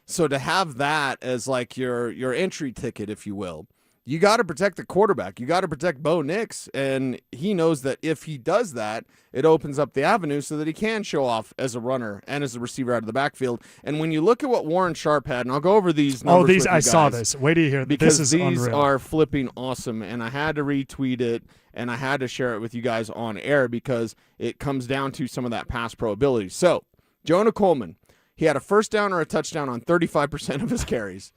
So to have that as like your entry ticket, if you will, you got to protect the quarterback. You got to protect Bo Nix, and he knows that if he does that, it opens up the avenue so that he can show off as a runner and as a receiver out of the backfield. And when you look at what Warren Sharp had, and I'll go over these numbers with you guys, saw this. Wait till you hear because this. Is these unreal. are flipping awesome, and I had to retweet it, and I had to share it with you guys on air because it comes down to some of that pass pro ability. So, Jonah Coleman, he had a first down or a touchdown on 35% of his carries.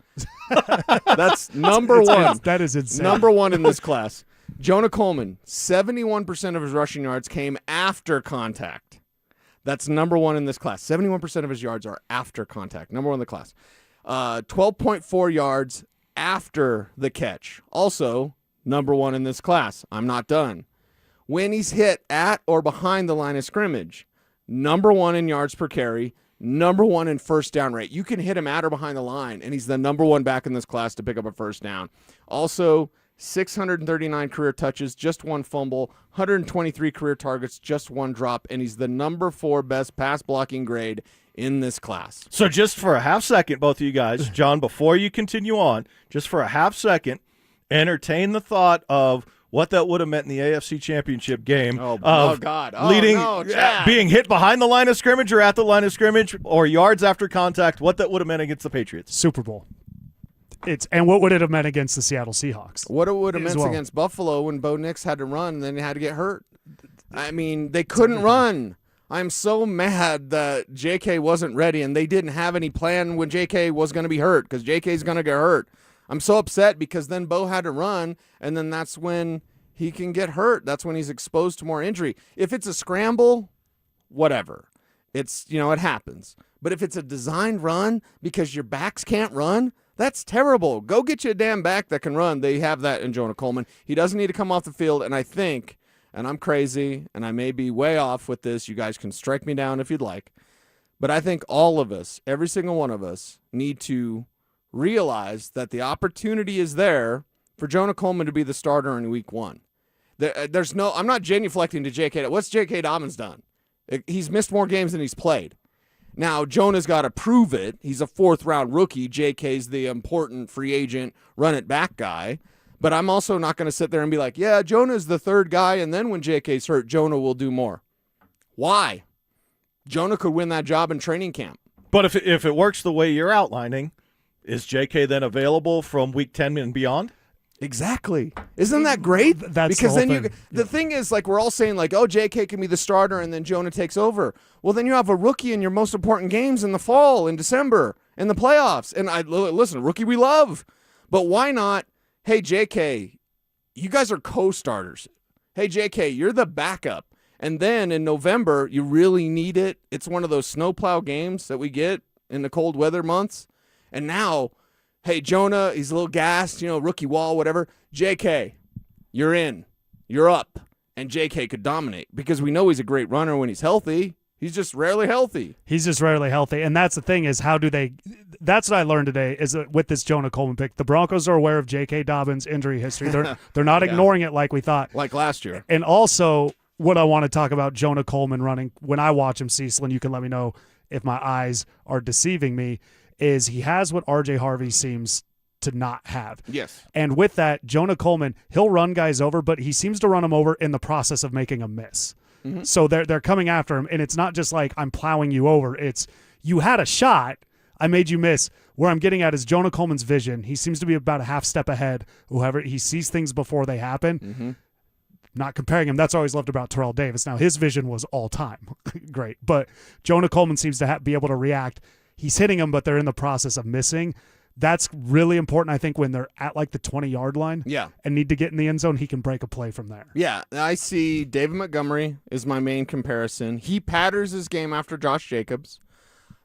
That's number one. That is insane. Number one in this class. Jonah Coleman, 71% of his rushing yards came after contact. That's number one in this class. 71% of his yards are after contact. Number one in the class. 12.4 yards after the catch. Also, number one in this class. I'm not done. When he's hit at or behind the line of scrimmage, number one in yards per carry, number one in first down rate. You can hit him at or behind the line, and he's the number one back in this class to pick up a first down. Also, 639 career touches, just one fumble, 123 career targets, just one drop, and he's the number 4 best pass blocking grade in this class. So just for a half second, both of you guys, John, before you continue on, just for a half second, entertain the thought of what that would have meant in the AFC Championship game. Oh, God. Being hit behind the line of scrimmage or at the line of scrimmage or yards after contact, what that would have meant against the Patriots. Super Bowl. And what would it have meant against the Seattle Seahawks? What it would have meant against Buffalo when Bo Nix had to run and then he had to get hurt. I mean, they couldn't run. I'm so mad that JK wasn't ready and they didn't have any plan when JK was going to be hurt, because JK's going to get hurt. I'm so upset because then Bo had to run, and then that's when he can get hurt. That's when he's exposed to more injury. If it's a scramble, whatever. It happens. But if it's a designed run because your backs can't run, that's terrible. Go get you a damn back that can run. They have that in Jonah Coleman. He doesn't need to come off the field, and I think, and I'm crazy, and I may be way off with this. You guys can strike me down if you'd like. But I think all of us, every single one of us, need to realize that the opportunity is there for Jonah Coleman to be the starter in week 1. I'm not genuflecting to J.K. What's J.K. Dobbins done? He's missed more games than he's played. Now, Jonah's got to prove it. He's a fourth-round rookie. JK's the important free agent, run-it-back guy. But I'm also not going to sit there and be like, yeah, Jonah's the third guy, and then when JK's hurt, Jonah will do more. Why? Jonah could win that job in training camp. But if it works the way you're outlining, is JK then available from week 10 and beyond? Exactly. Isn't that great? That's because the then thing. the thing is, like, we're all saying, like, oh, JK can be the starter and then Jonah takes over. Well, then you have a rookie in your most important games in the fall, in December, in the playoffs. And listen, rookie we love. But why not, hey, JK, you guys are co-starters. Hey, JK, you're the backup. And then in November, you really need it. It's one of those snowplow games that we get in the cold weather months. And now, hey, Jonah, he's a little gassed, rookie wall, whatever. JK, you're in. You're up. And JK could dominate because we know he's a great runner when he's healthy. He's just rarely healthy. He's just rarely healthy. And that's the thing is that's what I learned today is that with this Jonah Coleman pick. The Broncos are aware of J.K. Dobbins' injury history. They're not ignoring it like we thought. Like last year. And also what I want to talk about Jonah Coleman running, when I watch him, Cecil, and you can let me know if my eyes are deceiving me, is he has what R.J. Harvey seems to not have. Yes. And with that, Jonah Coleman, he'll run guys over, but he seems to run them over in the process of making a miss. Mm-hmm. So they're coming after him, and it's not just like I'm plowing you over. It's you had a shot, I made you miss. Where I'm getting at is Jonah Coleman's vision. He seems to be about a half step ahead. Whoever he sees things before they happen. Mm-hmm. Not comparing him. That's what I always loved about Terrell Davis. Now his vision was all time great, but Jonah Coleman seems to be able to react. He's hitting them, but they're in the process of missing. That's really important, I think, when they're at like the 20-yard line and need to get in the end zone, he can break a play from there. Yeah, I see David Montgomery is my main comparison. He patterns his game after Josh Jacobs.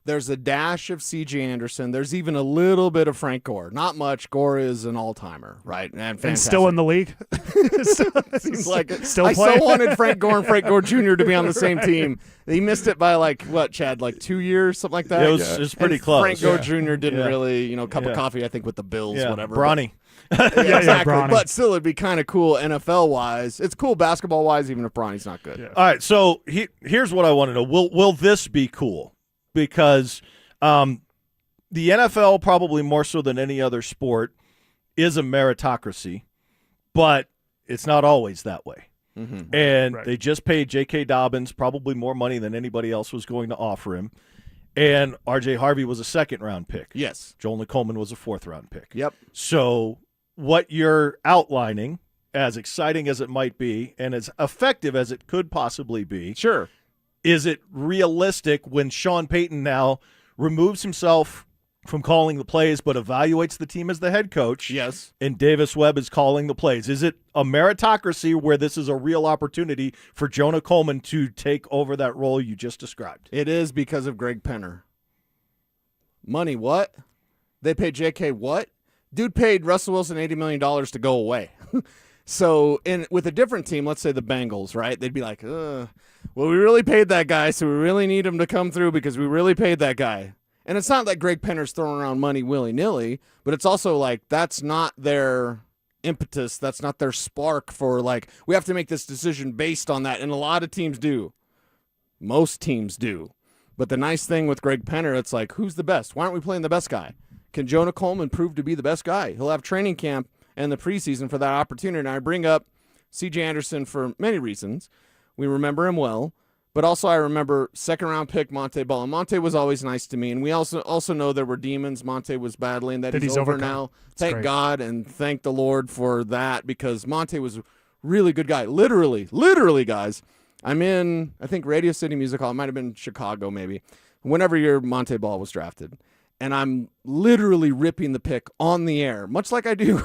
There's a dash of C.J. Anderson. There's even a little bit of Frank Gore. Not much. Gore is an all-timer, right? And still in the league? Seems like it. Still I playing? so wanted Frank Gore and Frank Gore Jr. to be on the same team. He missed it by, Chad, 2 years, something like that? It was pretty close. Frank Gore Jr. didn't really, cup of coffee, I think, with the Bills, whatever. Brawny. Exactly. Brawny. But still, it'd be kind of cool NFL-wise. It's cool basketball-wise, even if Brawny's not good. Yeah. All right, so here's what I want to know. Will this be cool? Because the NFL, probably more so than any other sport, is a meritocracy, but it's not always that way. Mm-hmm. And they just paid J.K. Dobbins probably more money than anybody else was going to offer him. And R.J. Harvey was a second-round pick. Yes. Jonah Coleman was a fourth-round pick. Yep. So what you're outlining, as exciting as it might be and as effective as it could possibly be, sure, is it realistic when Sean Payton now removes himself from calling the plays but evaluates the team as the head coach? Yes. And Davis Webb is calling the plays. Is it a meritocracy where this is a real opportunity for Jonah Coleman to take over that role you just described? It is because of Greg Penner. Money what? They paid J.K. what? Dude paid Russell Wilson $80 million to go away. So with a different team, let's say the Bengals, right? They'd be like, well, we really paid that guy, so we really need him to come through because we really paid that guy. And it's not like Greg Penner's throwing around money willy-nilly, but it's also like that's not their impetus. That's not their spark for we have to make this decision based on that. And a lot of teams do. Most teams do. But the nice thing with Greg Penner, it's like, who's the best? Why aren't we playing the best guy? Can Jonah Coleman prove to be the best guy? He'll have training camp and the preseason for that opportunity. And I bring up C.J. Anderson for many reasons. We remember him well. But also I remember second-round pick Monte Ball. And Monte was always nice to me. And we also know there were demons Monte was battling that he's over now. Thank God and thank the Lord for that because Monte was a really good guy. Literally, guys. I'm in, I think, Radio City Music Hall. It might have been Chicago maybe. Whenever your Monte Ball was drafted. And I'm literally ripping the pick on the air, much like I do.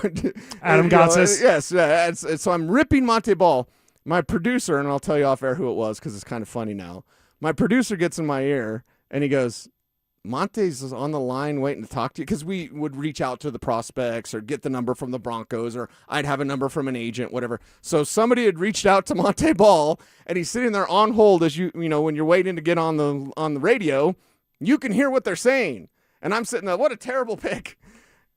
Adam Gotsis. Yes. So I'm ripping Monte Ball. My producer, and I'll tell you off air who it was because it's kind of funny now. My producer gets in my ear, and he goes, Monte's on the line waiting to talk to you because we would reach out to the prospects or get the number from the Broncos or I'd have a number from an agent, whatever. So somebody had reached out to Monte Ball, and he's sitting there on hold as you know when you're waiting to get on the radio, you can hear what they're saying. And I'm sitting there, what a terrible pick.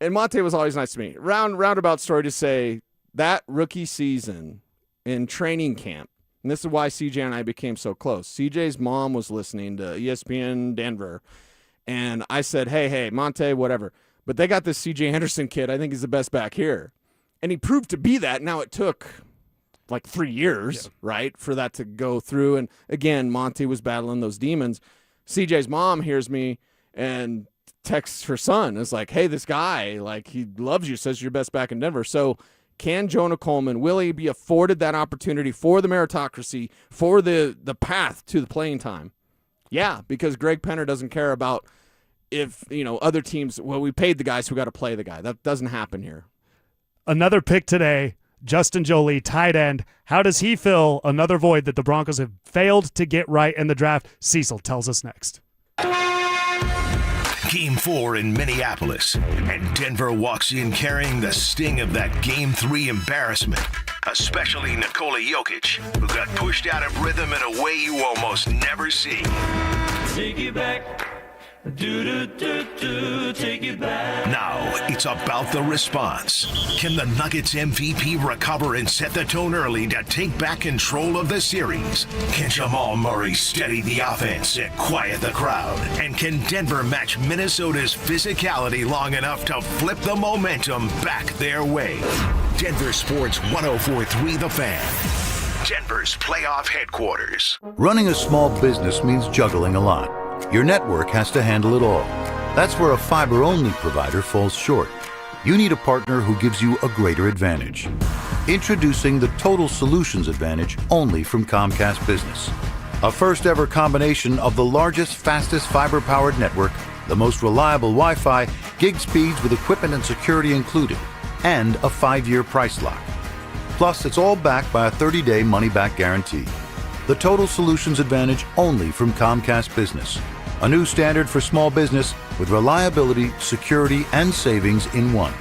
And Monte was always nice to me. Roundabout story to say that rookie season in training camp, And this is why CJ and I became so close. CJ's mom was listening to ESPN Denver, and I said, hey, Monte, whatever. But they got this CJ Anderson kid. I think he's the best back here. And he proved to be that. Now it took like 3 years, right, for that to go through. And again, Monty was battling those demons. CJ's mom hears me and texts her son. It's like, hey, this guy, like, he loves you, says you're best back in Denver. So can Jonah Coleman, will he be afforded that opportunity for the meritocracy, for the path to the playing time? Yeah, because Greg Penner doesn't care about if, other teams, well, we paid the guys who got to play the guy. That doesn't happen here. Another pick today, Justin Jolie, tight end. How does he fill another void that the Broncos have failed to get right in the draft? Cecil tells us next. Game 4 in Minneapolis, and Denver walks in carrying the sting of that Game 3 embarrassment, especially Nikola Jokic, who got pushed out of rhythm in a way you almost never see. Take it back. Take it back. Now it's about the response. Can the Nuggets MVP recover and set the tone early to take back control of the series? Can Jamal Murray steady the offense and quiet the crowd? And can Denver match Minnesota's physicality long enough to flip the momentum back their way? Denver Sports 104.3 The Fan. Denver's playoff headquarters. Running a small business means juggling a lot. Your network has to handle it all. That's where a fiber-only provider falls short. You need a partner who gives you a greater advantage. Introducing the Total Solutions Advantage only from Comcast Business. A first-ever combination of the largest, fastest fiber-powered network, the most reliable Wi-Fi, gig speeds with equipment and security included, and a 5-year price lock. Plus, it's all backed by a 30-day money-back guarantee. The Total Solutions Advantage only from Comcast Business. A new standard for small business with reliability, security, and savings in one.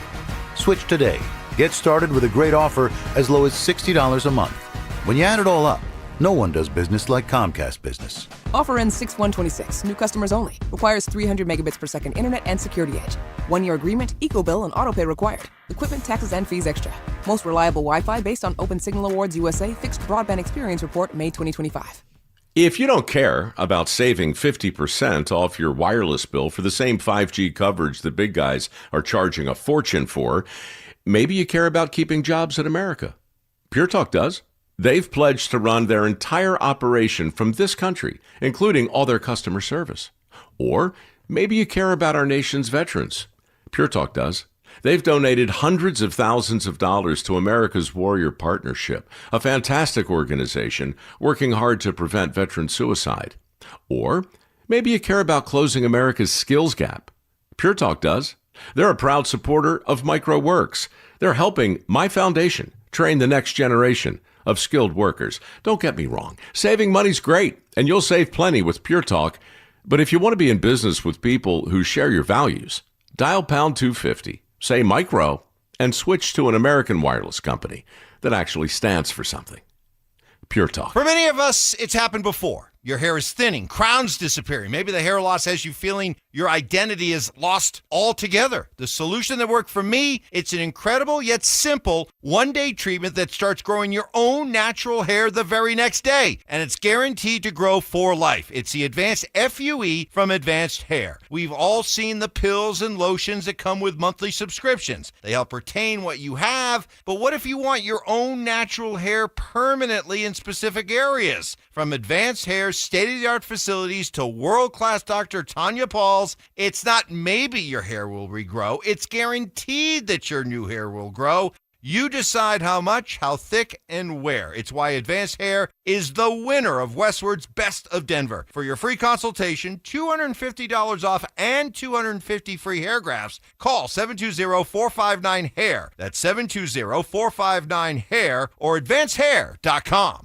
Switch today. Get started with a great offer as low as $60 a month. When you add it all up, no one does business like Comcast Business. Offer ends 6/1/26. New customers only. Requires 300 megabits per second internet and security edge. 1-year agreement, eco-bill, and autopay required. Equipment, taxes, and fees extra. Most reliable Wi-Fi based on Open Signal Awards USA Fixed Broadband Experience Report, May 2025. If you don't care about saving 50% off your wireless bill for the same 5G coverage the big guys are charging a fortune for, maybe you care about keeping jobs in America. Pure Talk does. They've pledged to run their entire operation from this country, including all their customer service. Or maybe you care about our nation's veterans. Pure Talk does. They've donated hundreds of thousands of dollars to America's Warrior Partnership, a fantastic organization working hard to prevent veteran suicide. Or maybe you care about closing America's skills gap. Pure Talk does. They're a proud supporter of MicroWorks. They're helping my foundation train the next generation of skilled workers. Don't get me wrong. Saving money's great, and you'll save plenty with Pure Talk. But if you want to be in business with people who share your values, dial pound 250, say micro, and switch to an American wireless company that actually stands for something. Pure Talk. For many of us, it's happened before. Your hair is thinning, crowns disappearing. Maybe the hair loss has you feeling your identity is lost altogether. The solution that worked for me, it's an incredible yet simple one-day treatment that starts growing your own natural hair the very next day. And it's guaranteed to grow for life. It's the Advanced FUE from Advanced Hair. We've all seen the pills and lotions that come with monthly subscriptions. They help retain what you have, but what if you want your own natural hair permanently in specific areas? From Advanced Hair's state-of-the-art facilities to world-class Dr. Tanya Paul's, it's not maybe your hair will regrow. It's guaranteed that your new hair will grow. You decide how much, how thick, and where. It's why Advanced Hair is the winner of Westward's Best of Denver. For your free consultation, $250 off and 250 free hair grafts, call 720-459-HAIR. That's 720-459-HAIR or advancedhair.com.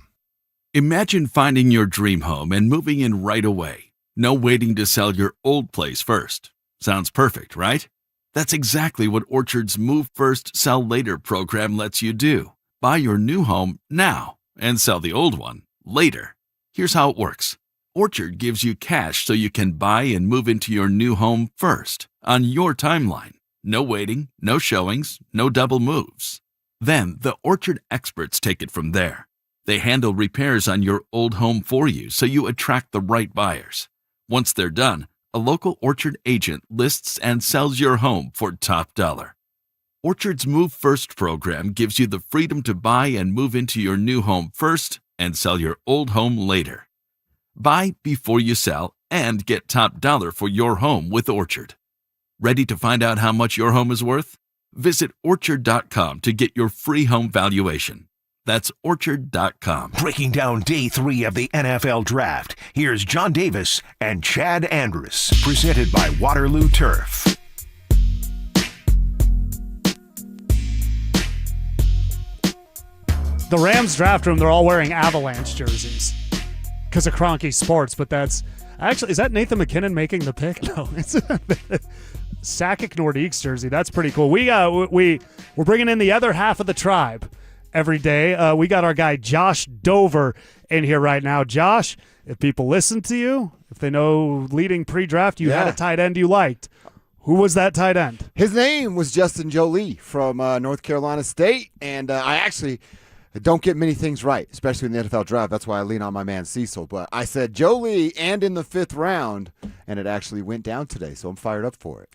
Imagine finding your dream home and moving in right away. No waiting to sell your old place first. Sounds perfect, right? That's exactly what Orchard's Move First, Sell Later program lets you do. Buy your new home now and sell the old one later. Here's how it works. Orchard gives you cash so you can buy and move into your new home first, on your timeline. No waiting, no showings, no double moves. Then the Orchard experts take it from there. They handle repairs on your old home for you so you attract the right buyers. Once they're done, a local Orchard agent lists and sells your home for top dollar. Orchard's Move First program gives you the freedom to buy and move into your new home first and sell your old home later. Buy before you sell and get top dollar for your home with Orchard. Ready to find out how much your home is worth? Visit Orchard.com to get your free home valuation. That's Orchard.com. Breaking down day 3 of the NFL Draft, here's John Davis and Chad Andrus, presented by Waterloo Turf. The Rams draft room, they're all wearing Avalanche jerseys because of Kroenke Sports, but that's actually, is that Nathan McKinnon making the pick? No, it's Sakic Nordiques jersey. That's pretty cool. We're bringing in the other half of the tribe every day. We got our guy Josh Dover in here right now. Josh, if people listen to you, if they know leading pre-draft, you had a tight end you liked. Who was that tight end? His name was Justin Jolie from North Carolina State, and I actually don't get many things right, especially in the NFL draft. That's why I lean on my man Cecil. But I said Jolie and in the 5th round, and it actually went down today, so I'm fired up for it.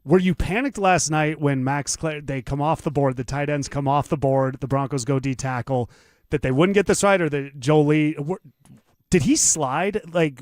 Were you panicked last night when they come off the board, the tight ends come off the board, the Broncos go D-tackle, that they wouldn't get this right, or that Jolie, did he slide? Like,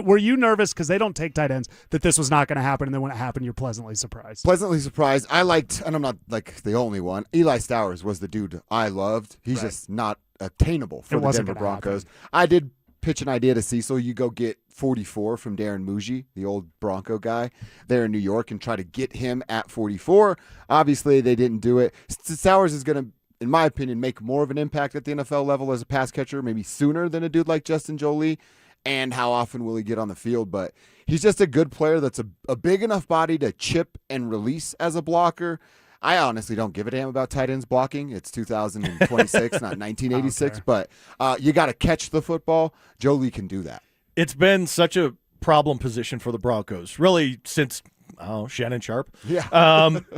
were you nervous, because they don't take tight ends, that this was not going to happen, and then when it happened, you're pleasantly surprised? Pleasantly surprised. I liked, and I'm not like the only one, Eli Stowers was the dude I loved. He's just not attainable for the Denver Broncos. I did pitch an idea to Cecil. You go get 44 from Darren Muji, the old Bronco guy there in New York, and try to get him at 44. Obviously, they didn't do it. Stowers is going to, in my opinion, make more of an impact at the NFL level as a pass catcher, maybe sooner than a dude like Justin Jolie. And how often will he get on the field? But he's just a good player that's a big enough body to chip and release as a blocker. I honestly don't give a damn about tight ends blocking. It's 2026, not 1986. But you got to catch the football. Jolie can do that. It's been such a problem position for the Broncos, really, since Shannon Sharp. Yeah.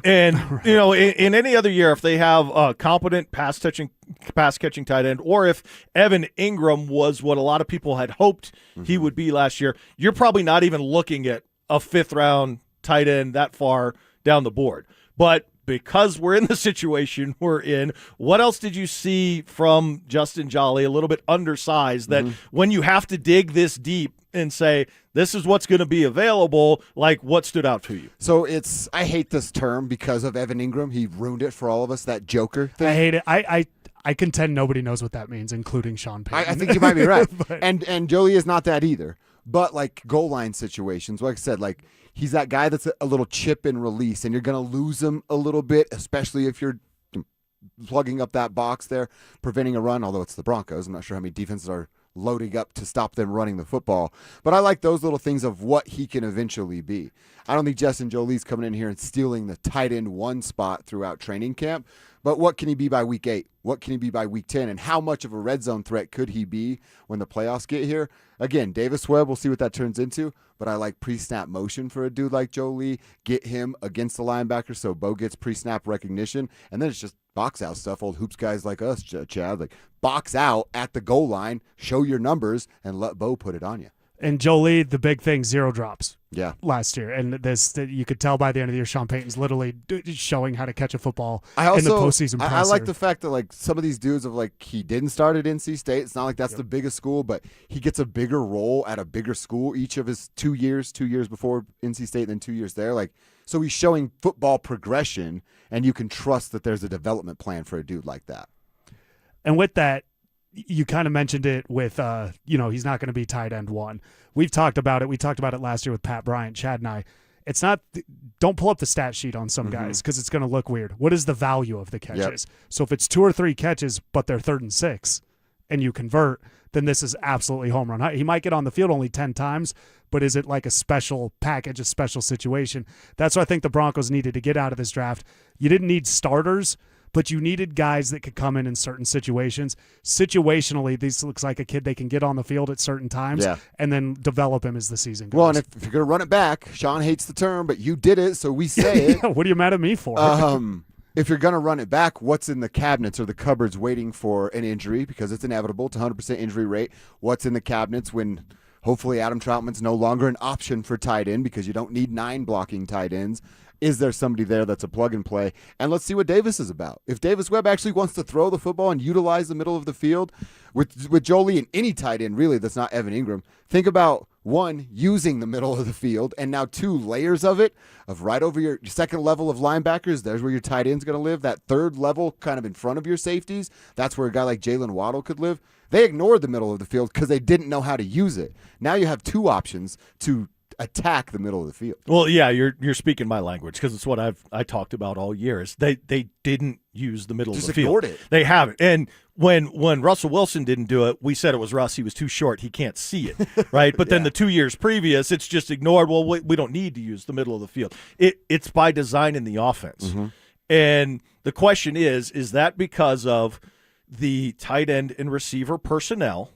And, you know, in any other year, if they have a competent pass-catching tight end, or if Evan Ingram was what a lot of people had hoped he would be last year, you're probably not even looking at a 5th-round tight end that far down the board. But because we're in the situation we're in, what else did you see from Justin Jolie, a little bit undersized, that when you have to dig this deep and say, this is what's going to be available, like what stood out to you? So I hate this term because of Evan Ingram. He ruined it for all of us, that Joker thing. I hate it. I contend nobody knows what that means, including Sean Payton. I think you might be right. And Jolie is not that either. But like goal line situations, like I said, like he's that guy that's a little chip and release, and you're going to lose him a little bit, especially if you're plugging up that box there, preventing a run, although it's the Broncos. I'm not sure how many defenses are loading up to stop them running the football. But I like those little things of what he can eventually be. I don't think Justin Jolie's coming in here and stealing the tight end 1 spot throughout training camp. But what can he be by week 8? What can he be by week 10? And how much of a red zone threat could he be when the playoffs get here? Again, Davis Webb, we'll see what that turns into. But I like pre-snap motion for a dude like Jolie. Get him against the linebacker so Bo gets pre-snap recognition. And then it's just box out stuff. Old hoops guys like us, Chad, like box out at the goal line, show your numbers, and let Bo put it on you. And Jolie, the big thing, 0 drops. Yeah. Last year. And this, you could tell by the end of the year, Sean Payton's literally showing how to catch a football in the postseason presser. I like the fact that like some of these dudes of like he didn't start at NC State. It's not like that's the biggest school, but he gets a bigger role at a bigger school each of his 2 years before NC State, then 2 years there. Like, so he's showing football progression, and you can trust that there's a development plan for a dude like that. And with that, you kind of mentioned it with, he's not going to be tight end 1. We've talked about it. We talked about it last year with Pat Bryant, Chad and I. It's not – don't pull up the stat sheet on some guys because it's going to look weird. What is the value of the catches? So if it's 2 or 3 catches but they're 3rd and 6 and you convert, then this is absolutely home run. He might get on the field only 10 times, but is it like a special package, a special situation? That's what I think the Broncos needed to get out of this draft. You didn't need starters, but you needed guys that could come in certain situations. Situationally, this looks like a kid they can get on the field at certain times and then develop him as the season goes. Well, and if you're going to run it back, Sean hates the term, but you did it, so we say it. What are you mad at me for? if you're going to run it back, what's in the cabinets or the cupboards waiting for an injury? Because it's inevitable. It's 100% injury rate. What's in the cabinets when hopefully Adam Troutman's no longer an option for tight end because you don't need 9 blocking tight ends? Is there somebody there that's a plug and play? And let's see what Davis is about. If Davis Webb actually wants to throw the football and utilize the middle of the field with Jolie and any tight end really that's not Evan Ingram, think about 1, using the middle of the field, and now 2, layers of it, of right over your second level of linebackers. There's where your tight end's going to live. That third level kind of in front of your safeties, that's where a guy like Jalen Waddle could live. They ignored the middle of the field because they didn't know how to use it. Now you have 2 options to attack the middle of the field. Well, yeah, you're speaking my language because it's what I talked about all year. Is they didn't use the middle of the field. It. They haven't. And when Russell Wilson didn't do it, we said it was Russ. He was too short. He can't see it, right? But then the 2 years previous, it's just ignored. Well, we don't need to use the middle of the field. It's by design in the offense. Mm-hmm. And the question is that because of the tight end and receiver personnel?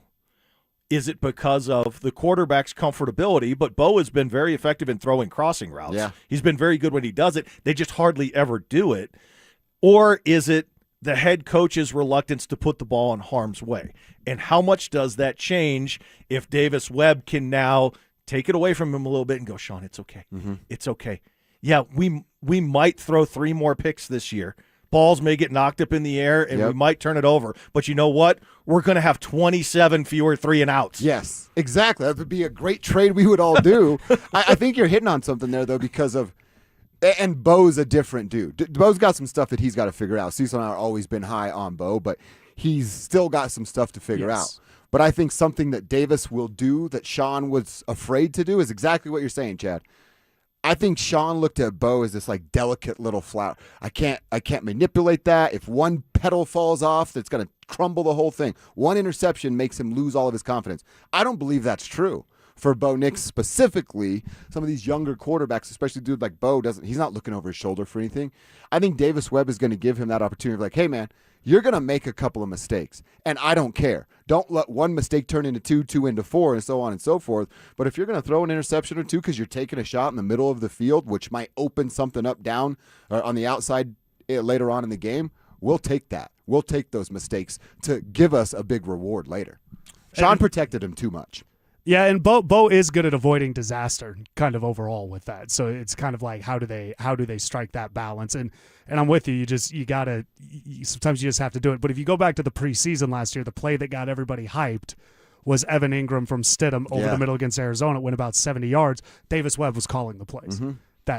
Is it because of the quarterback's comfortability? But Bo has been very effective in throwing crossing routes. Yeah. He's been very good when he does it. They just hardly ever do it. Or is it the head coach's reluctance to put the ball in harm's way? And how much does that change if Davis Webb can now take it away from him a little bit and go, Sean, it's okay. Mm-hmm. It's okay. Yeah, we might throw 3 more picks this year. Balls may get knocked up in the air, and we might turn it over. But you know what? We're going to have 27 fewer 3-and-outs. Yes, exactly. That would be a great trade we would all do. I think you're hitting on something there, though, because of – and Bo's a different dude. Bo's got some stuff that he's got to figure out. Cecil and I have always been high on Bo, but he's still got some stuff to figure out. But I think something that Davis will do that Sean was afraid to do is exactly what you're saying, Chad. I think Sean looked at Bo as this like delicate little flower. I can't manipulate that. If one petal falls off, that's going to crumble the whole thing. One interception makes him lose all of his confidence. I don't believe that's true for Bo Nix specifically. Some of these younger quarterbacks, especially dude like Bo, he's not looking over his shoulder for anything. I think Davis Webb is going to give him that opportunity of like, hey man, you're going to make a couple of mistakes, and I don't care. Don't let one mistake turn into 2, 2 into 4, and so on and so forth. But if you're going to throw an interception or 2 because you're taking a shot in the middle of the field, which might open something up down or on the outside later on in the game, we'll take that. We'll take those mistakes to give us a big reward later. Sean protected him too much. Yeah, and Bo is good at avoiding disaster, kind of overall with that. So it's kind of like how do they strike that balance? And I'm with you. You gotta sometimes you just have to do it. But if you go back to the preseason last year, the play that got everybody hyped was Evan Ingram from Stidham over the middle against Arizona. It went about 70 yards. Davis Webb was calling the plays. Mm-hmm.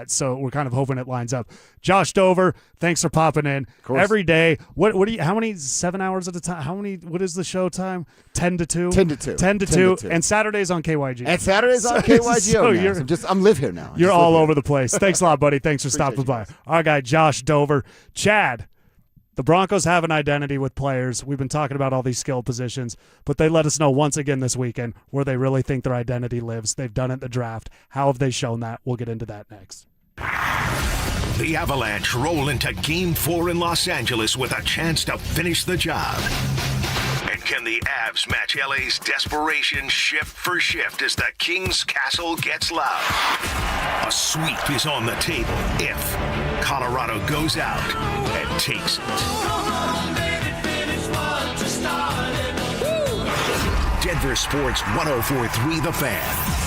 So we're kind of hoping it lines up. Josh Dover, thanks for popping in every day. What do you? How many 7 hours at a time? What is the show time? 10 to 2. 10 to 2. 10 to 2. And Saturdays on KYG. And Saturdays on KYG. So I'm live here now. You're all over the place. Thanks a lot, buddy. Thanks for stopping by. Our guy Josh Dover, Chad. The Broncos have an identity with players. We've been talking about all these skill positions, but they let us know once again this weekend where they really think their identity lives. They've done it in the draft. How have they shown that? We'll get into that next. The Avalanche roll into Game 4 in Los Angeles with a chance to finish the job. And can the Avs match LA's desperation shift for shift as the King's Castle gets loud? A sweep is on the table if Colorado goes out and takes it. Denver Sports 104.3 The Fan.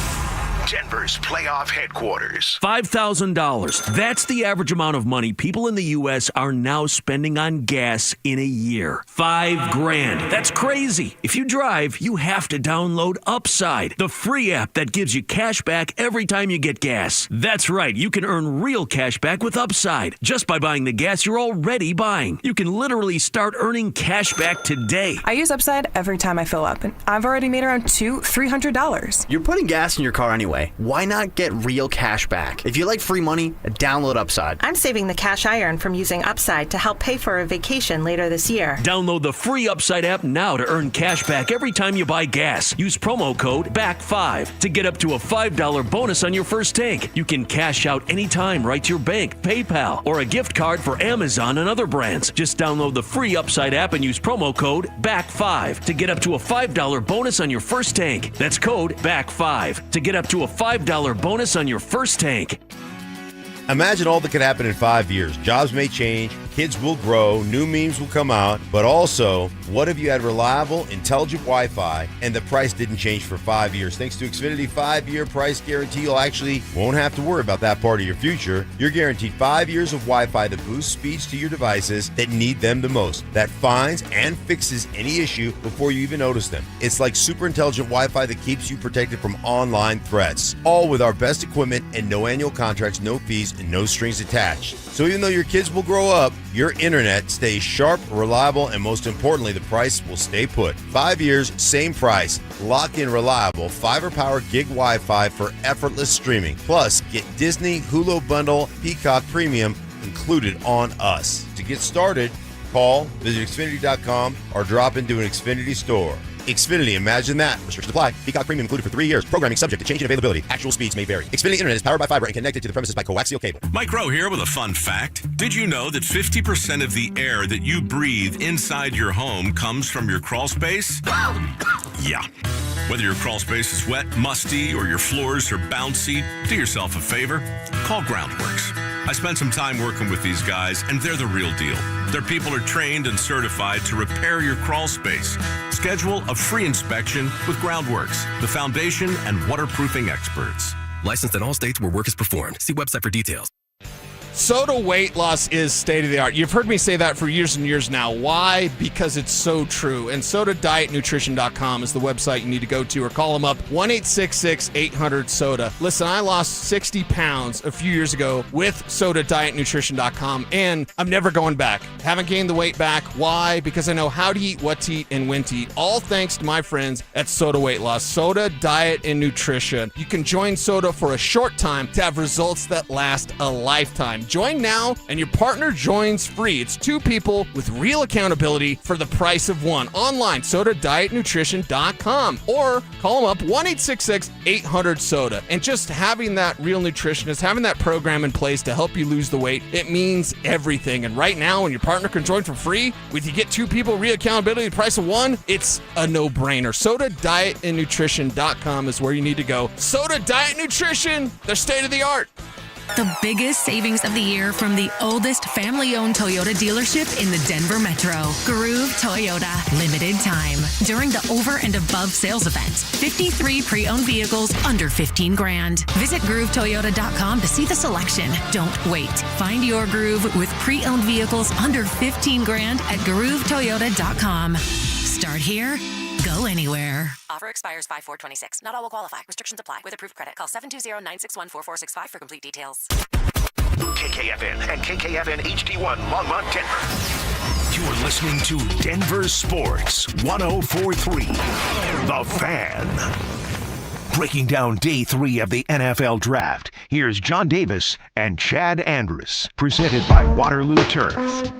Denver's playoff headquarters. $5,000. That's the average amount of money people in the U.S. are now spending on gas in a year. $5,000. That's crazy. If you drive, you have to download Upside, the free app that gives you cash back every time you get gas. That's right. You can earn real cash back with Upside just by buying the gas you're already buying. You can literally start earning cash back today. I use Upside every time I fill up, and I've already made around $200-$300. You're putting gas in your car anyway. Why not get real cash back? If you like free money, download Upside. I'm saving the cash I earn from using Upside to help pay for a vacation later this year. Download the free Upside app now to earn cash back every time you buy gas. Use promo code BACK5 to get up to a $5 bonus on your first tank. You can cash out anytime right to your bank, PayPal, or a gift card for Amazon and other brands. Just download the free Upside app and use promo code BACK5 to get up to a $5 bonus on your first tank. That's code BACK5 to get up to a $5 bonus on your first tank. Imagine all that could happen in 5 years. Jobs may change, Kids will grow, new memes will come out, but also, what if you had reliable, intelligent Wi-Fi and the price didn't change for 5 years? Thanks to Xfinity 5-year price guarantee, you'll actually won't have to worry about that part of your future. You're guaranteed 5 years of Wi-Fi that boosts speeds to your devices that need them the most, that finds and fixes any issue before you even notice them. It's like super intelligent Wi-Fi that keeps you protected from online threats, all with our best equipment and no annual contracts, no fees, and no strings attached. So even though your kids will grow up, your internet stays sharp, reliable, and most importantly, the price will stay put. 5 years, same price. Lock in reliable fiber-powered gig Wi-Fi for effortless streaming. Plus, get Disney, Hulu Bundle, Peacock Premium included on us. To get started, call, visit Xfinity.com, or drop into an Xfinity store. Xfinity, imagine that. Restrictions apply. Peacock Premium included for 3 years. Programming subject to change in availability. Actual speeds may vary. Xfinity Internet is powered by fiber and connected to the premises by coaxial cable. Mike Rowe here with a fun fact. Did you know that 50% of the air that you breathe inside your home comes from your crawl space? Yeah. Whether your crawl space is wet, musty, or your floors are bouncy, do yourself a favor. Call Groundworks. I spent some time working with these guys, and they're the real deal. Their people are trained and certified to repair your crawl space. Schedule a free inspection with Groundworks, the foundation and waterproofing experts. Licensed in all states where work is performed. See website for details. Soda weight loss is state of the art. You've heard me say that for years and years now. Why? Because it's so true. And SodaDietNutrition.com is the website you need to go to, or call them up 1-866-800-SODA. Listen, I lost 60 pounds a few years ago with SodaDietNutrition.com, and I'm never going back. Haven't gained the weight back. Why? Because I know how to eat, what to eat, and when to eat. All thanks to my friends at Soda Weight Loss. Soda Diet and Nutrition. You can join Soda for a short time to have results that last a lifetime. Join now, and your partner joins free. It's 2 people with real accountability for the price of one. Online, SodaDietNutrition.com, or call them up 1-866-800-SODA. And just having that real nutritionist, having that program in place to help you lose the weight, it means everything. And right now, when your partner can join for free, with you get 2 people, real accountability, the price of one, it's a no-brainer. SodaDietNutrition.com is where you need to go. Soda Diet Nutrition, they're state of the art. The biggest savings of the year from the oldest family-owned Toyota dealership in the Denver Metro. Groove Toyota. Limited time. During the over and above sales event. 53 pre-owned vehicles under $15,000. Visit GrooveToyota.com to see the selection. Don't wait. Find your groove with pre-owned vehicles under $15,000 at GrooveToyota.com. Start here. Go anywhere. Offer expires 5/4/26. Not all will qualify. Restrictions apply. With approved credit, call 720-961-4465 for complete details. KKFN and KKFN HD1 Longmont, Denver. You're listening to Denver Sports 104.3. The Fan. Breaking down day 3 of the NFL Draft, here's John Davis and Chad Andrus, presented by Waterloo Turf.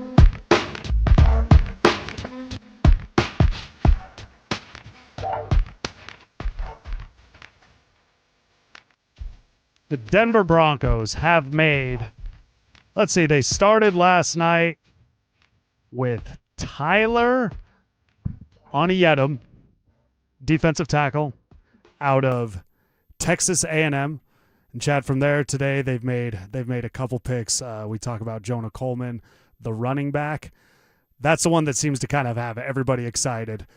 The Denver Broncos have made, let's see, they started last night with Tyler Oniyetum, defensive tackle out of Texas A&M. And Chad, from there today, they've made a couple picks. We talk about Jonah Coleman, the running back. That's the one that seems to kind of have everybody excited.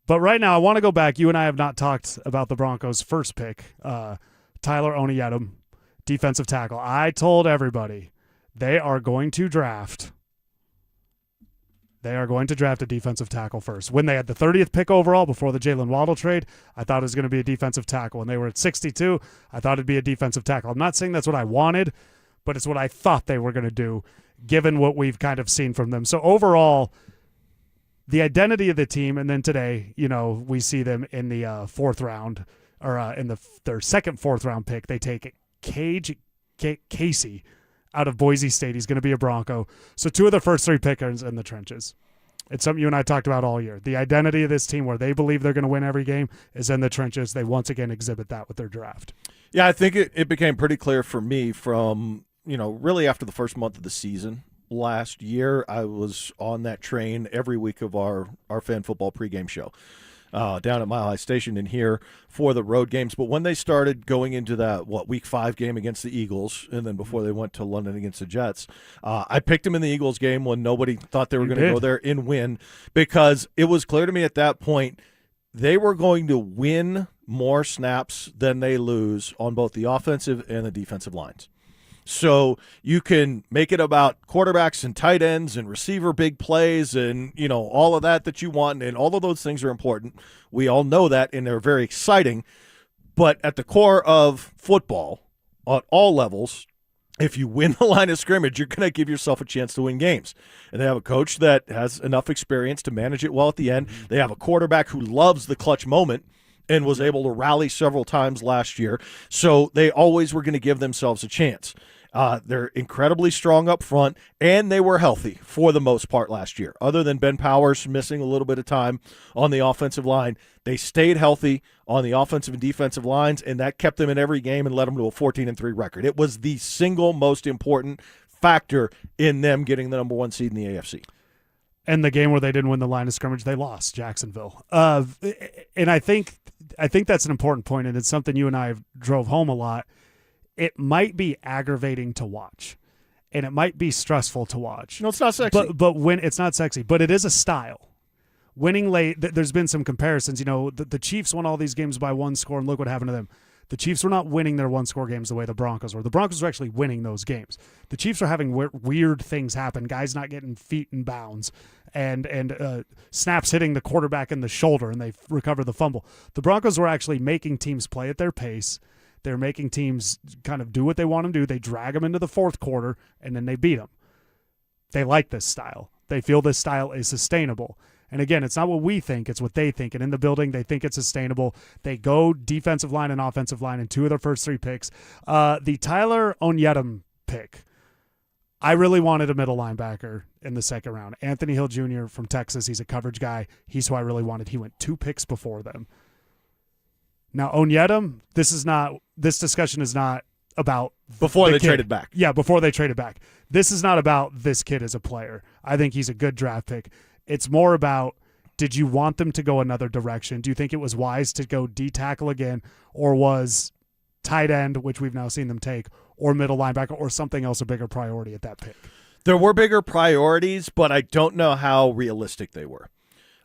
But right now, I want to go back. You and I have not talked about the Broncos' first pick, Tyler Oniyetum, defensive tackle. I told everybody they are going to draft a defensive tackle first. When they had the 30th pick overall before the Jalen Waddle trade, I thought it was going to be a defensive tackle. When they were at 62, I thought it'd be a defensive tackle. I'm not saying that's what I wanted, but it's what I thought they were going to do, given what we've kind of seen from them. So overall, the identity of the team, and then today, we see them in the 4th round, or in their second 4th round pick. They take Casey out of Boise State. He's going to be a Bronco. So 2 of the first 3 pickers in the trenches. It's something you and I talked about all year. The identity of this team, where they believe they're going to win every game, is in the trenches. They once again exhibit that with their draft. Yeah, I think it became pretty clear for me from, really after the first month of the season last year. I was on that train every week of our fan football pregame show. down at Mile High Station and here for the road games. But when they started going into that, Week 5 game against the Eagles, and then before they went to London against the Jets, I picked him in the Eagles game when nobody thought they were going to go there and win, because it was clear to me at that point they were going to win more snaps than they lose on both the offensive and the defensive lines. So you can make it about quarterbacks and tight ends and receiver big plays and, all of that you want, and all of those things are important. We all know that, and they're very exciting. But at the core of football, at all levels, if you win the line of scrimmage, you're going to give yourself a chance to win games. And they have a coach that has enough experience to manage it well at the end. They have a quarterback who loves the clutch moment and was able to rally several times last year. So they always were going to give themselves a chance. They're incredibly strong up front, and they were healthy for the most part last year. Other than Ben Powers missing a little bit of time on the offensive line, they stayed healthy on the offensive and defensive lines, and that kept them in every game and led them to a 14-3 record. It was the single most important factor in them getting the number 1 seed in the AFC. And the game where they didn't win the line of scrimmage, they lost Jacksonville. And I think that's an important point, and it's something you and I drove home a lot. It might be aggravating to watch, and it might be stressful to watch. No, it's not sexy. But when it's not sexy, but it is a style. Winning late, there's been some comparisons. The Chiefs won all these games by 1 score, and look what happened to them. The Chiefs were not winning their 1-score games the way the Broncos were. The Broncos were actually winning those games. The Chiefs are having weird things happen, guys not getting feet in bounds, and snaps hitting the quarterback in the shoulder, and they recover the fumble. The Broncos were actually making teams play at their pace. They're making teams kind of do what they want them to do. They drag them into the fourth quarter, and then they beat them. They like this style. They feel this style is sustainable. And again, it's not what we think, it's what they think. And in the building, they think it's sustainable. They go defensive line and offensive line in 2 of their first 3 picks. The Tyler Onyedem pick, I really wanted a middle linebacker in the second round. Anthony Hill Jr. from Texas, he's a coverage guy. He's who I really wanted. He went 2 picks before them. Now, Onyedem, this discussion is not about before they traded back. Yeah, before they traded back. This is not about this kid as a player. I think he's a good draft pick. It's more about, did you want them to go another direction? Do you think it was wise to go D-tackle again, or was tight end, which we've now seen them take, or middle linebacker, or something else a bigger priority at that pick? There were bigger priorities, but I don't know how realistic they were.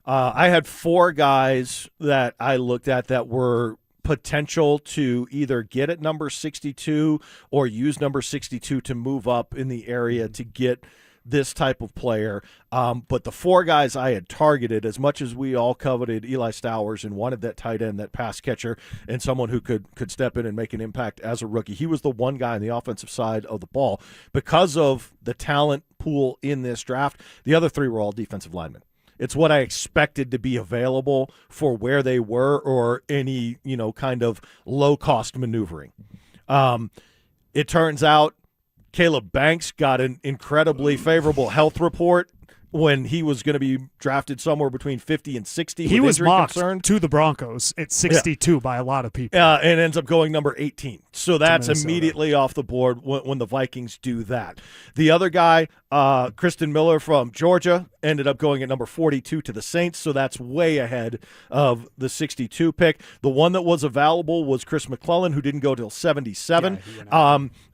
I had 4 guys that I looked at that were potential to either get at number 62 or use number 62 to move up in the area to get this type of player. But the 4 guys I had targeted, as much as we all coveted Eli Stowers and wanted that tight end, that pass catcher, and someone who could step in and make an impact as a rookie, he was the one guy on the offensive side of the ball. Because of the talent pool in this draft, the other 3 were all defensive linemen. It's what I expected to be available for where they were, or any, kind of low-cost maneuvering. It turns out Caleb Banks got an incredibly favorable health report when he was going to be drafted somewhere between 50 and 60. He was mocked to the Broncos at 62 by a lot of people. And ends up going number 18. So that's immediately off the board when the Vikings do that. The other guy, Kristen Miller from Georgia, ended up going at number 42 to the Saints, so that's way ahead of the 62 pick. The one that was available was Chris McClellan, who didn't go till 77.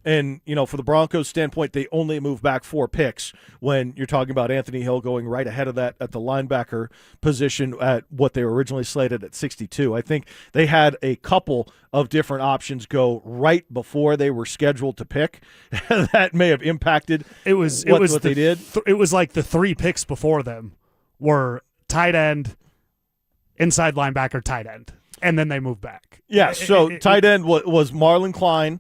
And, for the Broncos' standpoint, they only moved back 4 picks when you're talking about Anthony Hill going right ahead of that at the linebacker position at what they were originally slated at 62. I think they had a couple of different options go right before they were scheduled to pick. That may have impacted what they did. It was like the 3 picks before them were tight end, inside linebacker, tight end, and then they moved back. Yeah, so tight end was Marlon Klein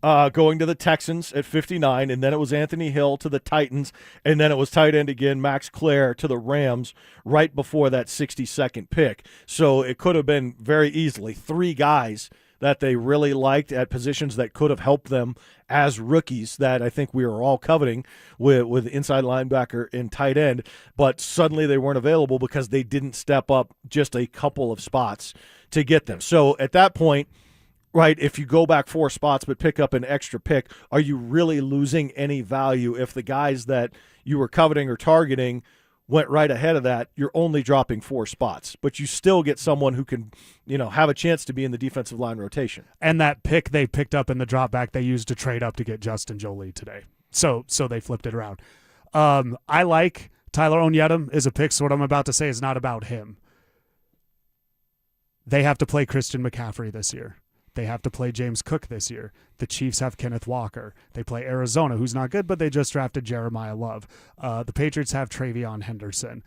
going to the Texans at 59, and then it was Anthony Hill to the Titans, and then it was tight end again, Max Clare to the Rams right before that 62nd pick. So it could have been very easily 3 guys that they really liked at positions that could have helped them as rookies that I think we were all coveting with inside linebacker and tight end, but suddenly they weren't available because they didn't step up just a couple of spots to get them. So at that point, right, if you go back 4 spots but pick up an extra pick, are you really losing any value if the guys that you were coveting or targeting went right ahead of that, you're only dropping 4 spots, but you still get someone who can, have a chance to be in the defensive line rotation. And that pick they picked up in the drop back, they used to trade up to get Justin Jolie today. So they flipped it around. I like Tyler Onyedem is a pick, so what I'm about to say is not about him. They have to play Christian McCaffrey this year. They have to play James Cook this year. The Chiefs have Kenneth Walker. They play Arizona, who's not good, but they just drafted Jeremiah Love. The Patriots have Travion Henderson.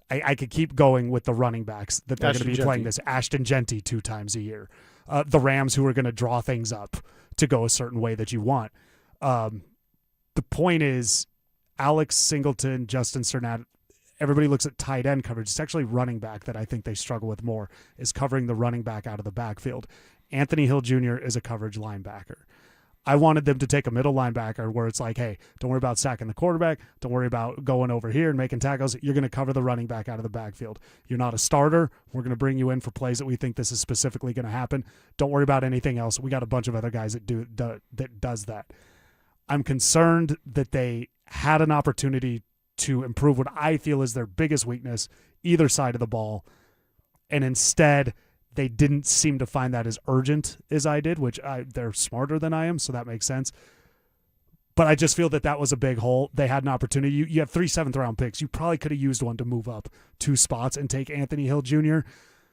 I could keep going with the running backs that they're going to be playing this. Ashton Genty 2 times a year. The Rams, who are going to draw things up to go a certain way that you want. The point is, Alex Singleton, Justin Cernat, everybody looks at tight end coverage. It's actually running back that I think they struggle with more, is covering the running back out of the backfield. Anthony Hill Jr. is a coverage linebacker. I wanted them to take a middle linebacker where it's like, hey, don't worry about sacking the quarterback. Don't worry about going over here and making tackles. You're going to cover the running back out of the backfield. You're not a starter. We're going to bring you in for plays that we think this is specifically going to happen. Don't worry about anything else. We got a bunch of other guys that does that. I'm concerned that they had an opportunity to improve what I feel is their biggest weakness, either side of the ball, and instead they didn't seem to find that as urgent as I did, which they're smarter than I am, so that makes sense. But I just feel that was a big hole. They had an opportunity. You have 3 7th-round picks. You probably could have used one to move up 2 spots and take Anthony Hill Jr.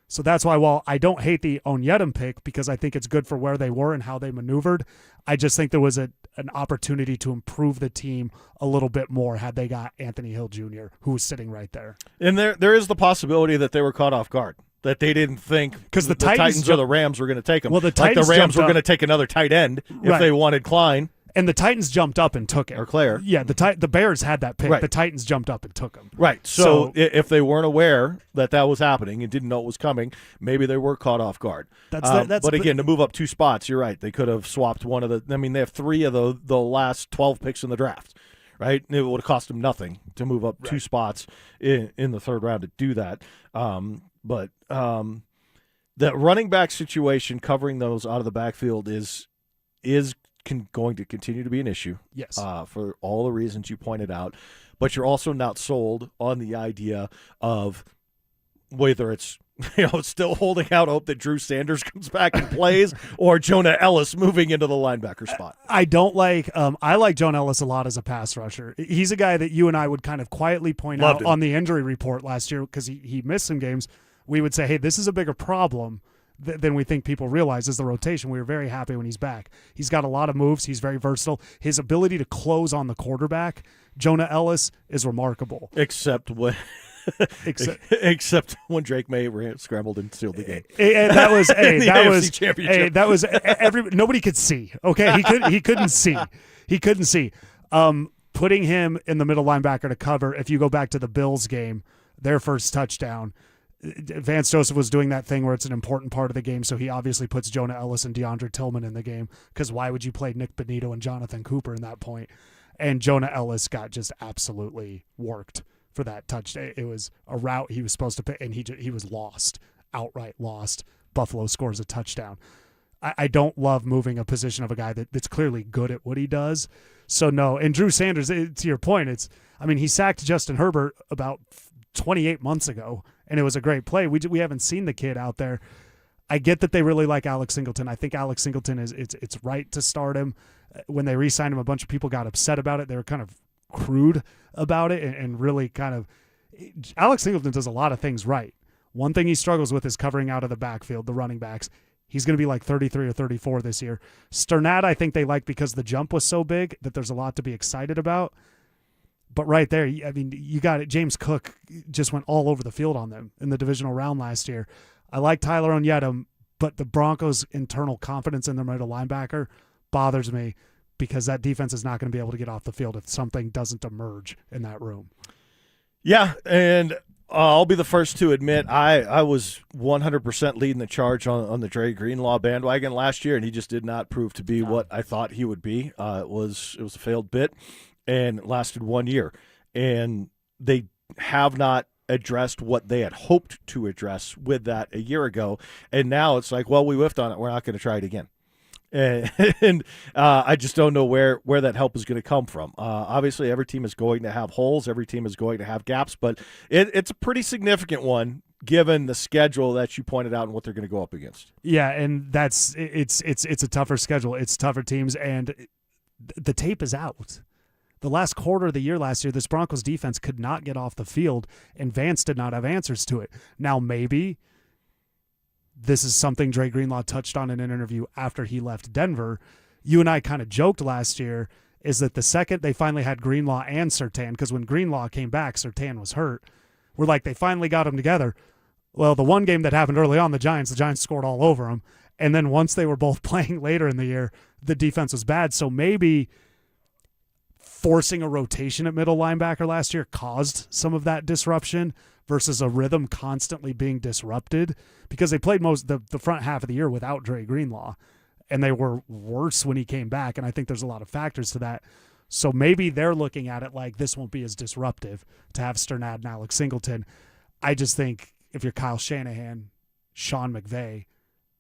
So that's why, while I don't hate the Onyedem pick because I think it's good for where they were and how they maneuvered, I just think there was an opportunity to improve the team a little bit more had they got Anthony Hill Jr., who was sitting right there. And there is the possibility that they were caught off guard, that they didn't think because the Titans or the Rams were going to take him. Well, the Rams were going to take another tight end if they wanted Klein. And the Titans jumped up and took it. Or Claire. Yeah, the Bears had that pick. Right. The Titans jumped up and took him. Right. So if they weren't aware that was happening and didn't know it was coming, maybe they were caught off guard. But again, to move up 2 spots, you're right. They could have swapped one of the – I mean, they have 3 of the last 12 picks in the draft, right? It would have cost them nothing to move up 2 spots in the 3rd round to do that. But the running back situation, covering those out of the backfield is going to continue to be an issue. Yes. For all the reasons you pointed out. But you're also not sold on the idea of whether it's still holding out hope that Drew Sanders comes back and plays or Jonah Ellis moving into the linebacker spot. I don't like I like Jonah Ellis a lot as a pass rusher. He's a guy that you and I would kind of quietly point out on the injury report last year because he missed some games. We would say, hey, this is a bigger problem than we think people realize is the rotation. We were very happy when he's back. He's got a lot of moves. He's very versatile. His ability to close on the quarterback, Jonah Ellis, is remarkable. Except when Drake May scrambled and sealed the game. And that was nobody could see. Okay, he couldn't see. He couldn't see. Putting him in the middle linebacker to cover. If you go back to the Bills game, their first touchdown, Vance Joseph was doing that thing where it's an important part of the game, so he obviously puts Jonah Ellis and DeAndre Tillman in the game because why would you play Nick Benito and Jonathan Cooper in that point? And Jonah Ellis got just absolutely worked for that touchdown. It was a route he was supposed to pick, and he was lost, outright lost. Buffalo scores a touchdown. I don't love moving a position of a guy that's clearly good at what he does. So no, and Drew Sanders, to your point, he sacked Justin Herbert about 28 months ago, and it was a great play. We haven't seen the kid out there. I get that they really like Alex Singleton. I think Alex Singleton it's right to start him. When they re-signed him, a bunch of people got upset about it. They were kind of crude about it and really kind of – Alex Singleton does a lot of things right. One thing he struggles with is covering out of the backfield, the running backs. He's going to be like 33 or 34 this year. Sternad, I think they like because the jump was so big that there's a lot to be excited about. But right there, you got it. James Cook just went all over the field on them in the divisional round last year. I like Tyler Onyedem, but the Broncos' internal confidence in their middle linebacker bothers me because that defense is not going to be able to get off the field if something doesn't emerge in that room. Yeah, and I'll be the first to admit I was 100% leading the charge on the Dre Greenlaw bandwagon last year, and he just did not prove to be what I thought he would be. It was a failed bit. And it lasted 1 year. And they have not addressed what they had hoped to address with that a year ago. And now it's like, well, we whiffed on it. We're not going to try it again. And I just don't know where that help is going to come from. Obviously, every team is going to have holes. Every team is going to have gaps, but it's a pretty significant one given the schedule that you pointed out and what they're going to go up against. Yeah, and it's a tougher schedule. It's tougher teams, and the tape is out. The last quarter of the year last year, this Broncos defense could not get off the field, and Vance did not have answers to it. Now, maybe this is something Dre Greenlaw touched on in an interview after he left Denver. You and I kind of joked last year is that the second they finally had Greenlaw and Surtain, because when Greenlaw came back, Surtain was hurt, we're like, they finally got them together. Well, the one game that happened early on, the Giants scored all over them. And then once they were both playing later in the year, the defense was bad. So maybe forcing a rotation at middle linebacker last year caused some of that disruption versus a rhythm constantly being disrupted, because they played the front half of the year without Dre Greenlaw, and they were worse when he came back. And I think there's a lot of factors to that. So maybe they're looking at it like this won't be as disruptive to have Sternad and Alex Singleton. I just think if you're Kyle Shanahan, Sean McVay,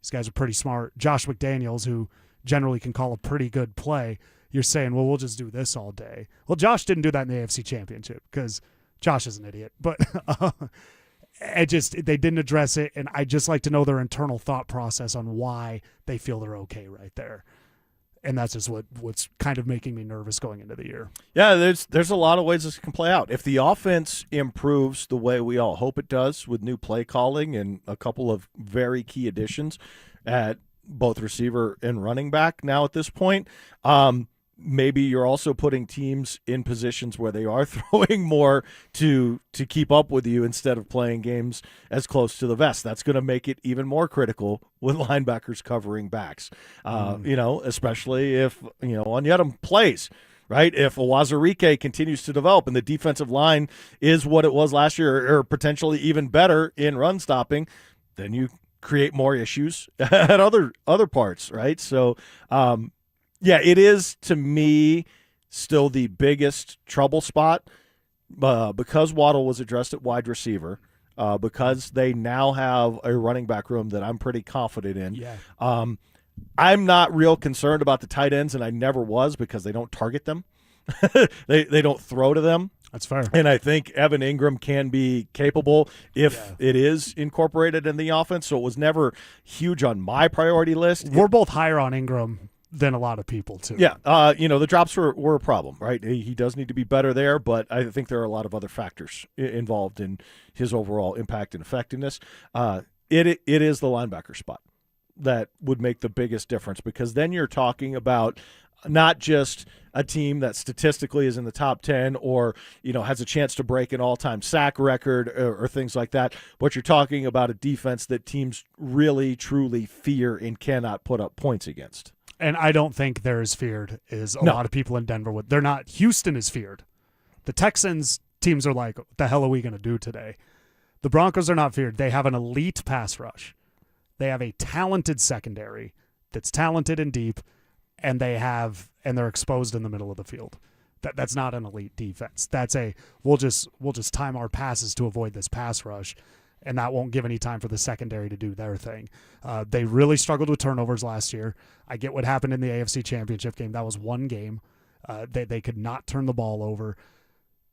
these guys are pretty smart. Josh McDaniels, who generally can call a pretty good play, you're saying, well, we'll just do this all day. Well, Josh didn't do that in the AFC Championship because Josh is an idiot. But they didn't address it, and I just like to know their internal thought process on why they feel they're okay right there. And that's just what's kind of making me nervous going into the year. Yeah, there's a lot of ways this can play out. If the offense improves the way we all hope it does with new play calling and a couple of very key additions at both receiver and running back now at this point, maybe you're also putting teams in positions where they are throwing more to keep up with you instead of playing games as close to the vest. That's going to make it even more critical with linebackers covering backs, especially if, Onyedem plays, right? If Owazurike continues to develop and the defensive line is what it was last year or potentially even better in run stopping, then you create more issues at other parts, right? So, yeah, it is, to me, still the biggest trouble spot because Waddle was addressed at wide receiver, because they now have a running back room that I'm pretty confident in. Yeah. I'm not real concerned about the tight ends, and I never was, because they don't target them. they don't throw to them. That's fair. And I think Evan Ingram can be capable if it is incorporated in the offense, so it was never huge on my priority list. We're both higher on Ingram than a lot of people, too. Yeah, the drops were a problem, right? He does need to be better there, but I think there are a lot of other factors involved in his overall impact and effectiveness. It is the linebacker spot that would make the biggest difference, because then you're talking about not just a team that statistically is in the top 10 or, has a chance to break an all-time sack record or things like that, but you're talking about a defense that teams really, truly fear and cannot put up points against. And I don't think they're as feared as a lot of people in Denver would. They're not. Houston is feared. The Texans teams are like, what the hell are we going to do today? The Broncos are not feared. They have an elite pass rush. They have a talented secondary that's talented and deep, and they're exposed in the middle of the field. That's not an elite defense. That's we'll just time our passes to avoid this pass rush, and that won't give any time for the secondary to do their thing. They really struggled with turnovers last year. I get what happened in the AFC Championship game. That was one game. They could not turn the ball over,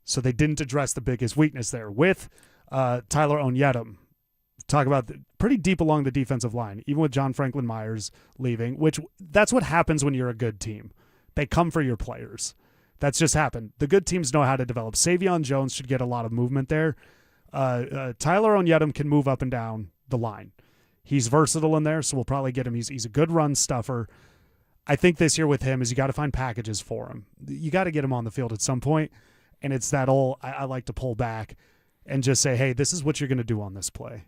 so they didn't address the biggest weakness there. With Tyler Onyedem, talk about pretty deep along the defensive line, even with John Franklin Myers leaving, which that's what happens when you're a good team. They come for your players. That's just happened. The good teams know how to develop. Savion Jones should get a lot of movement there. Tyler Onyedem can move up and down the line. He's versatile in there, so we'll probably get him. He's a good run stuffer. I think this year with him is you got to find packages for him. You got to get him on the field at some point, and it's that I like to pull back and just say, hey, this is what you're going to do on this play.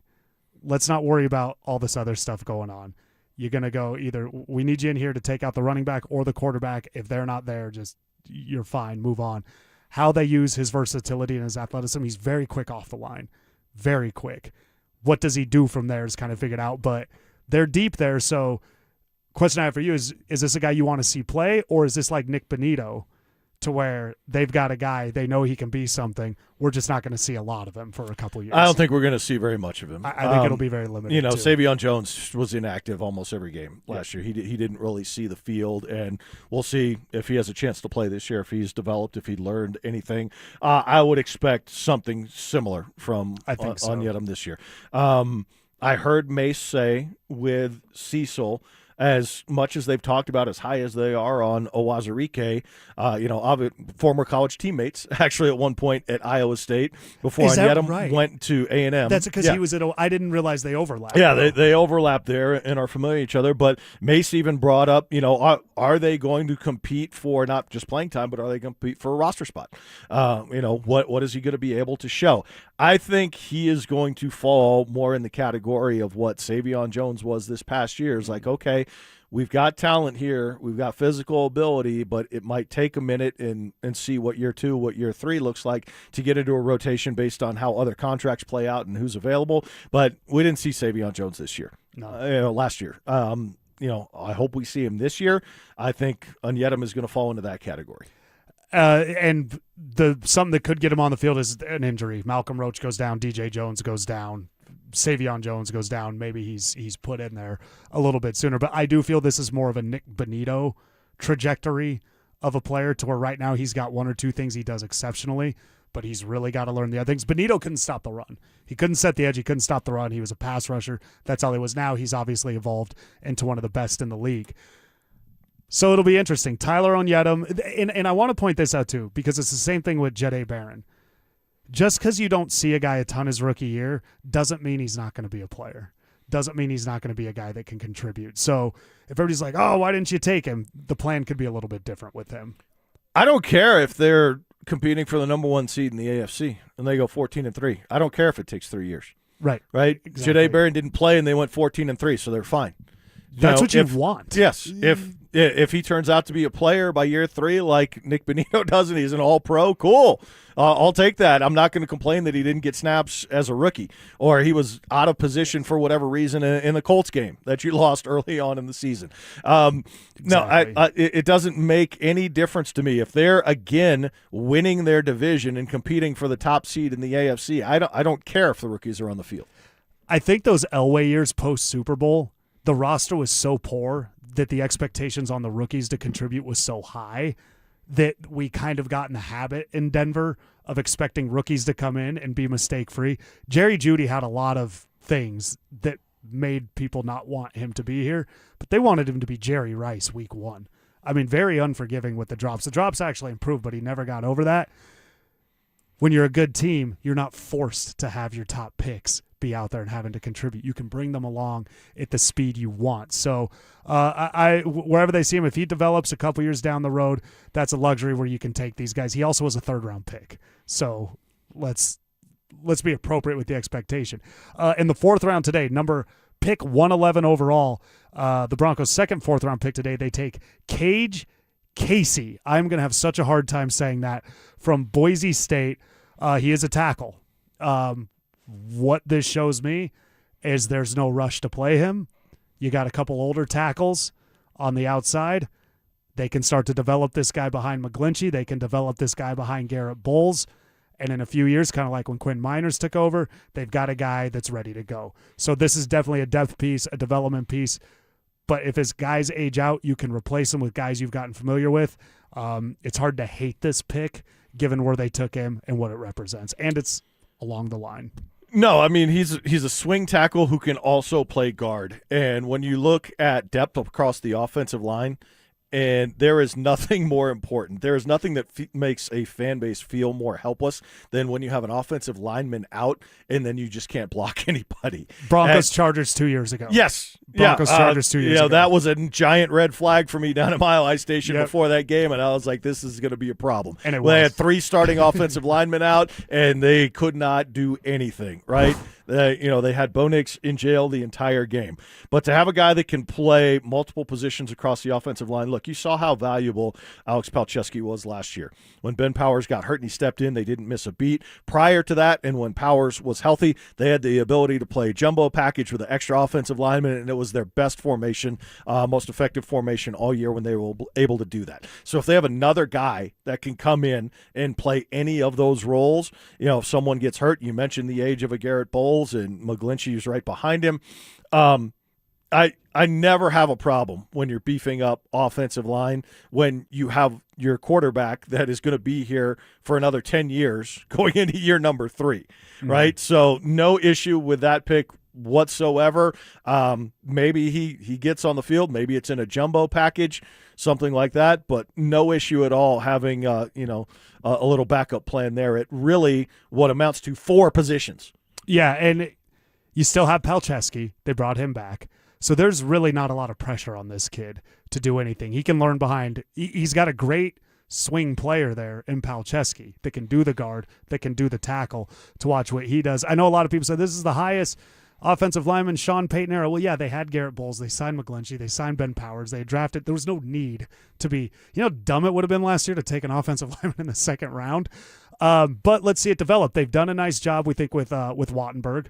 Let's not worry about all this other stuff going on. You're going to go either we need you in here to take out the running back or the quarterback. If they're not there, you're fine, move on. How they use his versatility and his athleticism, he's very quick off the line, very quick. What does he do from there is kind of figured out, but they're deep there. So question I have for you is this a guy you want to see play, or is this like Nick Bonito to where they've got a guy, they know he can be something. We're just not going to see a lot of him for a couple years. I don't think we're going to see very much of him. I think it'll be very limited. Too. Savion Jones was inactive almost every game last year. He didn't really see the field, and we'll see if he has a chance to play this year, if he's developed, if he learned anything. I would expect something similar from Onyedem this year. I heard Mace say with Cecil, as much as they've talked about as high as they are on Owazurike, former college teammates actually at one point at Iowa State before Onyedem went to A&M. That's because he was at I didn't realize they overlapped. Yeah, they overlap there and are familiar with each other. But Mace even brought up, are they going to compete for not just playing time, but are they going to compete for a roster spot? What is he going to be able to show? I think he is going to fall more in the category of what Savion Jones was this past year. It's like, okay, we've got talent here, we've got physical ability, but it might take a minute and see what year 2, what year 3 looks like to get into a rotation based on how other contracts play out and who's available. But we didn't see Savion Jones this year. No. Last year. I hope we see him this year. I think Onyedem is going to fall into that category. And something that could get him on the field is an injury. Malcolm Roach goes down, DJ Jones goes down, Savion Jones goes down. Maybe he's put in there a little bit sooner. But I do feel this is more of a Nick Bonito trajectory of a player to where right now he's got one or two things he does exceptionally, but he's really got to learn the other things. Bonito couldn't stop the run. He couldn't set the edge. He couldn't stop the run. He was a pass rusher. That's all he was. Now he's obviously evolved into one of the best in the league. So it'll be interesting. Tyler Onyedem, and I want to point this out too, because it's the same thing with Jahdae Barron. Just because you don't see a guy a ton his rookie year doesn't mean he's not going to be a player. Doesn't mean he's not going to be a guy that can contribute. So if everybody's like, oh, why didn't you take him? The plan could be a little bit different with him. I don't care if they're competing for the number 1 seed in the AFC and they go 14-3. I don't care if it takes 3 years. Right. Exactly. Jahdae Barron didn't play and they went 14-3, so they're fine. That's what you want. Yes. If he turns out to be a player by year 3 like Nick Bonito does and he's an all-pro, cool. I'll take that. I'm not going to complain that he didn't get snaps as a rookie or he was out of position for whatever reason in the Colts game that you lost early on in the season. Exactly. No, it doesn't make any difference to me. If they're, again, winning their division and competing for the top seed in the AFC, I don't care if the rookies are on the field. I think those Elway years post-Super Bowl, the roster was so poor that the expectations on the rookies to contribute was so high that we kind of got in the habit in Denver of expecting rookies to come in and be mistake-free. Jerry Jeudy had a lot of things that made people not want him to be here, but they wanted him to be Jerry Rice week 1. I mean, very unforgiving with the drops. The drops actually improved, but he never got over that. When you're a good team, you're not forced to have your top picks be out there and having to contribute. You can bring them along at the speed you want. So wherever they see him, if he develops a couple years down the road, that's a luxury where you can take these guys. He also was a 3rd-round pick. So let's be appropriate with the expectation. In the 4th round today, pick 111 overall, the Broncos' second 4th-round pick today, they take Cage Casey. I'm going to have such a hard time saying that, from Boise State. He is a tackle. What this shows me is there's no rush to play him. You got a couple older tackles on the outside. They can start to develop this guy behind McGlinchey. They can develop this guy behind Garrett Bowles. And in a few years, kind of like when Quinn Miners took over, they've got a guy that's ready to go. So this is definitely a depth piece, a development piece. But if his guys age out, you can replace them with guys you've gotten familiar with. It's hard to hate this pick given where they took him and what it represents. And it's along the line. No, I mean, he's a swing tackle who can also play guard. And when you look at depth across the offensive line, and there is nothing more important. There is nothing that makes a fan base feel more helpless than when you have an offensive lineman out and then you just can't block anybody. Chargers 2 years ago. Yes. Chargers 2 years ago. That was a giant red flag for me down at Mile High Station before that game, and I was like, this is going to be a problem. And they had 3 starting offensive linemen out, and they could not do anything, right? They had Bo Nix in jail the entire game. But to have a guy that can play multiple positions across the offensive line, look, you saw how valuable Alex Palczewski was last year. When Ben Powers got hurt and he stepped in, they didn't miss a beat. Prior to that, and when Powers was healthy, they had the ability to play jumbo package with an extra offensive lineman, and it was their best formation, most effective formation all year when they were able to do that. So if they have another guy that can come in and play any of those roles, if someone gets hurt, you mentioned the age of a Garrett Bowles, and McGlinchey is right behind him. I never have a problem when you're beefing up offensive line when you have your quarterback that is going to be here for another 10 years going into year number 3, right? So no issue with that pick whatsoever. Maybe he gets on the field. Maybe it's in a jumbo package, something like that, but no issue at all having, a little backup plan there at really what amounts to 4 positions. Yeah, and you still have Palczewski. They brought him back. So there's really not a lot of pressure on this kid to do anything. He can learn behind. He's got a great swing player there in Palczewski that can do the guard, that can do the tackle, to watch what he does. I know a lot of people say this is the highest offensive lineman Sean Payton era. Well, yeah, they had Garrett Bowles. They signed McGlinchey. They signed Ben Powers. They drafted. There was no need to be, how dumb it would have been last year to take an offensive lineman in the second round. But let's see it develop. They've done a nice job, we think, with Wattenberg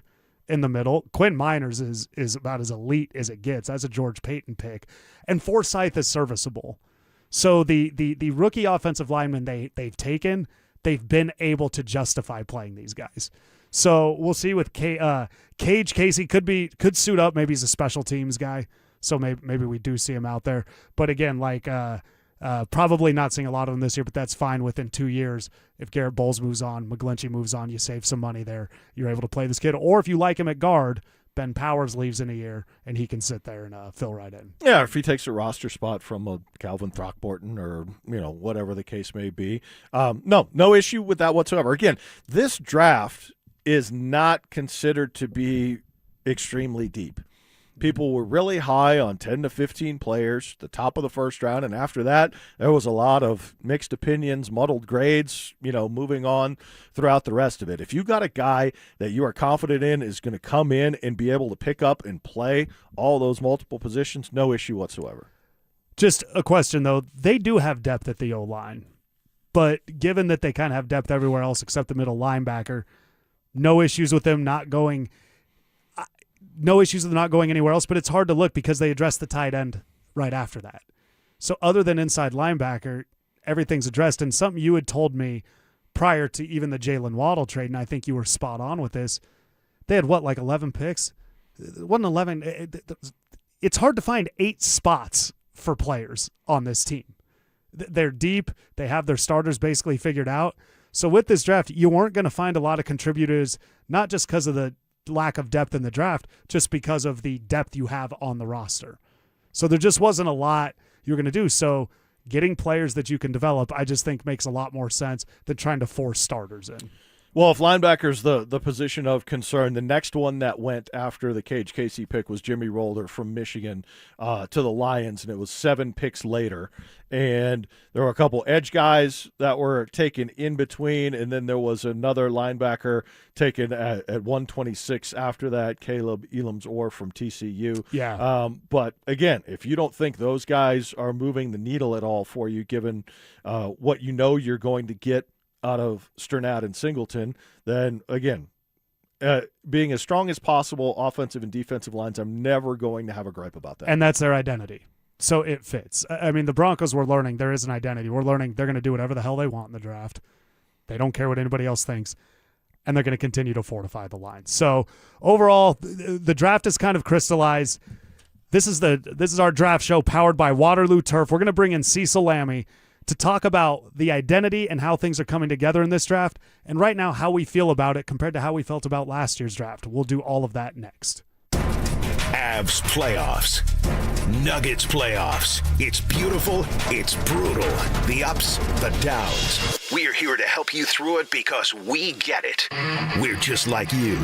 in the middle. Quinn Miners is about as elite as it gets. That's a George Payton pick. And Forsythe is serviceable. So the rookie offensive linemen they've taken, they've been able to justify playing these guys. So we'll see with Cage Casey could suit up. Maybe he's a special teams guy. So maybe we do see him out there. But again, probably not seeing a lot of them this year, but that's fine within 2 years. If Garrett Bowles moves on, McGlinchey moves on, you save some money there. You're able to play this kid. Or if you like him at guard, Ben Powers leaves in a year, and he can sit there and fill right in. Yeah, if he takes a roster spot from a Calvin Throckmorton or, whatever the case may be. No issue with that whatsoever. Again, this draft is not considered to be extremely deep. People were really high on 10 to 15 players, the top of the first round, and after that, there was a lot of mixed opinions, muddled grades, moving on throughout the rest of it. If you got a guy that you are confident in is going to come in and be able to pick up and play all those multiple positions, no issue whatsoever. Just a question, though. They do have depth at the O-line, but given that they kind of have depth everywhere else except the middle linebacker, no issues with them not going anywhere else, but it's hard to look because they addressed the tight end right after that. So other than inside linebacker, everything's addressed. And something you had told me prior to even the Jalen Waddle trade, and I think you were spot on with this, they had 11 picks? It wasn't 11. It's hard to find 8 spots for players on this team. They're deep. They have their starters basically figured out. So with this draft, you weren't going to find a lot of contributors, not just because of the lack of depth in the draft, just because of the depth you have on the roster. So there just wasn't a lot you were going to do. So getting players that you can develop, I just think makes a lot more sense than trying to force starters in. Well, if linebacker's the position of concern, the next one that went after the Cage Casey pick was Jimmy Roller from Michigan to the Lions, and it was 7 picks later. And there were a couple edge guys that were taken in between, and then there was another linebacker taken at 126 after that, Caleb Elam's-Orr from TCU. Yeah. But, again, if you don't think those guys are moving the needle at all for you, given what you're going to get out of Sternad and Singleton, then again, being as strong as possible, offensive and defensive lines, I'm never going to have a gripe about that. And that's their identity. So it fits. I mean, the Broncos were learning there is an identity. We're learning they're going to do whatever the hell they want in the draft. They don't care what anybody else thinks. And they're going to continue to fortify the line. So overall, the draft is kind of crystallized. This is our draft show powered by Waterloo Turf. We're going to bring in Cecil Lammy to talk about the identity and how things are coming together in this draft, and right now how we feel about it compared to how we felt about last year's draft. We'll do all of that next. Avs playoffs. Nuggets playoffs. It's beautiful. It's brutal. The ups, the downs. We're here to help you through it because we get it. We're just like you.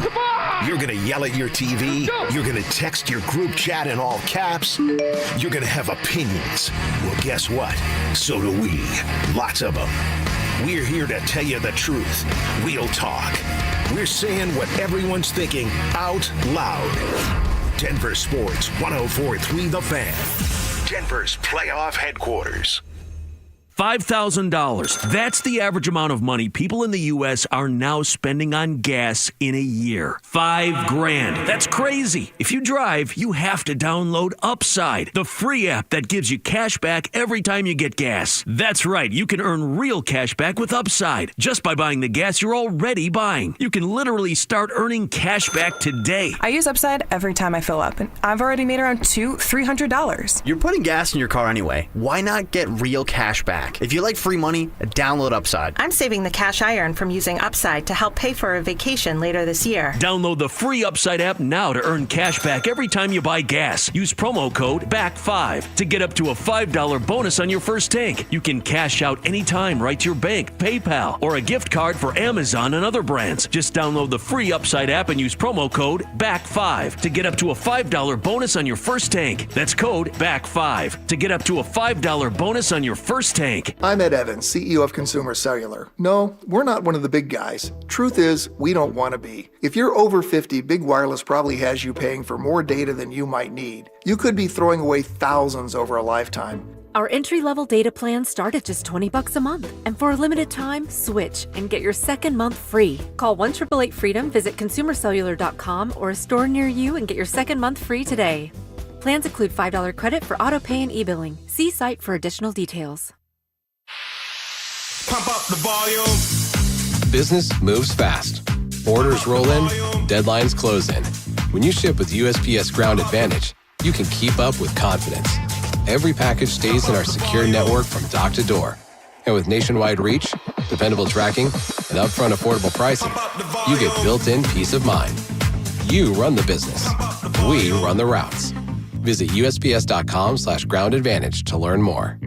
You're going to yell at your TV. You're going to text your group chat in all caps. You're going to have opinions. Well, guess what? So do we. Lots of them. We're here to tell you the truth. Real talk. We're saying what everyone's thinking out loud. Denver Sports 104.3 The Fan. Denver's playoff headquarters. $5,000. That's the average amount of money people in the U.S. are now spending on gas in a year. $5,000. That's crazy. If you drive, you have to download Upside, the free app that gives you cash back every time you get gas. That's right. You can earn real cash back with Upside just by buying the gas you're already buying. You can literally start earning cash back today. I use Upside every time I fill up, and I've already made around $200-$300. You're putting gas in your car anyway. Why not get real cash back? If you like free money, download Upside. I'm saving the cash I earn from using Upside to help pay for a vacation later this year. Download the free Upside app now to earn cash back every time you buy gas. Use promo code BACK5 to get up to a $5 bonus on your first tank. You can cash out anytime right to your bank, PayPal, or a gift card for Amazon and other brands. Just download the free Upside app and use promo code BACK5 to get up to a $5 bonus on your first tank. That's code BACK5 to get up to a $5 bonus on your first tank. I'm Ed Evans, CEO of Consumer Cellular. No, we're not one of the big guys. Truth is, we don't want to be. If you're over 50, Big Wireless probably has you paying for more data than you might need. You could be throwing away thousands over a lifetime. Our entry-level data plans start at just $20 a month. And for a limited time, switch and get your second month free. Call 1-888-FREEDOM, visit consumercellular.com or a store near you and get your second month free today. Plans include $5 credit for auto pay and e-billing. See site for additional details. Pump up the volume. Business moves fast. Orders roll in, deadlines close in. When you ship with USPS Ground Advantage, you can keep up with confidence. Every package stays in our secure network from dock to door. And with nationwide reach, dependable tracking, and upfront affordable pricing, you get built-in peace of mind. You run the business. We run the routes. Visit USPS.com/Ground Advantage to learn more.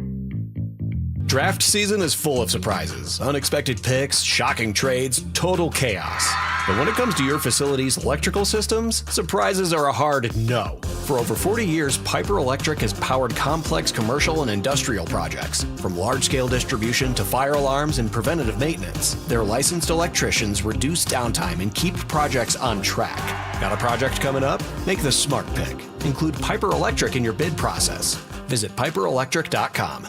Draft season is full of surprises, unexpected picks, shocking trades, total chaos. But when it comes to your facility's electrical systems, surprises are a hard no. For over 40 years, Piper Electric has powered complex commercial and industrial projects, from large-scale distribution to fire alarms and preventative maintenance. Their licensed electricians reduce downtime and keep projects on track. Got a project coming up? Make the smart pick. Include Piper Electric in your bid process. Visit piperelectric.com.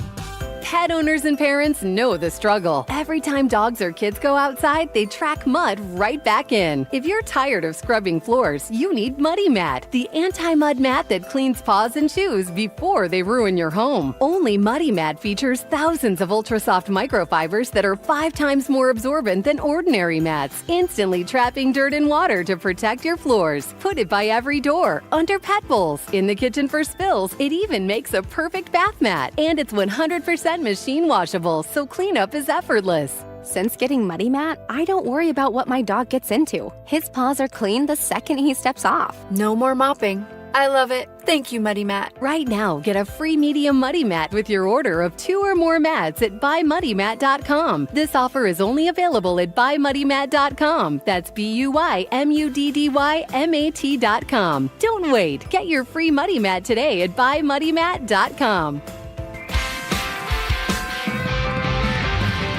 Pet owners and parents know the struggle. Every time dogs or kids go outside, they track mud right back in. If you're tired of scrubbing floors, you need Muddy Mat, the anti-mud mat that cleans paws and shoes before they ruin your home. Only Muddy Mat features thousands of ultra-soft microfibers that are 5 times more absorbent than ordinary mats, instantly trapping dirt and water to protect your floors. Put it by every door, under pet bowls, in the kitchen for spills. It even makes a perfect bath mat. And it's 100% machine washable, so cleanup is effortless. Since getting Muddy Mat, I don't worry about what my dog gets into. His paws are clean the second he steps off. No more mopping. I love it. Thank you, Muddy Mat. Right now, get a free medium Muddy Mat with your order of 2 or more mats at buymuddymat.com. This offer is only available at buymuddymat.com. That's BUYMUDDYMAT.com. Don't wait. Get your free Muddy Mat today at buymuddymat.com.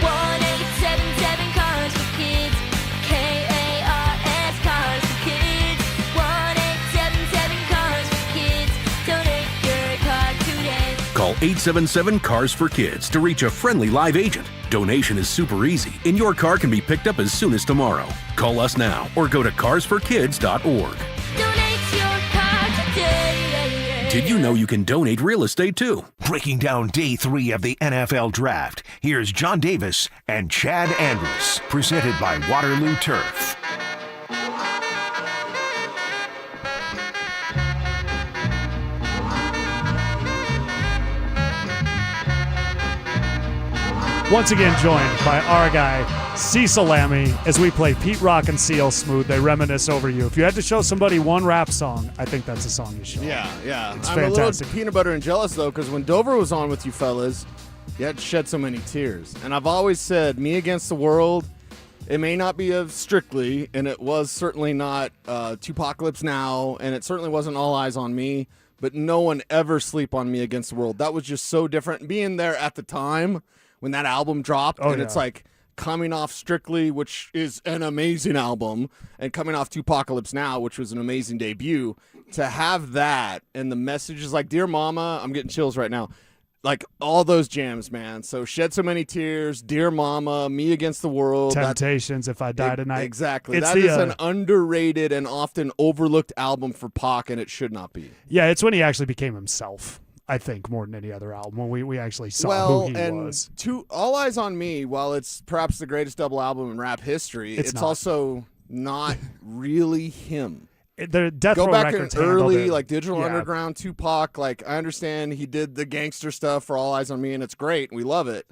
1-877 Cars for Kids. KARS Cars for Kids. 1-877 Cars for Kids. Donate your car today. Call 877 Cars for Kids to reach a friendly live agent. Donation is super easy, and your car can be picked up as soon as tomorrow. Call us now or go to carsforkids.org. Donate your car today. Did you know you can donate real estate too? Breaking down day 3 of the NFL Draft, here's John Davis and Chad Andrews, presented by Waterloo Turf. Once again joined by our guy, Cecil Lammy, as we play Pete Rock and CL Smooth. They reminisce over you. If you had to show somebody one rap song, I think that's a song you show. Yeah. It's I'm fantastic. a little peanut butter and jealous, though, because when Dover was on with you fellas, you had to shed so many tears. And I've always said, me against the world, it may not be of Strictly, and it was certainly not Tupacalypse Now, and it certainly wasn't All Eyes on Me, but no one ever sleep on Me Against the World. That was just so different. Being there at the time when that album dropped, and it's like coming off Strictly, which is an amazing album, and coming off Tupacalypse Now, which was an amazing debut, to have that and the messages like Dear Mama, I'm getting chills right now. Like all those jams, man. So Shed So Many Tears, Dear Mama, Me Against the World. Temptations, If I Die Tonight. Exactly. That is an underrated and often overlooked album for Pac, and it should not be. Yeah, it's when he actually became himself, I think, more than any other album, when we actually saw who he was. All Eyes on Me, while it's perhaps the greatest double album in rap history, it's also not really him. The Death Go Row back Records in early, it. like Digital Underground, Tupac. Like, I understand he did the gangster stuff for All Eyes on Me, and it's great, and we love it.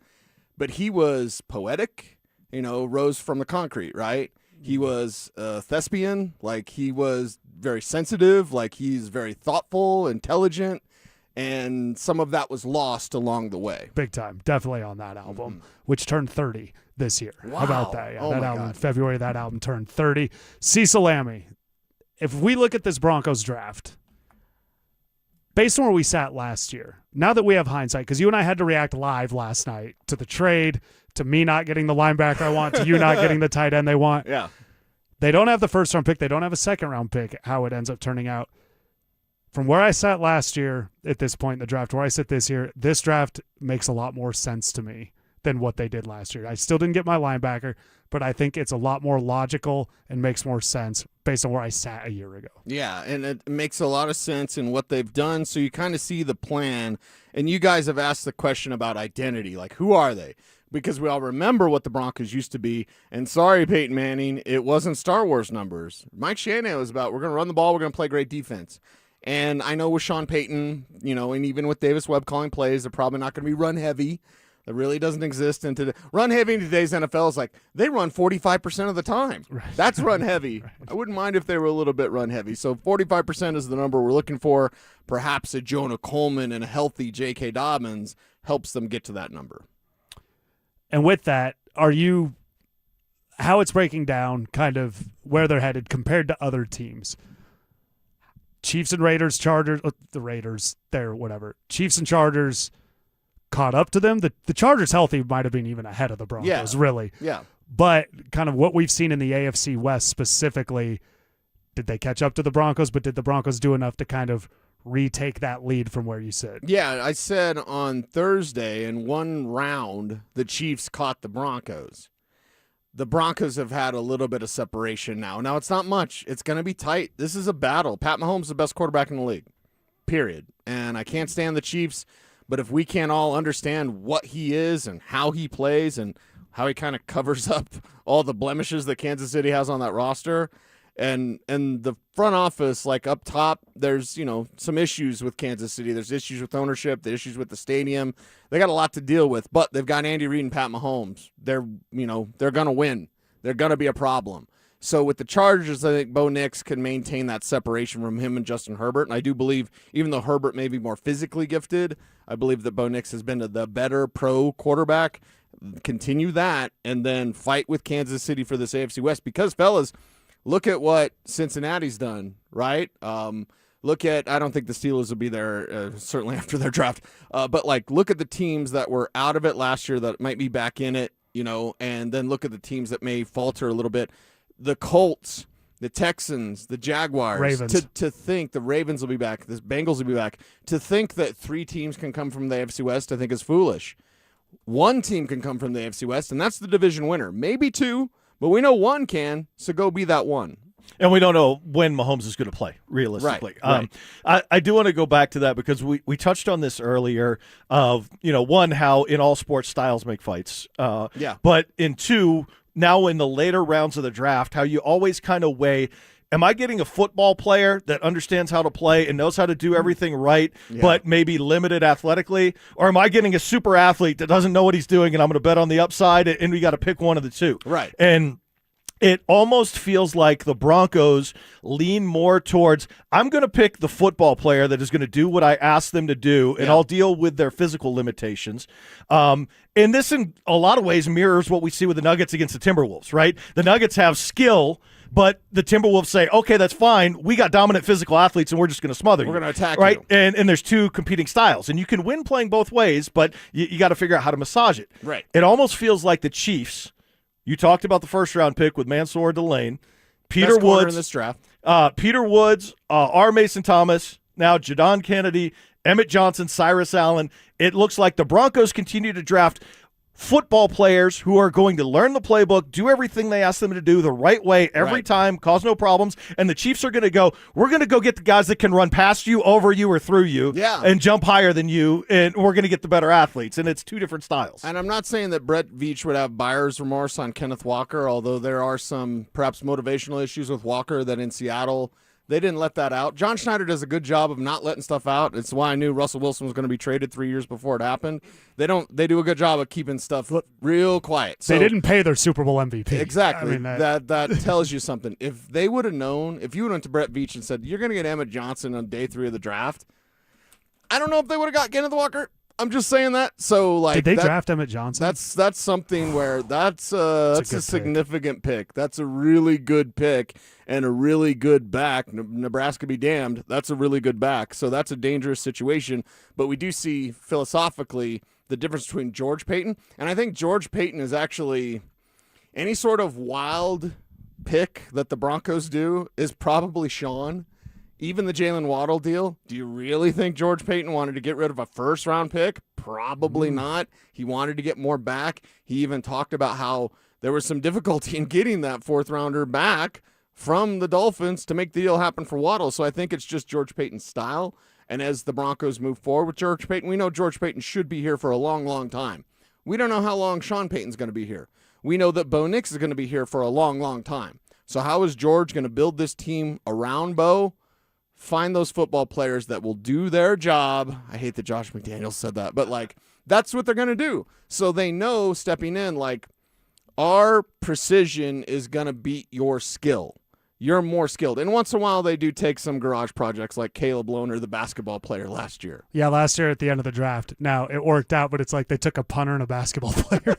But he was poetic, rose from the concrete, right? He was a thespian. Like, he was very sensitive. Like, he's very thoughtful, intelligent, and some of that was lost along the way. Big time. Definitely on that album, which turned 30 this year. Wow. How about that? Yeah, Oh that my album, God. February, that album turned 30. Cecil Lammey. If we look at this Broncos draft, based on where we sat last year, now that we have hindsight, because you and I had to react live last night to the trade, to me not getting the linebacker I want, to you not getting the tight end they want. Yeah. They don't have the first-round pick. They don't have a second-round pick, how it ends up turning out. From where I sat last year at this point in the draft, where I sit this year, this draft makes a lot more sense to me than what they did last year. I still didn't get my linebacker, but I think it's a lot more logical and makes more sense based on where I sat a year ago. Yeah, and it makes a lot of sense in what they've done, so you kind of see the plan. And you guys have asked the question about identity, like who are they? Because we all remember what the Broncos used to be. And sorry, Peyton Manning, it wasn't Star Wars numbers. Mike Shanahan was about, we're going to run the ball, we're going to play great defense. And I know with Sean Payton, and even with Davis Webb calling plays, they're probably not going to be run heavy. That really doesn't exist. And run heavy in today's NFL is like they run 45% of the time. Right. That's run heavy. Right. I wouldn't mind if they were a little bit run heavy. So 45% is the number we're looking for. Perhaps a Jonah Coleman and a healthy J.K. Dobbins helps them get to that number. And with that, how it's breaking down, kind of where they're headed compared to other teams? Chiefs and Raiders, Chargers, the Raiders, Chiefs and Chargers caught up to them. The Chargers healthy might have been even ahead of the Broncos, really. Yeah. But kind of what we've seen in the AFC West specifically, did they catch up to the Broncos, but did the Broncos do enough to kind of retake that lead from where you sit? Yeah, I said on Thursday in one round, the Chiefs caught the Broncos. The Broncos have had a little bit of separation now. Now, it's not much. It's going to be tight. This is a battle. Pat Mahomes is the best quarterback in the league, period. And I can't stand the Chiefs. But if we can't all understand what he is and how he plays and how he kind of covers up all the blemishes that Kansas City has on that roster, and the front office, like up top, there's, some issues with Kansas City. There's issues with ownership, the issues with the stadium. They got a lot to deal with, but they've got Andy Reid and Pat Mahomes. They're going to win. They're going to be a problem. So with the Chargers, I think Bo Nix can maintain that separation from him and Justin Herbert. And I do believe, even though Herbert may be more physically gifted, I believe that Bo Nix has been the better pro quarterback. Continue that and then fight with Kansas City for this AFC West. Because, fellas, look at what Cincinnati's done, right? I don't think the Steelers will be there, certainly after their draft. But, look at the teams that were out of it last year that might be back in it, and then look at the teams that may falter a little bit. The Colts, the Texans, the Jaguars. Ravens. To think the Ravens will be back, the Bengals will be back. To think that 3 teams can come from the AFC West, I think is foolish. 1 team can come from the AFC West, and that's the division winner. Maybe 2, but we know 1 can, so go be that 1. And we don't know when Mahomes is going to play, realistically. Right. I do want to go back to that because we touched on this earlier of, one, how in all sports styles make fights. But in 2, now in the later rounds of the draft, how you always kind of weigh, am I getting a football player that understands how to play and knows how to do everything right, but maybe limited athletically? Or am I getting a super athlete that doesn't know what he's doing and I'm going to bet on the upside, and we got to pick one of the 2? Right. And it almost feels like the Broncos lean more towards, I'm going to pick the football player that is going to do what I ask them to do, and I'll deal with their physical limitations. And this, in a lot of ways, mirrors what we see with the Nuggets against the Timberwolves, right? The Nuggets have skill, but the Timberwolves say, okay, that's fine. We got dominant physical athletes, and we're just going to smother you. We're going to attack right? you. And there's two competing styles, and you can win playing both ways, but you got to figure out how to massage it. Right. It almost feels like the Chiefs. You talked about the first-round pick with Mansour Delane, Peter Best corner Woods in this draft. Peter Woods, R. Mason Thomas, now Jadon Kennedy, Emmett Johnson, Cyrus Allen. It looks like the Broncos continue to draft football players who are going to learn the playbook, do everything they ask them to do the right way every time, cause no problems, and the Chiefs are going to go, we're going to go get the guys that can run past you, over you, or through you, and jump higher than you, and we're going to get the better athletes, and it's two different styles. And I'm not saying that Brett Veach would have buyer's remorse on Kenneth Walker, although there are some perhaps motivational issues with Walker that in Seattle they didn't let that out. John Schneider does a good job of not letting stuff out. It's why I knew Russell Wilson was going to be traded 3 years before it happened. They do a good job of keeping stuff real quiet. So, they didn't pay their Super Bowl MVP. Exactly. I mean, that tells you something. If they would have known, if you went to Brett Veach and said, you're going to get Emmett Johnson on day 3 of the draft, I don't know if they would have got Kenneth Walker. I'm just saying that. So, like, did they draft Emmett Johnson? That's something where that's a significant pick. That's a really good pick and a really good back. Nebraska be damned. That's a really good back. So that's a dangerous situation. But we do see philosophically the difference between George Payton, and I think George Payton is actually any sort of wild pick that the Broncos do is probably Sean. Even the Jalen Waddle deal, do you really think George Payton wanted to get rid of a first-round pick? Probably not. He wanted to get more back. He even talked about how there was some difficulty in getting that fourth-rounder back from the Dolphins to make the deal happen for Waddle. So I think it's just George Payton's style. And as the Broncos move forward with George Payton, we know George Payton should be here for a long, long time. We don't know how long Sean Payton's going to be here. We know that Bo Nix is going to be here for a long, long time. So how is George going to build this team around Bo? Find those football players that will do their job. I hate that Josh McDaniels said that, but like that's what they're going to do. So they know stepping in, like our precision is going to beat your skill. You're more skilled. And once in a while they do take some garage projects like Caleb Lohner, the basketball player last year. Yeah, last year at the end of the draft. Now, it worked out, but it's like they took a punter and a basketball player.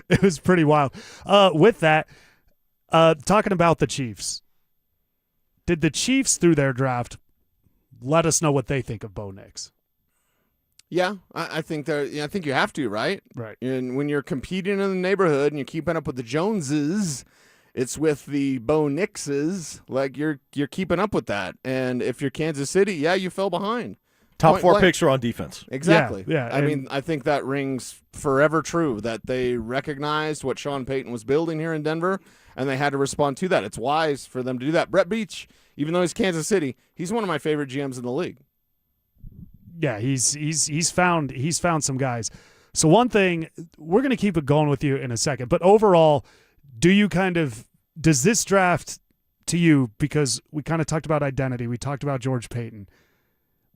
It was pretty wild. With that, talking about the Chiefs, did the Chiefs, through their draft, let us know what they think of Bo Nix? Yeah, I think I think you have to, right? Right. And when you're competing in the neighborhood and you're keeping up with the Joneses, it's with the Bo Nixes. Like you're keeping up with that. And if you're Kansas City, yeah, you fell behind. Top 4 picks are on defense. Exactly. Yeah. I mean, I think that rings forever true that they recognized what Sean Payton was building here in Denver, and they had to respond to that. It's wise for them to do that. Brett Veach, even though he's Kansas City, he's one of my favorite GMs in the league. Yeah, he's found some guys. So one thing, we're going to keep it going with you in a second, but overall, does this draft to you, because we kind of talked about identity, we talked about George Payton,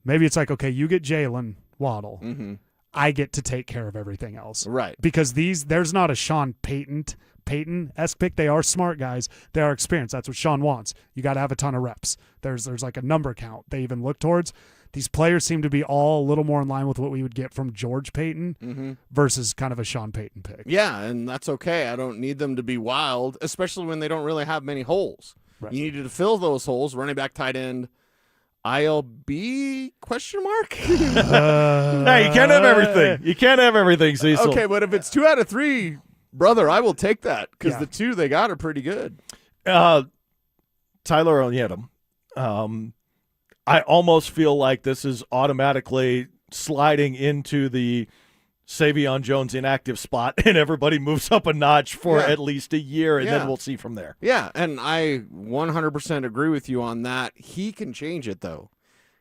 maybe it's like, okay, you get Jalen Waddle. Mm-hmm. I get to take care of everything else. Right. Because there's not a Sean Payton-esque pick. They are smart guys. They are experienced. That's what Sean wants. You got to have a ton of reps. There's like a number count they even look towards. These players seem to be all a little more in line with what we would get from George Payton versus kind of a Sean Payton pick. Yeah, and that's okay. I don't need them to be wild, especially when they don't really have many holes. Right. You needed to fill those holes, running back, tight end, ILB question mark? Hey, you can't have everything. You can't have everything, Cecil. Okay, but if it's 2 out of 3, brother, I will take that because the 2 they got are pretty good. Tyler Onyedem. I almost feel like this is automatically sliding into the Savion Jones inactive spot, and everybody moves up a notch for at least a year, and then we'll see from there. Yeah, and I 100% agree with you on that. He can change it, though.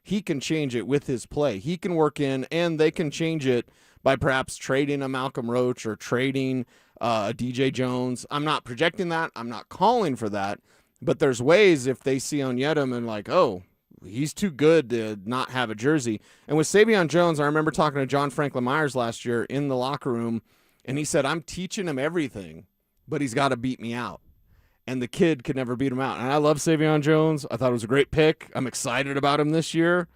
He can change it with his play. He can work in, and they can change it by perhaps trading a Malcolm Roach or trading a DJ Jones. I'm not projecting that. I'm not calling for that. But there's ways if they see Onyedem and like, oh, he's too good to not have a jersey. And with Savion Jones, I remember talking to John Franklin Myers last year in the locker room, and he said, I'm teaching him everything, but he's got to beat me out. And the kid could never beat him out. And I love Savion Jones. I thought it was a great pick. I'm excited about him this year.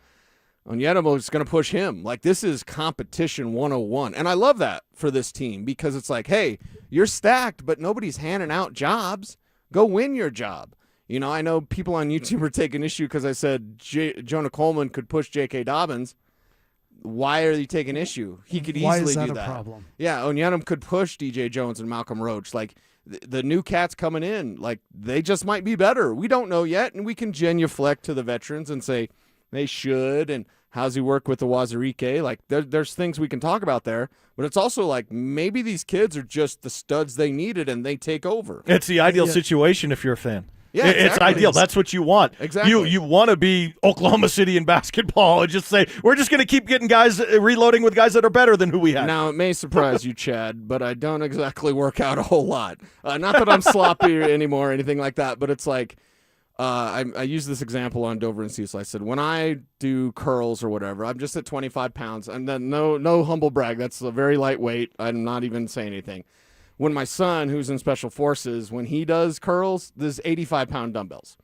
Onyedem is going to push him. Like, this is competition 101. And I love that for this team because it's like, hey, you're stacked, but nobody's handing out jobs. Go win your job. You know, I know people on YouTube are taking issue because I said Jonah Coleman could push J.K. Dobbins. Why are you taking issue? He could easily Why is that do a that. problem? Yeah, Onyenum could push DJ Jones and Malcolm Roach. Like, the new cats coming in, like, they just might be better. We don't know yet, and we can genuflect to the veterans and say they should, and how's he work with the Wazirike? Like, there's things we can talk about there, but it's also like maybe these kids are just the studs they needed, and they take over. It's the ideal situation if you're a fan. Yeah, It's exactly. ideal. That's what you want. Exactly. You want to be Oklahoma City in basketball and just say, we're just going to keep getting guys, reloading with guys that are better than who we have. Now, it may surprise you, Chad, but I don't exactly work out a whole lot. Not that I'm sloppy anymore or anything like that, but it's like I use this example on Dover and Cecil. I said, when I do curls or whatever, I'm just at 25 pounds. And then no humble brag. That's a very lightweight. I'm not even saying anything. When my son, who's in Special Forces, when he does curls, there's 85-pound dumbbells.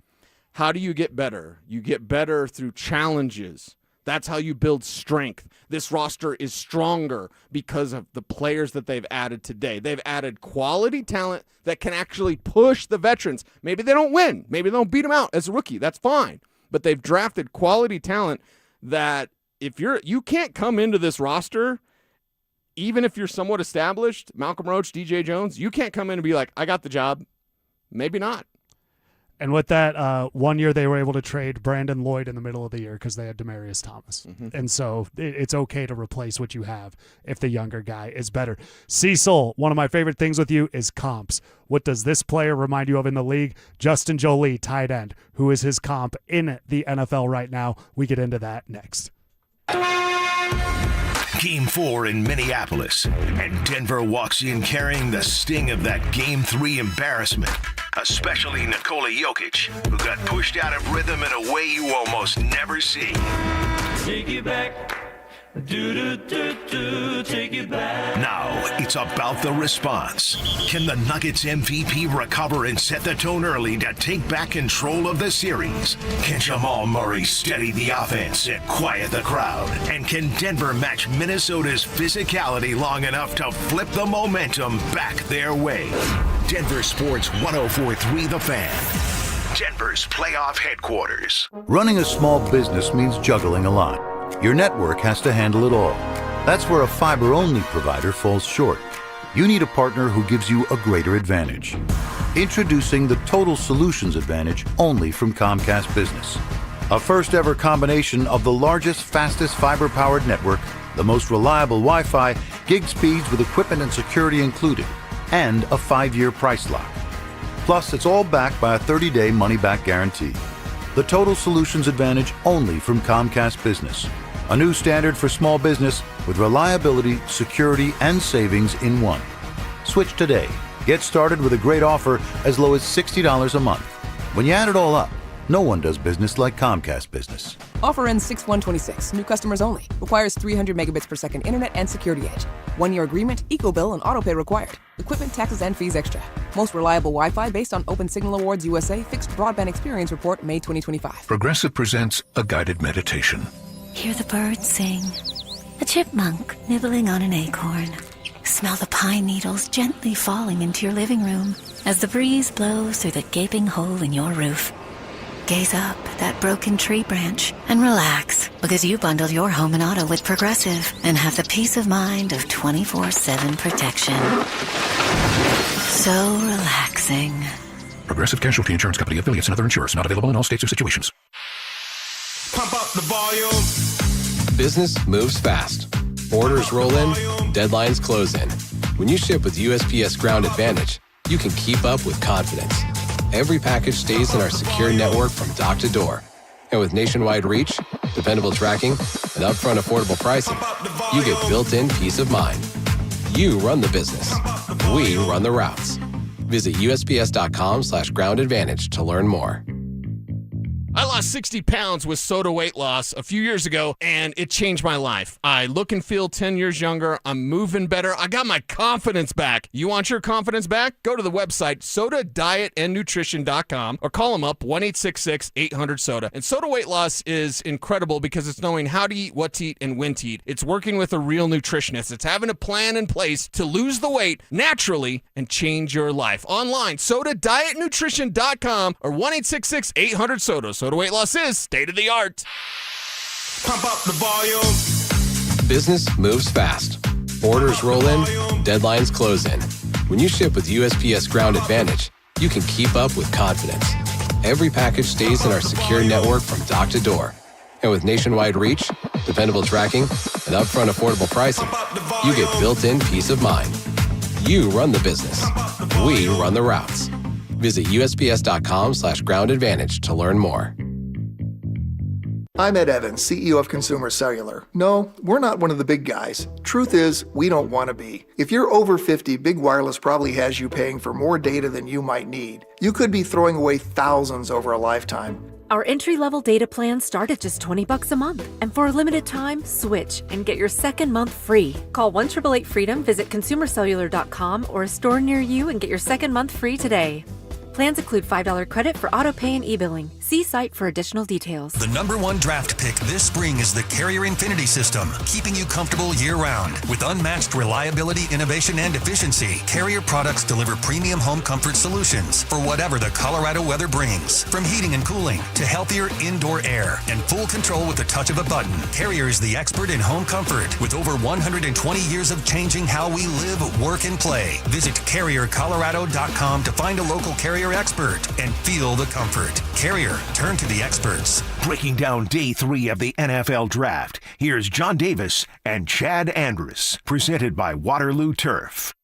How do you get better? You get better through challenges. That's how you build strength. This roster is stronger because of the players that they've added today. They've added quality talent that can actually push the veterans. Maybe they don't win. Maybe they don't beat them out as a rookie. That's fine. But they've drafted quality talent that if you can't come into this roster, even if you're somewhat established, Malcolm Roach, DJ Jones, you can't come in and be like, I got the job. Maybe not. And with that, 1 year they were able to trade Brandon Lloyd in the middle of the year because they had Demaryius Thomas. Mm-hmm. And so it's okay to replace what you have if the younger guy is better. Cecil, one of my favorite things with you is comps. What does this player remind you of in the league? Justin Jolie, tight end. Who is his comp in the NFL right now? We get into that next. Game 4 in Minneapolis, and Denver walks in carrying the sting of that Game 3 embarrassment, especially Nikola Jokic, who got pushed out of rhythm in a way you almost never see. Take it back. Take it back. Now, it's about the response. Can the Nuggets MVP recover and set the tone early to take back control of the series? Can Jamal Murray steady the offense and quiet the crowd? And can Denver match Minnesota's physicality long enough to flip the momentum back their way? Denver Sports 104.3 The Fan. Denver's playoff headquarters. Running a small business means juggling a lot. Your network has to handle it all. That's where a fiber-only provider falls short. You need a partner who gives you a greater advantage. Introducing the Total Solutions Advantage only from Comcast Business. A first-ever combination of the largest, fastest fiber-powered network, the most reliable Wi-Fi, gig speeds with equipment and security included, and a 5-year price lock. Plus, it's all backed by a 30-day money-back guarantee. The Total Solutions Advantage only from Comcast Business. A new standard for small business with reliability, security, and savings in one. Switch today. Get started with a great offer as low as $60 a month. When you add it all up, no one does business like Comcast Business. Offer ends 6/1/26. New customers only. Requires 300 megabits per second internet and security edge. 1-year agreement, eco-bill, and autopay required. Equipment, taxes, and fees extra. Most reliable Wi-Fi based on Open Signal Awards USA Fixed Broadband Experience Report, May 2025. Progressive presents a guided meditation. Hear the birds sing. A chipmunk nibbling on an acorn. Smell the pine needles gently falling into your living room as the breeze blows through the gaping hole in your roof. Gaze up at that broken tree branch and relax because you bundled your home and auto with Progressive and have the peace of mind of 24/7 protection. So relaxing. Progressive Casualty Insurance Company, affiliates, and other insurers. Not available in all states or situations. Pump up the volume. Business moves fast. Orders roll in, deadlines close in. When you ship with USPS Ground Advantage, you can keep up with confidence. Every package stays in our secure network from dock to door. And with nationwide reach, dependable tracking, and upfront affordable pricing, you get built-in peace of mind. You run the business. We run the routes. Visit USPS.com/groundadvantage to learn more. I lost 60 pounds with soda weight loss a few years ago, and it changed my life. I look and feel 10 years younger. I'm moving better. I got my confidence back. You want your confidence back? Go to the website, sodadietandnutrition.com, or call them up, 1-866-800-SODA. And soda weight loss is incredible because it's knowing how to eat, what to eat, and when to eat. It's working with a real nutritionist. It's having a plan in place to lose the weight naturally and change your life. Online, sodadietandnutrition.com or 1-866-800-SODA. Soda weight loss is state of the art. Pump up the volume. Business moves fast. Orders roll in, deadlines close in. When you ship with USPS Ground Advantage, you can keep up with confidence. Every package stays in our secure network from dock to door. And with nationwide reach, dependable tracking, and upfront affordable pricing, you get built-in peace of mind. You run the business. We run the routes. Visit USPS.com/Ground Advantage to learn more. I'm Ed Evans, CEO of Consumer Cellular. No, we're not one of the big guys. Truth is, we don't want to be. If you're over 50, Big Wireless probably has you paying for more data than you might need. You could be throwing away thousands over a lifetime. Our entry-level data plans start at just $20 a month. And for a limited time, switch and get your second month free. Call 1-888-FREEDOM, visit consumercellular.com or a store near you and get your second month free today. Plans include $5 credit for auto pay and e-billing. See site for additional details. The #1 draft pick this spring is the Carrier Infinity System, keeping you comfortable year-round. With unmatched reliability, innovation, and efficiency, Carrier products deliver premium home comfort solutions for whatever the Colorado weather brings. From heating and cooling to healthier indoor air and full control with the touch of a button, Carrier is the expert in home comfort with over 120 years of changing how we live, work, and play. Visit CarrierColorado.com to find a local Carrier expert and feel the comfort. Carrier, turn to the experts. Breaking down day 3 of the NFL Draft, here's John Davis and Chad Andrus, presented by Waterloo Turf.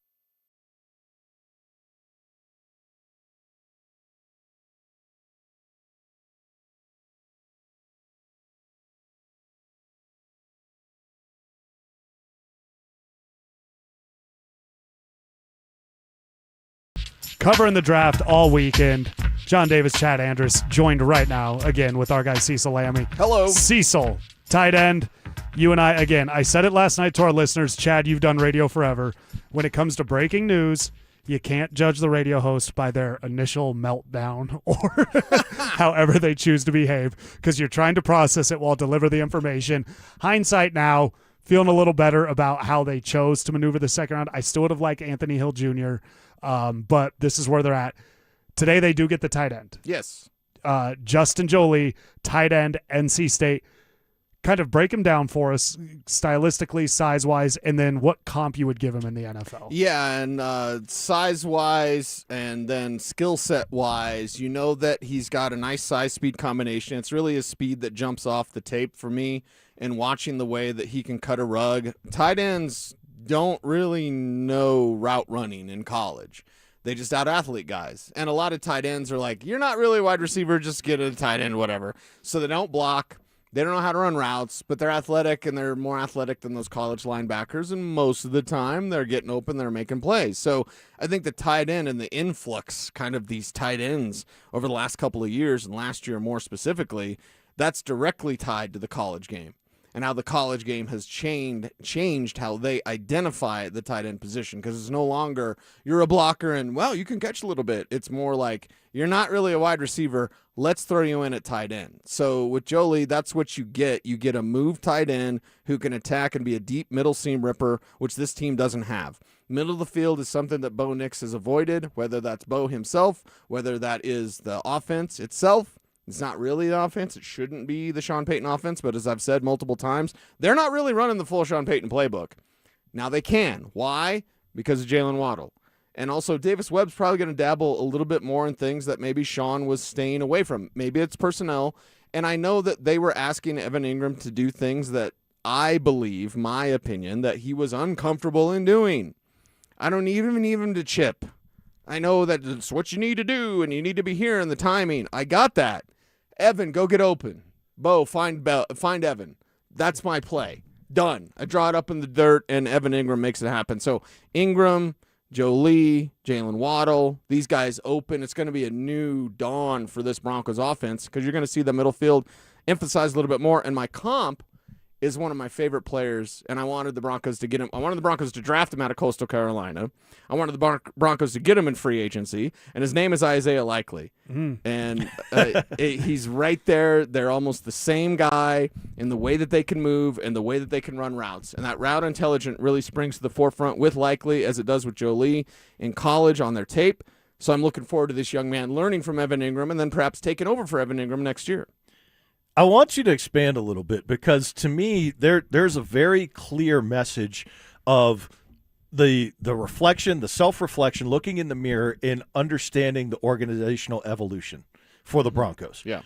Covering the draft all weekend. John Davis, Chad Andrus, joined right now again with our guy Cecil Lammy. Hello. Cecil, tight end. You and I, again, I said it last night to our listeners. Chad, you've done radio forever. When it comes to breaking news, you can't judge the radio host by their initial meltdown or however they choose to behave because you're trying to process it while deliver the information. Hindsight now, feeling a little better about how they chose to maneuver the second round. I still would have liked Anthony Hill Jr., but this is where they're at. Today they do get the tight end. Yes. Justin Jolie, tight end, NC State. Kind of break him down for us stylistically, size-wise, and then what comp you would give him in the NFL. Yeah, and size-wise and then skill set-wise, you know that he's got a nice size-speed combination. It's really his speed that jumps off the tape for me, and watching the way that he can cut a rug. Tight ends don't really know route running in college. They just out-athlete guys. And a lot of tight ends are like, you're not really a wide receiver, just get a tight end, whatever. So they don't block. They don't know how to run routes, but they're athletic, and they're more athletic than those college linebackers, and most of the time they're getting open, they're making plays. So I think the tight end and the influx kind of these tight ends over the last couple of years, and last year more specifically, that's directly tied to the college game and how the college game has changed how they identify the tight end position, because it's no longer you're a blocker and, well, you can catch a little bit. It's more like you're not really a wide receiver. Let's throw you in at tight end. So with Jolie, that's what you get. You get a move tight end who can attack and be a deep middle seam ripper, which this team doesn't have. Middle of the field is something that Bo Nix has avoided, whether that's Bo himself, whether that is the offense itself. It's not really the offense. It shouldn't be the Sean Payton offense, but as I've said multiple times, they're not really running the full Sean Payton playbook. Now they can. Why? Because of Jalen Waddle. And also Davis Webb's probably going to dabble a little bit more in things that maybe Sean was staying away from.Maybe it's personnel. And I know that they were asking Evan Ingram to do things that I believe, my opinion, that he was uncomfortable in doing. I don't even need him to chip. I know that it's what you need to do, and you need to be here in the timing. I got that. Evan, go get open. Bo, find Evan. That's my play. Done. I draw it up in the dirt, and Evan Ingram makes it happen. So Ingram, Jolie, Jalen Waddle, these guys open. It's going to be a new dawn for this Broncos offense because you're going to see the middle field emphasized a little bit more. And my comp is one of my favorite players, and I wanted the Broncos to get him. I wanted the Broncos to draft him out of Coastal Carolina. I wanted the Broncos to get him in free agency, and his name is Isaiah Likely. And he's right there. They're almost the same guy in the way that they can move and the way that they can run routes. And that route intelligence really springs to the forefront with Likely, as it does with Jolie in college on their tape. So I'm looking forward to this young man learning from Evan Ingram and then perhaps taking over for Evan Ingram next year. I want you to expand a little bit because to me there's a very clear message of the reflection, the self-reflection, looking in the mirror and understanding the organizational evolution for the Broncos. Yeah.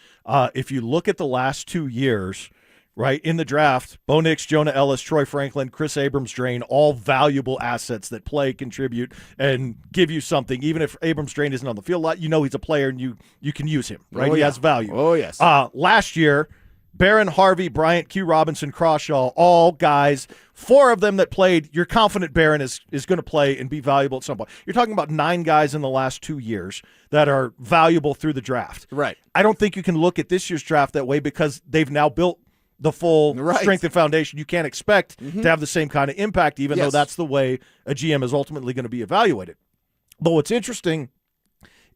If you look at the last 2 years, right, in the draft, Bo Nix, Jonah Ellis, Troy Franklin, Chris Abrams-Drain, all valuable assets that play, contribute, and give you something. Even if Abrams-Drain isn't on the field a lot, you know he's a player and you can use him, right? Oh, He yeah. has value. Oh, yes. Last year, Barron, Harvey, Bryant, Q. Robinson, Crawshaw, all guys, 4 of them that played. You're confident Barron is going to play and be valuable at some point. You're talking about 9 guys in the last 2 years that are valuable through the draft. Right. I don't think you can look at this year's draft that way because they've now built the full strength and foundation. You can't expect to have the same kind of impact, even though that's the way a GM is ultimately going to be evaluated. But what's interesting,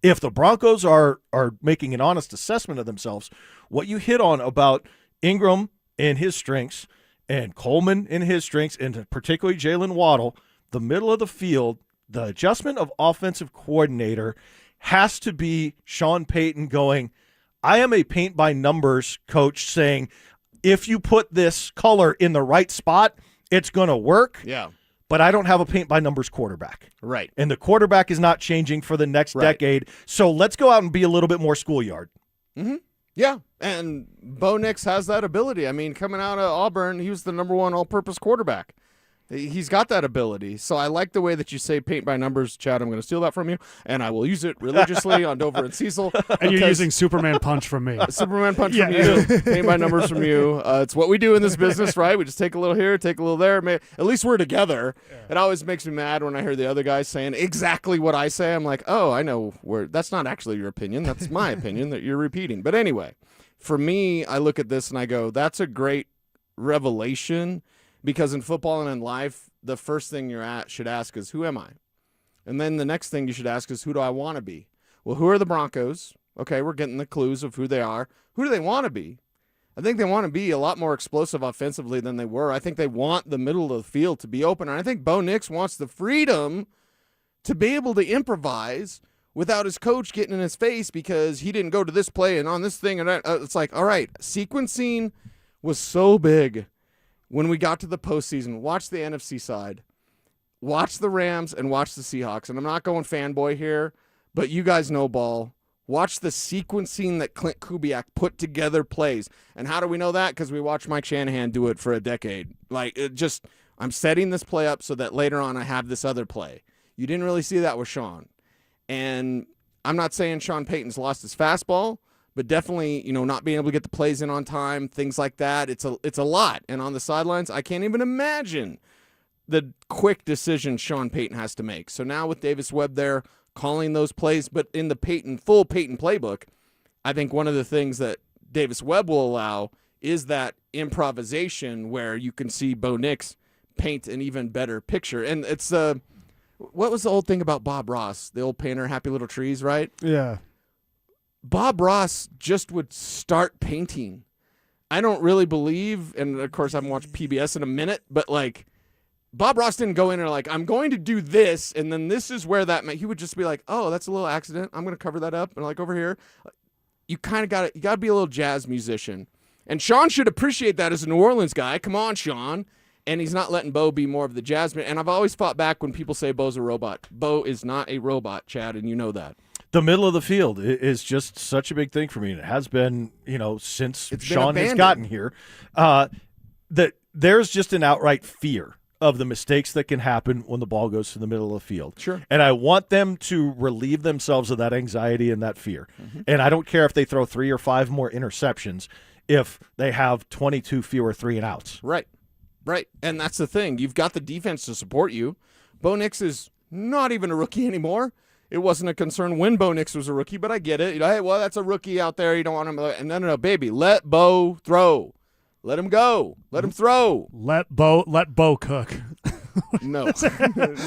if the Broncos are making an honest assessment of themselves, what you hit on about Ingram and his strengths and Coleman and his strengths, and particularly Jalen Waddle, the middle of the field, the adjustment of offensive coordinator has to be Sean Payton going, I am a paint-by-numbers coach saying, if you put this color in the right spot, it's going to work. Yeah. But I don't have a paint-by-numbers quarterback. Right. And the quarterback is not changing for the next decade. So let's go out and be a little bit more schoolyard. Mm-hmm. Yeah, and Bo Nix has that ability. I mean, coming out of Auburn, he was the number 1 all-purpose quarterback. He's got that ability. So I like the way that you say paint by numbers, Chad. I'm going to steal that from you, and I will use it religiously on Dover and Cecil. And you're using Superman Punch from me. Superman Punch from you, paint by numbers from you. It's what we do in this business, right? We just take a little here, take a little there. At least we're together. It always makes me mad when I hear the other guys saying exactly what I say. I'm like, oh, I know that's not actually your opinion. That's my opinion that you're repeating. But anyway, for me, I look at this and I go, that's a great revelation. Because in football and in life, the first thing you should ask is, who am I? And then the next thing you should ask is, who do I want to be? Well, who are the Broncos? Okay, we're getting the clues of who they are. Who do they want to be? I think they want to be a lot more explosive offensively than they were. I think they want the middle of the field to be open. And I think Bo Nix wants the freedom to be able to improvise without his coach getting in his face because he didn't go to this play and on this thing. And it's like, all right, sequencing was so big. When we got to the postseason, watch the NFC side, watch the Rams, and watch the Seahawks. And I'm not going fanboy here, but you guys know ball. Watch the sequencing that Clint Kubiak put together plays. And how do we know that? Because we watched Mike Shanahan do it for a decade. I'm setting this play up so that later on I have this other play. You didn't really see that with Sean. And I'm not saying Sean Payton's lost his fastball, but definitely, not being able to get the plays in on time, things like that, it's a lot. And on the sidelines, I can't even imagine the quick decisions Sean Payton has to make. So now with Davis Webb there calling those plays, but in the full Payton playbook, I think one of the things that Davis Webb will allow is that improvisation where you can see Bo Nix paint an even better picture. And it's what was the old thing about Bob Ross, the old painter, Happy Little Trees, right? Yeah. Bob Ross just would start painting. I don't really believe, and of course I haven't watched PBS in a minute, but Bob Ross didn't go in and I'm going to do this, and then this is where he would just be like, oh, that's a little accident. I'm going to cover that up. And over here, you kind of got to be a little jazz musician. And Sean should appreciate that as a New Orleans guy. Come on, Sean. And he's not letting Bo be more of the jazz man. And I've always fought back when people say Bo's a robot. Bo is not a robot, Chad, and you know that. The middle of the field is just such a big thing for me. And it has been, since Sean has gotten here, that there's just an outright fear of the mistakes that can happen when the ball goes to the middle of the field. Sure. And I want them to relieve themselves of that anxiety and that fear. Mm-hmm. And I don't care if they throw 3 or 5 more interceptions if they have 22 fewer 3-and-outs. Right. And that's the thing. You've got the defense to support you. Bo Nix is not even a rookie anymore. It wasn't a concern when Bo Nix was a rookie, but I get it. Hey, well, that's a rookie out there. You don't want him. And no, baby, let Bo throw. Let him go. Let him throw. Let Bo cook. No.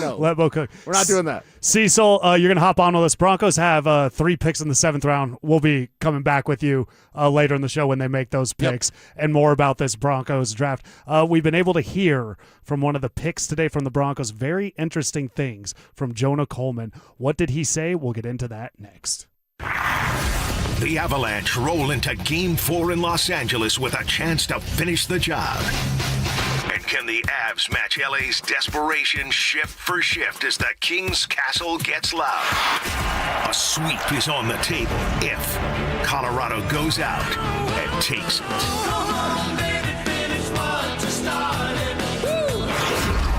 No. Let Bo cook. We're not doing that. Cecil, you're going to hop on with us. Broncos have 3 picks in the 7th round. We'll be coming back with you later in the show when they make those picks and more about this Broncos draft. We've been able to hear from one of the picks today from the Broncos very interesting things from Jonah Coleman. What did he say? We'll get into that next. The Avalanche roll into Game 4 in Los Angeles with a chance to finish the job. And can the Avs match LA's desperation shift for shift as the King's Castle gets loud? A sweep is on the table if Colorado goes out and takes it.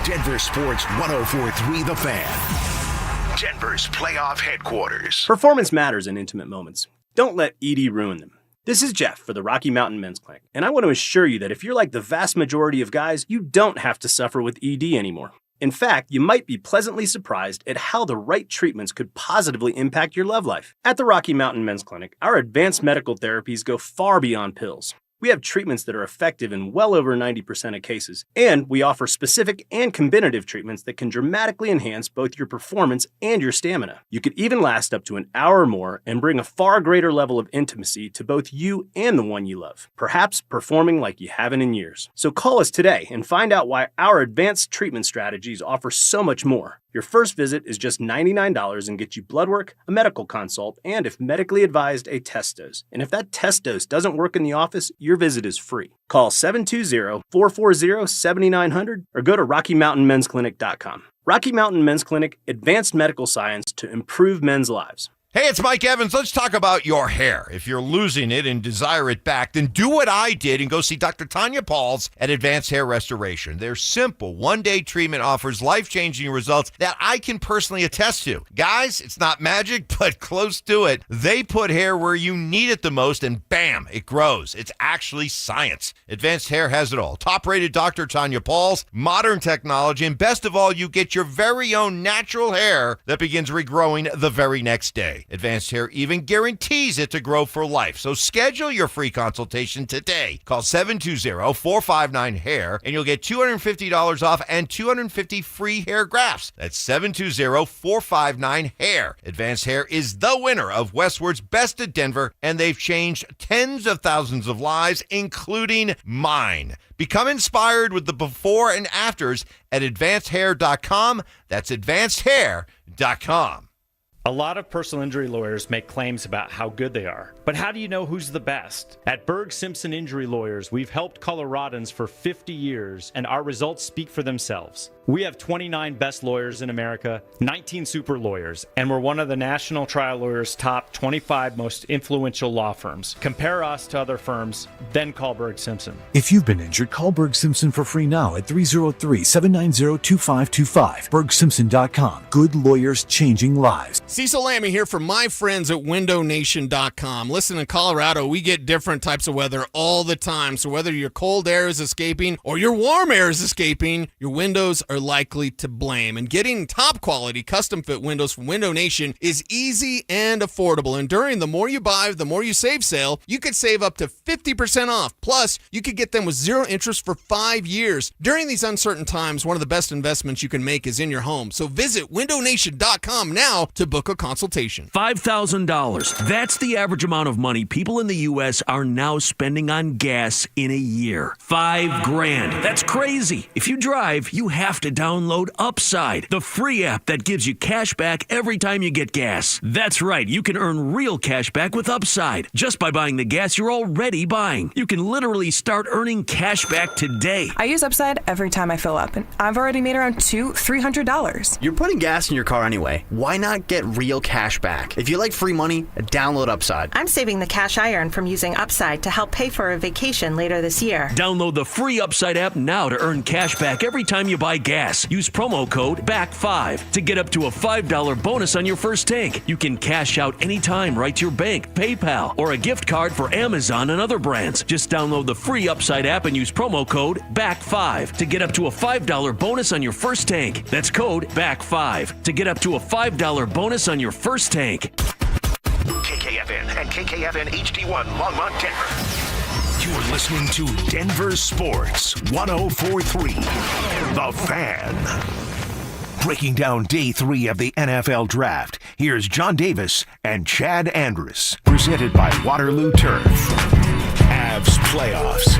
Denver Sports 104.3 The Fan. Denver's playoff headquarters. Performance matters in intimate moments. Don't let ED ruin them. This is Jeff for the Rocky Mountain Men's Clinic, and I want to assure you that if you're like the vast majority of guys, you don't have to suffer with ED anymore. In fact, you might be pleasantly surprised at how the right treatments could positively impact your love life. At the Rocky Mountain Men's Clinic, our advanced medical therapies go far beyond pills. We have treatments that are effective in well over 90% of cases, and we offer specific and combinative treatments that can dramatically enhance both your performance and your stamina. You could even last up to an hour or more and bring a far greater level of intimacy to both you and the one you love, perhaps performing like you haven't in years. So call us today and find out why our advanced treatment strategies offer so much more. Your first visit is just $99 and gets you blood work, a medical consult, and if medically advised, a test dose. And if that test dose doesn't work in the office, your visit is free. Call 720-440-7900 or go to RockyMountainMen'sClinic.com. Rocky Mountain Men's Clinic, advanced medical science to improve men's lives. Hey, it's Mike Evans. Let's talk about your hair. If you're losing it and desire it back, then do what I did and go see Dr. Tanya Pauls at Advanced Hair Restoration. Their simple one-day treatment offers life-changing results that I can personally attest to. Guys, it's not magic, but close to it. They put hair where you need it the most, and bam, it grows. It's actually science. Advanced Hair has it all. Top-rated Dr. Tanya Pauls, modern technology, and best of all, you get your very own natural hair that begins regrowing the very next day. Advanced Hair even guarantees it to grow for life. So schedule your free consultation today. Call 720-459-HAIR and you'll get $250 off and 250 free hair grafts. That's 720-459-HAIR. Advanced Hair is the winner of Westward's Best of Denver, and they've changed tens of thousands of lives, including mine. Become inspired with the before and afters at advancedhair.com. That's advancedhair.com. A lot of personal injury lawyers make claims about how good they are, but how do you know who's the best? At Berg Simpson Injury Lawyers, we've helped Coloradans for 50 years, and our results speak for themselves. We have 29 best lawyers in America, 19 super lawyers, and we're one of the National Trial Lawyers' top 25 most influential law firms. Compare us to other firms, then call Berg Simpson. If you've been injured, call Berg Simpson for free now at 303-790-2525. BergSimpson.com. Good lawyers changing lives. Cecil Lammy here for my friends at WindowNation.com. Listen, in Colorado, we get different types of weather all the time. So whether your cold air is escaping or your warm air is escaping, your windows are likely to blame. And getting top quality custom fit windows from Window Nation is easy and affordable. And during the more you buy, the more you save sale, you could save up to 50% off. Plus, you could get them with zero interest for 5 years. During these uncertain times, one of the best investments you can make is in your home. So visit WindowNation.com now to book a consultation. $5,000. That's the average amount of money people in the U.S. are now spending on gas in a year. $5,000. That's crazy. If you drive, you have to download Upside, the free app that gives you cash back every time you get gas. That's right. You can earn real cash back with Upside just by buying the gas you're already buying. You can literally start earning cash back today. I use Upside every time I fill up, and I've already made around $200-$300. You're putting gas in your car anyway. Why not get real cash back? If you like free money, download Upside. I'm saving the cash I earn from using Upside to help pay for a vacation later this year. Download the free Upside app now to earn cash back every time you buy gas. gas. Use promo code BACK5 to get up to a $5 bonus on your first tank. You can cash out anytime right to your bank, PayPal, or a gift card for Amazon and other brands. Just download the free Upside app and use promo code BACK5 to get up to a $5 bonus on your first tank. That's code BACK5 to get up to a $5 bonus on your first tank. KKFN and KKFN HD1 Longmont, Denver. You're listening to Denver Sports 104.3. The Fan. Breaking down day 3 of the NFL Draft, here's John Davis and Chad Andrus. Presented by Waterloo Turf. Avs playoffs.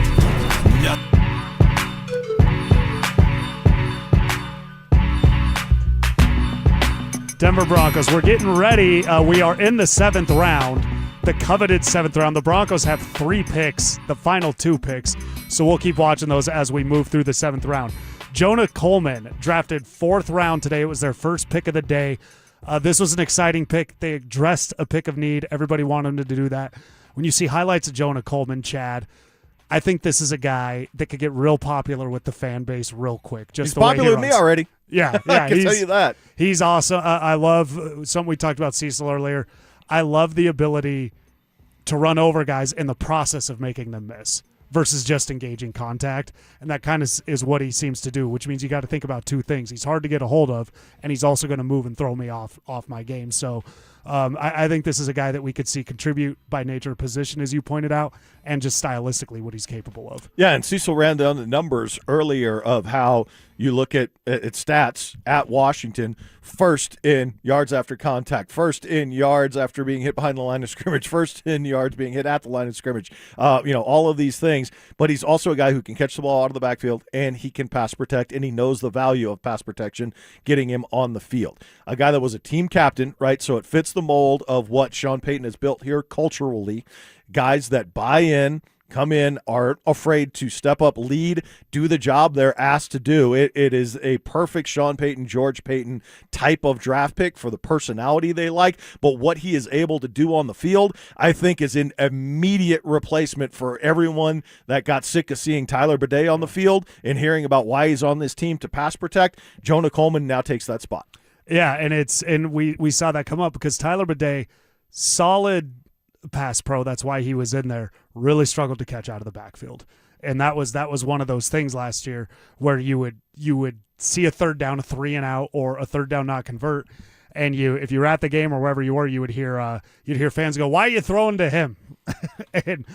Denver Broncos, we're getting ready. We are in the 7th round, the coveted 7th round. The Broncos have 3 picks, the final 2 picks, so we'll keep watching those as we move through the 7th round. Jonah Coleman drafted 4th round today. It was their first pick of the day. This was an exciting pick. They addressed a pick of need. Everybody wanted them to do that. When you see highlights of Jonah Coleman, Chad, I think this is a guy that could get real popular with the fan base real quick. Just He's the way popular with me already. Yeah, I can tell you that. He's awesome. I love something we talked about Cecil earlier. I love the ability to run over guys in the process of making them miss versus just engaging contact. And that kind of is what he seems to do, which means you got to think about 2 things. He's hard to get a hold of, and he's also going to move and throw me off my game. So I think this is a guy that we could see contribute by nature of position, as you pointed out, and just stylistically what he's capable of. Yeah, and Cecil ran down the numbers earlier of how you look at stats at Washington, first in yards after contact, first in yards after being hit behind the line of scrimmage, first in yards being hit at the line of scrimmage, all of these things. But he's also a guy who can catch the ball out of the backfield, and he can pass protect, and he knows the value of pass protection, getting him on the field. A guy that was a team captain, right? So it fits the mold of what Sean Payton has built here culturally. Guys that buy in, come in, aren't afraid to step up, lead, do the job they're asked to do. It is a perfect Sean Payton, George Payton type of draft pick for the personality they like, but what he is able to do on the field, I think, is an immediate replacement for everyone that got sick of seeing Tyler Bidet on the field and hearing about why he's on this team to pass protect. Jonah Coleman now takes that spot. Yeah, and we saw that come up because Tyler Bidet, solid pass pro, that's why he was in there, really struggled to catch out of the backfield. And that was one of those things last year where you would see a 3rd down, a 3 and out, or a 3rd down not convert, and if you were at the game or wherever you were, you would hear you'd hear fans go, "Why are you throwing to him?" And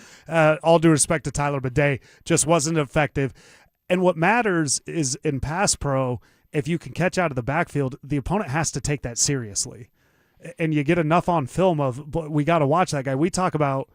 all due respect to Tyler Bidet, just wasn't effective. And what matters is in pass pro, if you can catch out of the backfield, the opponent has to take that seriously. And you get enough on film of, but we got to watch that guy. We talk about,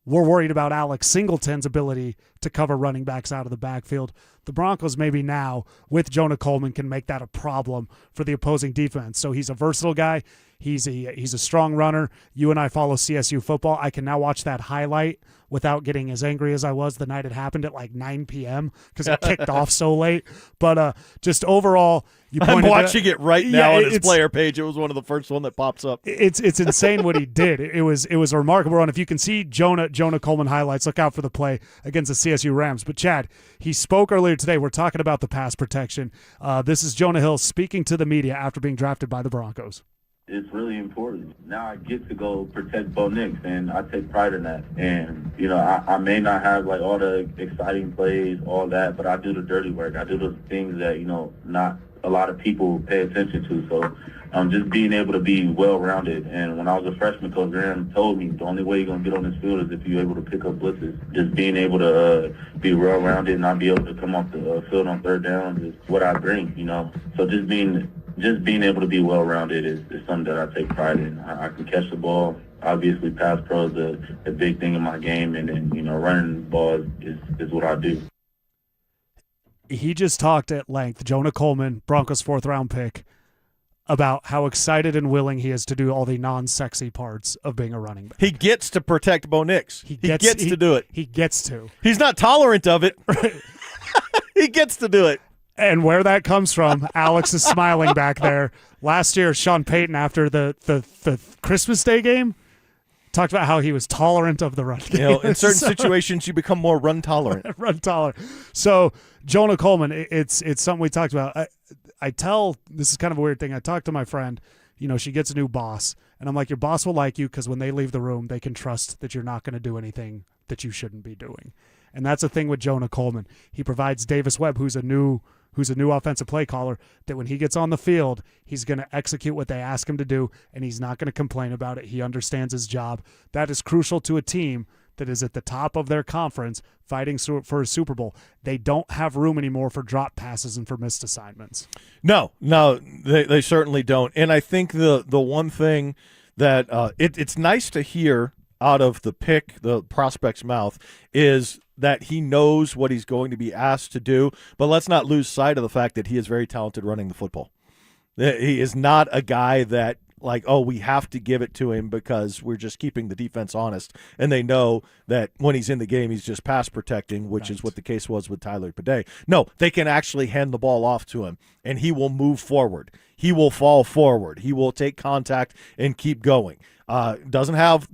we're worried about Alex Singleton's ability to cover running backs out of the backfield. The Broncos maybe now, with Jonah Coleman, can make that a problem for the opposing defense. So he's a versatile guy. He's a strong runner. You and I follow CSU football. I can now watch that highlight without getting as angry as I was the night it happened at like 9 p.m. because it kicked off so late. But just overall, I'm watching it right now on his player page. It was one of the first one that pops up. It's insane what he did. It was a remarkable run. If you can see Jonah Coleman highlights, look out for the play against the CSU Rams. But Chad, he spoke earlier today. We're talking about the pass protection. This is Jonah Hill speaking to the media after being drafted by the Broncos. It's really important. Now I get to go protect Bo Nix, and I take pride in that. And, I may not have, like, all the exciting plays, all that, but I do the dirty work. I do the things that, not a lot of people pay attention to. So just being able to be well-rounded. And when I was a freshman, Coach Graham told me the only way you're going to get on this field is if you're able to pick up blitzes. Just being able to be well-rounded and not be able to come off the field on 3rd down is what I bring, So just being able to be well-rounded is something that I take pride in. I can catch the ball. Obviously, pass pro is a big thing in my game, and then, running the ball is what I do. He just talked at length, Jonah Coleman, Broncos 4th-round pick, about how excited and willing he is to do all the non-sexy parts of being a running back. He gets to protect Bo Nix. He gets to do it. He gets to. He's not tolerant of it. He gets to do it. And where that comes from, Alex is smiling back there. Last year, Sean Payton, after the Christmas Day game, talked about how he was tolerant of the run game. You know, in certain situations, you become more run tolerant. Run tolerant. So Jonah Coleman, it's something we talked about. I tell, this is kind of a weird thing. I talked to my friend, you know, she gets a new boss, and I'm like, your boss will like you because when they leave the room, they can trust that you're not going to do anything that you shouldn't be doing. And that's the thing with Jonah Coleman. He provides Davis Webb, who's a new offensive play caller, that when he gets on the field, he's going to execute what they ask him to do, and he's not going to complain about it. He understands his job. That is crucial to a team that is at the top of their conference fighting for a Super Bowl. They don't have room anymore for drop passes and for missed assignments. No, they certainly don't. And I think the one thing that it's nice to hear out of the prospect's mouth is that he knows what he's going to be asked to do, but let's not lose sight of the fact that he is very talented running the football. He is not a guy that, like, oh, we have to give it to him because we're just keeping the defense honest, and they know that when he's in the game, he's just pass protecting, which is what the case was with Tyler Pade. No, they can actually hand the ball off to him, and he will move forward. He will fall forward. He will take contact and keep going. Doesn't have,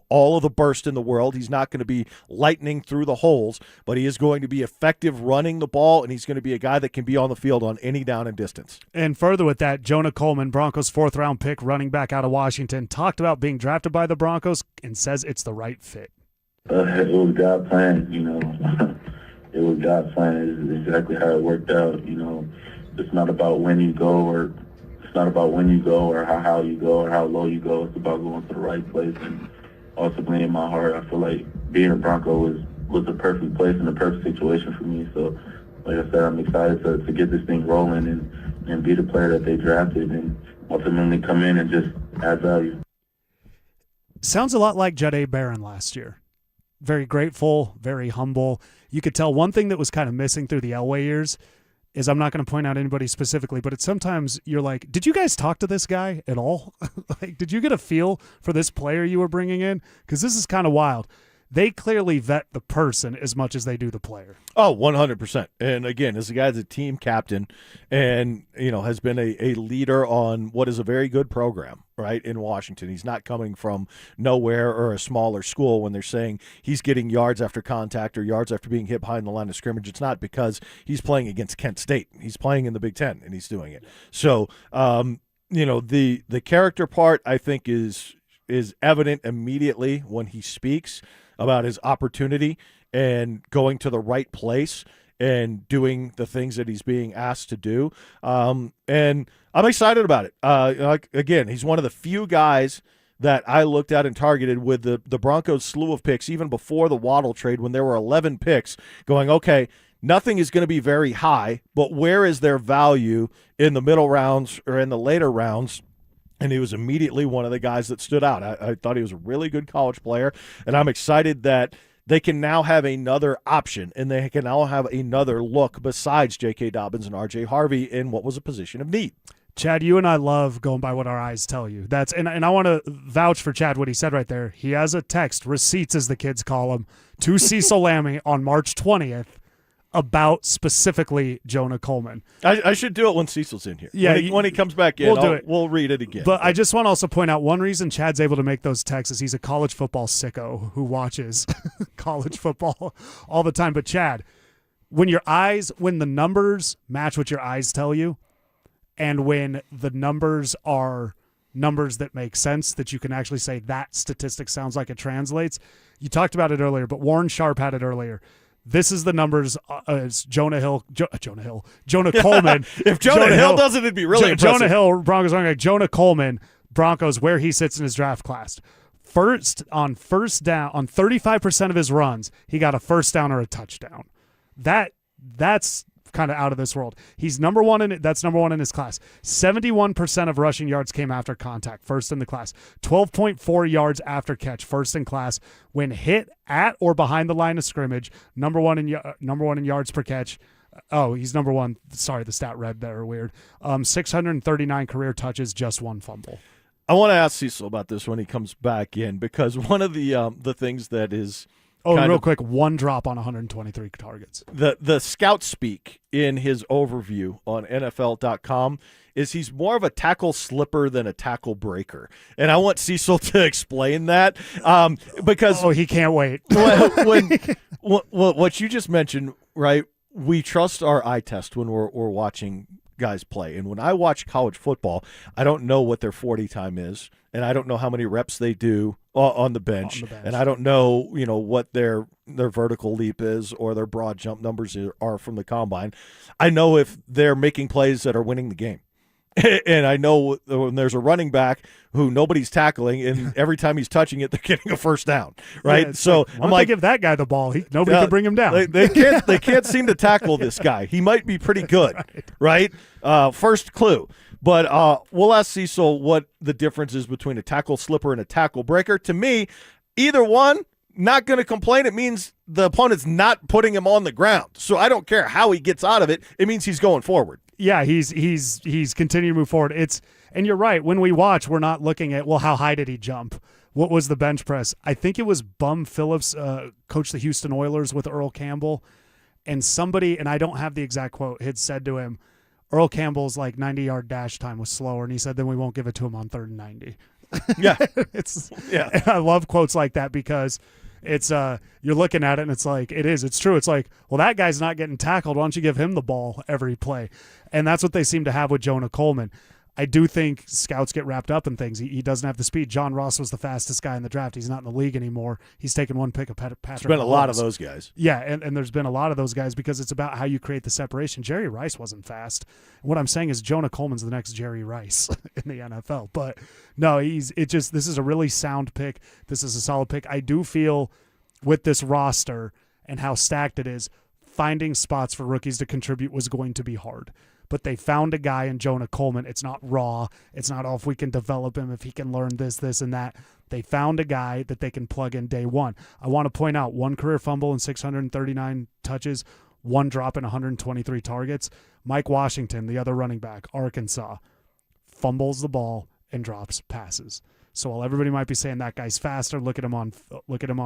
all of the burst in the world. He's not going to be lightning through the holes, but he is going to be effective running the ball, and he's going to be a guy that can be on the field on any down and distance. And further with that, Jonah Coleman, Broncos 4th-round pick, running back out of Washington, talked about being drafted by the Broncos and says it's the right fit. It was God's plan, It was God's plan. It's exactly how it worked out, It's not about when you go or how high you go or how low you go. It's about going to the right place. And ultimately, in my heart, I feel like being a Bronco was the perfect place and the perfect situation for me. So, like I said, I'm excited to get this thing rolling and be the player that they drafted and ultimately come in and just add value. Sounds a lot like Jahdae Barron last year. Very grateful, very humble. You could tell one thing that was kind of missing through the Elway years is, I'm not going to point out anybody specifically, but it's sometimes you're like, did you guys talk to this guy at all? Like, did you get a feel for this player you were bringing in? Because this is kind of wild. They clearly vet the person as much as they do the player. Oh, 100%. And again, as a guy that's a team captain and, has been a leader on what is a very good program, right, in Washington. He's not coming from nowhere or a smaller school when they're saying he's getting yards after contact or yards after being hit behind the line of scrimmage. It's not because he's playing against Kent State. He's playing in the Big Ten, and he's doing it. So, the character part, I think, is evident immediately when he speaks about his opportunity and going to the right place and doing the things that he's being asked to do. And I'm excited about it. Again, he's one of the few guys that I looked at and targeted with the Broncos' slew of picks, even before the Waddle trade when there were 11 picks, going, okay, nothing is going to be very high, but where is their value in the middle rounds or in the later rounds? And he was immediately one of the guys that stood out. I thought he was a really good college player, and I'm excited that they can now have another option, and they can now have another look besides J.K. Dobbins and R.J. Harvey in what was a position of need. Chad, you and I love going by what our eyes tell you. And I want to vouch for Chad, what he said right there. He has a text, receipts as the kids call them, to Cecil Lammey on March 20th about specifically Jonah Coleman. I should do it when Cecil's in here. Yeah, when he comes back in, we'll read it again. But I just want to also point out one reason Chad's able to make those texts is he's a college football sicko who watches college football all the time. But Chad, when the numbers match what your eyes tell you, and when the numbers are numbers that make sense, that you can actually say that statistic sounds like it translates. You talked about it earlier, but Warren Sharp had it earlier. This is the numbers as Jonah Coleman. If Jonah Hill does it, it'd be really impressive. Jonah Hill, Broncos running back. Jonah Coleman, Broncos, where he sits in his draft class. First down, on 35% of his runs, he got a first down or a touchdown. That's kind of out of this world. He's number one in his class. 71% of rushing yards came after contact, first in the class. 12.4 yards after catch, first in class. When hit at or behind the line of scrimmage, number one in yards per catch. Oh, he's number one. Sorry, the stat read there weird. 639 career touches, just one fumble. I want to ask Cecil about this when he comes back in, because one of the things that is real quick, one drop on 123 targets. The scout speak in his overview on NFL.com is he's more of a tackle slipper than a tackle breaker. And I want Cecil to explain that because he can't wait. What you just mentioned, right? We trust our eye test when we're watching guys play. And when I watch college football, I don't know what their 40 time is, and I don't know how many reps they do on the bench. And I don't know, what their vertical leap is or their broad jump numbers are from the combine. I know if they're making plays that are winning the game. And I know when there's a running back who nobody's tackling, and every time he's touching it, they're getting a first down, right? Yeah, so I'm like, give that guy the ball. Nobody can bring him down. They can't seem to tackle this guy. He might be pretty good, right? First clue. But we'll ask Cecil what the difference is between a tackle slipper and a tackle breaker. To me, either one, not going to complain. It means the opponent's not putting him on the ground. So I don't care how he gets out of it. It means he's going forward. Yeah, he's continuing to move forward. And you're right. When we watch, we're not looking at, well, how high did he jump? What was the bench press? I think it was Bum Phillips, coached the Houston Oilers with Earl Campbell, and somebody, and I don't have the exact quote, had said to him, Earl Campbell's 90-yard dash time was slower, and he said, then we won't give it to him on 3rd and 90. Yeah. And I love quotes like that because it's you're looking at it and it's true. It's like, well, that guy's not getting tackled. Why don't you give him the ball every play? And that's what they seem to have with Jonah Coleman. I do think scouts get wrapped up in things. He doesn't have the speed. John Ross was the fastest guy in the draft. He's not in the league anymore. He's taken one pick of Patrick Mahomes. There's been a lot of those guys. Yeah, and there's been a lot of those guys because it's about how you create the separation. Jerry Rice wasn't fast. What I'm saying is Jonah Coleman's the next Jerry Rice in the NFL. But no, this is a really sound pick. This is a solid pick. I do feel with this roster and how stacked it is, finding spots for rookies to contribute was going to be hard. But they found a guy in Jonah Coleman. It's not raw. It's not, if we can develop him, if he can learn this, and that. They found a guy that they can plug in day one. I want to point out one career fumble in 639 touches, one drop in 123 targets. Mike Washington, the other running back, Arkansas, fumbles the ball and drops passes. So while everybody might be saying that guy's faster, look at him on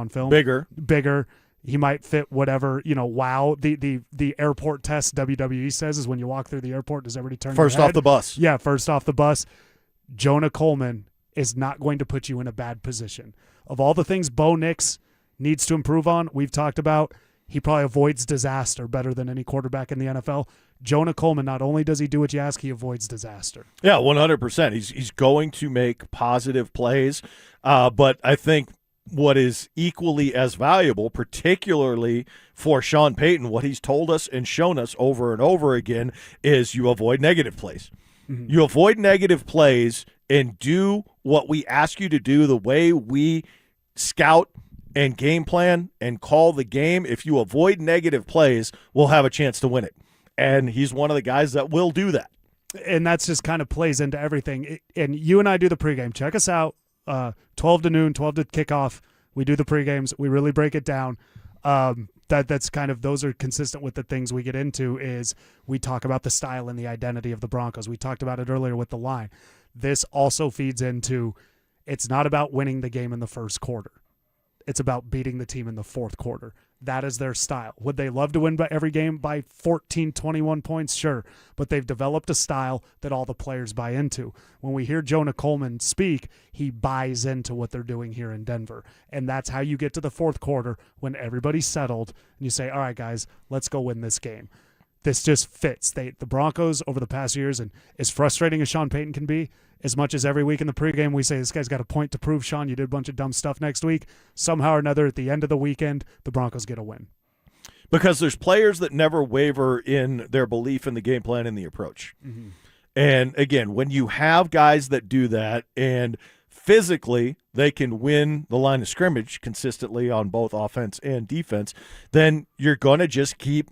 film. Bigger. He might fit whatever, wow. The airport test WWE says is when you walk through the airport, does everybody turn first their head? Off the bus? Yeah, first off the bus. Jonah Coleman is not going to put you in a bad position. Of all the things Bo Nix needs to improve on, we've talked about, he probably avoids disaster better than any quarterback in the NFL. Jonah Coleman, not only does he do what you ask, he avoids disaster. Yeah, 100%. He's going to make positive plays, but I think what is equally as valuable, particularly for Sean Payton, what he's told us and shown us over and over again is you avoid negative plays. Mm-hmm. You avoid negative plays and do what we ask you to do the way we scout and game plan and call the game. If you avoid negative plays, we'll have a chance to win it. And he's one of the guys that will do that. And that's just kind of plays into everything. And you and I do the pregame. Check us out. 12 to noon, 12 to kickoff. We do the pregames. We really break it down. That's kind of, those are consistent with the things we get into is we talk about the style and the identity of the Broncos. We talked about it earlier with the line. This also feeds into, it's not about winning the game in the first quarter. It's about beating the team in the fourth quarter. That is their style. Would they love to win by every game by 14, 21 points? Sure. But they've developed a style that all the players buy into. When we hear Jonah Coleman speak, he buys into what they're doing here in Denver. And that's how you get to the fourth quarter when everybody's settled and you say, all right, guys, let's go win this game. This just fits. The Broncos over the past years, and as frustrating as Sean Payton can be, as much as every week in the pregame we say this guy's got a point to prove, Sean, you did a bunch of dumb stuff next week, somehow or another at the end of the weekend, the Broncos get a win. Because there's players that never waver in their belief in the game plan and the approach. Mm-hmm. And, again, when you have guys that do that and physically they can win the line of scrimmage consistently on both offense and defense, then you're going to just keep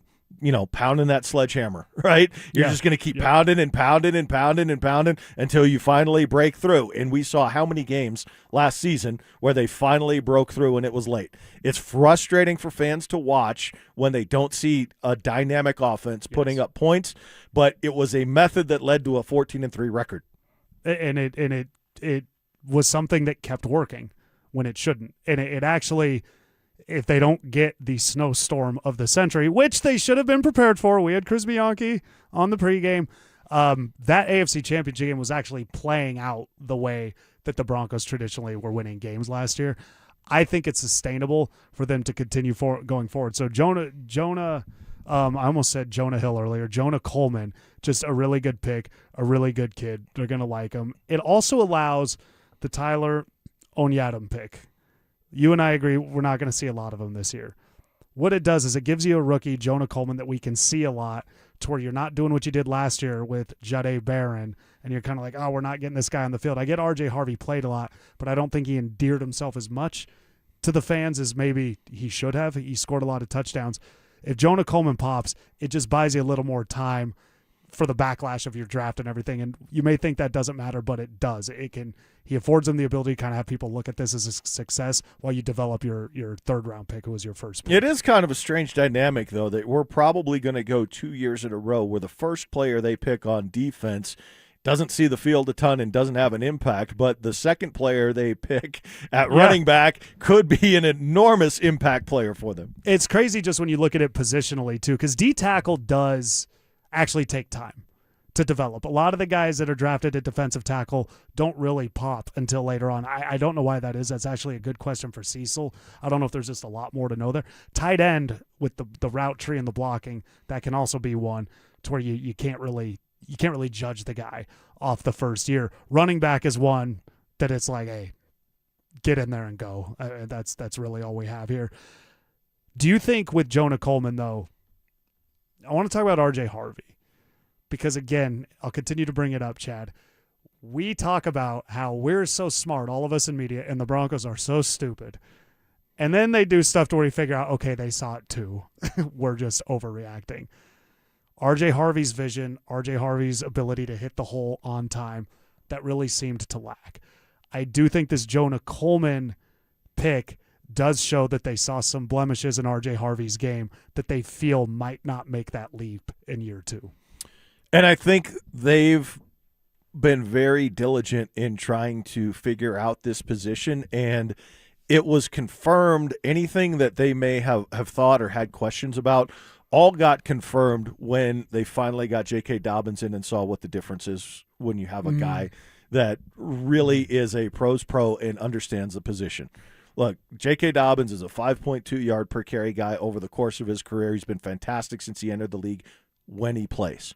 pounding that sledgehammer, right? You're just going to keep pounding and pounding and pounding and pounding until you finally break through. And we saw how many games last season where they finally broke through and it was late. It's frustrating for fans to watch when they don't see a dynamic offense putting up points, but it was a method that led to a 14-3 record. And it was something that kept working when it shouldn't. And it actually – if they don't get the snowstorm of the century, which they should have been prepared for. We had Chris Bianchi on the pregame. That AFC Championship game was actually playing out the way that the Broncos traditionally were winning games last year. I think it's sustainable for them to continue going forward. So Jonah, I almost said Jonah Hill earlier. Jonah Coleman, just a really good pick, a really good kid. They're going to like him. It also allows the Tyler Onyadam pick. You and I agree we're not going to see a lot of them this year. What it does is it gives you a rookie, Jonah Coleman, that we can see a lot, to where you're not doing what you did last year with Jahdae Barron, and you're kind of like, oh, we're not getting this guy on the field. I get R.J. Harvey played a lot, but I don't think he endeared himself as much to the fans as maybe he should have. He scored a lot of touchdowns. If Jonah Coleman pops, it just buys you a little more time for the backlash of your draft and everything. And you may think that doesn't matter, but it does. He affords them the ability to kind of have people look at this as a success while you develop your third round pick, who was your first pick. It is kind of a strange dynamic, though, that we're probably going to go 2 years in a row where the first player they pick on defense doesn't see the field a ton and doesn't have an impact, but the second player they pick at running back could be an enormous impact player for them. It's crazy just when you look at it positionally, too, because D-tackle does actually take time to develop. A lot of the guys that are drafted at defensive tackle don't really pop until later on. I don't know why that is. That's actually a good question for Cecil. I don't know if there's just a lot more to know there. Tight end with the route tree and the blocking, that can also be one to where you can't really judge the guy off the first year. Running back is one that it's like, hey, get in there and go. That's really all we have here. Do you think with Jonah Coleman, though, I want to talk about R.J. Harvey because, again, I'll continue to bring it up, Chad. We talk about how we're so smart, all of us in media, and the Broncos are so stupid. And then they do stuff to where you figure out, okay, they saw it too. We're just overreacting. R.J. Harvey's vision, R.J. Harvey's ability to hit the hole on time, that really seemed to lack. I do think this Jonah Coleman pick does show that they saw some blemishes in R.J. Harvey's game that they feel might not make that leap in year two. And I think they've been very diligent in trying to figure out this position, and it was confirmed. Anything that they may have thought or had questions about all got confirmed when they finally got J.K. Dobbins in and saw what the difference is when you have a guy that really is a pro's pro and understands the position. Look, J.K. Dobbins is a 5.2 yard per carry guy over the course of his career. He's been fantastic since he entered the league when he plays.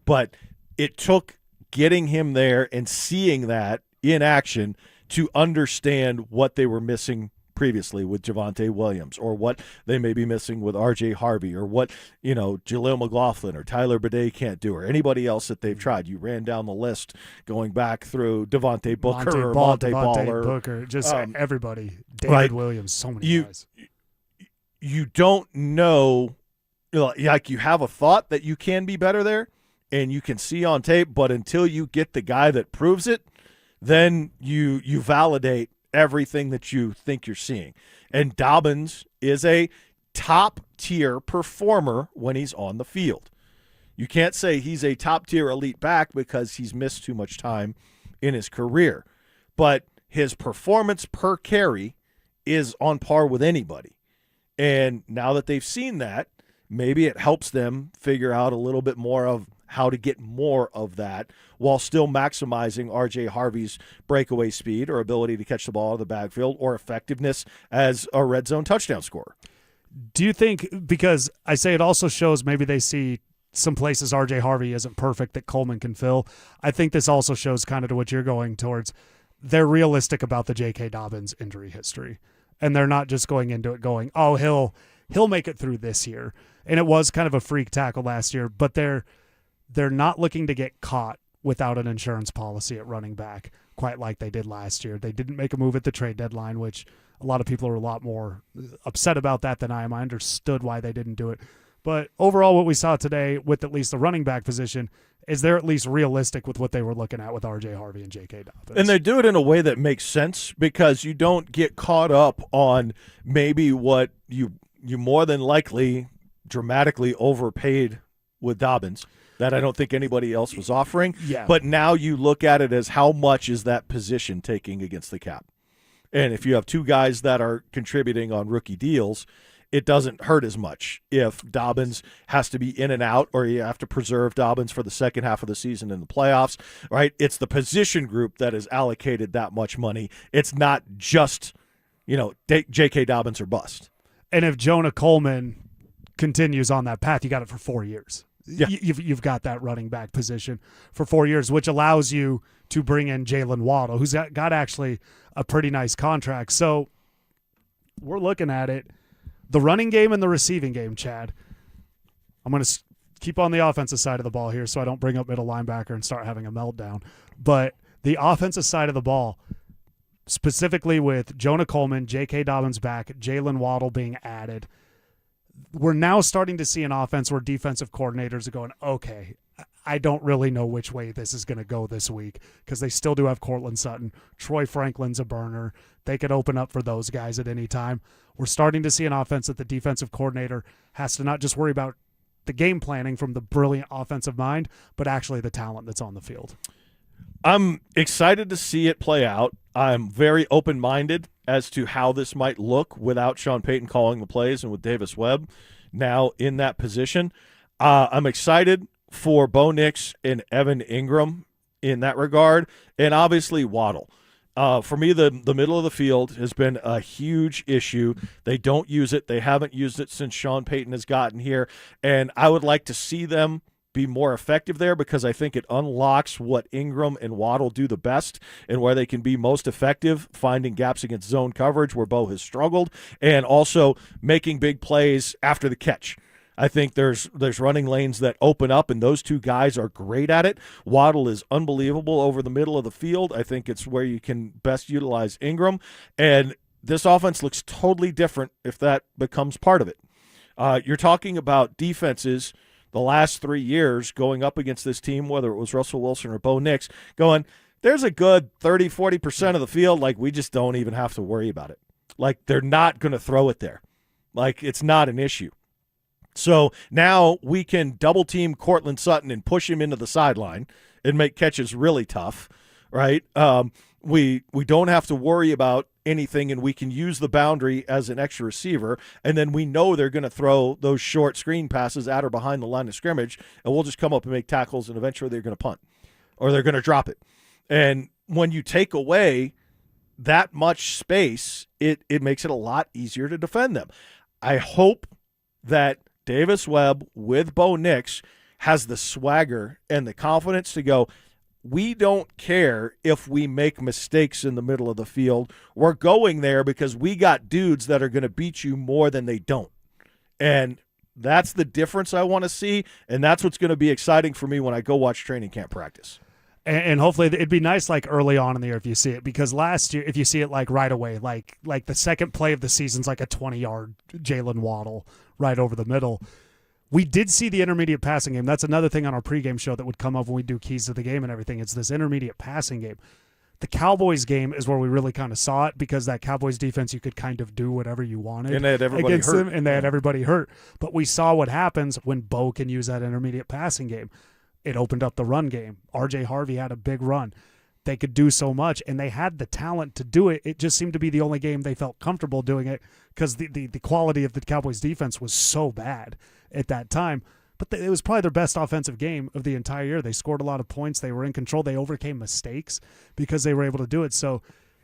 But it took getting him there and seeing that in action to understand what they were missing previously with Javonte Williams, or what they may be missing with R.J. Harvey, or what, Jaleel McLaughlin or Tyler Bidet can't do, or anybody else that they've tried. You ran down the list going back through Devontae Booker or Monte Baller. Booker, just everybody. David Williams, so many guys. You don't know, like you have a thought that you can be better there, and you can see on tape, but until you get the guy that proves it, then you validate everything that you think you're seeing. And Dobbins is a top-tier performer when he's on the field. You can't say he's a top-tier elite back because he's missed too much time in his career. But his performance per carry is on par with anybody. And now that they've seen that, maybe it helps them figure out a little bit more of how to get more of that while still maximizing R.J. Harvey's breakaway speed or ability to catch the ball out of the backfield or effectiveness as a red zone touchdown scorer. Do you think, because I say it also shows maybe they see some places R.J. Harvey isn't perfect that Coleman can fill, I think this also shows kind of to what you're going towards. They're realistic about the J.K. Dobbins injury history, and they're not just going into it going, oh, he'll make it through this year. And it was kind of a freak tackle last year, but they're not looking to get caught without an insurance policy at running back, quite like they did last year. They didn't make a move at the trade deadline, which a lot of people are a lot more upset about that than I am. I understood why they didn't do it. But overall, what we saw today with at least the running back position is they're at least realistic with what they were looking at with R.J. Harvey and J.K. Dobbins. And they do it in a way that makes sense because you don't get caught up on maybe what you more than likely dramatically overpaid with Dobbins that I don't think anybody else was offering. Yeah. But now you look at it as how much is that position taking against the cap? And if you have two guys that are contributing on rookie deals, it doesn't hurt as much if Dobbins has to be in and out, or you have to preserve Dobbins for the second half of the season in the playoffs, right? It's the position group that is allocated that much money. It's not just, J.K. Dobbins or bust. And if Jonah Coleman continues on that path, you got it for 4 years. Yeah. You've got that running back position for 4 years, which allows you to bring in Jalen Waddle, who's got actually a pretty nice contract. So we're looking at it. The running game and the receiving game, Chad. I'm going to keep on the offensive side of the ball here so I don't bring up middle linebacker and start having a meltdown. But the offensive side of the ball, specifically with Jonah Coleman, J.K. Dobbins back, Jalen Waddle being added, we're now starting to see an offense where defensive coordinators are going, okay, I don't really know which way this is going to go this week, because they still do have Cortland Sutton. Troy Franklin's a burner. They could open up for those guys at any time. We're starting to see an offense that the defensive coordinator has to not just worry about the game planning from the brilliant offensive mind, but actually the talent that's on the field. I'm excited to see it play out. I'm very open-minded as to how this might look without Sean Payton calling the plays and with Davis Webb now in that position. I'm excited for Bo Nix and Evan Ingram in that regard, and obviously Waddle. For me, the middle of the field has been a huge issue. They don't use it. They haven't used it since Sean Payton has gotten here, and I would like to see them be more effective there, because I think it unlocks what Ingram and Waddle do the best and where they can be most effective, finding gaps against zone coverage where Bo has struggled, and also making big plays after the catch. I think there's running lanes that open up, and those two guys are great at it. Waddle is unbelievable over the middle of the field. I think it's where you can best utilize Ingram, and this offense looks totally different if that becomes part of it. You're talking about defenses the last 3 years going up against this team, whether it was Russell Wilson or Bo Nix, going, there's a good 30-40% of the field, like, we just don't even have to worry about it. Like, they're not going to throw it there. Like, it's not an issue. So now we can double-team Cortland Sutton and push him into the sideline and make catches really tough, right? We don't have to worry about anything, and we can use the boundary as an extra receiver, and then we know they're going to throw those short screen passes at or behind the line of scrimmage, and we'll just come up and make tackles, and eventually they're going to punt or they're going to drop it. And when you take away that much space, it makes it a lot easier to defend them. I hope that Davis Webb with Bo Nix has the swagger and the confidence to go, we don't care if we make mistakes in the middle of the field. We're going there because we got dudes that are going to beat you more than they don't. And that's the difference I want to see, and that's what's going to be exciting for me when I go watch training camp practice. And hopefully it'd be nice like early on in the year if you see it, because last year, if you see it like right away, like the second play of the season's like a 20-yard Jalen Waddle right over the middle. We did see the intermediate passing game. That's another thing on our pregame show that would come up when we do keys to the game and everything. It's this intermediate passing game. The Cowboys game is where we really kind of saw it, because that Cowboys defense, you could kind of do whatever you wanted. And they had everybody against hurt. them, and they had everybody hurt. But we saw what happens when Bo can use that intermediate passing game. It opened up the run game. R.J. Harvey had a big run. They could do so much, and they had the talent to do it. It just seemed to be the only game they felt comfortable doing it, because the quality of the Cowboys defense was so bad at that time. But it was probably their best offensive game of the entire year. They scored a lot of points. They were in control. They overcame mistakes because they were able to do it. So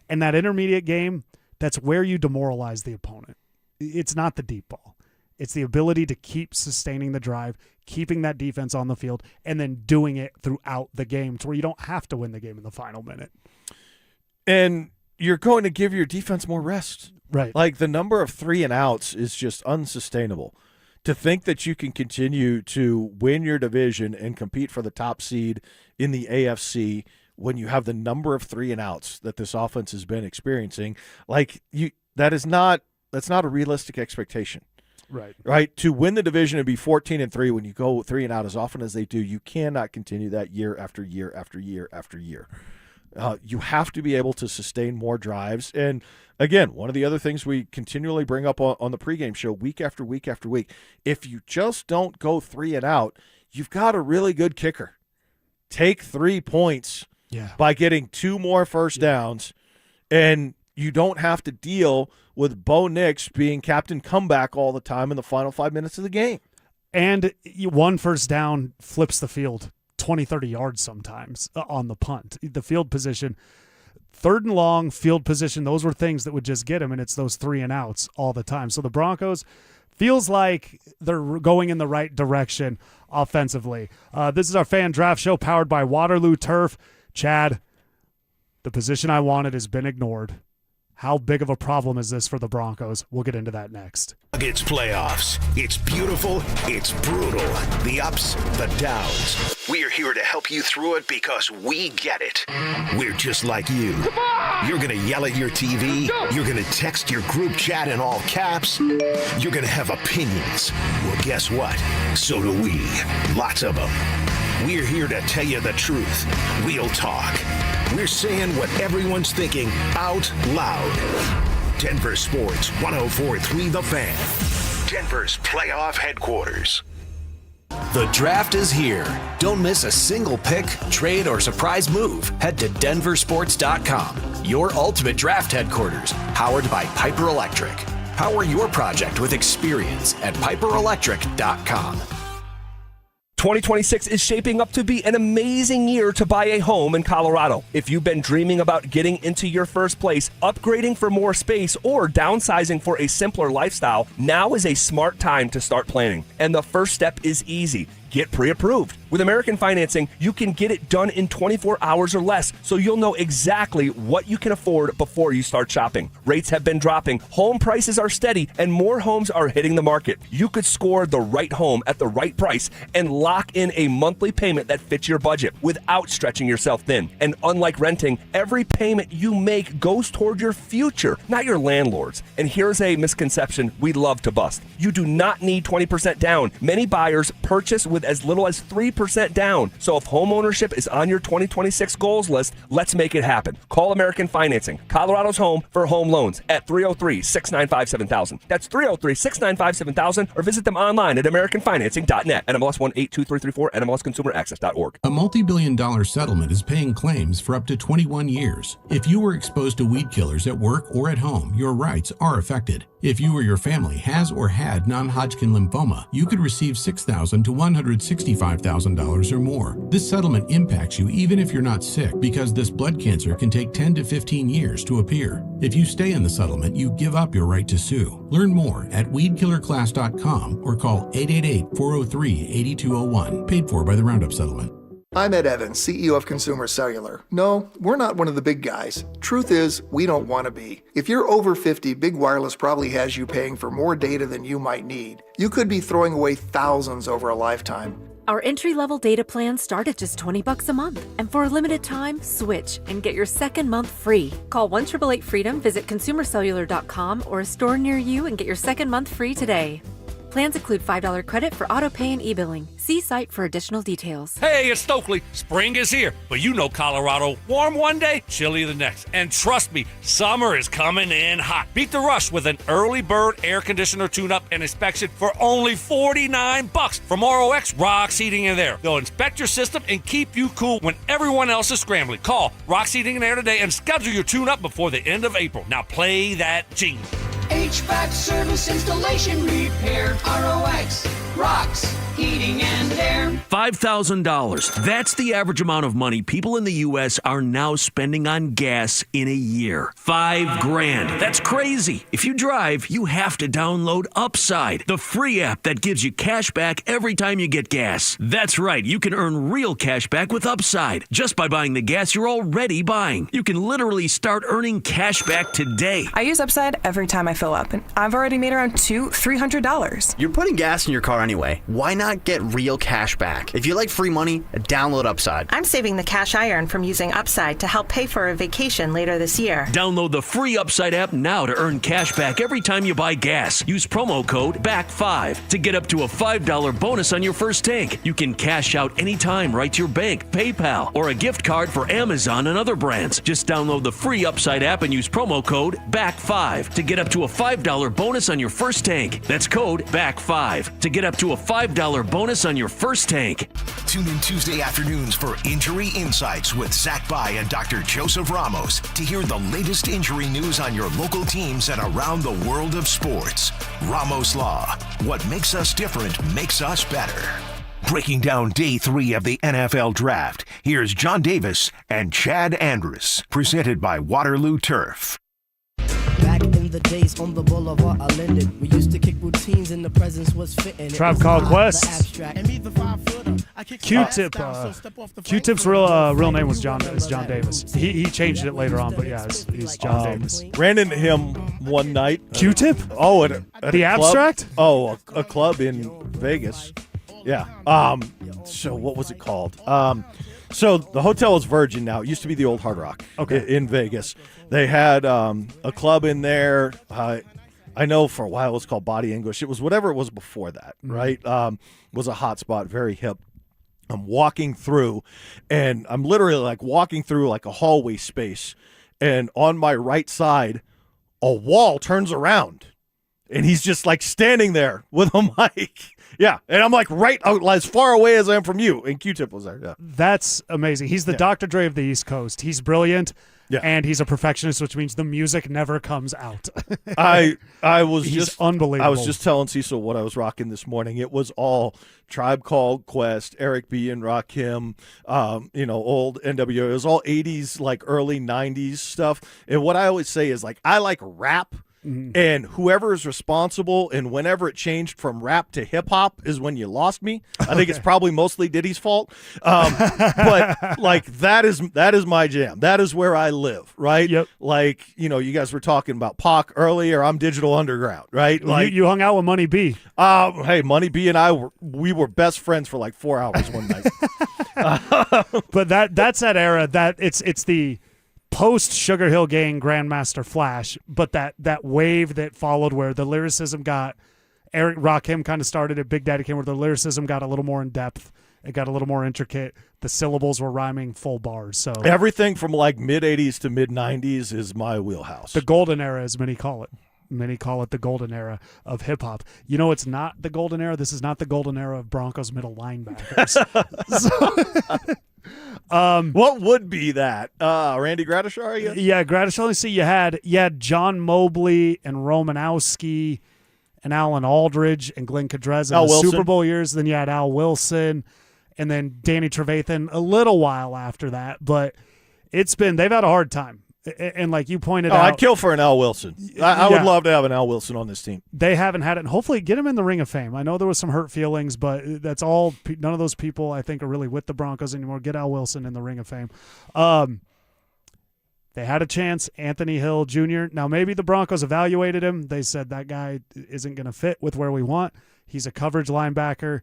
in that intermediate game, that's where you demoralize the opponent. It's not the deep ball. It's the ability to keep sustaining the drive, keeping that defense on the field, and then doing it throughout the game to where you don't have to win the game in the final minute. And you're going to give your defense more rest. Right. Like, the number of 3 and outs is just unsustainable. To think that you can continue to win your division and compete for the top seed in the AFC when you have the number of 3 and outs that this offense has been experiencing, that's not a realistic expectation. Right. To win the division and be 14-3 when you go 3 and out as often as they do, you cannot continue that year after year after year after year. You have to be able to sustain more drives. And again, one of the other things we continually bring up on the pregame show week after week after week, if you just don't go 3 and out, you've got a really good kicker. Take 3 points by getting 2 more first downs, and You don't have to deal with Bo Nix being captain comeback all the time in the final 5 minutes of the game. And one first down flips the field 20, 30 yards sometimes on the punt. The field position, 3rd and long, field position, those were things that would just get him, and it's those 3 and outs all the time. So the Broncos feels like they're going in the right direction offensively. This is our fan draft show powered by Waterloo Turf. Chad, the position I wanted has been ignored. How big of a problem is this for the Broncos? We'll get into that next. It's playoffs. It's beautiful. It's brutal. The ups, the downs. We're here to help you through it because we get it. We're just like you. You're going to yell at your TV. You're going to text your group chat in all caps. You're going to have opinions. Well, guess what? So do we. Lots of them. We're here to tell you the truth. Real talk. We're saying what everyone's thinking out loud. Denver Sports 104.3 The Fan. Denver's playoff headquarters. The draft is here. Don't miss a single pick, trade, or surprise move. Head to DenverSports.com, your ultimate draft headquarters, powered by Piper Electric. Power your project with experience at PiperElectric.com. 2026 is shaping up to be an amazing year to buy a home in Colorado. If you've been dreaming about getting into your first place, upgrading for more space, or downsizing for a simpler lifestyle, now is a smart time to start planning. And the first step is easy. Get pre-approved. With American Financing, you can get it done in 24 hours or less, so you'll know exactly what you can afford before you start shopping. Rates have been dropping, home prices are steady, and more homes are hitting the market. You could score the right home at the right price and lock in a monthly payment that fits your budget without stretching yourself thin. And unlike renting, every payment you make goes toward your future, not your landlord's. And here's a misconception we love to bust. You do not need 20% down. Many buyers purchase with as little as 3% down. So if home ownership is on your 2026 goals list, let's make it happen. Call American Financing, Colorado's home for home loans, at 303-695-7000. That's 303-695-7000, or visit them online at AmericanFinancing.net. NMLS 182334, NMLSConsumerAccess.org. A multi-billion-dollar settlement is paying claims for up to 21 years. If you were exposed to weed killers at work or at home, your rights are affected. If you or your family has or had non-Hodgkin lymphoma, you could receive $6,000 to $165,000 or more. This settlement impacts you even if you're not sick, because this blood cancer can take 10 to 15 years to appear. If you stay in the settlement, you give up your right to sue. Learn more at weedkillerclass.com or call 888-403-8201. Paid for by the Roundup Settlement. I'm Ed Evans, CEO of Consumer Cellular. No, we're not one of the big guys. Truth is, we don't want to be. If you're over 50, Big Wireless probably has you paying for more data than you might need. You could be throwing away thousands over a lifetime. Our entry-level data plans start at just $20 a month. And for a limited time, switch and get your second month free. Call 1-888-FREEDOM, visit ConsumerCellular.com or a store near you and get your second month free today. Plans include $5 credit for auto pay and e-billing. See site for additional details. Hey, it's Stokely. Spring is here, but you know Colorado. Warm one day, chilly the next. And trust me, summer is coming in hot. Beat the rush with an early bird air conditioner tune-up and inspection for only $49 from ROX Rocks Heating and Air. They'll inspect your system and keep you cool when everyone else is scrambling. Call Rocks Heating and Air today and schedule your tune-up before the end of April. Now play that jingle. HVAC service, installation, repair, ROX, Rocks, Heating and Air. $5,000. That's the average amount of money people in the U.S. are now spending on gas in a year. $5,000. That's crazy. If you drive, you have to download Upside, the free app that gives you cash back every time you get gas. That's right. You can earn real cash back with Upside just by buying the gas you're already buying. You can literally start earning cash back today. I use Upside every time I fill up, and I've already made around $200-$300. You're putting gas in your car anyway. Why not get real cash back? If you like free money, download Upside. I'm saving the cash I earn from using Upside to help pay for a vacation later this year. Download the free Upside app now to earn cash back every time you buy gas. Use promo code BACK5 to get up to a $5 bonus on your first tank. You can cash out anytime right to your bank, PayPal, or a gift card for Amazon and other brands. Just download the free Upside app and use promo code BACK5 to get up to a $5 bonus on your first tank. That's code BACK5 to get up to to a $5 bonus on your first tank. Tune in Tuesday afternoons for Injury Insights with Zach Bai and Dr. Joseph Ramos to hear the latest injury news on your local teams and around the world of sports. Ramos Law. What makes us different makes us better. Breaking down day 3 of the NFL Draft, here's John Davis and Chad Andrus, presented by Waterloo Turf. Back in the days on the boulevard I landed, we used to kick routines and the presence was fitting. Tribe Called Quest. Q-Tip. Q-Tip's real name was John Davis. He changed it later on, but yeah, he's John Davis. Ran into him one night. Q-Tip? Oh, at the a Abstract? Club. Oh, a club in Vegas. Yeah. So what was it called? So the hotel is Virgin now. It used to be the old Hard Rock in Vegas. They had a club in there. I know for a while it was called Body English. It was whatever it was before that, right? Was a hot spot, very hip. I'm walking through, and I'm literally like walking through like a hallway space, and on my right side, a wall turns around, and he's just like standing there with a mic. Yeah, and I'm like right out as far away as I am from you, and Q-Tip was there. Yeah, that's amazing. He's the Dr. Dre of the East Coast. He's brilliant, and he's a perfectionist, which means the music never comes out. I was He's just unbelievable. I was just telling Cecil what I was rocking this morning. It was all Tribe Called Quest, Eric B. and Rakim, old NWO. It was all 80s, like early 90s stuff. And what I always say is like I like rap. Mm-hmm. And whoever is responsible and whenever it changed from rap to hip hop is when you lost me. I think it's probably mostly Diddy's fault. But like that is my jam. That is where I live, right? Yep. Like, you guys were talking about Pac earlier. I'm Digital Underground, right? Like you hung out with Money B. Hey, Money B and I we were best friends for like 4 hours one night. But that's that era that it's the post Sugar Hill Gang Grandmaster Flash, but that wave that followed where the lyricism got Eric Rakim kind of started it, Big Daddy came where the lyricism got a little more in depth, it got a little more intricate, the syllables were rhyming full bars. So everything from like mid 80s to mid 90s is my wheelhouse. The golden era, as many call it. Many call it the golden era of hip hop. It's not the golden era. This is not the golden era of Broncos middle linebackers. What would be that? Randy Gradishar? Yeah, Gradishar. Let's see. You had John Mobley and Romanowski and Alan Aldridge and Glenn Cadrez in the Super Bowl years. Then you had Al Wilson and then Danny Trevathan a little while after that. But they've had a hard time. And like you pointed out, I'd kill for an Al Wilson. I would love to have an Al Wilson on this team. They haven't had it, and hopefully get him in the Ring of Fame. I know there was some hurt feelings, but that's all. None of those people I think are really with the Broncos anymore. Get Al Wilson in the Ring of Fame. They had a chance. Anthony Hill Jr. Now maybe the Broncos evaluated him. They said that guy isn't going to fit with where we want. He's a coverage linebacker.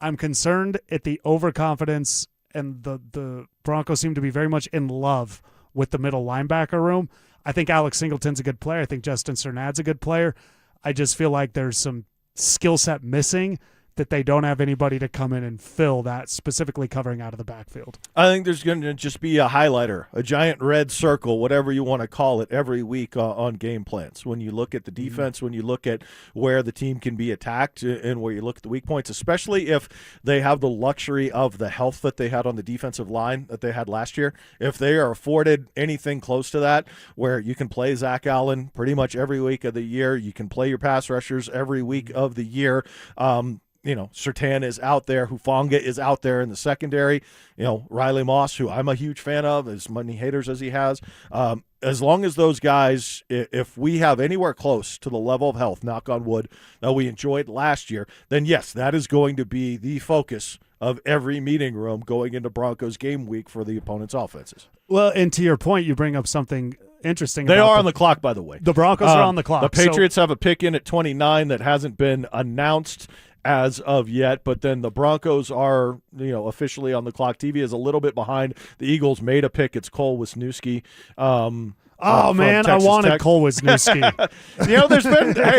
I'm concerned at the overconfidence, and the Broncos seem to be very much in love with the middle linebacker room. I think Alex Singleton's a good player. I think Justin Cernad's a good player. I just feel like there's some skill set missing that they don't have anybody to come in and fill that, specifically covering out of the backfield. I think there's going to just be a highlighter, a giant red circle, whatever you want to call it, every week on game plans. When you look at the defense, when you look at where the team can be attacked and where you look at the weak points, especially if they have the luxury of the health that they had on the defensive line that they had last year. If they are afforded anything close to that, where you can play Zach Allen pretty much every week of the year, you can play your pass rushers every week of the year, Surtain is out there. Hufanga is out there in the secondary. Riley Moss, who I'm a huge fan of, as many haters as he has. As long as those guys, if we have anywhere close to the level of health, knock on wood, that we enjoyed last year, then yes, that is going to be the focus of every meeting room going into Broncos game week for the opponent's offenses. Well, and to your point, you bring up something interesting. They are on the clock, by the way. The Broncos are on the clock. The Patriots have a pick in at 29 that hasn't been announced as of yet, but then the Broncos are, officially on the clock. TV is a little bit behind. The Eagles made a pick. It's Cole Wisniewski. Oh man, I Texas wanted Tech. Cole Wisniewski.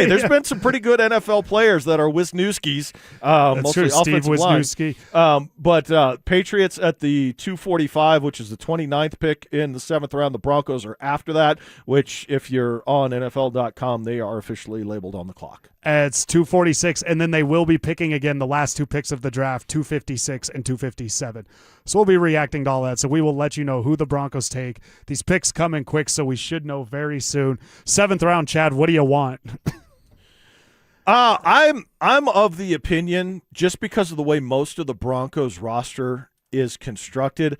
There's been some pretty good NFL players that are Wisniewskis, mostly true, Steve offensive line. Wisniewski. But Patriots at the 245, which is the 29th pick in the 7th round. The Broncos are after that, which if you're on NFL.com, they are officially labeled on the clock. It's 246, and then they will be picking again the last two picks of the draft, 256 and 257. So we'll be reacting to all that. So we will let you know who the Broncos take. These picks come in quick, so we should know very soon. 7th round, Chad, what do you want? I'm of the opinion, just because of the way most of the Broncos roster is constructed,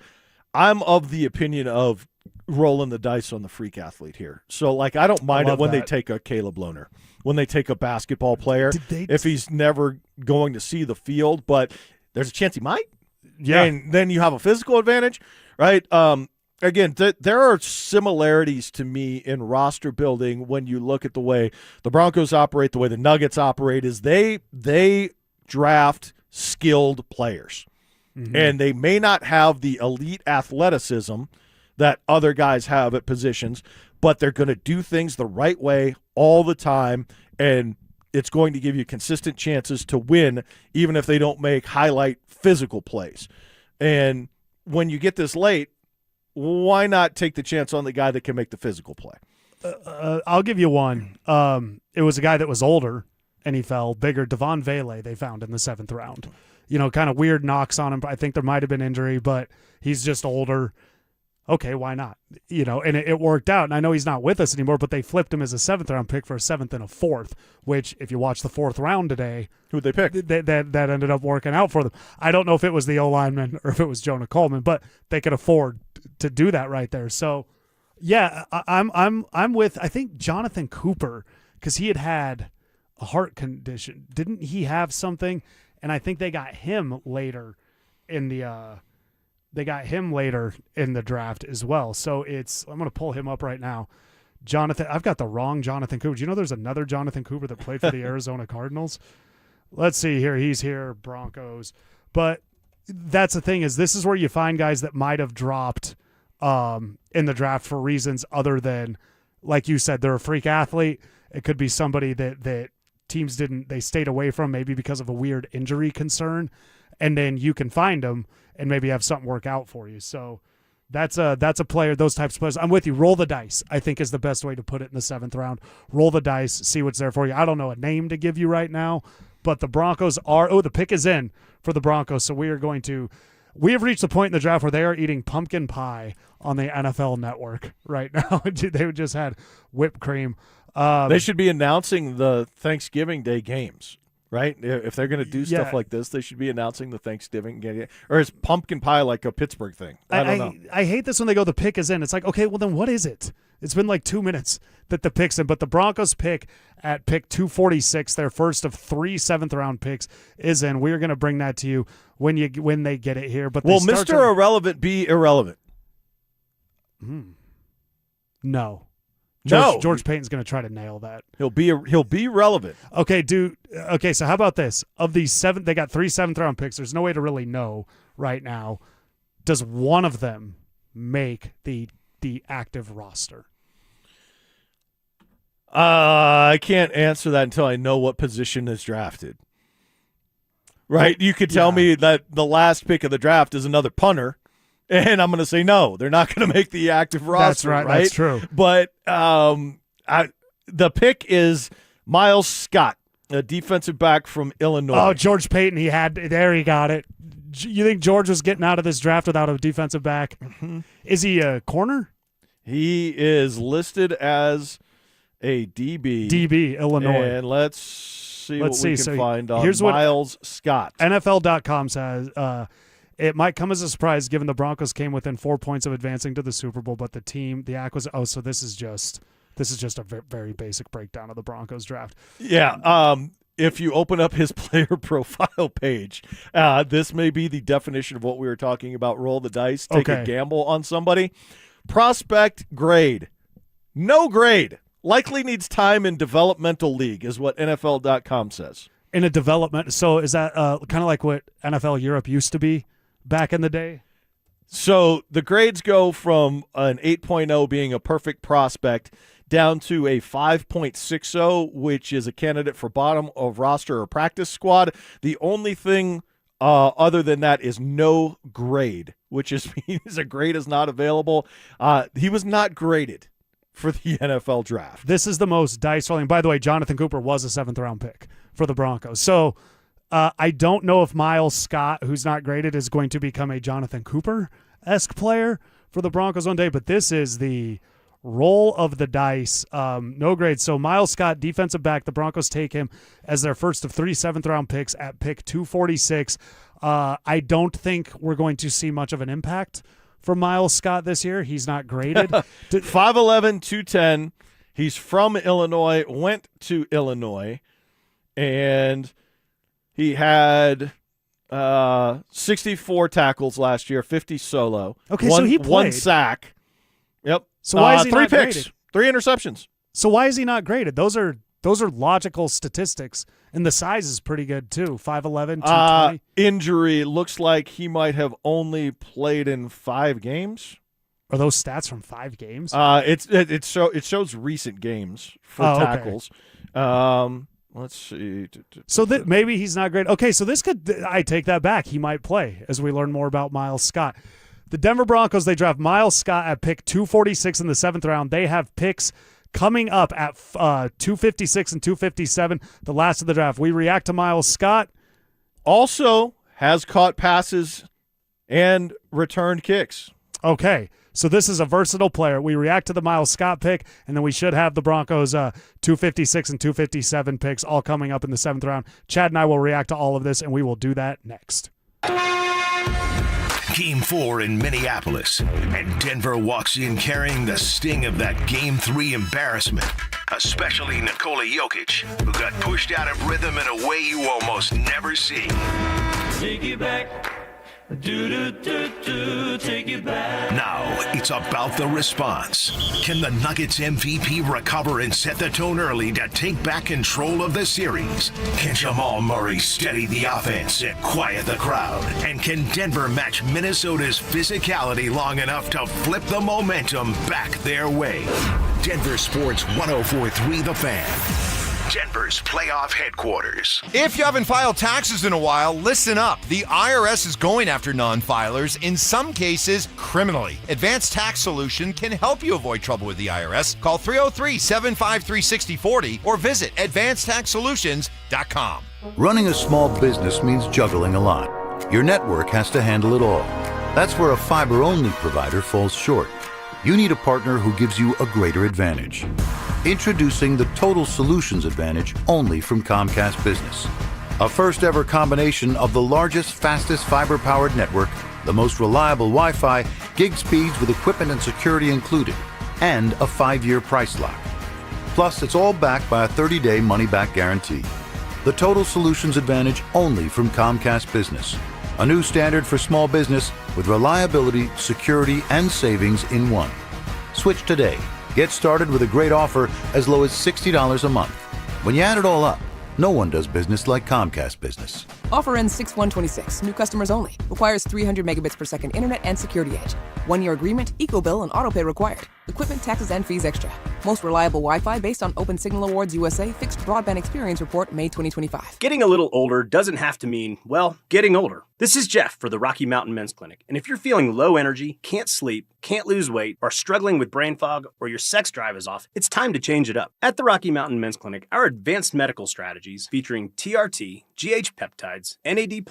I'm of the opinion of rolling the dice on the freak athlete here. So, I don't mind it when they take a Caleb Lohner, when they take a basketball player, if he's never going to see the field, but there's a chance he might. Yeah. And then you have a physical advantage, right? Again, there are similarities to me in roster building when you look at the way the Broncos operate, the way the Nuggets operate, is they draft skilled players. Mm-hmm. And they may not have the elite athleticism that other guys have at positions, but they're going to do things the right way all the time, and it's going to give you consistent chances to win, even if they don't make highlight physical plays. And when you get this late, why not take the chance on the guy that can make the physical play? I'll give you one. It was a guy that was older, and he fell bigger. Devon Vele they found in the 7th round. Kind of weird knocks on him. I think there might have been injury, but he's just older. Okay, why not? And it worked out. And I know he's not with us anymore, but they flipped him as a 7th round pick for a 7th and a 4th, which if you watch the 4th round today, who'd they pick? That ended up working out for them. I don't know if it was the O-lineman or if it was Jonah Coleman, but they could afford to do that right there. So, yeah, I'm with, I think, Jonathan Cooper, because he had a heart condition. Didn't he have something? And I think they got him later in the draft as well. So I'm going to pull him up right now. I've got the wrong Jonathan Cooper. Do you know there's another Jonathan Cooper that played for the Arizona Cardinals? Let's see here. He's here, Broncos. But that's the thing, is this is where you find guys that might have dropped in the draft for reasons other than, like you said, they're a freak athlete. It could be somebody that teams they stayed away from, maybe because of a weird injury concern, and then you can find them and maybe have something work out for you. So that's a player, those types of players. I'm with you. Roll the dice, I think, is the best way to put it in the 7th round. Roll the dice, see what's there for you. I don't know a name to give you right now, but the Broncos the pick is in for the Broncos. So we have reached the point in the draft where they are eating pumpkin pie on the NFL Network right now. They just had whipped cream. They should be announcing the Thanksgiving Day games, right? If they're going to do stuff like this, they should be announcing the Thanksgiving game. Or is pumpkin pie like a Pittsburgh thing? I don't know. I hate this when they go, the pick is in. It's like, okay, well then what is it? It's been like 2 minutes that the pick's in. But the Broncos pick at pick 246, their first of 3 7th-round picks, is in. We're going to bring that to you when they get it here. But will Mr. Irrelevant be irrelevant? No. No, George Payton's going to try to nail that. He'll be relevant. Okay, dude. Okay, so how about this? Of these they got 3 7th-round picks. There's no way to really know right now. Does one of them make the active roster? I can't answer that until I know what position is drafted. Right? You could tell me that the last pick of the draft is another punter, and I'm going to say no. They're not going to make the active roster. That's right. Right? That's true. But the pick is Miles Scott, a defensive back from Illinois. Oh, George Payton. He got it. You think George was getting out of this draft without a defensive back? Mm-hmm. Is he a corner? He is listed as a DB. DB, Illinois. And let's see what we can find on here's Miles Scott. NFL.com says it might come as a surprise given the Broncos came within 4 points of advancing to the Super Bowl, but the acquisition. Oh, so this is just a very basic breakdown of the Broncos draft. Yeah. If you open up his player profile page, this may be the definition of what we were talking about. Roll the dice, take a gamble on somebody. Prospect grade. No grade. Likely needs time in developmental league is what NFL.com says. In a development. So is that kind of like what NFL Europe used to be back in the day? So the grades go from an 8.0 being a perfect prospect down to a 5.60, which is a candidate for bottom of roster or practice squad. The only thing other than that is no grade, which means a grade is not available. He was not graded for the NFL draft. This is the most dice rolling. By the way, Jonathan Cooper was a 7th-round pick for the Broncos. So I don't know if Miles Scott, who's not graded, is going to become a Jonathan Cooper-esque player for the Broncos one day, but this is the roll of the dice. No grade. So Miles Scott, defensive back, the Broncos take him as their first of 3 7th-round picks at pick 246. I don't think we're going to see much of an impact from Miles Scott this year. He's not graded. 5'11", 210. He's from Illinois, went to Illinois, and he had 64 tackles last year, 50 solo. Okay, so he played. 1 sack. Yep. So why is he 3 not picks, graded? 3 interceptions. So why is he not graded? Those are logical statistics, and the size is pretty good too. 5'11", 220. Injury looks like he might have only played in 5 games. Are those stats from 5 games? It shows recent games for tackles. Okay. Let's see. So that maybe he's not great. Okay, so this could. I take that back. He might play as we learn more about Miles Scott. The Denver Broncos, they draft Miles Scott at pick 246 in the 7th round. They have picks coming up at 256 and 257, the last of the draft. We react to Miles Scott. Also has caught passes and returned kicks. Okay, so this is a versatile player. We react to the Miles Scott pick, and then we should have the Broncos 256 and 257 picks all coming up in the 7th round. Chad and I will react to all of this, and we will do that next. Game 4 in Minneapolis, and Denver walks in carrying the sting of that Game 3 embarrassment, especially Nikola Jokic, who got pushed out of rhythm in a way you almost never see. Take it back. Take it back. Now it's about the response. Can the Nuggets MVP recover and set the tone early to take back control of the series? Can Jamal Murray steady the offense and quiet the crowd? And can Denver match Minnesota's physicality long enough to flip the momentum back their way? Denver Sports 104.3 The Fan. Denver's playoff headquarters. If you haven't filed taxes in a while, listen up. The IRS is going after non-filers, in some cases criminally. Advanced Tax Solution can help you avoid trouble with the IRS. Call 303-753-6040 or visit advancedtaxsolutions.com. Running a small business means juggling a lot. Your network has to handle it all. That's where a fiber-only provider falls short. You need a partner who gives you a greater advantage. Introducing the Total Solutions Advantage only from Comcast Business. A first-ever combination of the largest, fastest fiber-powered network, the most reliable Wi-Fi, gig speeds with equipment and security included, and a 5-year price lock. Plus, it's all backed by a 30-day money-back guarantee. The Total Solutions Advantage only from Comcast Business. A new standard for small business with reliability, security, and savings in one. Switch today. Get started with a great offer as low as $60 a month. When you add it all up, no one does business like Comcast Business. Offer ends 6/1/26. New customers only. Requires 300 megabits per second internet and security edge. 1-year agreement, eco-bill, and autopay required. Equipment, taxes, and fees extra. Most reliable Wi-Fi based on Open Signal Awards USA Fixed Broadband Experience Report, May 2025. Getting a little older doesn't have to mean, well, getting older. This is Jeff for the Rocky Mountain Men's Clinic. And if you're feeling low energy, can't sleep, can't lose weight, are struggling with brain fog, or your sex drive is off, it's time to change it up. At the Rocky Mountain Men's Clinic, our advanced medical strategies featuring TRT, GH peptides, NAD+,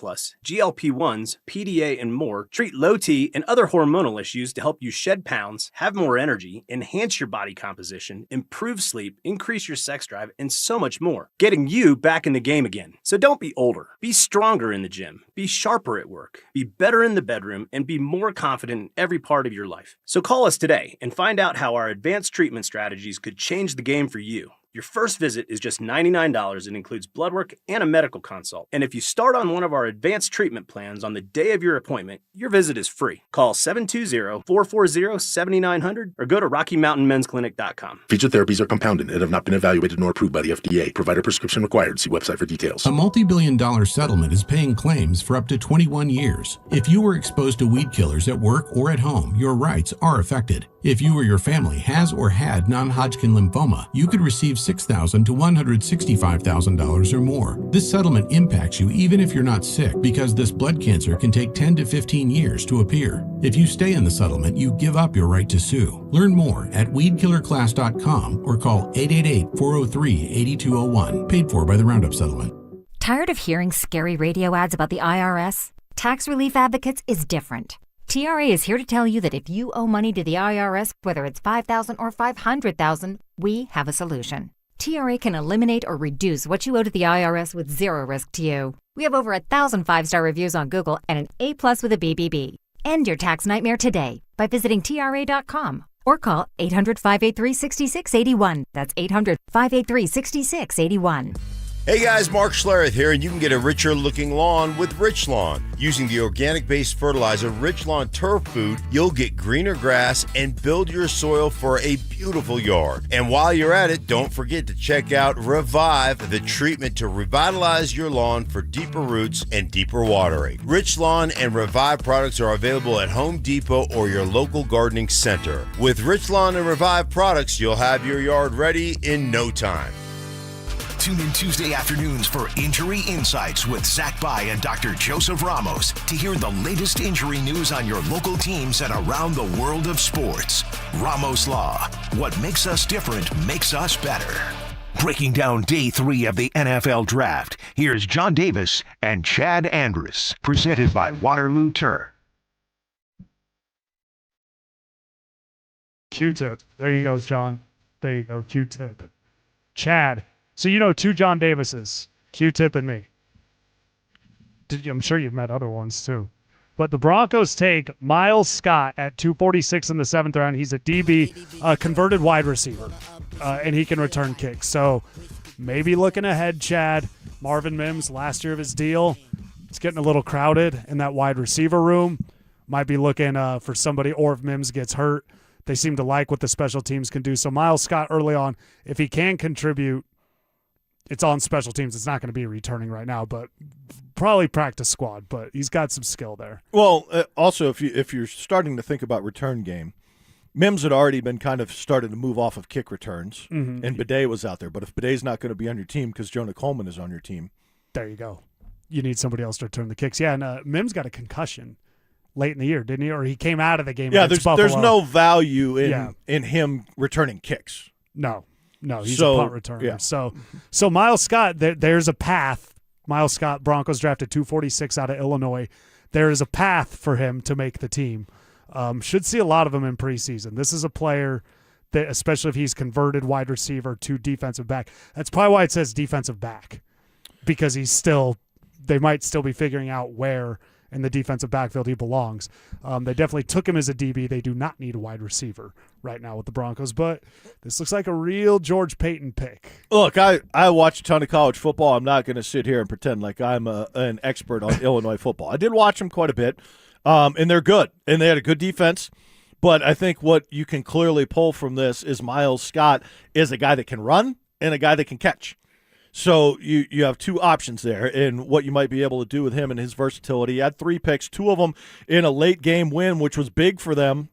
GLP-1s, PDA, and more treat low T and other hormonal issues to help you shed pounds, have more energy, enhance your body composition, improve sleep, increase your sex drive, and so much more. Getting you back in the game again. So don't be older. Be stronger in the gym. Be sharper at work. Be better in the bedroom, and be more confident in every part of your life. So call us today and find out how our advanced treatment strategies could change the game for you. Your first visit is just $99 and includes blood work and a medical consult. And if you start on one of our advanced treatment plans on the day of your appointment, your visit is free. Call 720-440-7900 or go to RockyMountainMen'sClinic.com. Featured therapies are compounded and have not been evaluated nor approved by the FDA. Provider prescription required. See website for details. A multi-billion-dollar settlement is paying claims for up to 21 years. If you were exposed to weed killers at work or at home, your rights are affected. If you or your family has or had non-Hodgkin lymphoma, you could receive $6,000 to $165,000 or more. This settlement impacts you even if you're not sick, because this blood cancer can take 10 to 15 years to appear. If you stay in the settlement, you give up your right to sue. Learn more at weedkillerclass.com or call 888-403-8201. Paid for by the Roundup Settlement. Tired of hearing scary radio ads about the IRS? Tax Relief Advocates is different. TRA is here to tell you that if you owe money to the IRS, whether it's $5,000 or $500,000, we have a solution. TRA can eliminate or reduce what you owe to the IRS with zero risk to you. We have over 1,000 5-star reviews on Google and an A+ with a BBB. End your tax nightmare today by visiting TRA.com or call 800-583-6681. That's 800-583-6681. Hey guys, Mark Schlereth here, and you can get a richer looking lawn with Rich Lawn. Using the organic-based fertilizer Rich Lawn Turf Food, you'll get greener grass and build your soil for a beautiful yard. And while you're at it, don't forget to check out Revive, the treatment to revitalize your lawn for deeper roots and deeper watering. Rich Lawn and Revive products are available at Home Depot or your local gardening center. With Rich Lawn and Revive products, you'll have your yard ready in no time. Tune in Tuesday afternoons for Injury Insights with Zach Bai and Dr. Joseph Ramos to hear the latest injury news on your local teams and around the world of sports. Ramos Law. What makes us different makes us better. Breaking down day 3 of the NFL Draft, here's John Davis and Chad Andrus, presented by Waterloo Turf. Q-tip. There you go, John. There you go, Q-tip. Chad. So you know two John Davises, Q-tip and me. I'm sure you've met other ones too. But the Broncos take Miles Scott at 246 in the 7th round. He's a DB, converted wide receiver, and he can return kicks. So maybe looking ahead, Chad, Marvin Mims, last year of his deal, it's getting a little crowded in that wide receiver room. Might be looking for somebody, or if Mims gets hurt, they seem to like what the special teams can do. So Miles Scott early on, if he can contribute, it's on special teams. It's not going to be returning right now, but probably practice squad. But he's got some skill there. Well, also, if you're starting to think about return game, Mims had already been kind of started to move off of kick returns, and Bidet was out there. But if Bidet's not going to be on your team because Jonah Coleman is on your team, there you go. You need somebody else to return the kicks. Yeah, and Mims got a concussion late in the year, didn't he? Or he came out of the game. Yeah, there's no value in him returning kicks. No, he's a punt returner. Yeah. So Miles Scott, there's a path. Miles Scott, Broncos drafted 246 out of Illinois. There is a path for him to make the team. Should see a lot of him in preseason. This is a player that, especially if he's converted wide receiver to defensive back. That's probably why it says defensive back, because they might still be figuring out where in the defensive backfield he belongs. They definitely took him as a DB. They do not need a wide receiver right now with the Broncos, but this looks like a real George Payton pick. Look, I watch a ton of college football. I'm not going to sit here and pretend like I'm an expert on Illinois football. I did watch them quite a bit, and they're good, and they had a good defense. But I think what you can clearly pull from this is Miles Scott is a guy that can run and a guy that can catch. So you have two options there in what you might be able to do with him and his versatility. He had 3 picks, 2 of them in a late-game win, which was big for them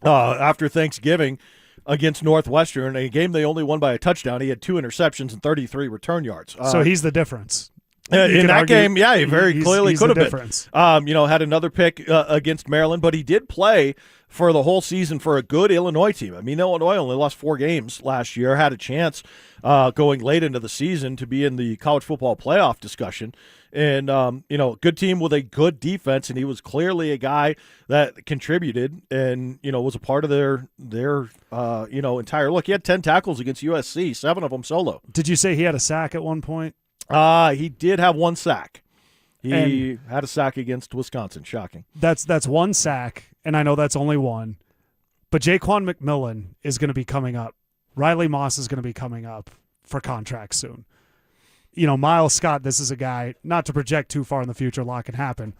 after Thanksgiving against Northwestern, a game they only won by a touchdown. He had 2 interceptions and 33 return yards. So he's the difference. In that game, yeah, he very clearly could have been. Difference. Had another pick against Maryland, but he did play for the whole season for a good Illinois team. I mean, Illinois only lost 4 games last year, had a chance going late into the season to be in the college football playoff discussion. And, good team with a good defense, and he was clearly a guy that contributed and, was a part of their entire look. He had 10 tackles against USC, 7 of them solo. Did you say he had a sack at one point? He did have 1 sack. He had a sack against Wisconsin. Shocking. That's 1 sack, and I know that's only 1. But Jaquan McMillan is going to be coming up. Riley Moss is going to be coming up for contracts soon. Miles Scott, this is a guy, not to project too far in the future, a lot can happen,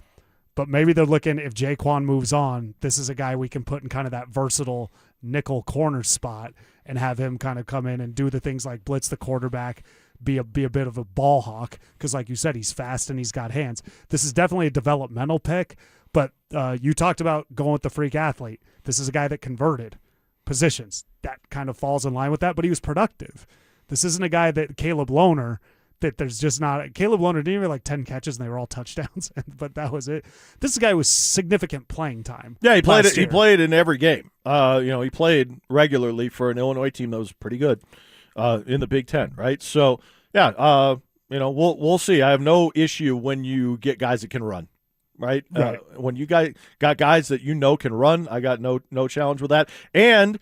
but maybe they're looking, if Jaquan moves on, this is a guy we can put in kind of that versatile nickel corner spot and have him kind of come in and do the things like blitz the quarterback, be a bit of a ball hawk, because like you said, he's fast and he's got hands. This is definitely a developmental pick, but you talked about going with the freak athlete. This is a guy that converted positions. That kind of falls in line with that, but he was productive. This isn't a guy that Caleb Lohner, that there's just not. Caleb Lohner didn't even have like 10 catches and they were all touchdowns, but that was it. This is a guy with significant playing time. Yeah, he played. He played in every game. He played regularly for an Illinois team that was pretty good in the Big Ten, right? So yeah, we'll see. I have no issue when you get guys that can run. Right? When you got guys that can run, I got no challenge with that. And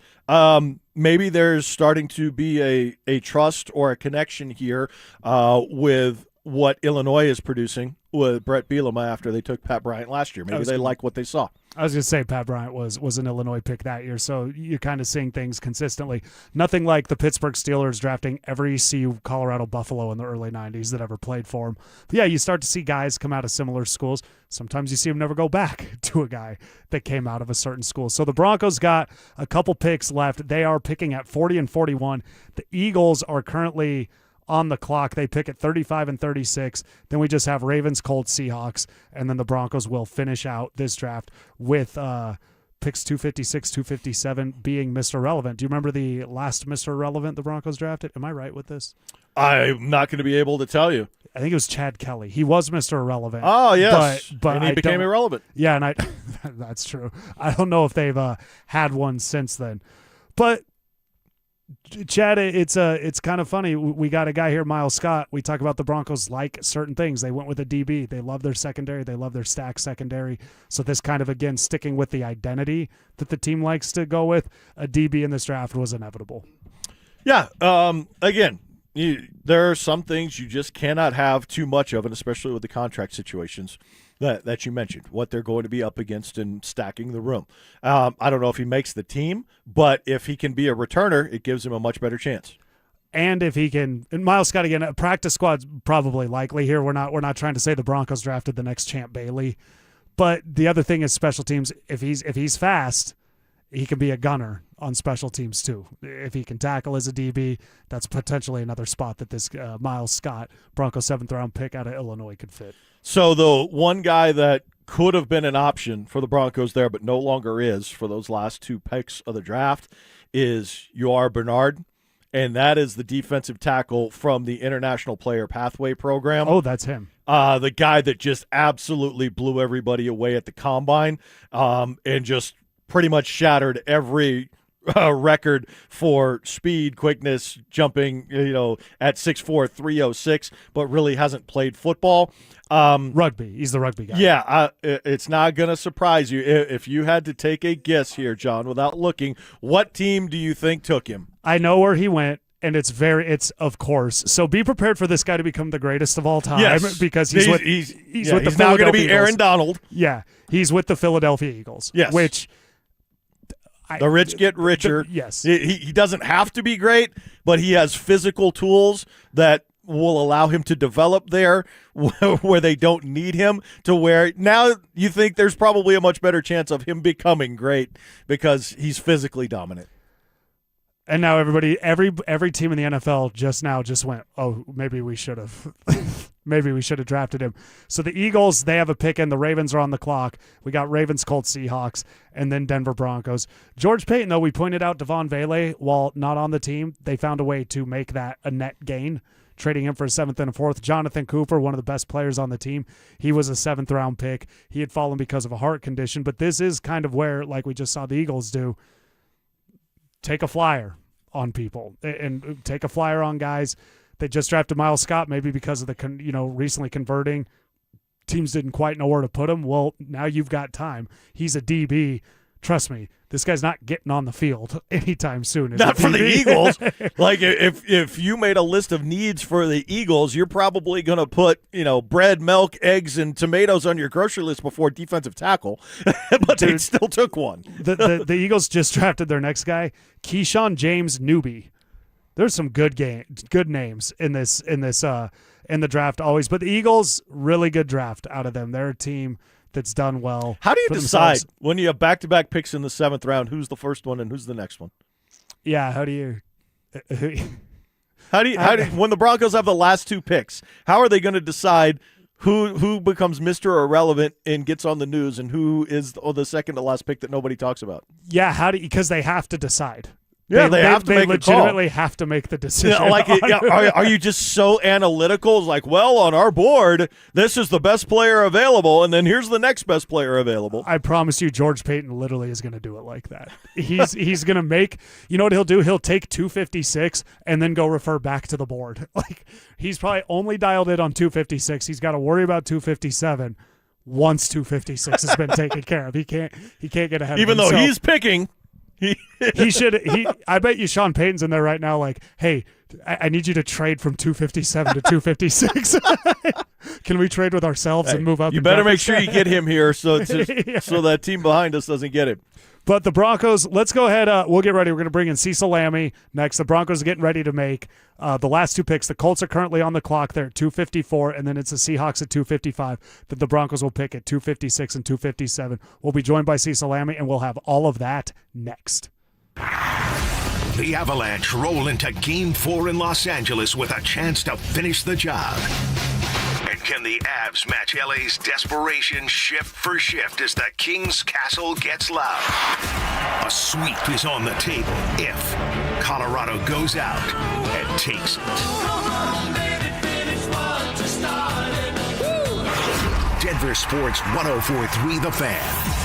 maybe there's starting to be a trust or a connection here with what Illinois is producing with Brett Bielema after they took Pat Bryant last year. Maybe they like what they saw. I was going to say Pat Bryant was an Illinois pick that year, so you're kind of seeing things consistently. Nothing like the Pittsburgh Steelers drafting every CU Colorado Buffalo in the early 90s that ever played for them. But yeah, you start to see guys come out of similar schools. Sometimes you see them never go back to a guy that came out of a certain school. So the Broncos got a couple picks left. They are picking at 40 and 41. The Eagles are currently on the clock. They pick at 35 and 36. Then we just have Ravens, Colts, Seahawks, and then the Broncos will finish out this draft with picks 256, 257 being Mr. Relevant. Do you remember the last Mr. Relevant the Broncos drafted? Am I right with this? I'm not going to be able to tell you. I think it was Chad Kelly. He was Mr. Irrelevant. Oh, yes. But and he became irrelevant. Yeah, and that's true. I don't know if they've had one since then. But Chad, it's kind of funny. We got a guy here, Miles Scott. We talk about the Broncos like certain things. They went with a DB. They love their secondary. They love their stack secondary. So this kind of, again, sticking with the identity that the team likes to go with, a DB in this draft was inevitable. Yeah. Again, there are some things you just cannot have too much of, and especially with the contract situations that you mentioned, what they're going to be up against and stacking the room. I don't know if he makes the team, but if he can be a returner, it gives him a much better chance. And if he can, and Miles Scott again, a practice squad's probably likely here. We're not trying to say the Broncos drafted the next Champ Bailey, but the other thing is special teams. If he's fast, he can be a gunner on special teams too. If he can tackle as a DB, that's potentially another spot that this Miles Scott, Broncos 7th round pick out of Illinois, could fit. So the one guy that could have been an option for the Broncos there, but no longer is for those last two picks of the draft, is Yoar Bernard, and that is the defensive tackle from the International Player Pathway Program. Oh, that's him. The guy that just absolutely blew everybody away at the Combine and just pretty much shattered every record for speed, quickness, jumping, at 6'4", 306, but really hasn't played football. Rugby. He's the rugby guy. Yeah, it's not going to surprise you. If you had to take a guess here, John, without looking, what team do you think took him? I know where he went, and it's of course. So be prepared for this guy to become the greatest of all time. Yes. Because he's now going to be Aaron Donald. Yeah, he's with the Philadelphia Eagles. Yes. Which the rich get richer. Yes. He doesn't have to be great, but he has physical tools that will allow him to develop there where they don't need him, to where now you think there's probably a much better chance of him becoming great because he's physically dominant. And now every team in the NFL just went, oh, maybe we should have drafted him. So the Eagles, they have a pick, and the Ravens are on the clock. We got Ravens, Colts, Seahawks, and then Denver Broncos. George Payton, though, we pointed out Devon Vele, while not on the team, they found a way to make that a net gain, trading him for a 7th and a 4th. Jonathan Cooper, one of the best players on the team, he was a 7th round pick. He had fallen because of a heart condition, but this is kind of where, like we just saw the Eagles do, take a flyer on people and take a flyer on guys. They just drafted Miles Scott, maybe because of the recently converting. Teams didn't quite know where to put him. Well, now you've got time. He's a DB. Trust me, this guy's not getting on the field anytime soon. Not for the Eagles. Like if you made a list of needs for the Eagles, you're probably going to put bread, milk, eggs, and tomatoes on your grocery list before defensive tackle. But they still took one. The Eagles just drafted their next guy, Keyshawn James Newby. there's some good names in the draft always. But the Eagles, really good draft out of them. They're a team that's done well. How do you decide themselves. when you have back-to-back picks in the 7th round, who's the first one and who's the next one? Yeah, how do you when the Broncos have the last 2 picks, how are they going to decide who becomes Mr. Irrelevant and gets on the news and who is the second to last pick that nobody talks about? Yeah, because they have to decide. Yeah, they have to make a call. They legitimately have to make the decision. Are you just so analytical? It's like, well, on our board, this is the best player available, and then here's the next best player available. I promise you, George Payton literally is going to do it like that. He's going to make, you know what he'll do? He'll take 256 and then go refer back to the board. Like, he's probably only dialed in on 256. He's got to worry about 257 once 256 has been taken care of. He can't get ahead Even of himself. though he's picking. He should. I bet you Sean Payton's in there right now. Like, hey, I need you to trade from 257 to 256. Can we trade with ourselves and move up? You better make sure you get him here so that team behind us doesn't get him. But the Broncos, let's go ahead. We'll get ready. We're going to bring in Cecil Lammey next. The Broncos are getting ready to make the last 2 picks. The Colts are currently on the clock. They're at 254, and then it's the Seahawks at 255 that the Broncos will pick at 256 and 257. We'll be joined by Cecil Lammey, and we'll have all of that next. The Avalanche roll into Game 4 in Los Angeles with a chance to finish the job. And can the Avs match LA's desperation shift for shift as the King's Castle gets loud? A sweep is on the table if Colorado goes out and takes it. Denver Sports 104.3 The Fan.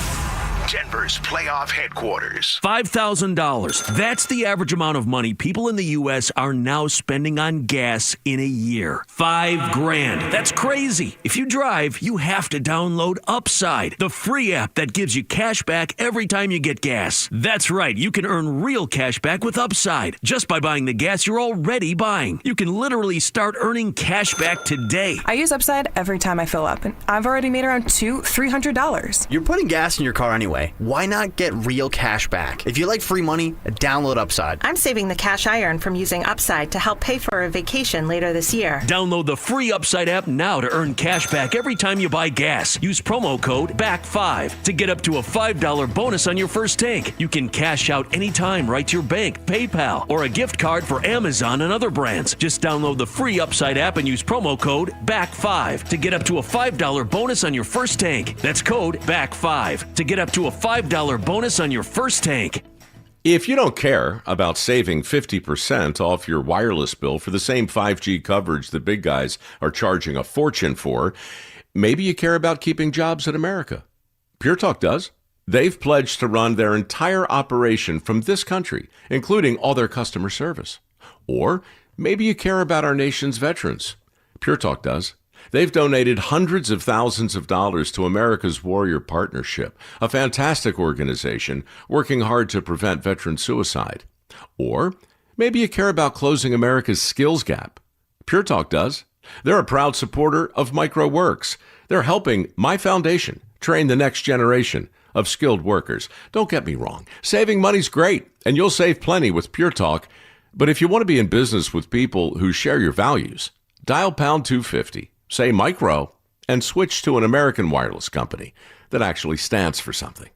Denver's playoff headquarters. $5,000. That's the average amount of money people in the U.S. are now spending on gas in a year. $5,000. That's crazy. If you drive, you have to download Upside, the free app that gives you cash back every time you get gas. That's right. You can earn real cash back with Upside just by buying the gas you're already buying. You can literally start earning cash back today. I use Upside every time I fill up, and I've already made around $300. You're putting gas in your car anyway. Why not get real cash back? If you like free money, download Upside. I'm saving the cash I earn from using Upside to help pay for a vacation later this year. Download the free Upside app now to earn cash back every time you buy gas. Use promo code BACK5 to get up to a $5 bonus on your first tank. You can cash out anytime right to your bank, PayPal, or a gift card for Amazon and other brands. Just download the free Upside app and use promo code BACK5 to get up to a $5 bonus on your first tank. That's code BACK5 to get up to a $5 bonus on your first tank. If you don't care about saving 50% off your wireless bill for the same 5G coverage that big guys are charging a fortune for, maybe you care about keeping jobs in America. Pure Talk does. They've pledged to run their entire operation from this country, including all their customer service. Or maybe you care about our nation's veterans. Pure Talk does. They've donated hundreds of thousands of dollars to America's Warrior Partnership, a fantastic organization working hard to prevent veteran suicide. Or maybe you care about closing America's skills gap. Pure Talk does. They're a proud supporter of MicroWorks. They're helping my foundation train the next generation of skilled workers. Don't get me wrong. Saving money's great, and you'll save plenty with Pure Talk. But if you want to be in business with people who share your values, dial pound 250. Say micro, and switch to an American wireless company that actually stands for something.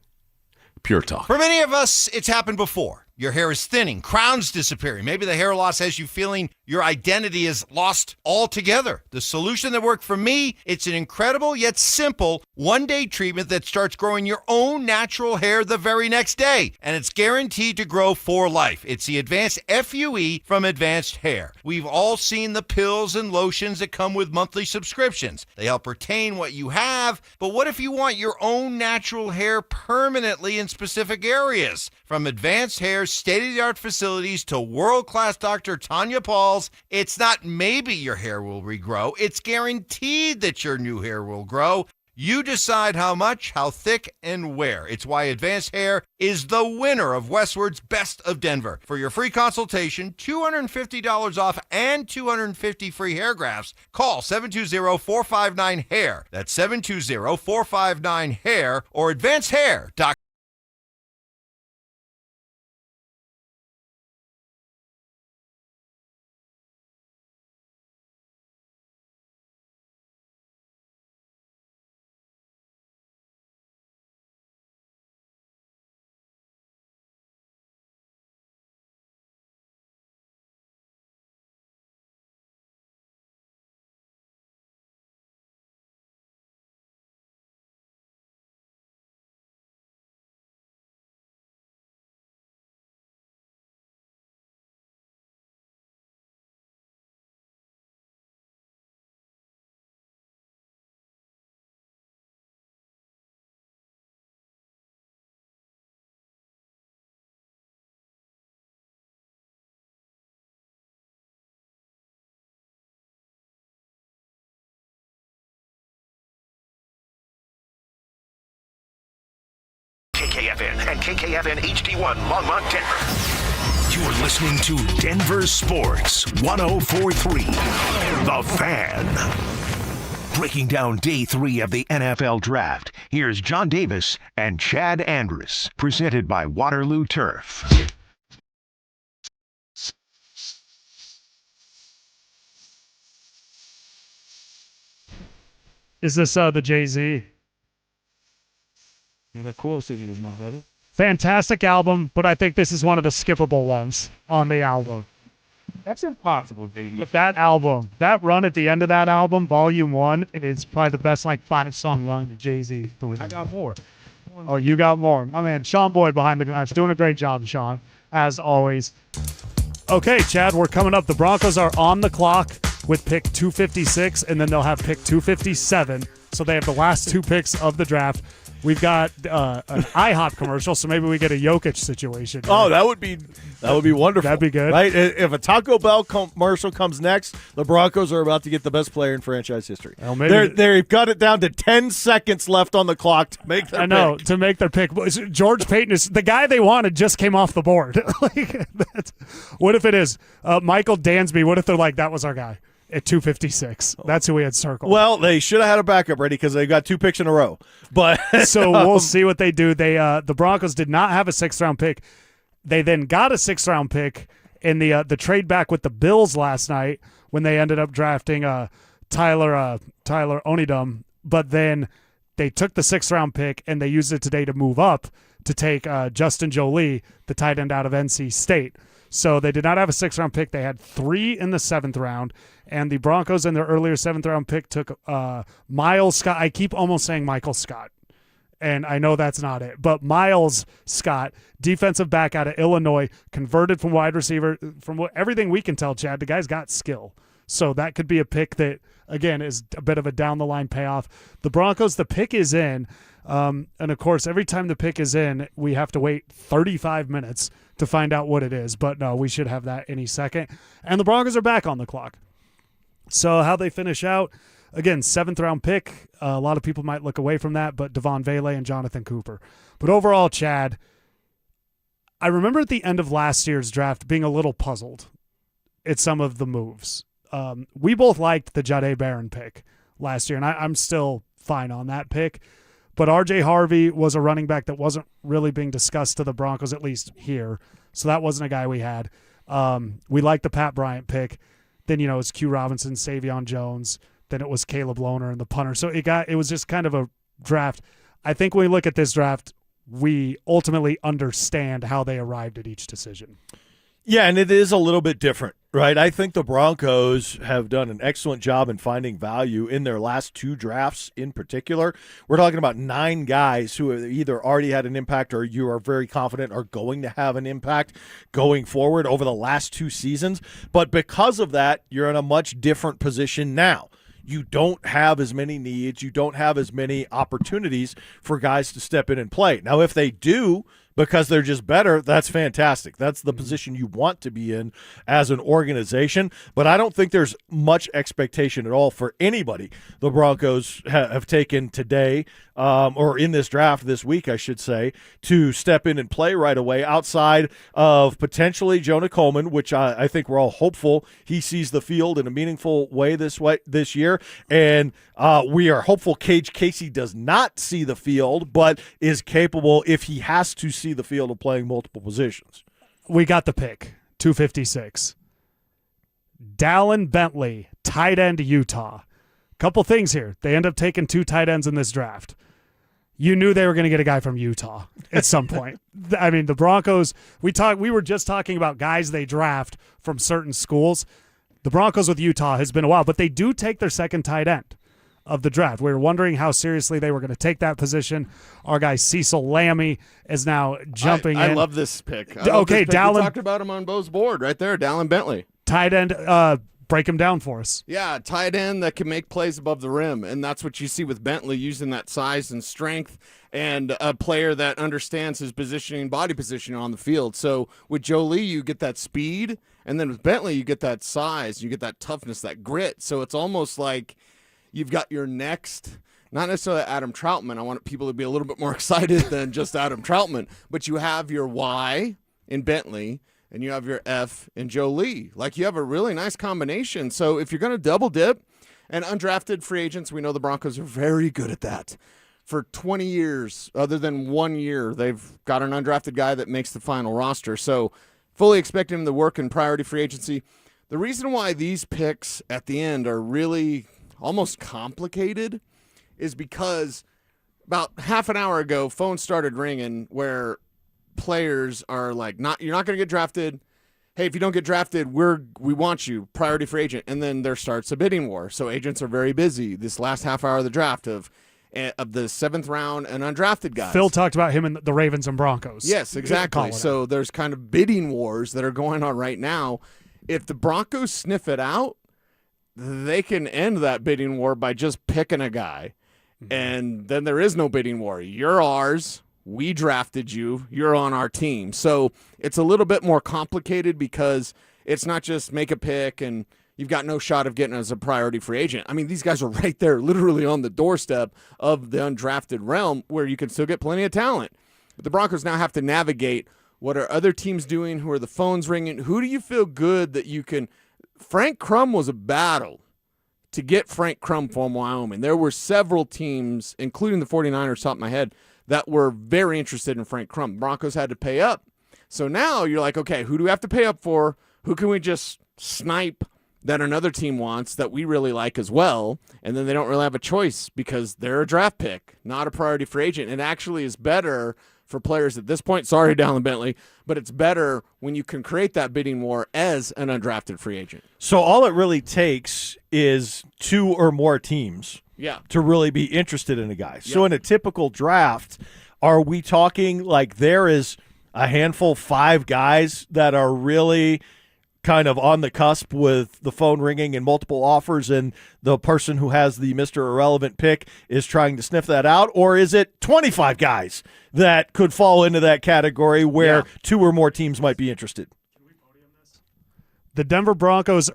Pure Talk. For many of us, it's happened before. Your hair is thinning, crowns disappearing. Maybe the hair loss has you feeling your identity is lost altogether. The solution that worked for me, it's an incredible yet simple one-day treatment that starts growing your own natural hair the very next day. And it's guaranteed to grow for life. It's the Advanced FUE from Advanced Hair. We've all seen the pills and lotions that come with monthly subscriptions. They help retain what you have, but what if you want your own natural hair permanently in specific areas? From Advanced Hair's state-of-the-art facilities to world-class Dr. Tanya Paul's, it's not maybe your hair will regrow. It's guaranteed that your new hair will grow. You decide how much, how thick, and where. It's why Advanced Hair is the winner of Westward's Best of Denver. For your free consultation, $250 off and 250 free hair grafts, call 720-459-HAIR. That's 720-459-HAIR or advancedhair.com. KKFN and KKFN HD1 Longmont, Denver. You're listening to Denver Sports 104.3. The Fan. Breaking down day 3 of the NFL Draft, here's John Davis and Chad Andrus, presented by Waterloo Turf. Is this the Jay-Z? Fantastic album, but I think this is one of the skippable ones on the album. That's impossible, baby. But that album, that run at the end of that album, Volume 1, is probably the best 5-song run to Jay-Z. I got more. Oh, you got more. My man, Sean Boyd behind the glass. Doing a great job, Sean, as always. Okay, Chad, we're coming up. The Broncos are on the clock with pick 256, and then they'll have pick 257. So they have the last 2 picks of the draft. We've got an IHOP commercial, so maybe we get a Jokic situation. Oh, that would be wonderful. That'd be good. Right? If a Taco Bell commercial comes next, the Broncos are about to get the best player in franchise history. Well, maybe they've got it down to 10 seconds left on the clock to make their pick. To make their pick. George Payton is the guy they wanted, just came off the board. What if it is Michael Dansby? What if they're like, that was our guy? At 256. That's who we had circled. Well, they should have had a backup ready because they got 2 picks in a row. But so we'll see what they do. They the Broncos did not have a 6th-round pick. They then got a 6th-round pick in the trade back with the Bills last night when they ended up drafting Tyler Onidum. But then they took the 6th-round pick and they used it today to move up to take Justin Jolie, the tight end out of NC State. So they did not have a 6th-round pick. They had 3 in the 7th round. And the Broncos in their earlier 7th-round pick took Miles Scott. I keep almost saying Michael Scott, and I know that's not it. But Miles Scott, defensive back out of Illinois, converted from wide receiver. From everything we can tell, Chad, the guy's got skill. So that could be a pick that, again, is a bit of a down-the-line payoff. The Broncos, the pick is in. And, of course, every time the pick is in, we have to wait 35 minutes to find out what it is. But, no, we should have that any second. And the Broncos are back on the clock. So how they finish out, again, 7th-round pick. A lot of people might look away from that, but Devon Vele and Jonathan Cooper. But overall, Chad, I remember at the end of last year's draft being a little puzzled at some of the moves. We both liked the Jahdae Barron pick last year, and I'm still fine on that pick. But R.J. Harvey was a running back that wasn't really being discussed to the Broncos, at least here. So that wasn't a guy we had. We liked the Pat Bryant pick. Then, it was Q Robinson, Savion Jones. Then it was Caleb Lohner and the punter. So it was just kind of a draft. I think when we look at this draft, we ultimately understand how they arrived at each decision. Yeah, and it is a little bit different, right? I think the Broncos have done an excellent job in finding value in their last 2 drafts in particular. We're talking about 9 guys who have either already had an impact or you are very confident are going to have an impact going forward over the last 2 seasons. But because of that, you're in a much different position now. You don't have as many needs. You don't have as many opportunities for guys to step in and play. Now, if they do, because they're just better, that's fantastic. That's the position you want to be in as an organization. But I don't think there's much expectation at all for anybody the Broncos have taken today or in this draft this week, I should say, to step in and play right away outside of potentially Jonah Coleman, which I think we're all hopeful he sees the field in a meaningful way this year. And we are hopeful Cage Casey does not see the field, but is capable, if he has to see the field, of playing multiple positions. We got the pick, 256. Dallin Bentley, tight end, Utah. Couple things here. They end up taking 2 tight ends in this draft. You knew they were going to get a guy from Utah at some point. I mean, the Broncos, we were just talking about guys they draft from certain schools. The Broncos with Utah has been a while, but they do take their 2nd tight end of the draft. We were wondering how seriously they were going to take that position. Our guy Cecil Lammey is now jumping in. I love this pick. Okay, Dallin. We talked about him on Bo's board right there, Dallin Bentley. Tight end, break him down for us. Yeah, tight end that can make plays above the rim, and that's what you see with Bentley, using that size and strength, and a player that understands his positioning, body positioning on the field. So with Jolie, you get that speed, and then with Bentley, you get that size, you get that toughness, that grit. So it's almost like you've got your next not necessarily Adam Troutman. I want people to be a little bit more excited than just Adam Troutman. But you have your Y in Bentley, and you have your F in Jolie. Like, you have a really nice combination. So if you're going to double dip, and undrafted free agents, we know the Broncos are very good at that. For 20 years, other than 1 year, they've got an undrafted guy that makes the final roster. So fully expect him to work in priority free agency. The reason why these picks at the end are really almost complicated is because about half an hour ago, phones started ringing where players are like, you're not going to get drafted. Hey, if you don't get drafted, we want you, priority free agent. And then there starts a bidding war. So agents are very busy this last half hour of the draft of the seventh round and undrafted guys. Phil talked about him in the Ravens and Broncos. Yes, exactly. So there's kind of bidding wars that are going on right now. If the Broncos sniff it out, they can end that bidding war by just picking a guy. And then there is no bidding war. You're ours. We drafted you. You're on our team. So it's a little bit more complicated because it's not just make a pick and you've got no shot of getting as a priority free agent. I mean, these guys are right there, literally on the doorstep of the undrafted realm where you can still get plenty of talent. But the Broncos now have to navigate what are other teams doing, who are the phones ringing, who do you feel good that you can – Frank Crum was a battle to get Frank Crum from Wyoming. There were several teams, including the 49ers, top of my head, that were very interested in Frank Crum. Broncos had to pay up. So now you're like, okay, who do we have to pay up for? Who can we just snipe that another team wants that we really like as well? And then they don't really have a choice because they're a draft pick, not a priority free agent. It actually is better for players at this point. Sorry, Dallin Bentley, but it's better when you can create that bidding war as an undrafted free agent. So all it really takes is 2 or more teams to really be interested in a guy. Yep. So in a typical draft, are we talking like there is a handful, 5 guys that are really kind of on the cusp with the phone ringing and multiple offers, and the person who has the Mr. Irrelevant pick is trying to sniff that out? Or is it 25 guys that could fall into that category where 2 or more teams might be interested? The Denver Broncos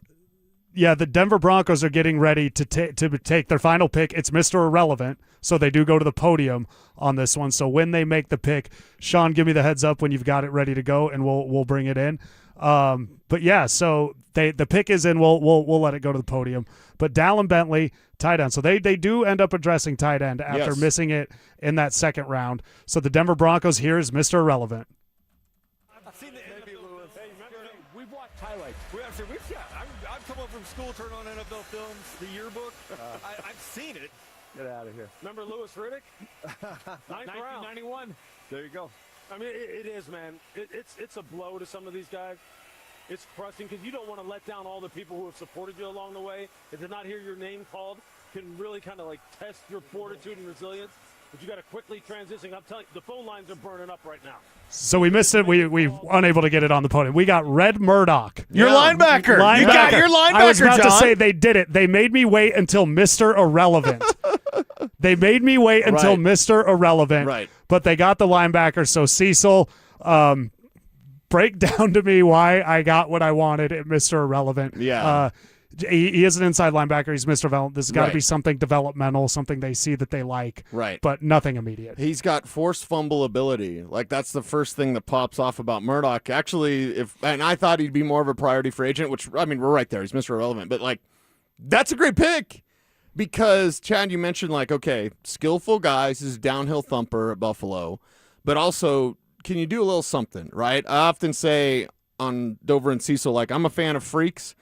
are getting ready to take their final pick. It's Mr. Irrelevant, so they do go to the podium on this one. So when they make the pick, Sean, give me the heads up when you've got it ready to go, and we'll bring it in. But yeah, so the pick is in. We'll let it go to the podium. But Dallin Bentley, tight end. So they do end up addressing tight end after missing it in that second round. So the Denver Broncos here is Mr. Irrelevant. I've seen it. We've watched highlights. I've come up from school, turned on NFL Films, the yearbook. I've seen it. Get out of here. Remember Louis Riddick? 1991. There you go. I mean, it is, man. It's a blow to some of these guys. It's crushing because you don't want to let down all the people who have supported you along the way. And to not hear your name called can really kind of like test your fortitude and resilience. But you got to quickly transition. I'm telling you, the phone lines are burning up right now. So we missed it. We unable to get it on the podium. We got Red Murdoch. Your linebacker. You got your linebacker, I was about John. to say they did it. They made me wait until Mr. Irrelevant. They made me wait until Mr. Irrelevant. Right. But they got the linebacker. So Cecil, break down to me why I got what I wanted at Mr. Irrelevant. Yeah. He is an inside linebacker. He's Mr. Irrelevant. This has got to be something developmental, something they see that they like. Right. But nothing immediate. He's got forced fumble ability. Like, that's the first thing that pops off about Murdoch. Actually, and I thought he'd be more of a priority for agent, which, I mean, we're right there. He's Mr. Irrelevant. But, like, that's a great pick. Because, Chad, you mentioned, like, okay, skillful guys, is downhill thumper at Buffalo, but also, can you do a little something, right? I often say on Dover and Cecil, like, I'm a fan of freaks.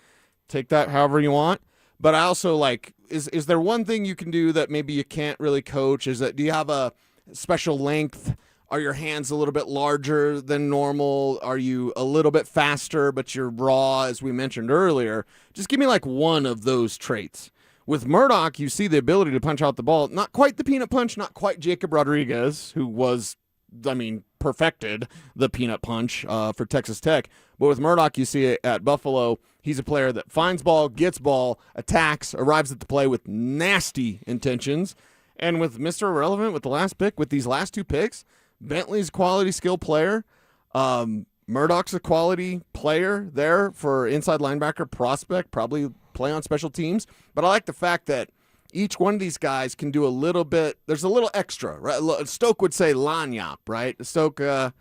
Take that however you want. But I also, like, is there one thing you can do that maybe you can't really coach? Do you have a special length? Are your hands a little bit larger than normal? Are you a little bit faster, but you're raw, as we mentioned earlier? Just give me, like, one of those traits. With Murdoch, you see the ability to punch out the ball. Not quite the peanut punch, not quite Jacob Rodriguez, who was, perfected the peanut punch for Texas Tech. But with Murdoch, you see it at Buffalo. He's a player that finds ball, gets ball, attacks, arrives at the play with nasty intentions. And with Mr. Irrelevant, with the last pick, with these last 2 picks, Bentley's a quality skill player. Murdoch's a quality player there for inside linebacker prospect, probably play on special teams. But I like the fact that each one of these guys can do a little bit. There's a little extra, right? Stoke would say lanyap, right? Stoke, how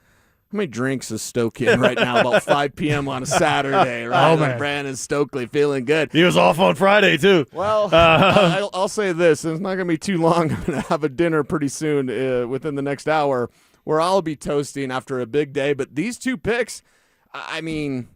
many drinks is Stoke in right now? About 5 p.m. on a Saturday, right? Oh, man. Brandon Stokely feeling good. He was off on Friday, too. Well, I'll say this. It's not going to be too long. I'm going to have a dinner pretty soon within the next hour where I'll be toasting after a big day. But these 2 picks, I mean,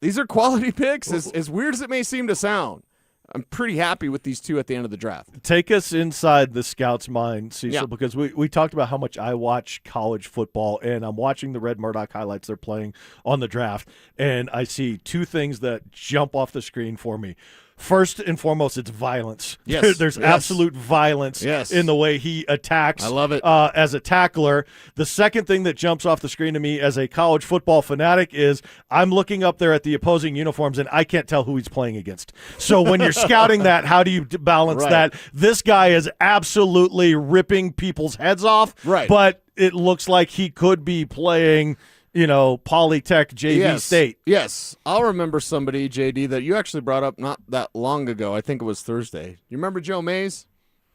these are quality picks, as weird as it may seem to sound. I'm pretty happy with these 2 at the end of the draft. Take us inside the scout's mind, Cecil, Yeah. because we talked about how much I watch college football, and I'm watching the Red Murdoch highlights they're playing on the draft, and I see 2 things that jump off the screen for me. First and foremost, it's violence. Yes. There's Yes. absolute violence in the way he attacks. I love it. As a tackler. The second thing that jumps off the screen to me as a college football fanatic is I'm looking up there at the opposing uniforms, and I can't tell who he's playing against. So when you're scouting that, how do you balance Right. that? This guy is absolutely ripping people's heads off, Right. but it looks like he could be playing – Polytech JV State. Yes. I'll remember somebody, JD, that you actually brought up not that long ago. I think it was Thursday. You remember Joe Mays?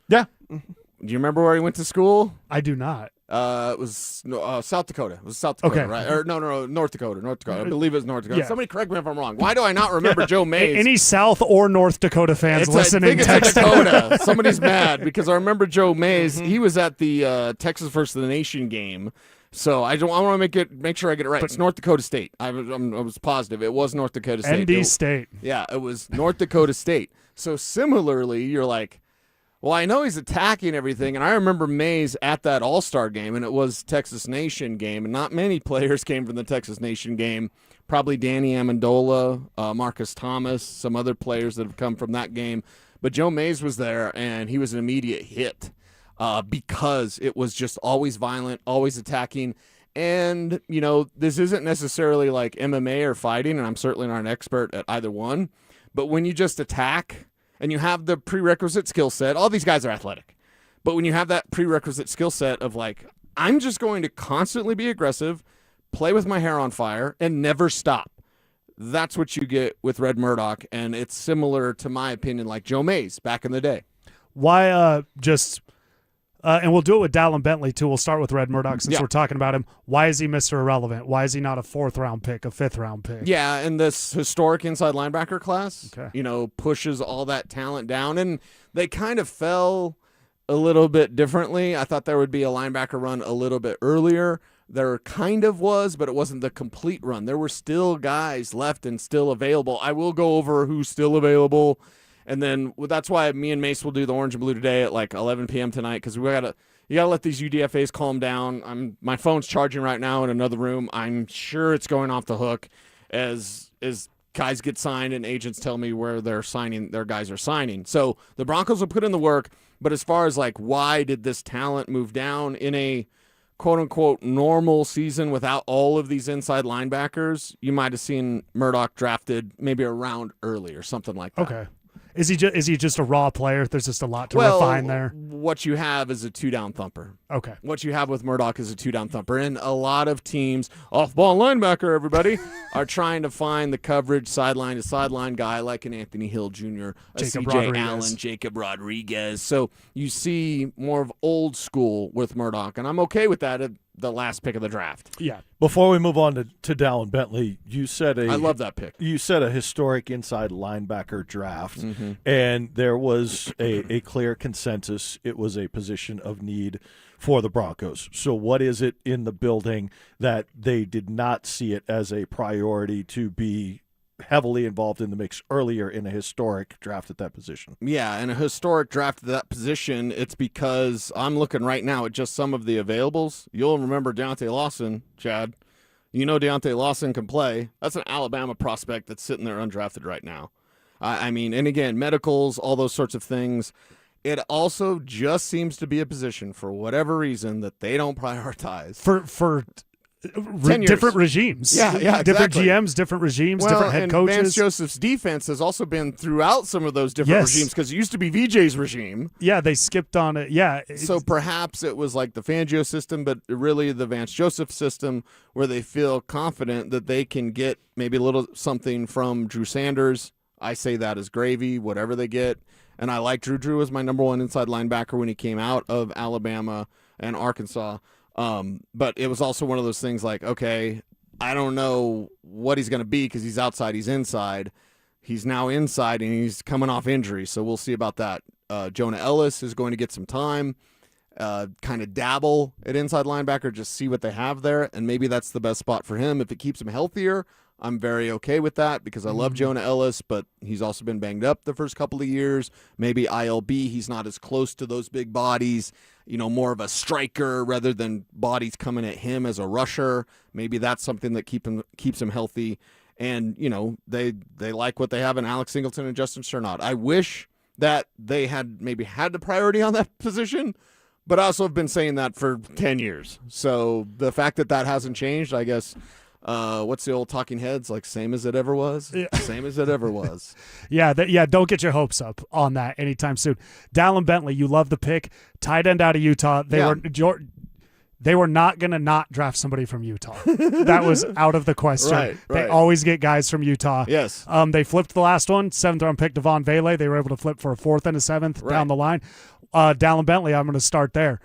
Yeah. Do you remember where he went to school? I do not. It was South Dakota. It was South Dakota, Okay. right? Or no, North Dakota. I believe it was North Dakota. Yeah. Somebody correct me if I'm wrong. Why do I not remember Joe Mays? Any South or North Dakota fans I listening, think it's text in Dakota. Somebody's mad because I remember Joe Mays. He was at the Texas versus the Nation game. So I want to make sure I get it right. It's North Dakota State. I was positive it was North Dakota State. ND State. Yeah, it was North Dakota State. So similarly, you're like, well, I know he's attacking everything, and I remember Mays at that All-Star game, and it was Texas Nation game, and not many players came from the Texas Nation game. Probably Danny Amendola, Marcus Thomas, some other players that have come from that game. But Joe Mays was there, and he was an immediate hit. Because it was just always violent, always attacking. And, this isn't necessarily like MMA or fighting, and I'm certainly not an expert at either one. But when you just attack and you have the prerequisite skill set, all these guys are athletic. But when you have that prerequisite skill set of like, I'm just going to constantly be aggressive, play with my hair on fire, and never stop. That's what you get with Red Murdoch, and it's similar, to my opinion, like Joe Mays back in the day. Why and we'll do it with Dallin Bentley, too. We'll start with Red Murdoch since we're talking about him. Why is he Mr. Irrelevant? Why is he not a 4th-round pick, a 5th-round pick? Yeah, and this historic inside linebacker class, pushes all that talent down. And they kind of fell a little bit differently. I thought there would be a linebacker run a little bit earlier. There kind of was, but it wasn't the complete run. There were still guys left and still available. I will go over who's still available. And then that's why me and Mace will do the orange and blue today at like 11 p.m. tonight, because you gotta let these UDFAs calm down. My phone's charging right now in another room. I'm sure it's going off the hook as guys get signed and agents tell me where their guys are signing. So the Broncos will put in the work. But as far as like why did this talent move down in a quote unquote normal season without all of these inside linebackers, you might have seen Murdoch drafted maybe a round early or something like that. Okay. Is he just a raw player? There's just a lot to refine there. What you have is a 2-down thumper. Okay. What you have with Murdoch is a 2-down thumper. And a lot of teams, off-ball linebacker, everybody, are trying to find the coverage sideline to sideline guy like an Anthony Hill Jr., a C.J. Allen, Jacob Rodriguez. So you see more of old school with Murdoch, and I'm okay with that at the last pick of the draft. Yeah. Before we move on to Dallin Bentley, you said I love that pick. You said a historic inside linebacker draft, and there was a clear consensus. It was a position of need for the Broncos. So what is it in the building that they did not see it as a priority to be heavily involved in the mix earlier in a historic draft at that position? Yeah, in a historic draft at that position, it's because I'm looking right now at just some of the availables. You'll remember Deontay Lawson, Chad. You know Deontay Lawson can play. That's an Alabama prospect that's sitting there undrafted right now. And again, medicals, all those sorts of things. It also just seems to be a position, for whatever reason, that they don't prioritize. For different regimes. Yeah, exactly. Different GMs, different regimes, different head coaches. Vance Joseph's defense has also been throughout some of those different regimes, because it used to be VJ's regime. Yeah, they skipped on it. Yeah. So perhaps it was like the Fangio system, but really the Vance Joseph system, where they feel confident that they can get maybe a little something from Drew Sanders. I say that as gravy, whatever they get. And I like Drew as my number one inside linebacker when he came out of Alabama and Arkansas. But it was also one of those things like, okay, I don't know what he's going to be because he's outside, he's inside. He's now inside, and he's coming off injury, so we'll see about that. Jonah Ellis is going to get some time, kind of dabble at inside linebacker, just see what they have there, and maybe that's the best spot for him. If it keeps him healthier, I'm very okay with that because I love Jonah Ellis, but he's also been banged up the first couple of years. Maybe ILB, he's not as close to those big bodies, more of a striker rather than bodies coming at him as a rusher. Maybe that's something that keeps him healthy. And, they like what they have in Alex Singleton and Justin Sternot. I wish that they had maybe had the priority on that position, but I also have been saying that for 10 years. So the fact that hasn't changed, I guess, what's the old talking heads, like same as it ever was? Yeah. Same as it ever was. Yeah, don't get your hopes up on that anytime soon. Dallin Bentley, you love the pick. Tight end out of Utah. They were not going to not draft somebody from Utah. That was out of the question. Right. They always get guys from Utah. Yes. They flipped the last one, 7th-round pick Devon Vele. They were able to flip for a 4th and a 7th down the line. Dallin Bentley, I'm going to start there.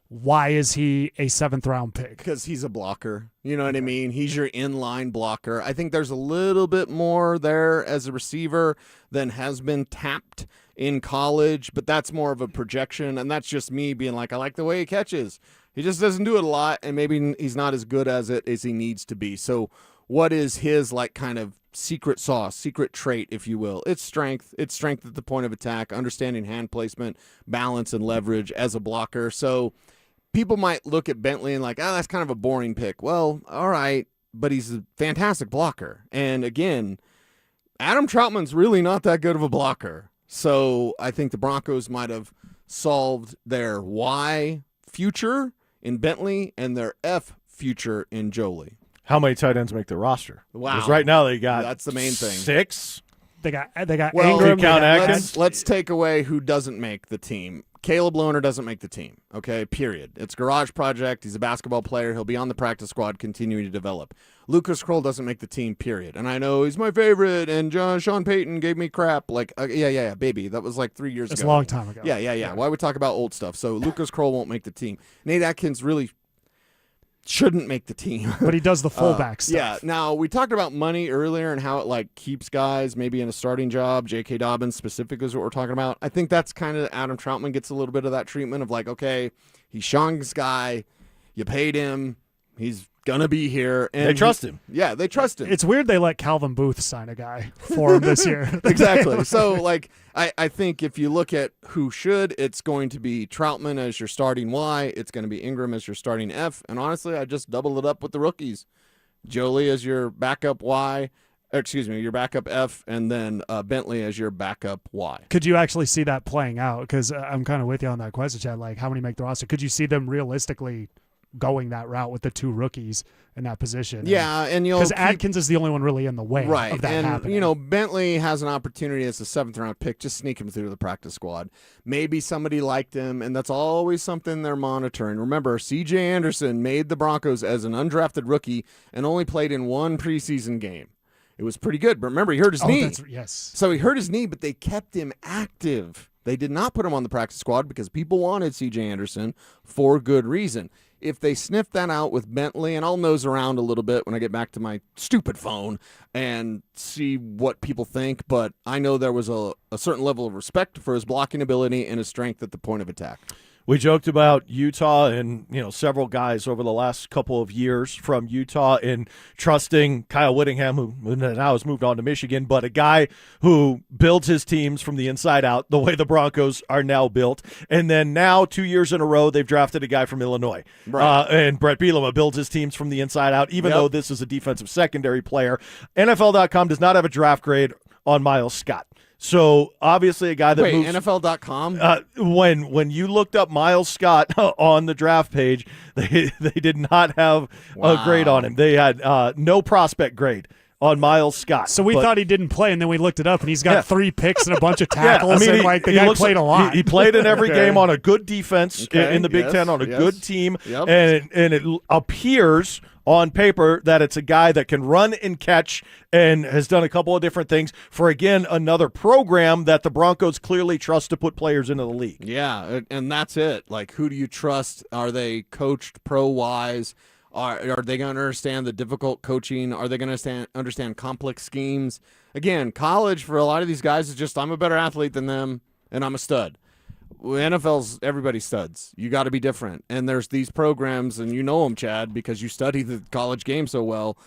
Why is he a 7th-round pick? Because he's a blocker. You know what I mean? He's your inline blocker. I think there's a little bit more there as a receiver than has been tapped in college, but that's more of a projection, and that's just me being like, I like the way he catches. He just doesn't do it a lot, and maybe he's not as good as he needs to be. So what is his kind of secret sauce, secret trait, if you will? It's strength. It's strength at the point of attack, understanding hand placement, balance, and leverage as a blocker. So people might look at Bentley and that's kind of a boring pick. Well, all right, but he's a fantastic blocker. And again, Adam Troutman's really not that good of a blocker. So I think the Broncos might have solved their Y future in Bentley and their F future in Jolie. How many tight ends make the roster? Wow. Because right now they got that's the main thing. 6. They got Ingram. Let's take away who doesn't make the team. Caleb Lohner doesn't make the team. Okay, period. It's a garage project. He's a basketball player. He'll be on the practice squad continuing to develop. Lucas Kroll doesn't make the team, period. And I know he's my favorite, and Sean Payton gave me crap. Yeah, baby. That was 3 years ago. It's a long time ago. Yeah. Why we talk about old stuff? So Lucas Kroll won't make the team. Nate Atkins really shouldn't make the team. But he does the fullback stuff. Yeah. Now, we talked about money earlier and how it keeps guys maybe in a starting job. J.K. Dobbins specifically is what we're talking about. I think that's kind of Adam Troutman gets a little bit of that treatment of okay, he's Sean's guy. You paid him. He's going to be here. And they trust him. Yeah, they trust him. It's weird they let Calvin Booth sign a guy for him this year. Exactly. So, I think if you look at who should, it's going to be Troutman as your starting Y. It's going to be Ingram as your starting F. And honestly, I just doubled it up with the rookies. Jolie as your backup Y. Your backup F, and then Bentley as your backup Y. Could you actually see that playing out? Because I'm kind of with you on that question, Chad. How many make the roster? Could you see them realistically going that route with the 2 rookies in that position? Yeah, and because Adkins is the only one really in the way of that happening. Bentley has an opportunity as a 7th-round pick. Just sneak him through the practice squad. Maybe somebody liked him, and that's always something they're monitoring. Remember, C.J. Anderson made the Broncos as an undrafted rookie and only played in 1 preseason game. It was pretty good, but remember, he hurt his knee. Yes. So he hurt his knee, but they kept him active. They did not put him on the practice squad because people wanted C.J. Anderson for good reason. If they sniff that out with Bentley, and I'll nose around a little bit when I get back to my stupid phone and see what people think, but I know there was a certain level of respect for his blocking ability and his strength at the point of attack. We joked about Utah and, several guys over the last couple of years from Utah in trusting Kyle Whittingham, who now has moved on to Michigan, but a guy who builds his teams from the inside out the way the Broncos are now built. And then now 2 years in a row, they've drafted a guy from Illinois. Right. And Brett Bielema builds his teams from the inside out, even though this is a defensive secondary player. NFL.com does not have a draft grade on Miles Scott. So obviously a guy that moves. NFL.com? When you looked up Miles Scott on the draft page, they did not have a grade on him. They had no prospect grade on Miles Scott. So we thought he didn't play, and then we looked it up, and he's got 3 picks and a bunch of tackles. Yeah, I mean, and the guy played a lot. He played in every game on a good defense in the Big Ten on a good team, and it appears on paper that it's a guy that can run and catch and has done a couple of different things for, again, another program that the Broncos clearly trust to put players into the league. Yeah, and that's it. Like, who do you trust? Are they coached pro-wise? Are they going to understand the difficult coaching? Are they going to understand complex schemes? Again, college for a lot of these guys is just, I'm a better athlete than them, and I'm a stud. NFL's everybody's studs. You got to be different. And there's these programs, and you know them, Chad, because you study the college game so well.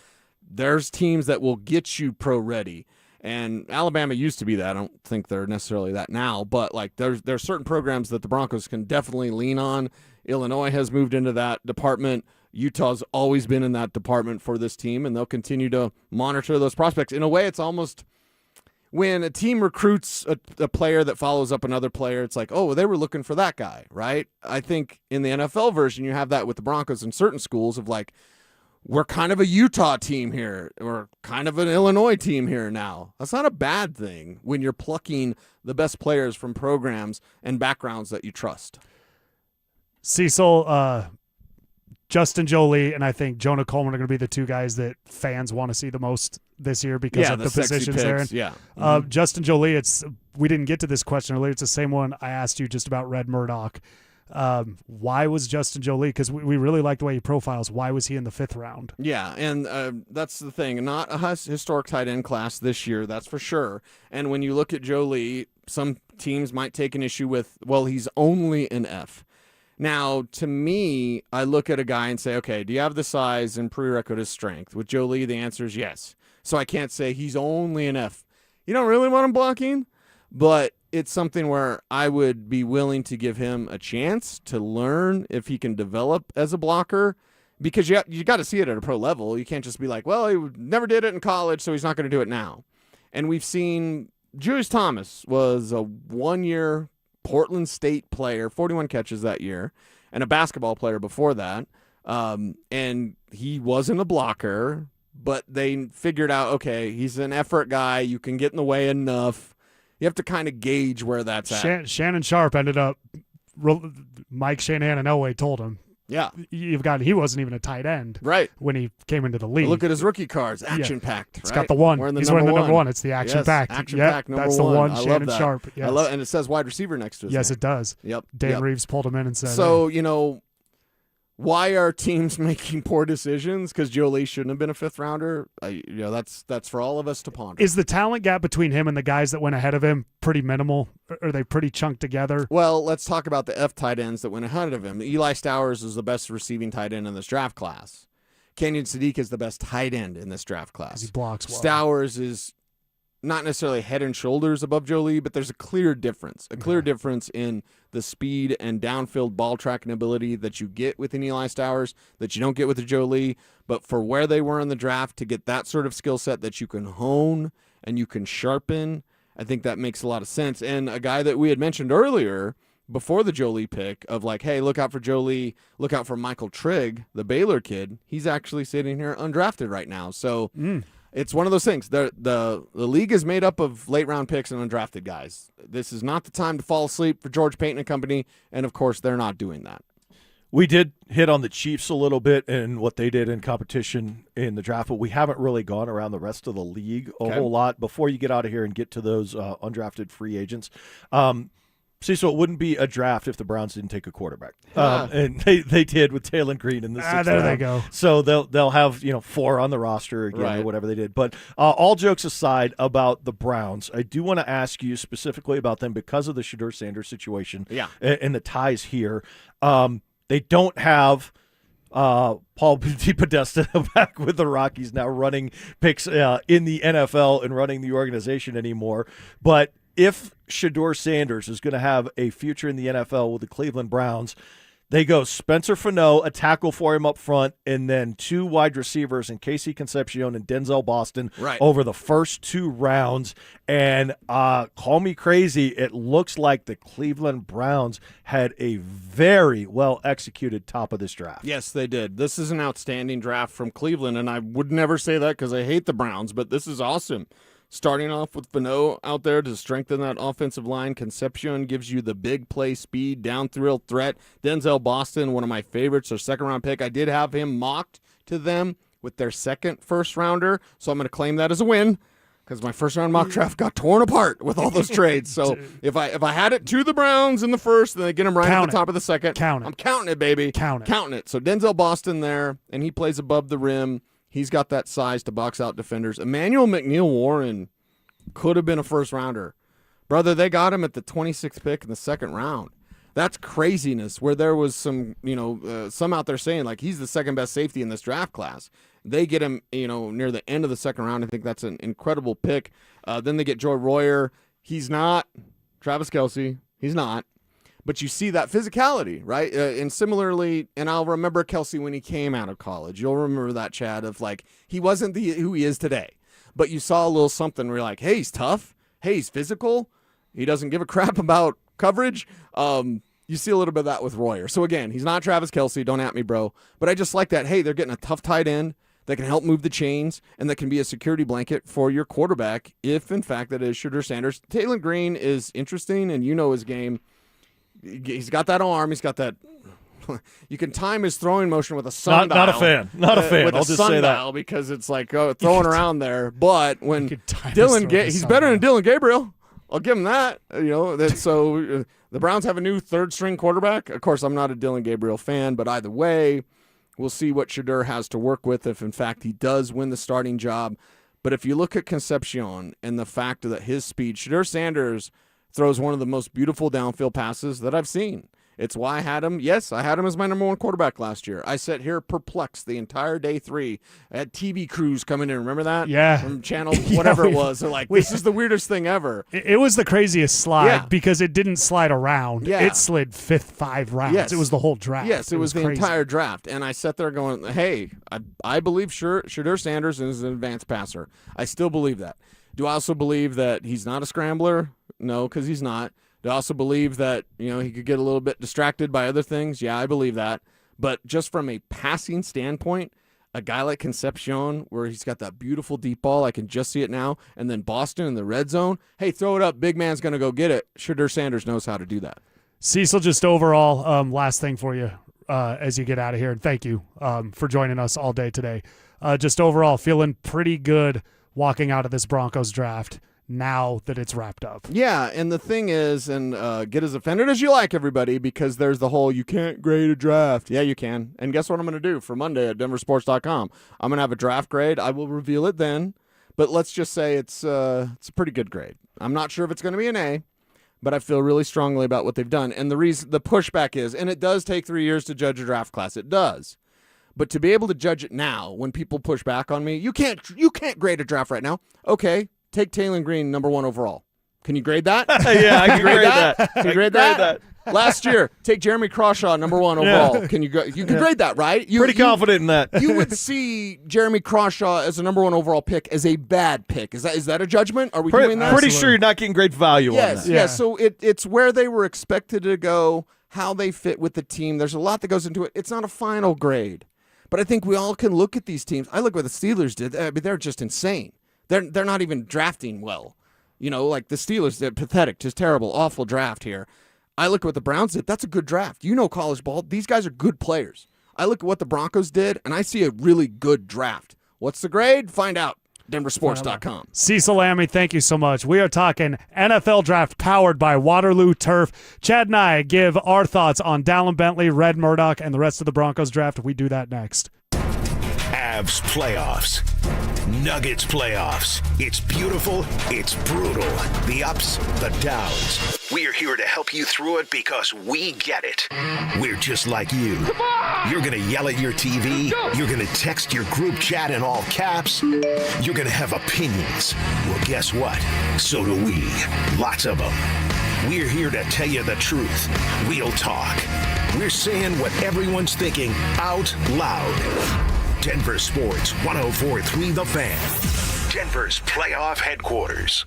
There's teams that will get you pro-ready. And Alabama used to be that. I don't think they're necessarily that now. But, like, there's certain programs that the Broncos can definitely lean on. Illinois has moved into that department. Utah's always been in that department for this team, and they'll continue to monitor those prospects. In a way, it's almost when a team recruits a player that follows up another player, it's like, oh, they were looking for that guy, right? I think in the NFL version, you have that with the Broncos in certain schools of like, we're kind of a Utah team here. We're kind of an Illinois team here now. That's not a bad thing when you're plucking the best players from programs and backgrounds that you trust. Cecil, Justin Jolie, and I think Jonah Coleman are going to be the two guys that fans want to see the most this year because of the positions they're in. Yeah. Justin Jolie, we didn't get to this question earlier. It's the same one I asked you just about Red Murdoch. Why was Justin Jolie? Because we really like the way he profiles. Why was he in the 5th round? Yeah, and that's the thing. Not a historic tight end class this year, that's for sure. And when you look at Jolie, some teams might take an issue with, well, he's only an F. Now, to me, I look at a guy and say, okay, do you have the size and prerequisite strength? With Jolie, the answer is yes. So I can't say he's only an F. You don't really want him blocking, but it's something where I would be willing to give him a chance to learn if he can develop as a blocker, because you got to see it at a pro level. You can't just be like, well, he never did it in college, so he's not going to do it now. And we've seen Julius Thomas was a 1-year Portland State player, 41 catches that year, and a basketball player before that. And he wasn't a blocker, but they figured out, okay, he's an effort guy. You can get in the way enough. You have to kind of gauge where that's at. Shannon Sharp ended up, Mike Shanahan and Elway told him, yeah, he wasn't even a tight end right when he came into the league. Look at his rookie cards, action-packed. It's right? got the one. He's wearing the number one. It's the action-packed. Action-packed number that's one. the one. I Shannon love that. Sharp. Yes. I love, and it says wide receiver next to his Yes, name. it does. Yep. Dan Reeves pulled him in and said, so, why are teams making poor decisions? Because Jolie shouldn't have been a 5th rounder. That's for all of us to ponder. Is the talent gap between him and the guys that went ahead of him pretty minimal? Are they pretty chunked together? Well, let's talk about the F tight ends that went ahead of him. Eli Stowers is the best receiving tight end in this draft class. Kenyon Sadiq is the best tight end in this draft class. He blocks well. Stowers is not necessarily head and shoulders above Jolie, but there's a clear difference. Difference in the speed and downfield ball tracking ability that you get with an Eli Stowers that you don't get with a Jolie. But for where they were in the draft, to get that sort of skill set that you can hone and you can sharpen, I think that makes a lot of sense. And a guy that we had mentioned earlier before the Jolie pick of like, hey, look out for Jolie, look out for Michael Trigg, the Baylor kid. He's actually sitting here undrafted right now. So it's one of those things. The league is made up of late-round picks and undrafted guys. This is not the time to fall asleep for George Payton and company, and, of course, they're not doing that. We did hit on the Chiefs a little bit and what they did in competition in the draft, but we haven't really gone around the rest of the league a whole lot. Before you get out of here and get to those undrafted free agents, so it wouldn't be a draft if the Browns didn't take a quarterback, and they did with Taylor Green in the 6th there round. they go. So they'll have 4 on the roster again or whatever they did. But all jokes aside about the Browns, I do want to ask you specifically about them because of the Shedeur Sanders situation. And the ties here. They don't have Paul DePodesta back with the Rockies now running picks in the NFL and running the organization anymore, but if Shedeur Sanders is going to have a future in the NFL with the Cleveland Browns, they go Spencer Fano, a tackle for him up front, and then 2 wide receivers in Casey Concepcion and Denzel Boston over the first 2 rounds. And call me crazy, it looks like the Cleveland Browns had a very well-executed top of this draft. Yes, they did. This is an outstanding draft from Cleveland, and I would never say that because I hate the Browns, but this is awesome. Starting off with Fano out there to strengthen that offensive line. Concepcion gives you the big play speed, downfield threat. Denzel Boston, one of my favorites, our 2nd-round pick. I did have him mocked to them with their second first-rounder, so I'm going to claim that as a win because my first-round mock draft got torn apart with all those trades. So if I had it to the Browns in the first, then they get them right at the top of the second. I'm counting it, baby. Counting it. So Denzel Boston there, and he plays above the rim. He's got that size to box out defenders. Emmanuel McNeil-Warren could have been a first-rounder. Brother, they got him at the 26th pick in the second round. That's craziness, where there was some, some out there saying, like, he's the second-best safety in this draft class. They get him, near the end of the second round. I think that's an incredible pick. Then they get Joy Royer. He's not Travis Kelce. He's not. But you see that physicality, right? And similarly, and I'll remember Kelce when he came out of college. You'll remember that, Chad, of like, he wasn't who he is today. But you saw a little something where you're like, hey, he's tough. Hey, he's physical. He doesn't give a crap about coverage. You see a little bit of that with Royer. So, again, he's not Travis Kelce. Don't at me, bro. But I just like that. Hey, they're getting a tough tight end that can help move the chains and that can be a security blanket for your quarterback if, in fact, that is Shedeur Sanders. Taylor Green is interesting, and you know his game. He's got that arm. He's got that. You can time his throwing motion with a sundial. Not a fan. Not a fan. With I'll just say that. Because it's like throwing around there. But when he's better than Dylan Gabriel. I'll give him that. So the Browns have a new third-string quarterback. Of course, I'm not a Dylan Gabriel fan, but either way, we'll see what Shedeur has to work with if, in fact, he does win the starting job. But if you look at Concepcion and the fact that his speed, Shedeur Sanders throws one of the most beautiful downfield passes that I've seen. It's why I had him. Yes, I had him as my number one quarterback last year. I sat here perplexed the entire day 3. I had TV crews coming in. Remember that? Yeah. From channel whatever it was. They're like, this is the weirdest thing ever. It was the craziest slide because it didn't slide around. Yeah. It slid 5 rounds. Yes. It was the whole draft. Yes, it was the crazy. entire draft. And I sat there going, hey, I believe Shedeur Sanders is an advanced passer. I still believe that. Do I also believe that he's not a scrambler? No, because he's not. Do I also believe that, he could get a little bit distracted by other things? Yeah, I believe that. But just from a passing standpoint, a guy like Concepcion, where he's got that beautiful deep ball, I can just see it now, and then Boston in the red zone, hey, throw it up, big man's going to go get it. Shedeur Sanders knows how to do that. Cecil, just overall, last thing for you as you get out of here, and thank you for joining us all day today. Just overall, feeling pretty good walking out of this Broncos draft now that it's wrapped up. Yeah, and the thing is, and get as offended as you like, everybody, because there's the whole you can't grade a draft. Yeah, you can. And guess what I'm going to do for Monday at DenverSports.com? I'm going to have a draft grade. I will reveal it then, but let's just say it's a pretty good grade. I'm not sure if it's going to be an A, but I feel really strongly about what they've done. And the pushback is, and it does take 3 years to judge a draft class. It does. But to be able to judge it now, when people push back on me, you can't grade a draft right now. Okay. Take Taylor Green, number 1 overall. Can you grade that? Yeah, I can grade that. Can you grade that? Last year, take Jeremy Crawshaw, number 1 overall. Can you can grade that, right? Pretty confident in that. You would see Jeremy Crawshaw as a number 1 overall pick as a bad pick. Is that a judgment? Are we doing that? Pretty sure you're not getting great value on that. Yes. So it's where they were expected to go, how they fit with the team. There's a lot that goes into it. It's not a final grade. But I think we all can look at these teams. I look what the Steelers did. I mean, they're just insane. They're not even drafting well. Like the Steelers, they're pathetic, just terrible, awful draft here. I look at what the Browns did. That's a good draft. College ball. These guys are good players. I look at what the Broncos did, and I see a really good draft. What's the grade? Find out. DenverSports.com. Cecil Lammy, thank you so much. We are talking NFL draft powered by Waterloo Turf. Chad and I give our thoughts on Dallin Bentley, Red Murdoch, and the rest of the Broncos draft. We do that next. Avs playoffs. Nuggets playoffs. It's beautiful. It's brutal. The ups, the downs. We're here to help you through it because we get it. We're just like you. Come on! You're going to yell at your TV. You're going to text your group chat in all caps. You're going to have opinions. Well, guess what? So do we. Lots of them. We're here to tell you the truth. We'll talk. We're saying what everyone's thinking out loud. Denver Sports 104.3 The Fan. Denver's playoff headquarters.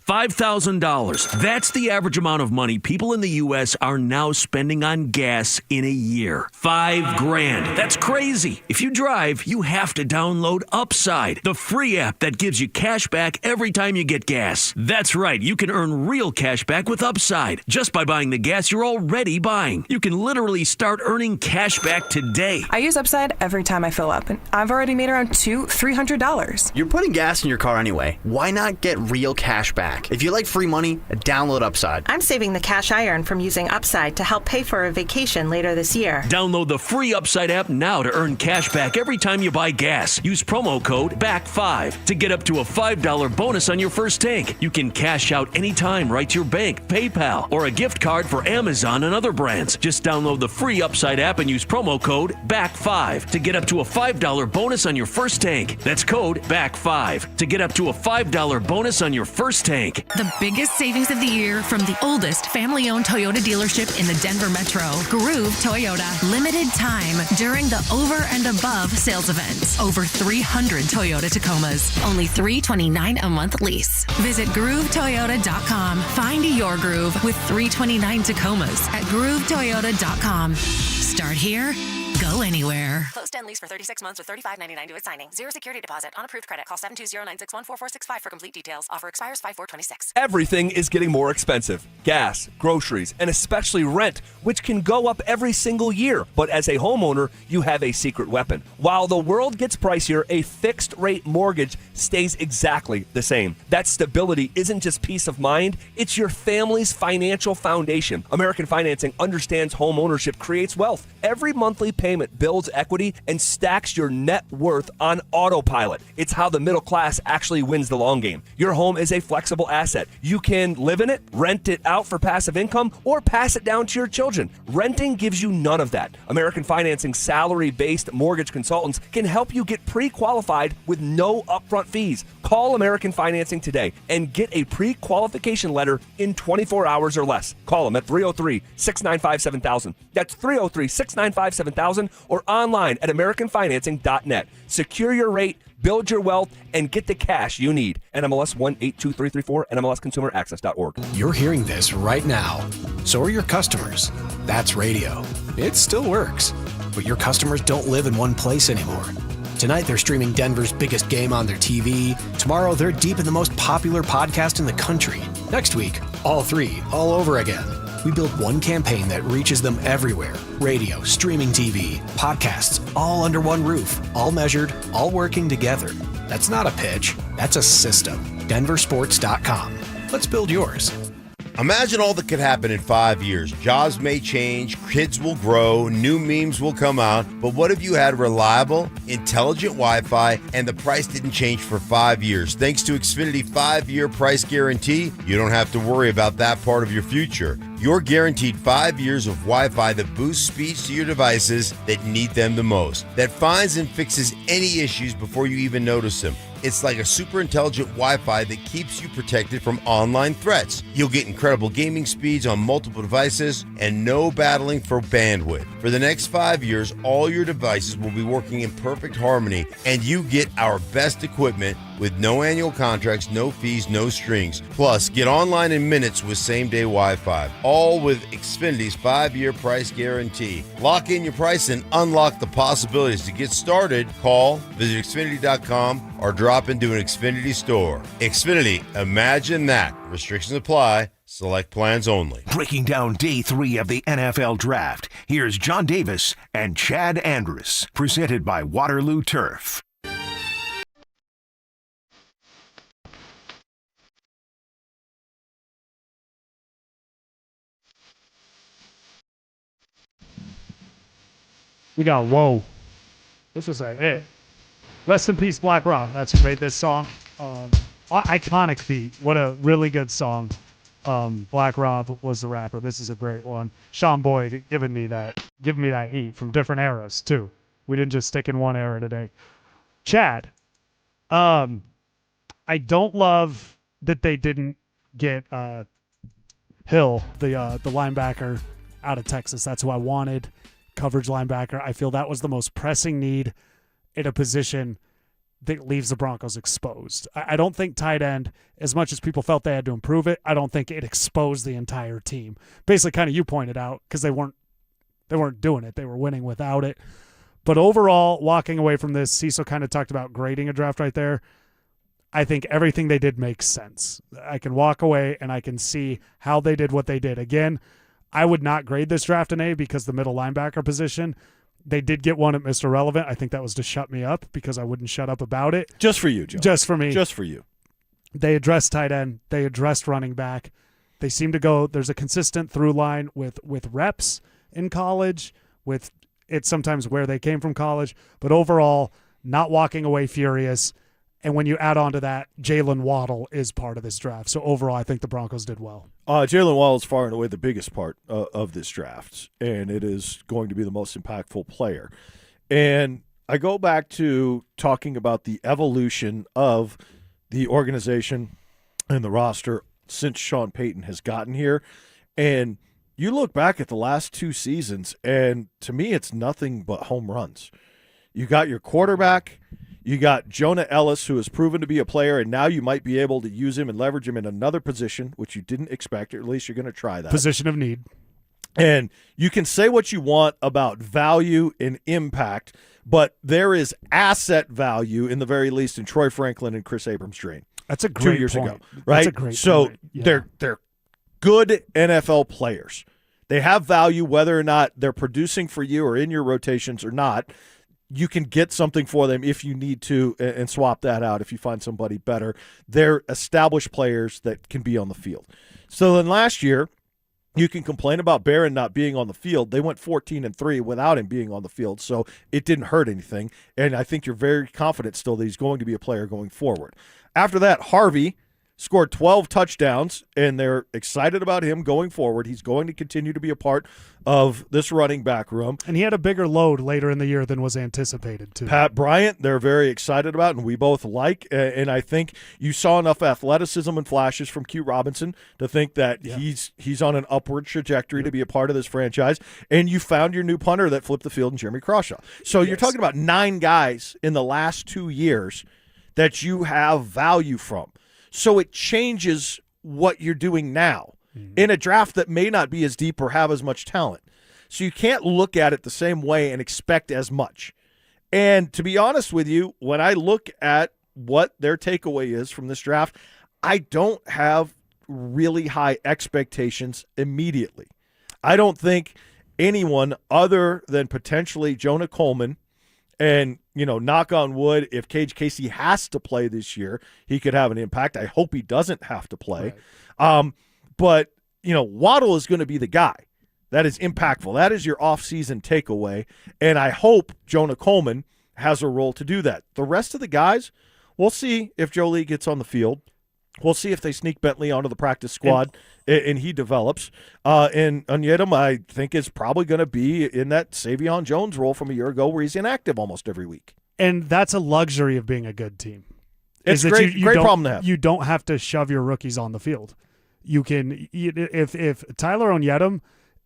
$5,000. That's the average amount of money people in the U.S. are now spending on gas in a year. $5,000. That's crazy. If you drive, you have to download Upside, the free app that gives you cash back every time you get gas. That's right. You can earn real cash back with Upside just by buying the gas you're already buying. You can literally start earning cash back today. I use Upside every time I fill up, and I've already made around $300. You're putting gas in your car anyway. Why not get real cash back? If you like free money, download Upside. I'm saving the cash I earn from using Upside to help pay for a vacation later this year. Download the free Upside app now to earn cash back every time you buy gas. Use promo code BACK5 to get up to a $5 bonus on your first tank. You can cash out anytime right to your bank, PayPal, or a gift card for Amazon and other brands. Just download the free Upside app and use promo code BACK5 to get up to a $5 bonus on your first tank. That's code BACK5 to get up to a $5 bonus on your first tank. The biggest savings of the year from the oldest family-owned Toyota dealership in the Denver Metro, Groove Toyota. Limited time during the Over and Above sales event. Over 300 Toyota Tacomas. Only $329 a month lease. Visit GrooveToyota.com. Find your groove with 329 Tacomas at GrooveToyota.com. Start here. Go anywhere. Closed end lease for 36 months with $35.99 due at signing. Zero security deposit on approved credit. Call 720-961-4465 for complete details. Offer expires 5/4/26. Everything is getting more expensive. Gas, groceries, and especially rent, which can go up every single year. But as a homeowner, you have a secret weapon. While the world gets pricier, a fixed rate mortgage stays exactly the same. That stability isn't just peace of mind, it's your family's financial foundation. American Financing understands home ownership creates wealth. Every monthly payment builds equity and stacks your net worth on autopilot. It's how the middle class actually wins the long game. Your home is a flexible asset. You can live in it, rent it out for passive income, or pass it down to your children. Renting gives you none of that. American Financing salary-based mortgage consultants can help you get pre-qualified with no upfront fees. Call American Financing today and get a pre-qualification letter in 24 hours or less. Call them at 303-695-7000. That's 303-695-7000 or online at AmericanFinancing.net. Secure your rate, build your wealth, and get the cash you need. NMLS 182334, NMLSConsumerAccess.org. You're hearing this right now. So are your customers. That's radio. It still works. But your customers don't live in one place anymore. Tonight, they're streaming Denver's biggest game on their TV. Tomorrow, they're deep in the most popular podcast in the country. Next week, all three, all over again. We build one campaign that reaches them everywhere. Radio, streaming TV, podcasts, all under one roof, all measured, all working together. That's not a pitch, that's a system. DenverSports.com. Let's build yours. Imagine all that could happen in 5 years. Jobs may change, kids will grow, new memes will come out, but what if you had reliable, intelligent Wi-Fi and the price didn't change for 5 years? Thanks to Xfinity 5-year price guarantee, you don't have to worry about that part of your future. You're guaranteed 5 years of Wi-Fi that boosts speeds to your devices that need them the most, that finds and fixes any issues before you even notice them. It's like a super intelligent Wi-Fi that keeps you protected from online threats. You'll get incredible gaming speeds on multiple devices and no battling for bandwidth. For the next 5 years, all your devices will be working in perfect harmony, and you get our best equipment with no annual contracts, no fees, no strings. Plus, get online in minutes with same-day Wi-Fi. All with Xfinity's 5-year price guarantee. Lock in your price and unlock the possibilities. To get started, call, visit Xfinity.com, or drop into an Xfinity store. Xfinity, imagine that. Restrictions apply. Select plans only. Breaking down day 3 of the NFL Draft, here's John Davis and Chad Andrus, presented by Waterloo Turf. We got Whoa. This is like it. Rest in peace, Black Rock. That's who made this song. Iconic beat. What a really good song. Black Rob was the rapper. This is a great one. Sean Boyd giving me that heat from different eras too. We didn't just stick in one era today. Chad, I don't love that they didn't get Hill, the linebacker out of Texas. That's who I wanted. Coverage linebacker. I feel that was the most pressing need in a position that leaves the Broncos exposed. I don't think tight end, as much as people felt they had to improve it, I don't think it exposed the entire team. Basically, kind of you pointed out, because they weren't doing it. They were winning without it. But overall, walking away from this, Cecil kind of talked about grading a draft right there. I think everything they did makes sense. I can walk away and I can see how they did what they did. Again, I would not grade this draft an A because the middle linebacker position, they did get one at Mr. Relevant. I think that was to shut me up because I wouldn't shut up about it. Just for you, Joe. Just for me. Just for you. They addressed tight end. They addressed running back. They seem to go, there's a consistent through line with reps in college, with it's sometimes where they came from college, but overall, not walking away furious. And when you add on to that, Jalen Waddle is part of this draft. So overall, I think the Broncos did well. Jalen Waddle is far and away the biggest part of this draft, and it is going to be the most impactful player. And I go back to talking about the evolution of the organization and the roster since Sean Payton has gotten here. And you look back at the last 2 seasons, and to me, it's nothing but home runs. You got your quarterback. You got Jonah Ellis, who has proven to be a player, and now you might be able to use him and leverage him in another position, which you didn't expect, or at least you're going to try that. Position of need. And you can say what you want about value and impact, but there is asset value, in the very least, in Troy Franklin and Chris Abrams-Drain. That's a great 2 years point. ago, right? That's a great so point. Yeah. they're good NFL players. They have value whether or not they're producing for you or in your rotations or not. You can get something for them if you need to and swap that out if you find somebody better. They're established players that can be on the field. So then last year, you can complain about Barron not being on the field. They went 14-3 without him being on the field, so it didn't hurt anything. And I think you're very confident still that he's going to be a player going forward. After that, Harvey scored 12 touchdowns, and they're excited about him going forward. He's going to continue to be a part of this running back room. And he had a bigger load later in the year than was anticipated, too. Pat Bryant, they're very excited about, and we both like. And I think you saw enough athleticism and flashes from Q Robinson to think that he's on an upward trajectory to be a part of this franchise. And you found your new punter that flipped the field in Jeremy Crawshaw. So you're talking about 9 guys in the last 2 years that you have value from. So it changes what you're doing now in a draft that may not be as deep or have as much talent. So you can't look at it the same way and expect as much. And to be honest with you, when I look at what their takeaway is from this draft, I don't have really high expectations immediately. I don't think anyone other than potentially Jonah Coleman, and, knock on wood, if Cage Casey has to play this year, he could have an impact. I hope he doesn't have to play. Right. But, Waddle is going to be the guy. That is impactful. That is your offseason takeaway. And I hope Jonah Coleman has a role to do that. The rest of the guys, we'll see if Jolie gets on the field. We'll see if they sneak Bentley onto the practice squad and he develops. And Onyedem, I think, is probably going to be in that Savion Jones role from a year ago where he's inactive almost every week. And that's a luxury of being a good team. It's great problem to have. You don't have to shove your rookies on the field. You can, if Tyler Onyedem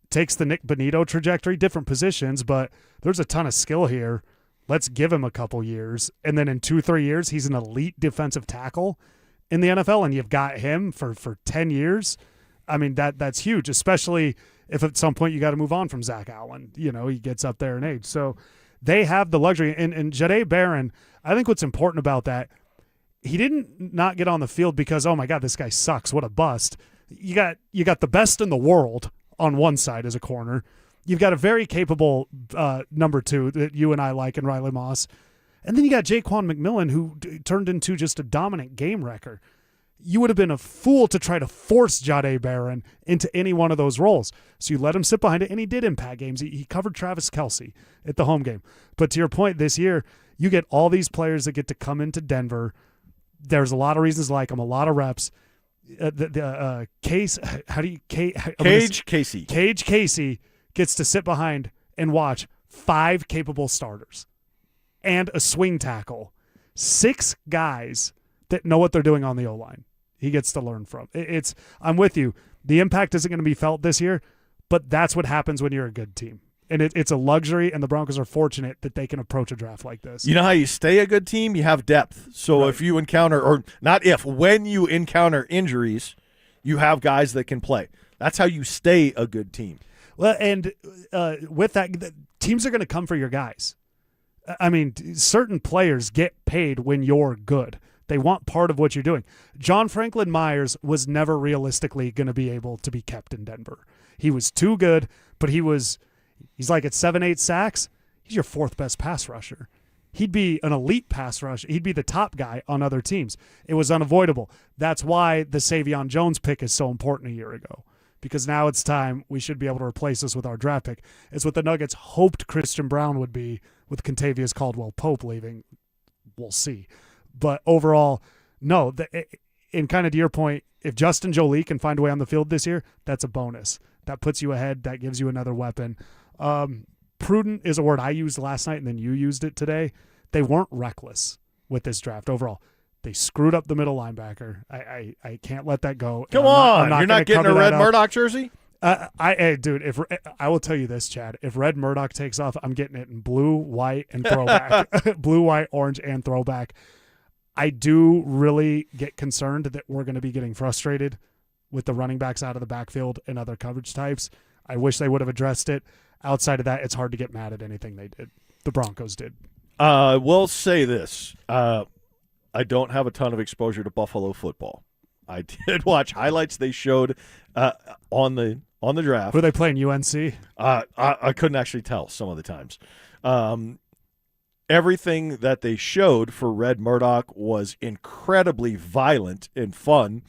takes the Nick Bonito trajectory, different positions, but there's a ton of skill here. Let's give him a couple years. And then in 2-3 years, he's an elite defensive tackle in the NFL, and you've got him for 10 years. I mean, that's huge, especially if at some point you got to move on from Zach Allen. He gets up there in age. So they have the luxury. And Jahdae Barron, I think what's important about that, he didn't not get on the field because, oh my God, this guy sucks. What a bust. You got the best in the world on one side as a corner. You've got a very capable number 2 that you and I like in Riley Moss. And then you got Jaquan McMillan, who turned into just a dominant game wrecker. You would have been a fool to try to force Jahdae Barron into any one of those roles. So you let him sit behind it, and he did impact games. He covered Travis Kelce at the home game. But to your point, this year, you get all these players that get to come into Denver. There's a lot of reasons to like them, a lot of reps. Cage Casey gets to sit behind and watch 5 capable starters and a swing tackle, 6 guys that know what they're doing on the O-line. He gets to learn from. I'm with you. The impact isn't going to be felt this year, but that's what happens when you're a good team. And it's a luxury, and the Broncos are fortunate that they can approach a draft like this. You know how you stay a good team? You have depth. So if you encounter, or not if, when you encounter injuries, you have guys that can play. That's how you stay a good team. Well, and with that, teams are going to come for your guys. I mean, certain players get paid when you're good. They want part of what you're doing. John Franklin Myers was never realistically going to be able to be kept in Denver. He was too good, but he's like at 7-8 sacks. He's your fourth best pass rusher. He'd be an elite pass rusher. He'd be the top guy on other teams. It was unavoidable. That's why the Savion Jones pick is so important a year ago, because now it's time. We should be able to replace this with our draft pick. It's what the Nuggets hoped Christian Brown would be with Contavious Caldwell-Pope leaving. We'll see. But overall, no. And kind of to your point, if Justin Jolie can find a way on the field this year, that's a bonus. That puts you ahead. That gives you another weapon. Prudent is a word I used last night, and then you used it today. They weren't reckless with this draft overall. They screwed up the middle linebacker. I can't let that go. Come on. You're not getting a Red Murdoch jersey? Dude, I will tell you this, Chad. If Red Murdoch takes off, I'm getting it in blue, white, and throwback. Blue, white, orange, and throwback. I do really get concerned that we're going to be getting frustrated with the running backs out of the backfield and other coverage types. I wish they would have addressed it. Outside of that, it's hard to get mad at anything they did. The Broncos did. We'll say this. I don't have a ton of exposure to Buffalo football. I did watch highlights they showed on the draft. Were they playing UNC? I couldn't actually tell some of the times. Everything that they showed for Red Murdoch was incredibly violent and fun,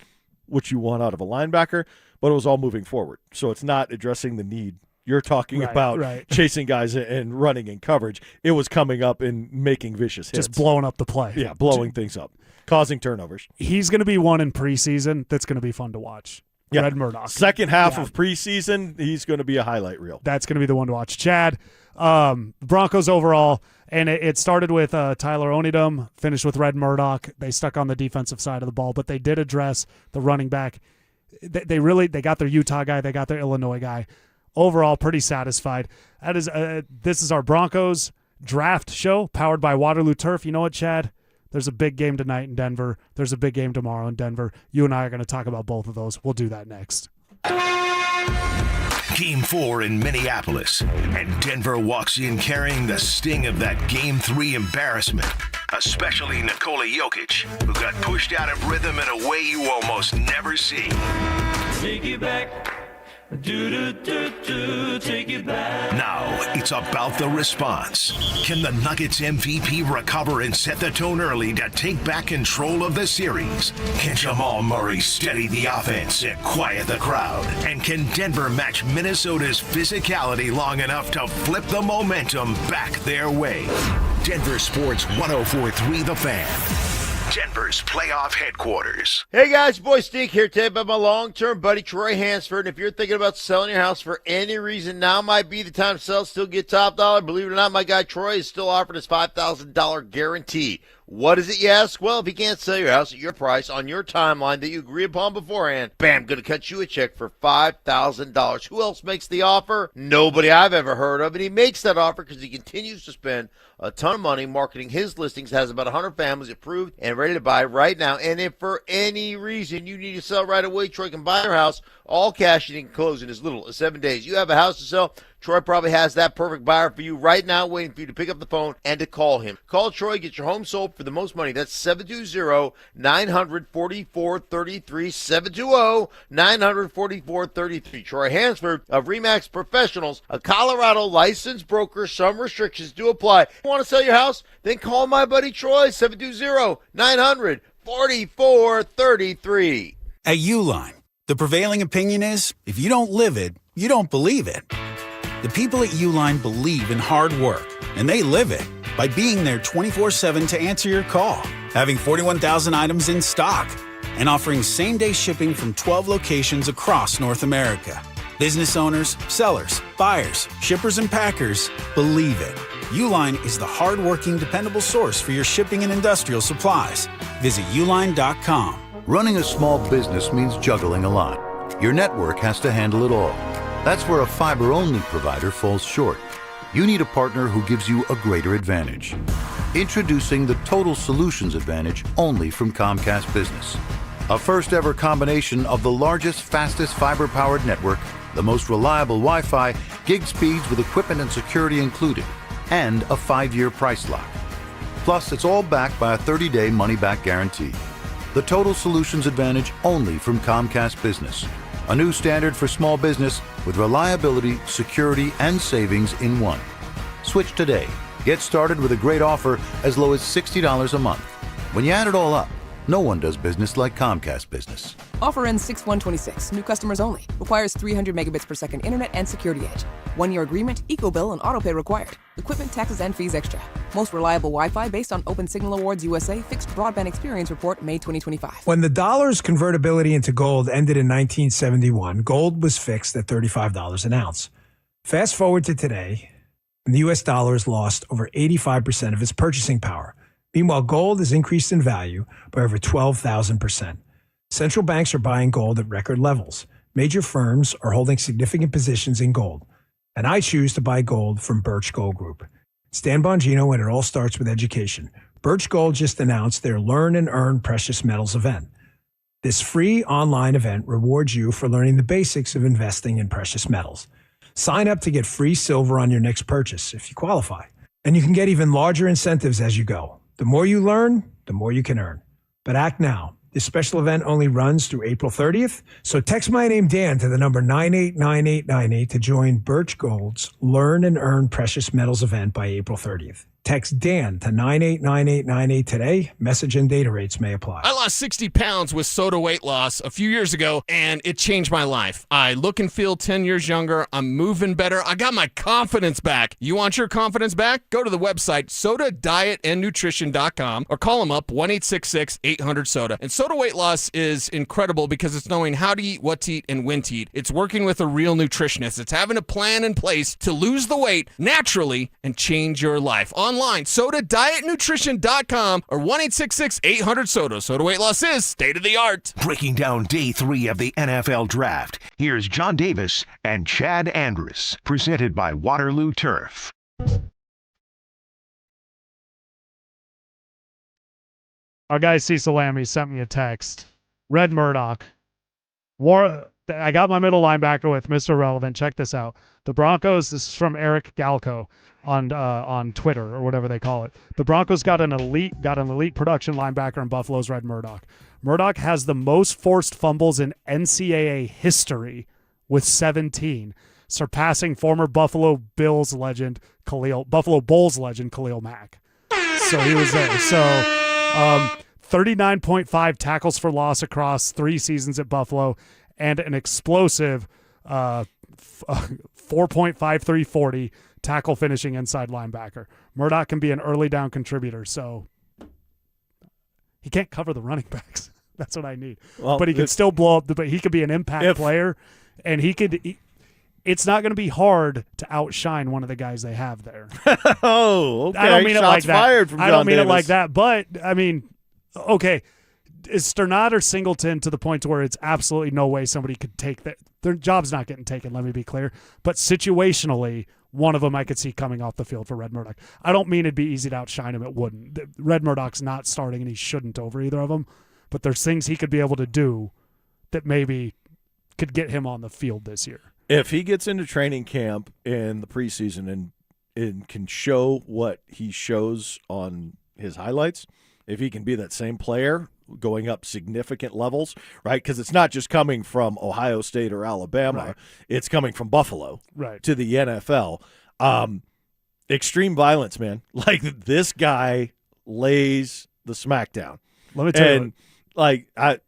which you want out of a linebacker, but it was all moving forward. So it's not addressing the need you're talking about, chasing guys and running in coverage. It was coming up and making vicious hits. Just blowing up the play. Yeah, blowing things up, causing turnovers. He's going to be one in preseason that's going to be fun to watch. Yeah. Red Murdoch. Second half of preseason, he's going to be a highlight reel. That's going to be the one to watch. Chad, Broncos overall, and it started with Tyler Onedum, finished with Red Murdoch. They stuck on the defensive side of the ball, but they did address the running back. They got their Utah guy. They got their Illinois guy. Overall, pretty satisfied. This is our Broncos draft show powered by Waterloo Turf. You know what, Chad? There's a big game tonight in Denver. There's a big game tomorrow in Denver. You and I are going to talk about both of those. We'll do that next. Game 4 in Minneapolis, and Denver walks in carrying the sting of that Game 3 embarrassment, especially Nikola Jokic, who got pushed out of rhythm in a way you almost never see. Take it back. Take it back. Now it's about the response. Can the Nuggets MVP recover and set the tone early to take back control of the series? Can Jamal Murray steady the offense and quiet the crowd? And can Denver match Minnesota's physicality long enough to flip the momentum back their way? Denver Sports 104.3 The Fan. Denver's playoff headquarters. Hey guys, boy Steve here today about my long-term buddy Troy Hansford. And if you're thinking about selling your house for any reason, now might be the time to sell, still get top dollar. Believe it or not, my guy Troy is still offering his $5,000 guarantee. What is it, you ask? Well, if you can't sell your house at your price on your timeline that you agree upon beforehand, bam, going to cut you a check for $5,000. Who else makes the offer? Nobody I've ever heard of. And he makes that offer because he continues to spend a ton of money marketing his listings, has about 100 families approved and ready to buy right now. And if for any reason you need to sell right away, Troy can buy your house, all cash, and he can close in as little as 7 days. You have a house to sell, Troy probably has that perfect buyer for you right now, waiting for you to pick up the phone and to call him. Call Troy, get your home sold for the most money. That's 720-944-33, 720-944-33. Troy Hansford of RE/MAX Professionals, a Colorado licensed broker. Some restrictions do apply. Want to sell your house? Then call my buddy Troy, 720-900-4433. At Uline, the prevailing opinion is, if you don't live it, you don't believe it. The people at Uline believe in hard work, and they live it by being there 24/7 to answer your call, having 41,000 items in stock, and offering same-day shipping from 12 locations across North America. Business owners, sellers, buyers, shippers, and packers believe it. Uline is the hard-working, dependable source for your shipping and industrial supplies. Visit uline.com. Running a small business means juggling a lot. Your network has to handle it all. That's where a fiber-only provider falls short. you need a partner who gives you a greater advantage. Introducing the Total Solutions Advantage only from Comcast Business. A first-ever combination of the largest, fastest fiber-powered network, the most reliable Wi-Fi, gig speeds with equipment and security included, and a 5-year price lock. Plus, it's all backed by a 30-day money-back guarantee. The Total Solutions Advantage only from Comcast Business. A new standard for small business with reliability, security, and savings in one. Switch today. Get started with a great offer as low as $60 a month. When you add it all up, no one does business like Comcast Business. Offer ends 6/1/26. New customers only. Requires 300 megabits per second internet and security edge. 1-year agreement, eco-bill, and autopay required. Equipment, taxes, and fees extra. Most reliable Wi-Fi based on Open Signal Awards USA Fixed Broadband Experience Report, May 2025. When the dollar's convertibility into gold ended in 1971, gold was fixed at $35 an ounce. Fast forward to today, and the U.S. dollar has lost over 85% of its purchasing power. Meanwhile, gold has increased in value by over 12,000%. Central banks are buying gold at record levels. Major firms are holding significant positions in gold. And I choose to buy gold from Birch Gold Group. It's Dan Bongino, and it all starts with education. Birch Gold just announced their Learn and Earn Precious Metals event. This free online event rewards you for learning the basics of investing in precious metals. Sign up to get free silver on your next purchase if you qualify. And you can get even larger incentives as you go. The more you learn, the more you can earn. But act now. This special event only runs through April 30th. So text my name, Dan, to the number 989898 to join Birch Gold's Learn and Earn Precious Metals event by April 30th. Text Dan to 989898 today. Message and data rates may apply. I lost 60 pounds with Soda weight loss a few years ago, and it changed my life. I look and feel 10 years younger. I'm moving better. I got my confidence back. You want your confidence back? Go to the website, sodadietandnutrition.com, or call them up, 1-866-800-SODA. And Soda weight loss is incredible because it's knowing how to eat, what to eat, and when to eat. It's working with a real nutritionist. It's having a plan in place to lose the weight naturally and change your life. Online, sodadietnutrition.com or 1-866-800-SODA. Soda weight loss is state of the art. Breaking down day 3 of the NFL Draft, here's John Davis and Chad Andrus, presented by Waterloo Turf. Our guy Cecil Lammy sent me a text. Red Murdoch. I got my middle linebacker with Mr. Relevant. Check this out. The Broncos, this is from Eric Galco on Twitter or whatever they call it. The Broncos got an elite production linebacker in Buffalo's Red Murdoch. Murdoch has the most forced fumbles in NCAA history with 17, surpassing former Buffalo Bulls legend Khalil Mack. So he was there. So 39.5 tackles for loss across 3 seasons at Buffalo, and an explosive 4.5340 tackle finishing inside linebacker. Murdoch can be an early down contributor, so he can't cover the running backs. That's what I need. Well, but he can still blow up. But he could be an impact player, and it's not going to be hard to outshine one of the guys they have there. Oh, okay. I don't mean Shots it like that. fired from John I don't mean Davis. it like that. But I mean, okay. Is Sternad or Singleton to the point to where it's absolutely no way somebody could take that? Their job's not getting taken, let me be clear. But situationally, one of them I could see coming off the field for Red Murdoch. I don't mean it'd be easy to outshine him. It wouldn't. Red Murdoch's not starting, and he shouldn't over either of them. But there's things he could be able to do that maybe could get him on the field this year. If he gets into training camp in the preseason and can show what he shows on his highlights, if he can be that same player going up significant levels, right? Because it's not just coming from Ohio State or Alabama. Right. It's coming from Buffalo to the NFL. Extreme violence, man. Like, this guy lays the smackdown. Let me tell you. Like, I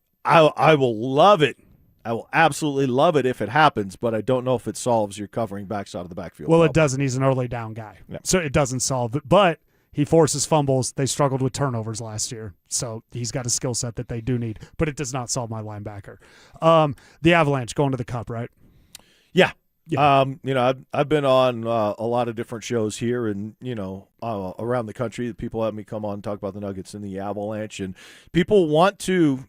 will love it. I will absolutely love it if it happens, but I don't know if it solves your covering backs out of the backfield. Well, problem. it doesn't. He's an early down guy. Yeah. So it doesn't solve it. But he forces fumbles. They struggled with turnovers last year. So he's got a skill set that they do need. But it does not solve my linebacker. The Avalanche going to the Cup, right? Yeah. I've been on a lot of different shows here and, around the country. People have me come on and talk about the Nuggets and the Avalanche. And people want to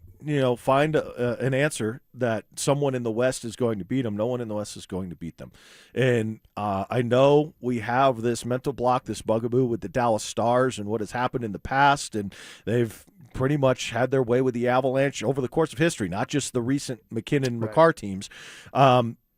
find an answer that someone in the West is going to beat them. No one in the West is going to beat them. And I know we have this mental block, this bugaboo with the Dallas Stars and what has happened in the past, and they've pretty much had their way with the Avalanche over the course of history, not just the recent McKinnon-McCarr teams.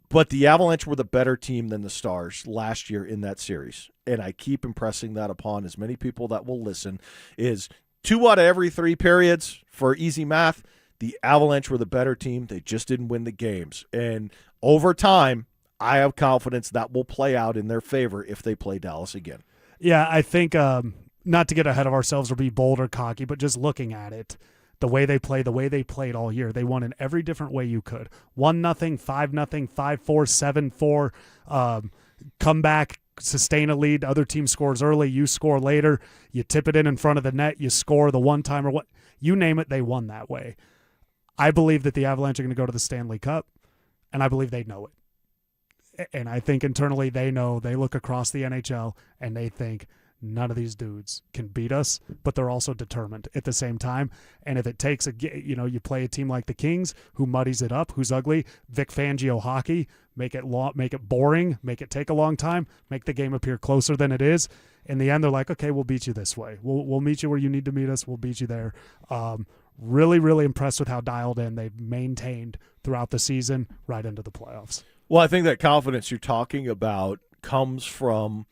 But the Avalanche were the better team than the Stars last year in that series. And I keep impressing that upon as many people that will listen is 2 out of every 3 periods, for easy math, the Avalanche were the better team. They just didn't win the games. And over time, I have confidence that will play out in their favor if they play Dallas again. Yeah, I think not to get ahead of ourselves or be bold or cocky, but just looking at it, the way they played all year, they won in every different way you could. 1-0, 5-0, 5-4, 7-4, come back, sustain a lead. Other team scores early, you score later. You tip it in front of the net, you score the one time or what you name it. They won that way. I believe that the Avalanche are going to go to the Stanley Cup, and I believe they know it. And I think internally they know. They look across the NHL and they think none of these dudes can beat us, but they're also determined at the same time. And if it takes you play a team like the Kings who muddies it up, who's ugly, Vic Fangio hockey, make it boring, make it take a long time, make the game appear closer than it is. In the end, they're like, okay, we'll beat you this way. We'll meet you where you need to meet us. We'll beat you there. Really, really impressed with how dialed in they've maintained throughout the season right into the playoffs. Well, I think that confidence you're talking about comes from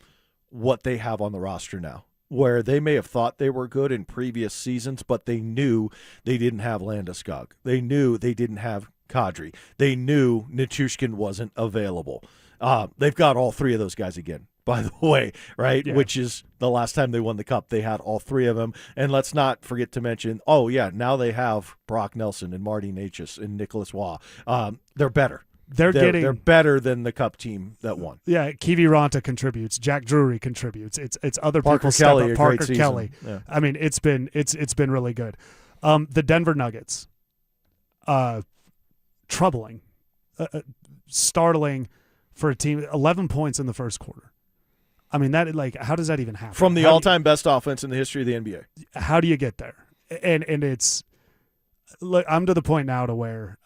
what they have on the roster now, where they may have thought they were good in previous seasons, but they knew they didn't have Landeskog. They knew they didn't have Kadri. They knew Nichushkin wasn't available. They've got all 3 of those guys again, by the way, right? Yeah. Which is the last time they won the Cup. They had all 3 of them. And let's not forget to mention, now they have Brock Nelson and Marty Necas and Nicholas Waugh. They're better. They're better than the Cup team that won. Yeah, Kivi Ranta contributes. Jack Drury contributes. It's other Parker people step Kelly, up. Parker Kelly. Yeah. I mean, it's been really good. The Denver Nuggets, troubling, startling for a team. 11 points in the first quarter. I mean, how does that even happen? From the all-time best offense in the history of the NBA. How do you get there? And it's look. I'm to the point now to where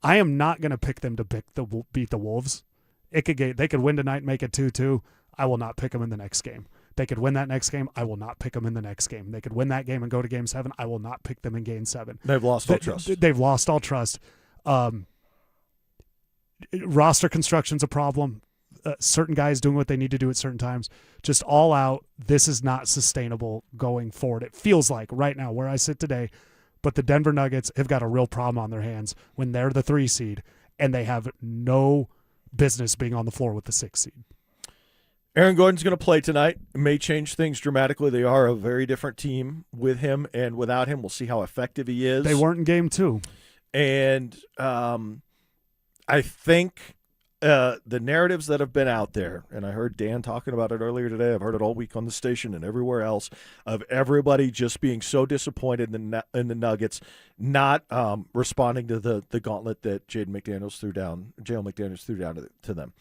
I am not going to pick them to beat the Wolves. They could win tonight, make it 2-2. I will not pick them in the next game. They could win that next game. I will not pick them in the next game. They could win that game and go to Game 7. I will not pick them in Game 7. They've lost all trust. They've lost all trust. Roster construction's a problem. Certain guys doing what they need to do at certain times. Just all out, this is not sustainable going forward. It feels like right now where I sit today. But the Denver Nuggets have got a real problem on their hands when they're the 3 seed and they have no business being on the floor with the 6 seed. Aaron Gordon's going to play tonight. It may change things dramatically. They are a very different team with him and without him. We'll see how effective he is. They weren't in Game 2. And I think the narratives that have been out there, and I heard Dan talking about it earlier today, I've heard it all week on the station and everywhere else, of everybody just being so disappointed in the Nuggets, not responding to the gauntlet that Jalen McDaniels threw down to them.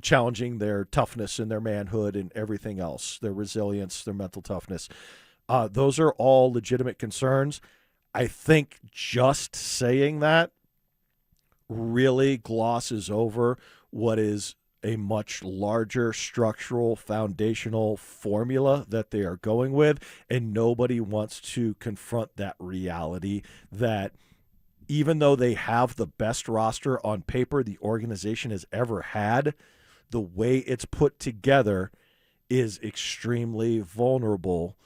Challenging their toughness and their manhood and everything else, their resilience, their mental toughness. Those are all legitimate concerns. I think just saying that really glosses over what is a much larger structural foundational formula that they are going with, and nobody wants to confront that reality that even though they have the best roster on paper the organization has ever had, the way it's put together is extremely vulnerable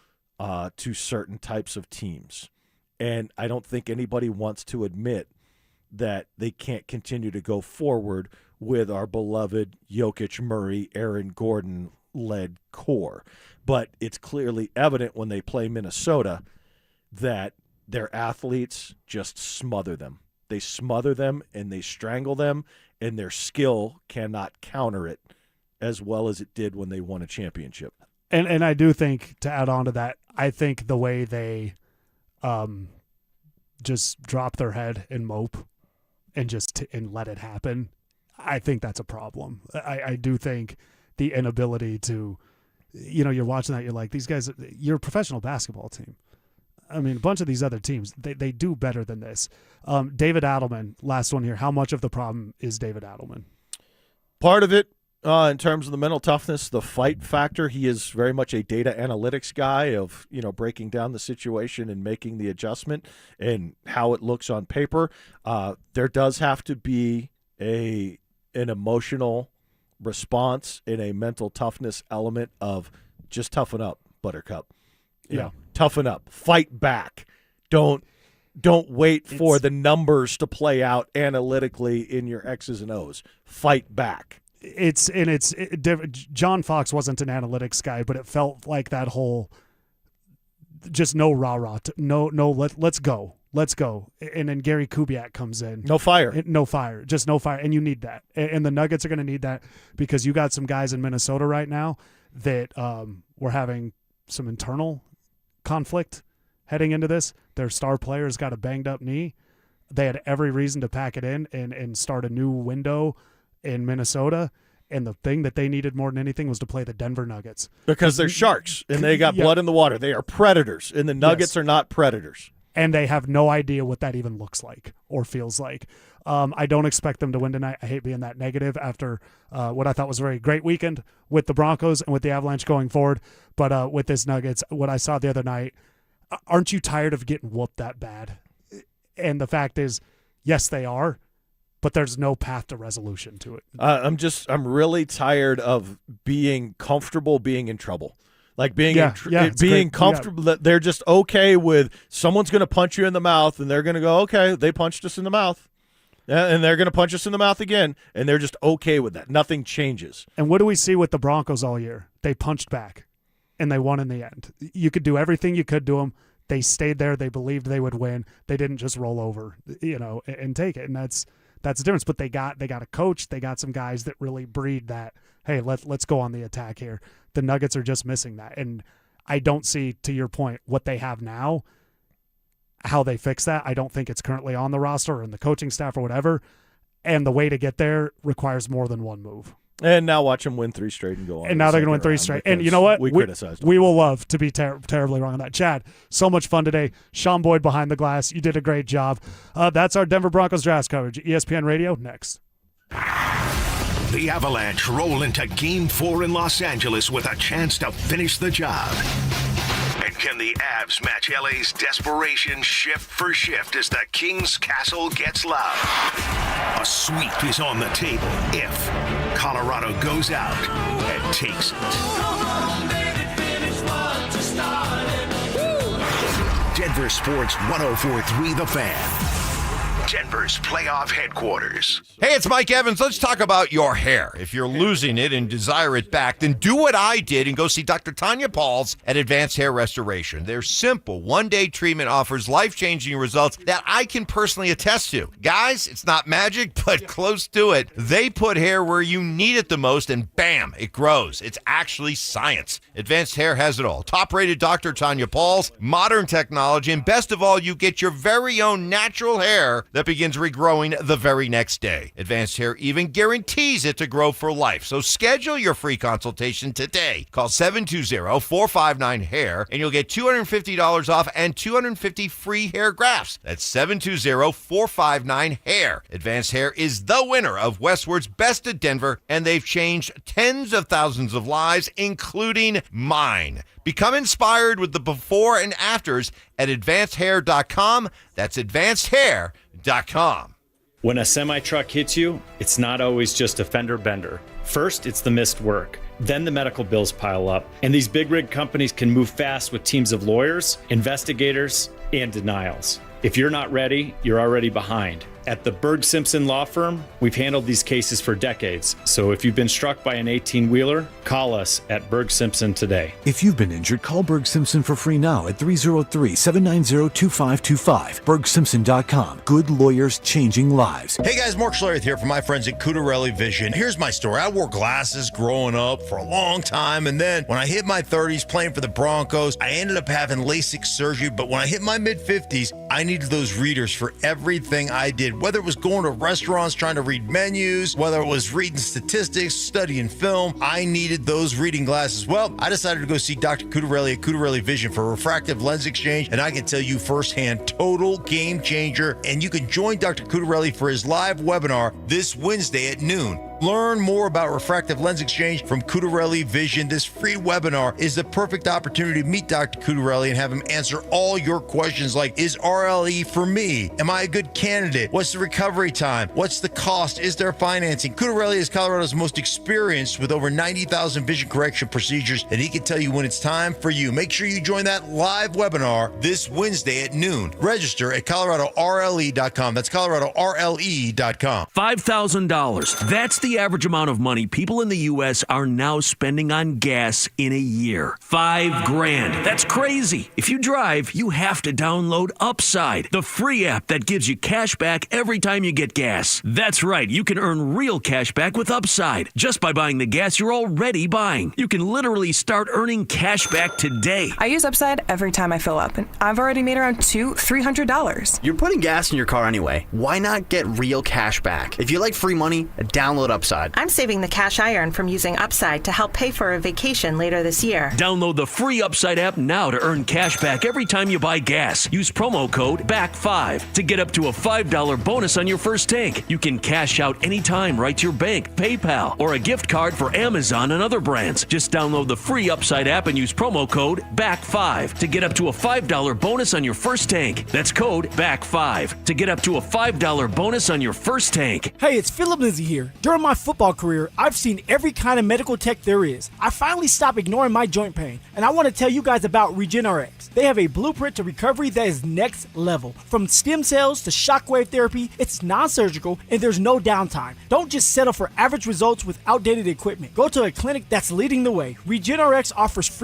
to certain types of teams. And I don't think anybody wants to admit that they can't continue to go forward with our beloved Jokic, Murray, Aaron Gordon-led core. But it's clearly evident when they play Minnesota that their athletes just smother them. They smother them and they strangle them, and their skill cannot counter it as well as it did when they won a championship. And I do think, to add on to that, I think the way they just drop their head and mope and let it happen, I think that's a problem. I do think the inability to, you're watching that, you're like, these guys, you're a professional basketball team. I mean, a bunch of these other teams, they do better than this. David Adelman, last one here. How much of the problem is David Adelman? Part of it, in terms of the mental toughness, the fight factor, he is very much a data analytics guy of, breaking down the situation and making the adjustment and how it looks on paper. There does have to be an emotional response and a mental toughness element of just toughen up, Buttercup. Toughen up, fight back. Don't wait for the numbers to play out analytically in your X's and O's. Fight back. John Fox wasn't an analytics guy, but it felt like that whole just no rah-rah. Let's go. Let's go. And then Gary Kubiak comes in. No fire. No fire. Just no fire. And you need that. And the Nuggets are going to need that because you got some guys in Minnesota right now that were having some internal conflict heading into this. Their star player's got a banged-up knee. They had every reason to pack it in and start a new window in Minnesota. And the thing that they needed more than anything was to play the Denver Nuggets. Because they're sharks, and they got blood in the water. They are predators, and the Nuggets are not predators. And they have no idea what that even looks like or feels like. I don't expect them to win tonight. I hate being that negative after what I thought was a very great weekend with the Broncos and with the Avalanche going forward. But with this Nuggets, what I saw the other night, aren't you tired of getting whooped that bad? And the fact is, yes, they are, but there's no path to resolution to it. I'm really tired of being comfortable being in trouble. Like being comfortable that they're just okay with someone's going to punch you in the mouth and they're going to go, okay, they punched us in the mouth. And they're going to punch us in the mouth again, and they're just okay with that. Nothing changes. And what do we see with the Broncos all year? They punched back, and they won in the end. You could do everything you could to them. They stayed there. They believed they would win. They didn't just roll over, and take it. And that's the difference. But they got a coach. They got some guys that really breed that. Hey, let's go on the attack here. The Nuggets are just missing that, and I don't see, to your point, what they have now. How they fix that, I don't think it's currently on the roster or in the coaching staff or whatever. And the way to get there requires more than one move. And now watch them win 3 straight and go on. And now they're going to win 3 straight. And you know what? We criticized them. We will love to be terribly wrong on that. Chad, so much fun today. Sean Boyd behind the glass. You did a great job. That's our Denver Broncos draft coverage. ESPN Radio next. The Avalanche roll into Game 4 in Los Angeles with a chance to finish the job. And can the Avs match LA's desperation shift for shift as the King's Castle gets loud? A sweep is on the table if Colorado goes out and takes it. Denver Sports 104.3 The Fan. Denver's playoff headquarters. Hey, it's Mike Evans. Let's talk about your hair. If you're losing it and desire it back, then do what I did and go see Dr. Tanya Pauls at Advanced Hair Restoration. Their simple one-day treatment offers life-changing results that I can personally attest to. Guys, it's not magic, but close to it. They put hair where you need it the most, and bam, it grows. It's actually science. Advanced Hair has it all. Top-rated Dr. Tanya Pauls, modern technology, and best of all, you get your very own natural hair that begins regrowing the very next day. Advanced Hair even guarantees it to grow for life. So schedule your free consultation today. Call 720-459-HAIR and you'll get $250 off and 250 free hair grafts. That's 720-459-HAIR. Advanced Hair is the winner of Westward's Best of Denver, and they've changed tens of thousands of lives, including mine. Become inspired with the before and afters at advancedhair.com. That's advancedhair.com. When a semi-truck hits you, it's not always just a fender bender. First, it's the missed work. Then the medical bills pile up. And these big rig companies can move fast with teams of lawyers, investigators, and denials. If you're not ready, you're already behind. At the Berg Simpson Law Firm, we've handled these cases for decades. So if you've been struck by an 18-wheeler, call us at Berg Simpson today. If you've been injured, call Berg Simpson for free now at 303-790-2525. BergSimpson.com. Good lawyers changing lives. Hey guys, Mark Schlereth here from my friends at Cudarelli Vision. Here's my story. I wore glasses growing up for a long time, and then when I hit my 30s playing for the Broncos, I ended up having LASIK surgery, but when I hit my mid-50s, I needed those readers for everything I did, whether it was going to restaurants, trying to read menus, whether it was reading statistics, studying film. I needed those reading glasses. Well, I decided to go see Dr. Cutarelli at Cutarelli Vision for refractive lens exchange, and I can tell you firsthand, total game changer. And you can join Dr. Cutarelli for his live webinar this Wednesday at noon. Learn more about refractive lens exchange from Cutarelli Vision. This free webinar is the perfect opportunity to meet Dr. Cutarelli and have him answer all your questions like, is RLE for me? Am I a good candidate? What's the recovery time? What's the cost? Is there financing? Cutarelli is Colorado's most experienced with over 90,000 vision correction procedures, and he can tell you when it's time for you. Make sure you join that live webinar this Wednesday at noon. Register at ColoradoRLE.com. That's ColoradoRLE.com. $5,000. That's the average amount of money people in the U.S. are now spending on gas in a year. $5,000. That's crazy. If you drive, you have to download Upside, the free app that gives you cash back every time you get gas. That's right. You can earn real cash back with Upside just by buying the gas you're already buying. You can literally start earning cash back today. I use Upside every time I fill up, and I've already made around $300. You're putting gas in your car anyway. Why not get real cash back? If you like free money, download Upside. I'm saving the cash I earn from using Upside to help pay for a vacation later this year. Download the free Upside app now to earn cash back every time you buy gas. Use promo code BACK5 to get up to a $5 bonus on your first tank. You can cash out anytime right to your bank, PayPal, or a gift card for Amazon and other brands. Just download the free Upside app and use promo code BACK5 to get up to a $5 bonus on your first tank. That's code BACK5 to get up to a $5 bonus on your first tank. Hey, it's Philip Lindsay here. During my football career, I've seen every kind of medical tech there is. I finally stopped ignoring my joint pain, and I want to tell you guys about RegenRx. They have a blueprint to recovery that is next level. From stem cells to shockwave therapy, it's non-surgical and there's no downtime. Don't just settle for average results with outdated equipment. Go to a clinic that's leading the way. RegenRx offers free